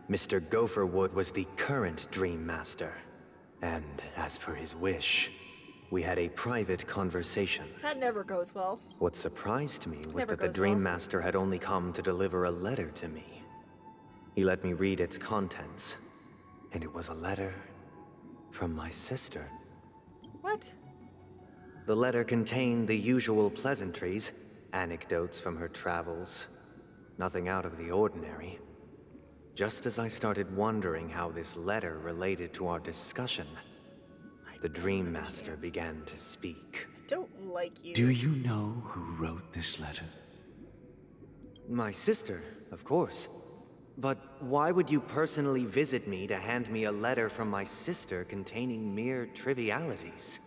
Mr. Gopherwood was the current Dream Master. And as per his wish, we had a private conversation. That never goes well. What surprised me was Never that the goes Dream well. Master had only come to deliver a letter to me. He let me read its contents, and it was a letter from my sister. What? The letter contained the usual pleasantries, anecdotes from her travels. Nothing out of the ordinary. Just as I started wondering how this letter related to our discussion, the Dream Master began to speak. I don't like you. Do you know who wrote this letter? My sister, of course. But why would you personally visit me to hand me a letter from my sister containing mere trivialities?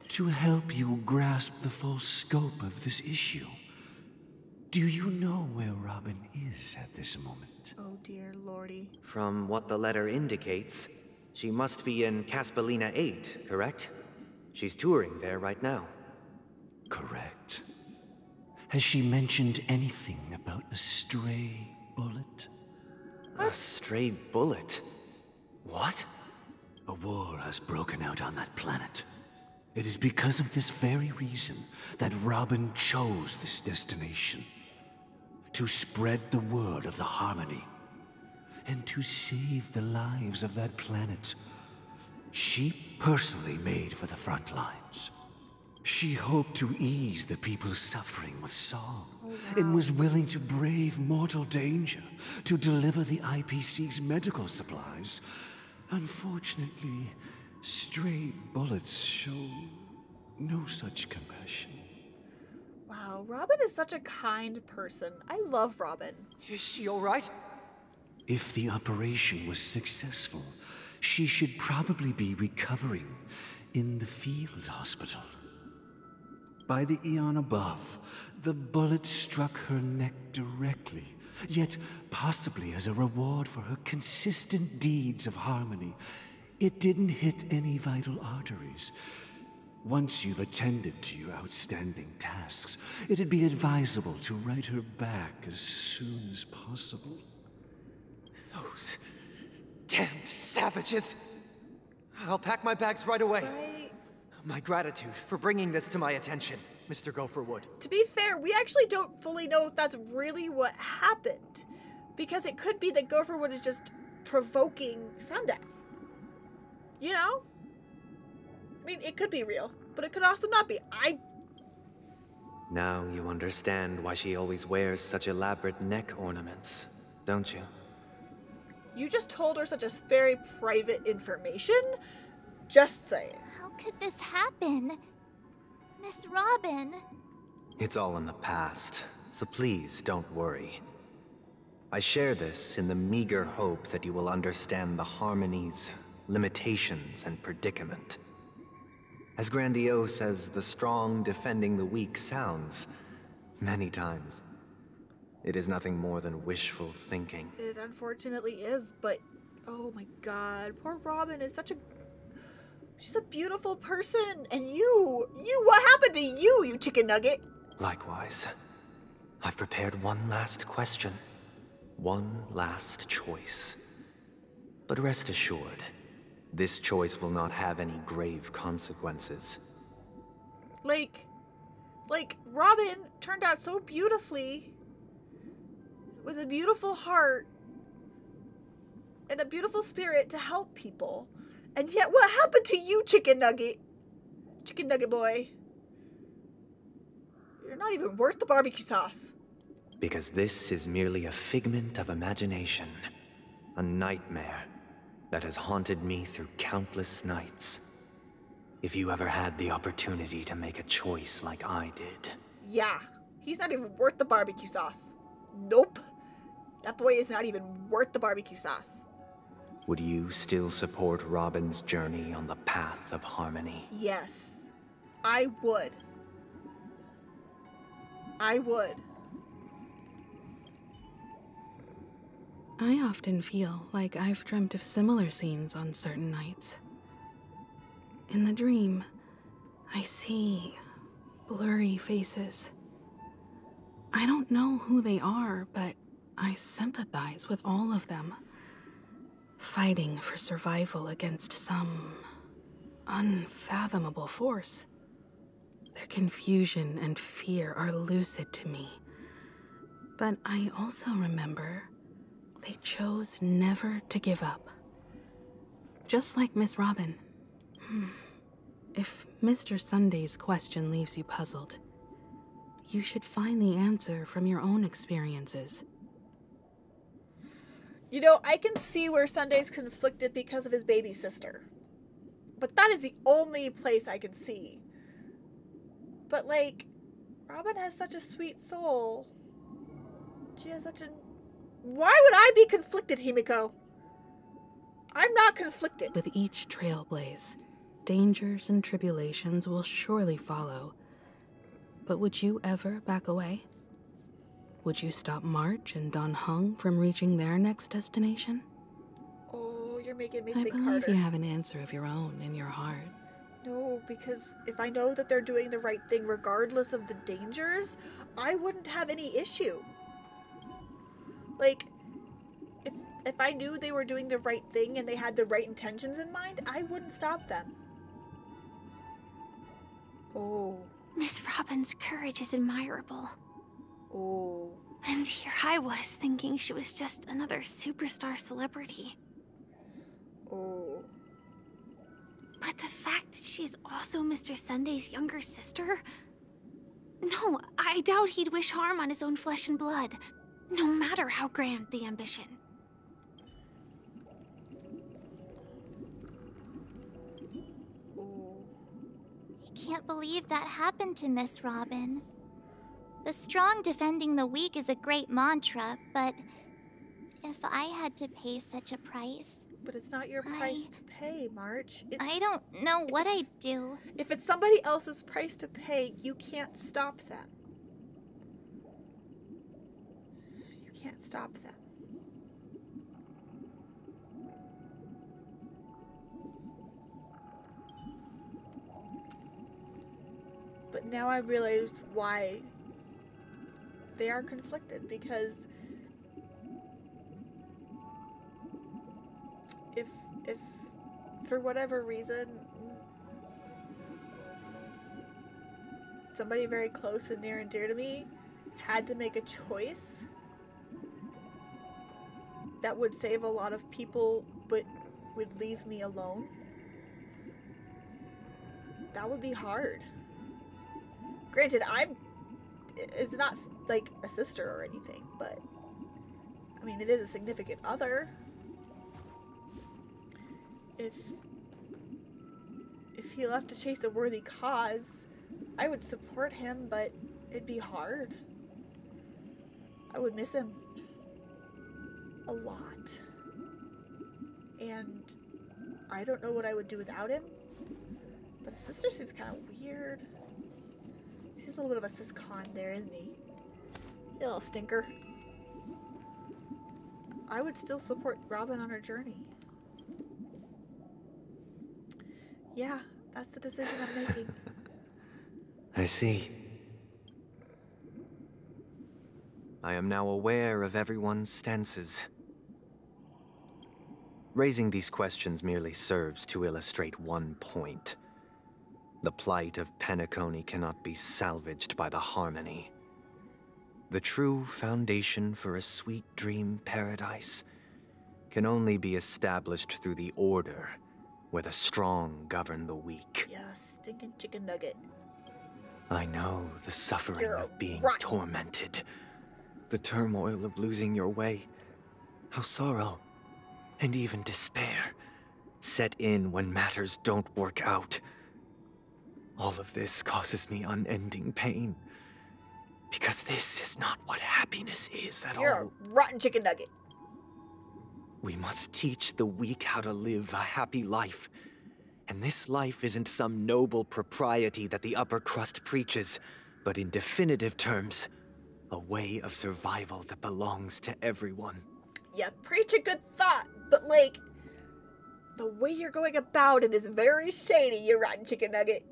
To help you grasp the full scope of this issue. Do you know where Robin is at this moment? Oh dear lordy. From what the letter indicates, she must be in Caspelina 8, correct? She's touring there right now. Correct. Has she mentioned anything about a stray bullet? A stray bullet? What? A war has broken out on that planet. It is because of this very reason that Robin chose this destination. To spread the word of the Harmony. And to save the lives of that planet. She personally made for the front lines. She hoped to ease the people's suffering with song, and was willing to brave mortal danger to deliver the IPC's medical supplies. Unfortunately, stray bullets show no such compassion. Wow, Robin is such a kind person. I love Robin. Is she alright? If the operation was successful, she should probably be recovering in the field hospital. By the eon above, the bullet struck her neck directly, yet possibly as a reward for her consistent deeds of harmony, it didn't hit any vital arteries. Once you've attended to your outstanding tasks, it'd be advisable to write her back as soon as possible. Those damned savages! I'll pack my bags right away. My gratitude for bringing this to my attention, Mr. Gopherwood. To be fair, we actually don't fully know if that's really what happened. Because it could be that Gopherwood is just provoking Sunday. You know? I mean, it could be real, but it could also not be. Now you understand why she always wears such elaborate neck ornaments, don't you? You just told her such a very private information? Just saying. How could this happen? Miss Robin. It's all in the past, so please don't worry. I share this in the meager hope that you will understand the Harmony's limitations and predicament. As grandiose as the strong defending the weak sounds, many times, it is nothing more than wishful thinking. It unfortunately is, but oh my god, poor Robin is such a... She's a beautiful person, and what happened to you, you chicken nugget? Likewise, I've prepared one last question, one last choice. But rest assured, this choice will not have any grave consequences. Like, Robin turned out so beautifully, with a beautiful heart, and a beautiful spirit to help people. And yet, what happened to you, chicken nugget? Chicken nugget boy. You're not even worth the barbecue sauce. Because this is merely a figment of imagination. A nightmare that has haunted me through countless nights. If you ever had the opportunity to make a choice like I did. Yeah, he's not even worth the barbecue sauce. Nope. That boy is not even worth the barbecue sauce. Would you still support Robin's journey on the path of harmony? Yes, I would. I would. I often feel like I've dreamt of similar scenes on certain nights. In the dream, I see blurry faces. I don't know who they are, but I sympathize with all of them. Fighting for survival against some unfathomable force. Their confusion and fear are lucid to me. But I also remember they chose never to give up. Just like Miss Robin. If Mr. Sunday's question leaves you puzzled, you should find the answer from your own experiences. You know, I can see where Sunday's conflicted because of his baby sister. But that is the only place I can see. But, like, Robin has such a sweet soul. She has such a... Why would I be conflicted, Himiko? I'm not conflicted. With each trailblaze, dangers and tribulations will surely follow. But would you ever back away? Would you stop March and Dan Heng from reaching their next destination? Oh, you're making me I think believe harder. you have an answer of your own in your heart. No, because if I know that they're doing the right thing regardless of the dangers, I wouldn't have any issue. Like, if I knew they were doing the right thing and they had the right intentions in mind, I wouldn't stop them. Oh. Miss Robin's courage is admirable. Oh. And here I was thinking she was just another superstar celebrity. Oh. But the fact that she is also Mr. Sunday's younger sister? No, I doubt he'd wish harm on his own flesh and blood, no matter how grand the ambition. I can't believe that happened to Miss Robin. The strong defending the weak is a great mantra, but if I had to pay such a price... But it's not your price to pay, March. I don't know what I'd do. If it's somebody else's price to pay, you can't stop them. You can't stop them. But now I realize why they are conflicted, because if for whatever reason somebody very close and near and dear to me had to make a choice that would save a lot of people but would leave me alone, that would be hard. Granted, it's not like a sister or anything, but I mean, it is a significant other. If he left to chase a worthy cause, I would support him, but it'd be hard. I would miss him a lot. And I don't know what I would do without him, but his sister seems kind of weird. He's a little bit of a cis-con there, isn't he? You little stinker. I would still support Robin on her journey. Yeah, that's the decision I'm making. I see. I am now aware of everyone's stances. Raising these questions merely serves to illustrate one point. The plight of Penacony cannot be salvaged by the Harmony. The true foundation for a sweet dream paradise can only be established through the Order, where the strong govern the weak. Yeah, stinking chicken nugget. I know the suffering You're of being rotten. tormented, the turmoil of losing your way, how sorrow and even despair set in when matters don't work out. All of this causes me unending pain, because this is not what happiness is at You're all. a rotten chicken nugget. We must teach the weak how to live a happy life. And this life isn't some noble propriety that the upper crust preaches, but in definitive terms, a way of survival that belongs to everyone. Yeah, preach a good thought, but like, the way you're going about it is very shady, you rotten chicken nugget.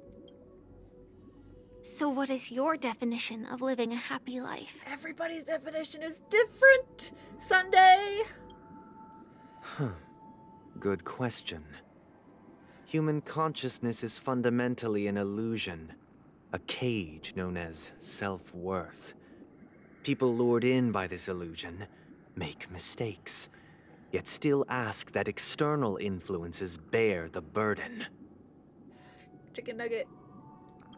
So what is your definition of living a happy life? Everybody's definition is different, Sunday. Huh. Good question. Human consciousness is fundamentally an illusion, a cage known as self-worth. People lured in by this illusion make mistakes, yet still ask that external influences bear the burden. Chicken nugget.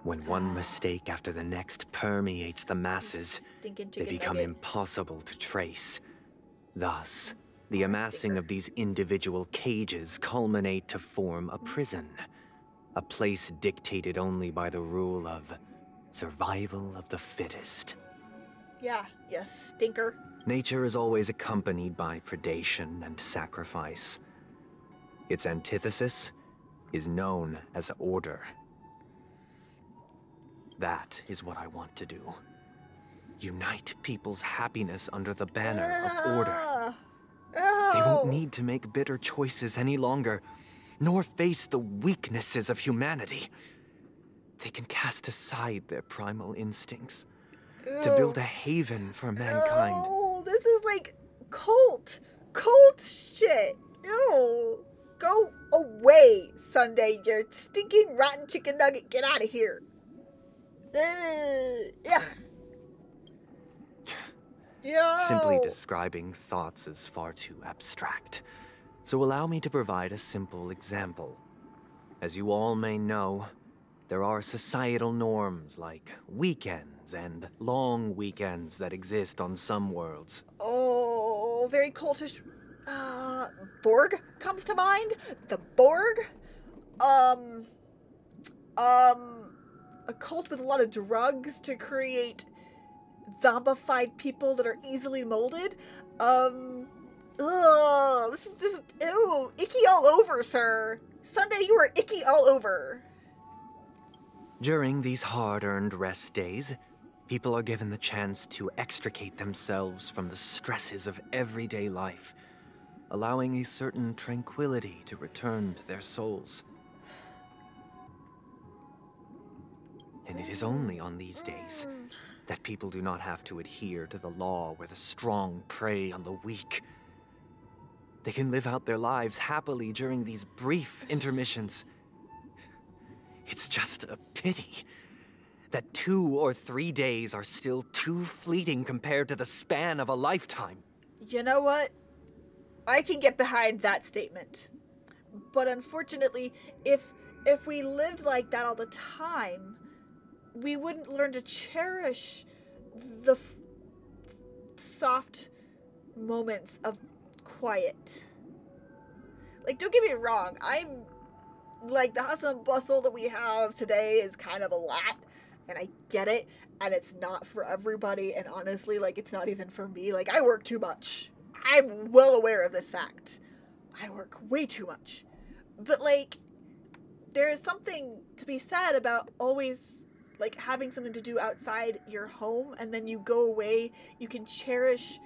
When one mistake after the next permeates the masses, Stinking they chicken become nugget. impossible to trace. Thus, the amassing of these individual cages culminate to form a prison. A place dictated only by the rule of survival of the fittest. Yeah, you stinker. Nature is always accompanied by predation and sacrifice. Its antithesis is known as order. That is what I want to do. Unite people's happiness under the banner of order. They won't need to make bitter choices any longer, nor face the weaknesses of humanity. They can cast aside their primal instincts to build a haven for mankind. Oh, this is like cult shit. Ew. Go away, Sunday, you stinking rotten chicken nugget. Get out of here. Ugh. Yo. Simply describing thoughts is far too abstract. So allow me to provide a simple example. As you all may know, there are societal norms like weekends and long weekends that exist on some worlds. Oh, very cultish. Borg comes to mind. The Borg? A cult with a lot of drugs to create zombified people that are easily molded. This is just, ew, icky all over, sir. Sunday, you are icky all over. During these hard-earned rest days, people are given the chance to extricate themselves from the stresses of everyday life, allowing a certain tranquility to return to their souls. And it is only on these days that people do not have to adhere to the law where the strong prey on the weak. They can live out their lives happily during these brief intermissions. It's just a pity that 2 or 3 days are still too fleeting compared to the span of a lifetime. You know what? I can get behind that statement. But unfortunately, if we lived like that all the time, we wouldn't learn to cherish the soft moments of quiet. Like, don't get me wrong, I'm like, the hustle and bustle that we have today is kind of a lot, and I get it, and it's not for everybody, and honestly, like, it's not even for me. Like, I work too much. I'm well aware of this fact. I work way too much. But, like, there is something to be said about always, like, having something to do outside your home, and then you go away, you can cherish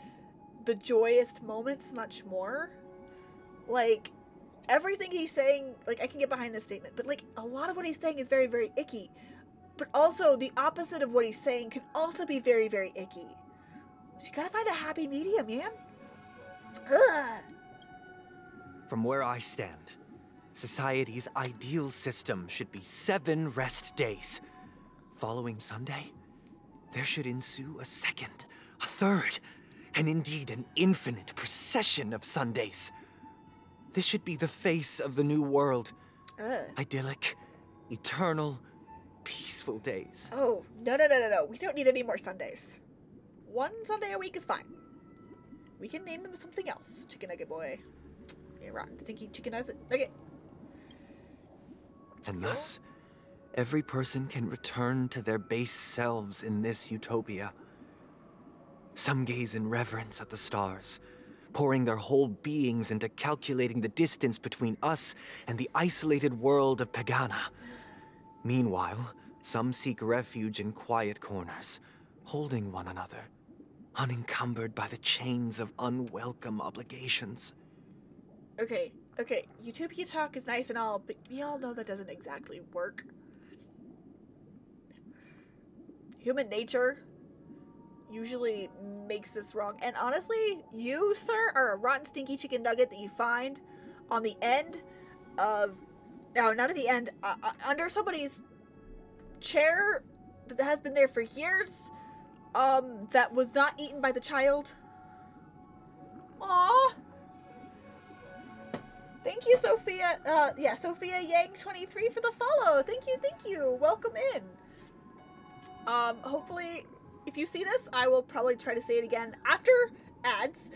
the joyous moments much more. Like, everything he's saying, like, I can get behind this statement, but, like, a lot of what he's saying is very, very icky. But also, the opposite of what he's saying can also be very, very icky. So you gotta find a happy medium, man. Ugh. From where I stand, society's ideal system should be 7 rest days. Following Sunday, there should ensue a second, a third, and indeed an infinite procession of Sundays. This should be the face of the new world. Idyllic, eternal, peaceful days. Oh, no. We don't need any more Sundays. 1 Sunday a week is fine. We can name them something else. Chicken Nugget Boy. A rotten, stinky chicken nugget. And thus, every person can return to their base selves in this utopia. Some gaze in reverence at the stars, pouring their whole beings into calculating the distance between us and the isolated world of Pagana. Meanwhile, some seek refuge in quiet corners, holding one another, unencumbered by the chains of unwelcome obligations. Okay. Utopia talk is nice and all, but we all know that doesn't exactly work. Human nature usually makes this wrong. And honestly, you, sir, are a rotten, stinky chicken nugget that you find on the end of... No, not at the end. Under somebody's chair that has been there for years. That was not eaten by the child. Aww. Thank you, Sophia. Sophia Yang 23 for the follow. Thank you. Welcome in. Hopefully, if you see this, I will probably try to say it again after ads.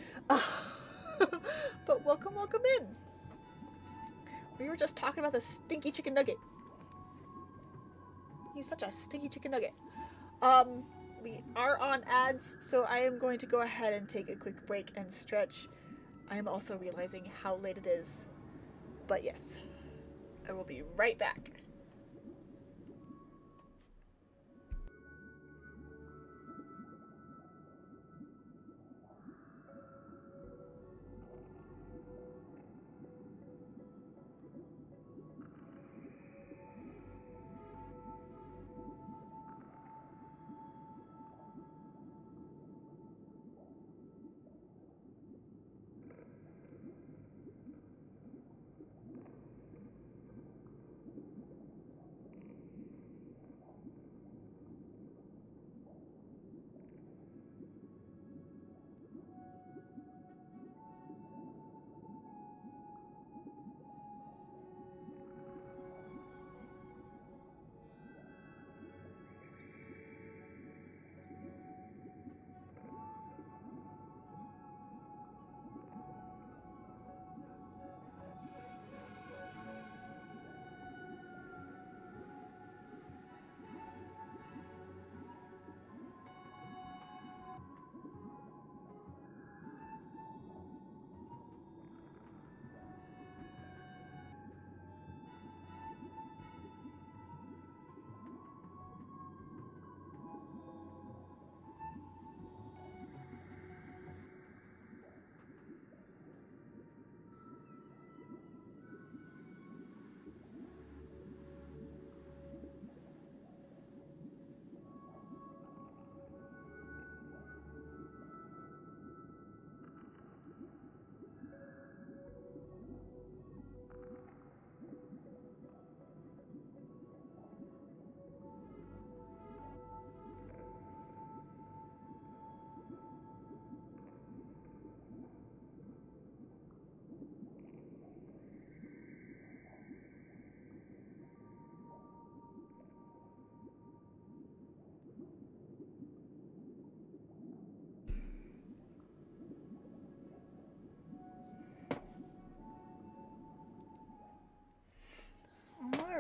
But welcome in. We were just talking about the stinky chicken nugget. He's such a stinky chicken nugget. we are on ads, so I am going to go ahead and take a quick break and stretch. I am also realizing how late it is. But yes, I will be right back.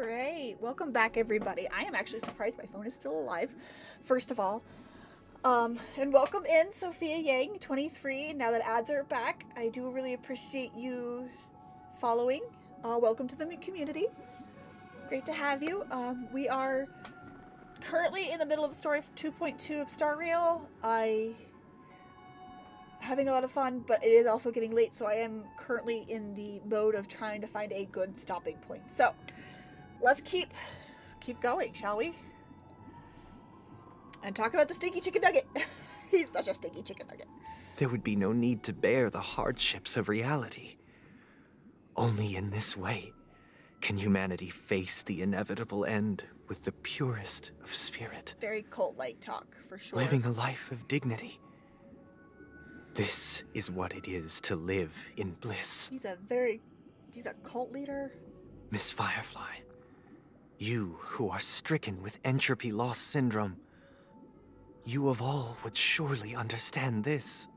Alright, welcome back everybody. I am actually surprised my phone is still alive, first of all. And welcome in Sophia Yang, 23. Now that ads are back, I do really appreciate you following. Welcome to the community. Great to have you. We are currently in the middle of story 2.2 of Star Rail. Having a lot of fun, but it is also getting late, so I am currently in the mode of trying to find a good stopping point. So, let's keep going, shall we? And talk about the stinky chicken nugget. He's such a stinky chicken nugget. There would be no need to bear the hardships of reality. Only in this way can humanity face the inevitable end with the purest of spirit. Very cult-like talk, for sure. Living a life of dignity. This is what it is to live in bliss. He's a cult leader. Miss Firefly, you who are stricken with entropy loss syndrome, you of all would surely understand this.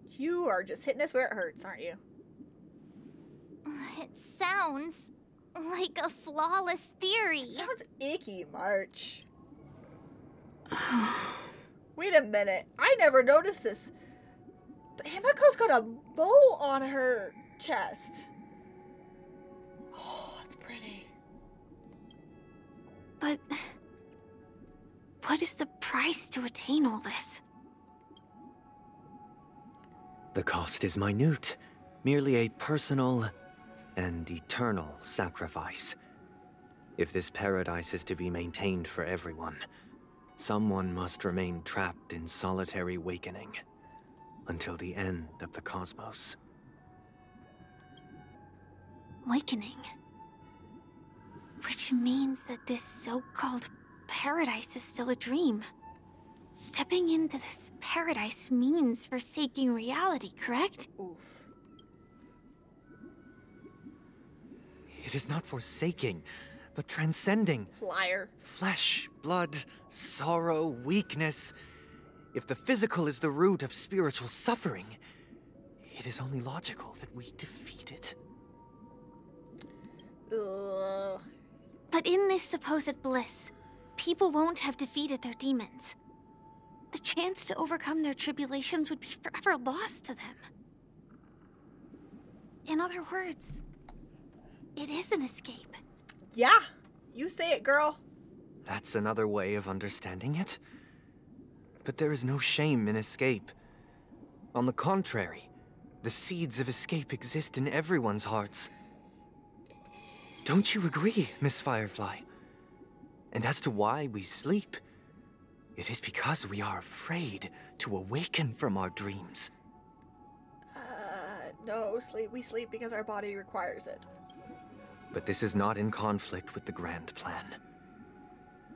You are just hitting us where it hurts, aren't you? It sounds like a flawless theory. It sounds icky, March. Wait a minute. I never noticed this. But Himiko's got a mole on her chest. Oh, that's pretty. But what is the price to attain all this? The cost is minute, merely a personal and eternal sacrifice. If this paradise is to be maintained for everyone, someone must remain trapped in solitary wakening until the end of the cosmos. Wakening. Which means that this so-called paradise is still a dream. Stepping into this paradise means forsaking reality, correct? Oof. It is not forsaking, but transcending. Liar. Flesh, blood, sorrow, weakness. If the physical is the root of spiritual suffering, it is only logical that we defeat it. Ugh. But in this supposed bliss, people won't have defeated their demons. The chance to overcome their tribulations would be forever lost to them. In other words, it is an escape. Yeah, you say it, girl. That's another way of understanding it. But there is no shame in escape. On the contrary, the seeds of escape exist in everyone's hearts. Don't you agree, Miss Firefly? And as to why we sleep, it is because we are afraid to awaken from our dreams. No, we sleep because our body requires it. But this is not in conflict with the grand plan.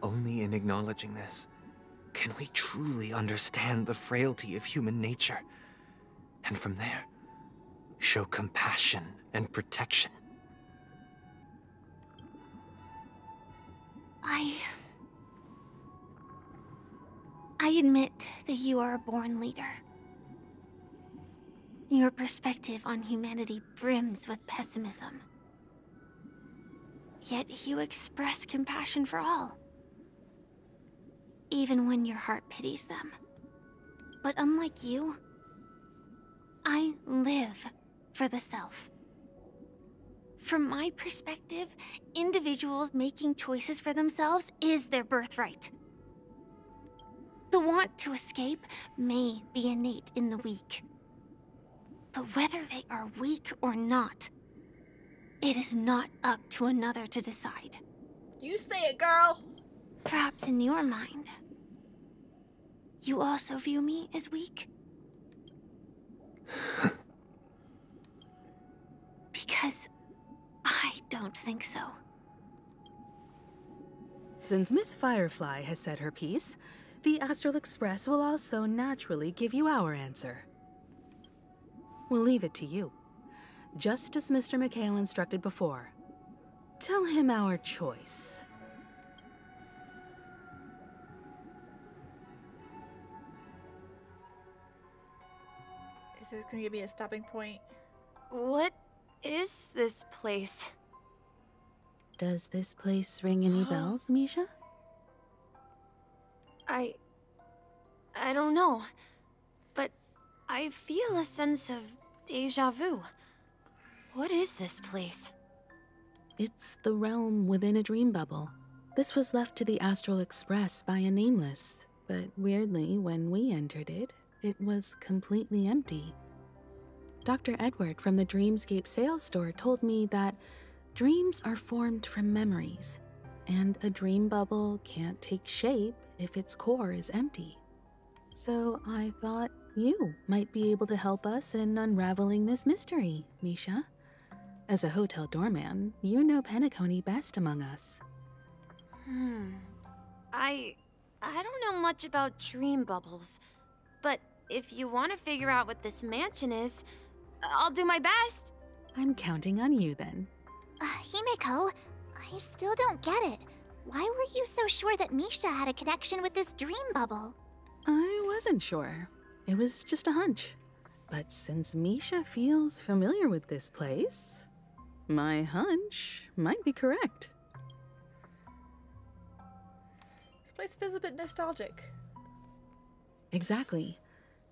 Only in acknowledging this can we truly understand the frailty of human nature, and from there, show compassion and protection. I admit that you are a born leader. Your perspective on humanity brims with pessimism. Yet you express compassion for all, even when your heart pities them. But unlike you, I live for the self. From my perspective, individuals making choices for themselves is their birthright. The want to escape may be innate in the weak. But whether they are weak or not, it is not up to another to decide. You say it, girl! Perhaps in your mind, you also view me as weak? Because I don't think so. Since Miss Firefly has said her piece, the Astral Express will also naturally give you our answer. We'll leave it to you. Just as Mr. McHale instructed before. Tell him our choice. Is it going to give me a stopping point? What is this place? Does this place ring any bells, Misha? I don't know, but I feel a sense of déjà vu. What is this place? It's the realm within a dream bubble. This was left to the Astral Express by a nameless, but weirdly, when we entered it, it was completely empty. Dr. Edward from the Dreamscape sales store told me that dreams are formed from memories, and a dream bubble can't take shape if its core is empty. So I thought you might be able to help us in unraveling this mystery, Misha. As a hotel doorman, you know Penacony best among us. I don't know much about dream bubbles, but if you want to figure out what this mansion is, I'll do my best. I'm counting on you then. Himeko, I still don't get it. Why were you so sure that Misha had a connection with this dream bubble? I wasn't sure. It was just a hunch. But since Misha feels familiar with this place, my hunch might be correct. This place feels a bit nostalgic. Exactly.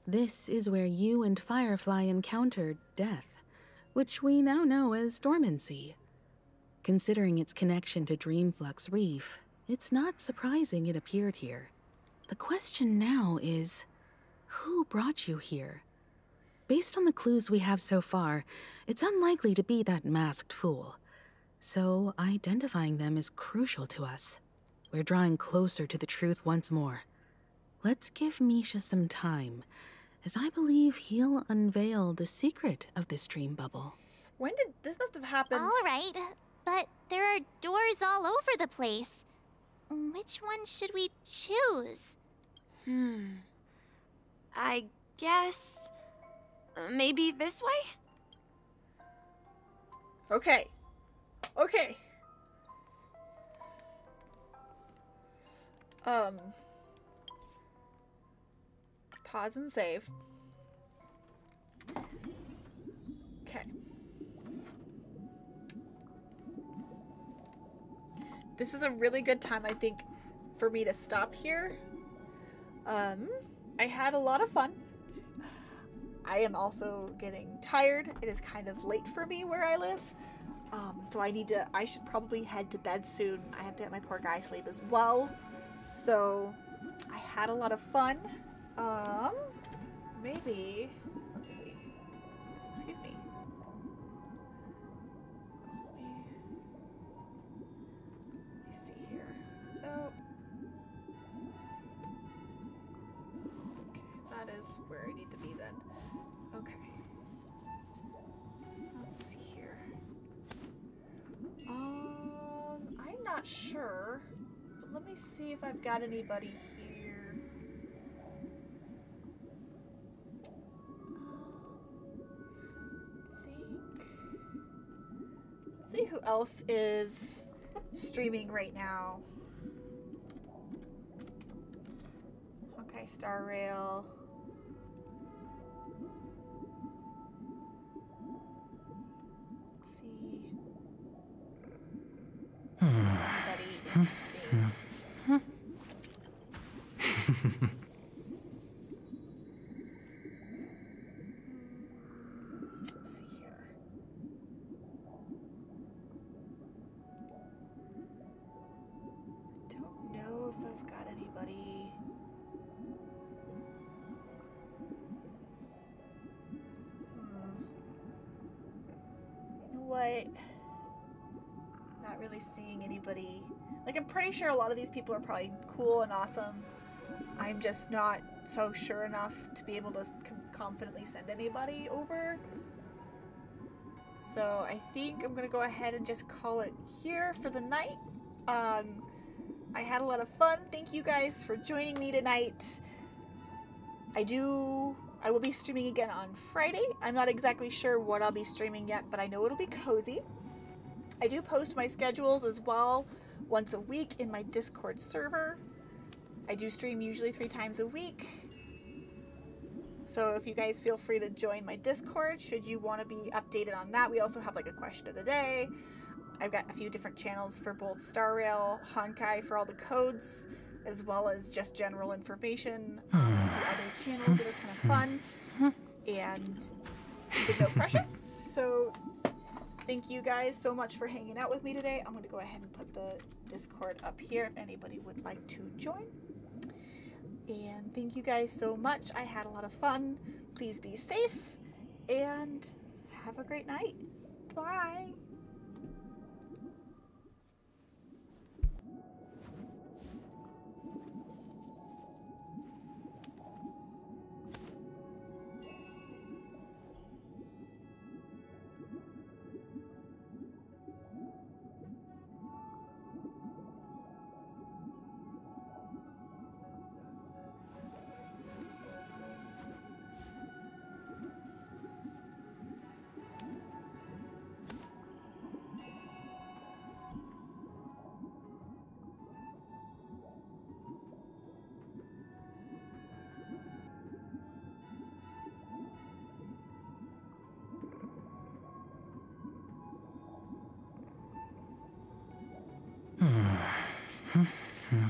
This is where you and Firefly encountered death, which we now know as dormancy. Considering its connection to Dreamflux Reef, it's not surprising it appeared here. The question now is, who brought you here? Based on the clues we have so far, it's unlikely to be that masked fool. So identifying them is crucial to us. We're drawing closer to the truth once more. Let's give Misha some time, as I believe he'll unveil the secret of this dream bubble. When did this must have happened? All right, but there are doors all over the place. Which one should we choose? I guess maybe this way? Okay. Okay. Pause and save. Okay. this is a really good time, I think, for me to stop here. I had a lot of fun. I am also getting tired. It is kind of late for me where I live. So I should probably head to bed soon. I have to let my poor guy sleep as well. So I had a lot of fun. Maybe, let's see. Excuse me. Let me see here. Oh. Okay, that is where I need to be then. Okay. Let's see here. I'm not sure, but let me see if I've got anybody here. Let's see who else is streaming right now. Okay, Star Rail. Anybody interesting? Let's see here. Don't know if I've got anybody. You know what? Not really seeing anybody. Like, I'm pretty sure a lot of these people are probably cool and awesome. I'm just not so sure enough to be able to confidently send anybody over. So I think I'm gonna go ahead and just call it here for the night. I had a lot of fun. Thank you guys for joining me tonight. I will be streaming again on Friday. I'm not exactly sure what I'll be streaming yet, but I know it'll be cozy. I do post my schedules as well once a week in my Discord server. I do stream usually 3 times a week. So if you guys feel free to join my Discord should you want to be updated on that. We also have like a question of the day. I've got a few different channels for both Star Rail, Honkai for all the codes, as well as just general information. A few other channels that are kind of fun and with no pressure. So thank you guys so much for hanging out with me today. I'm going to go ahead and put the Discord up here if anybody would like to join. And thank you guys so much. I had a lot of fun. Please be safe and have a great night. Bye. Hmm.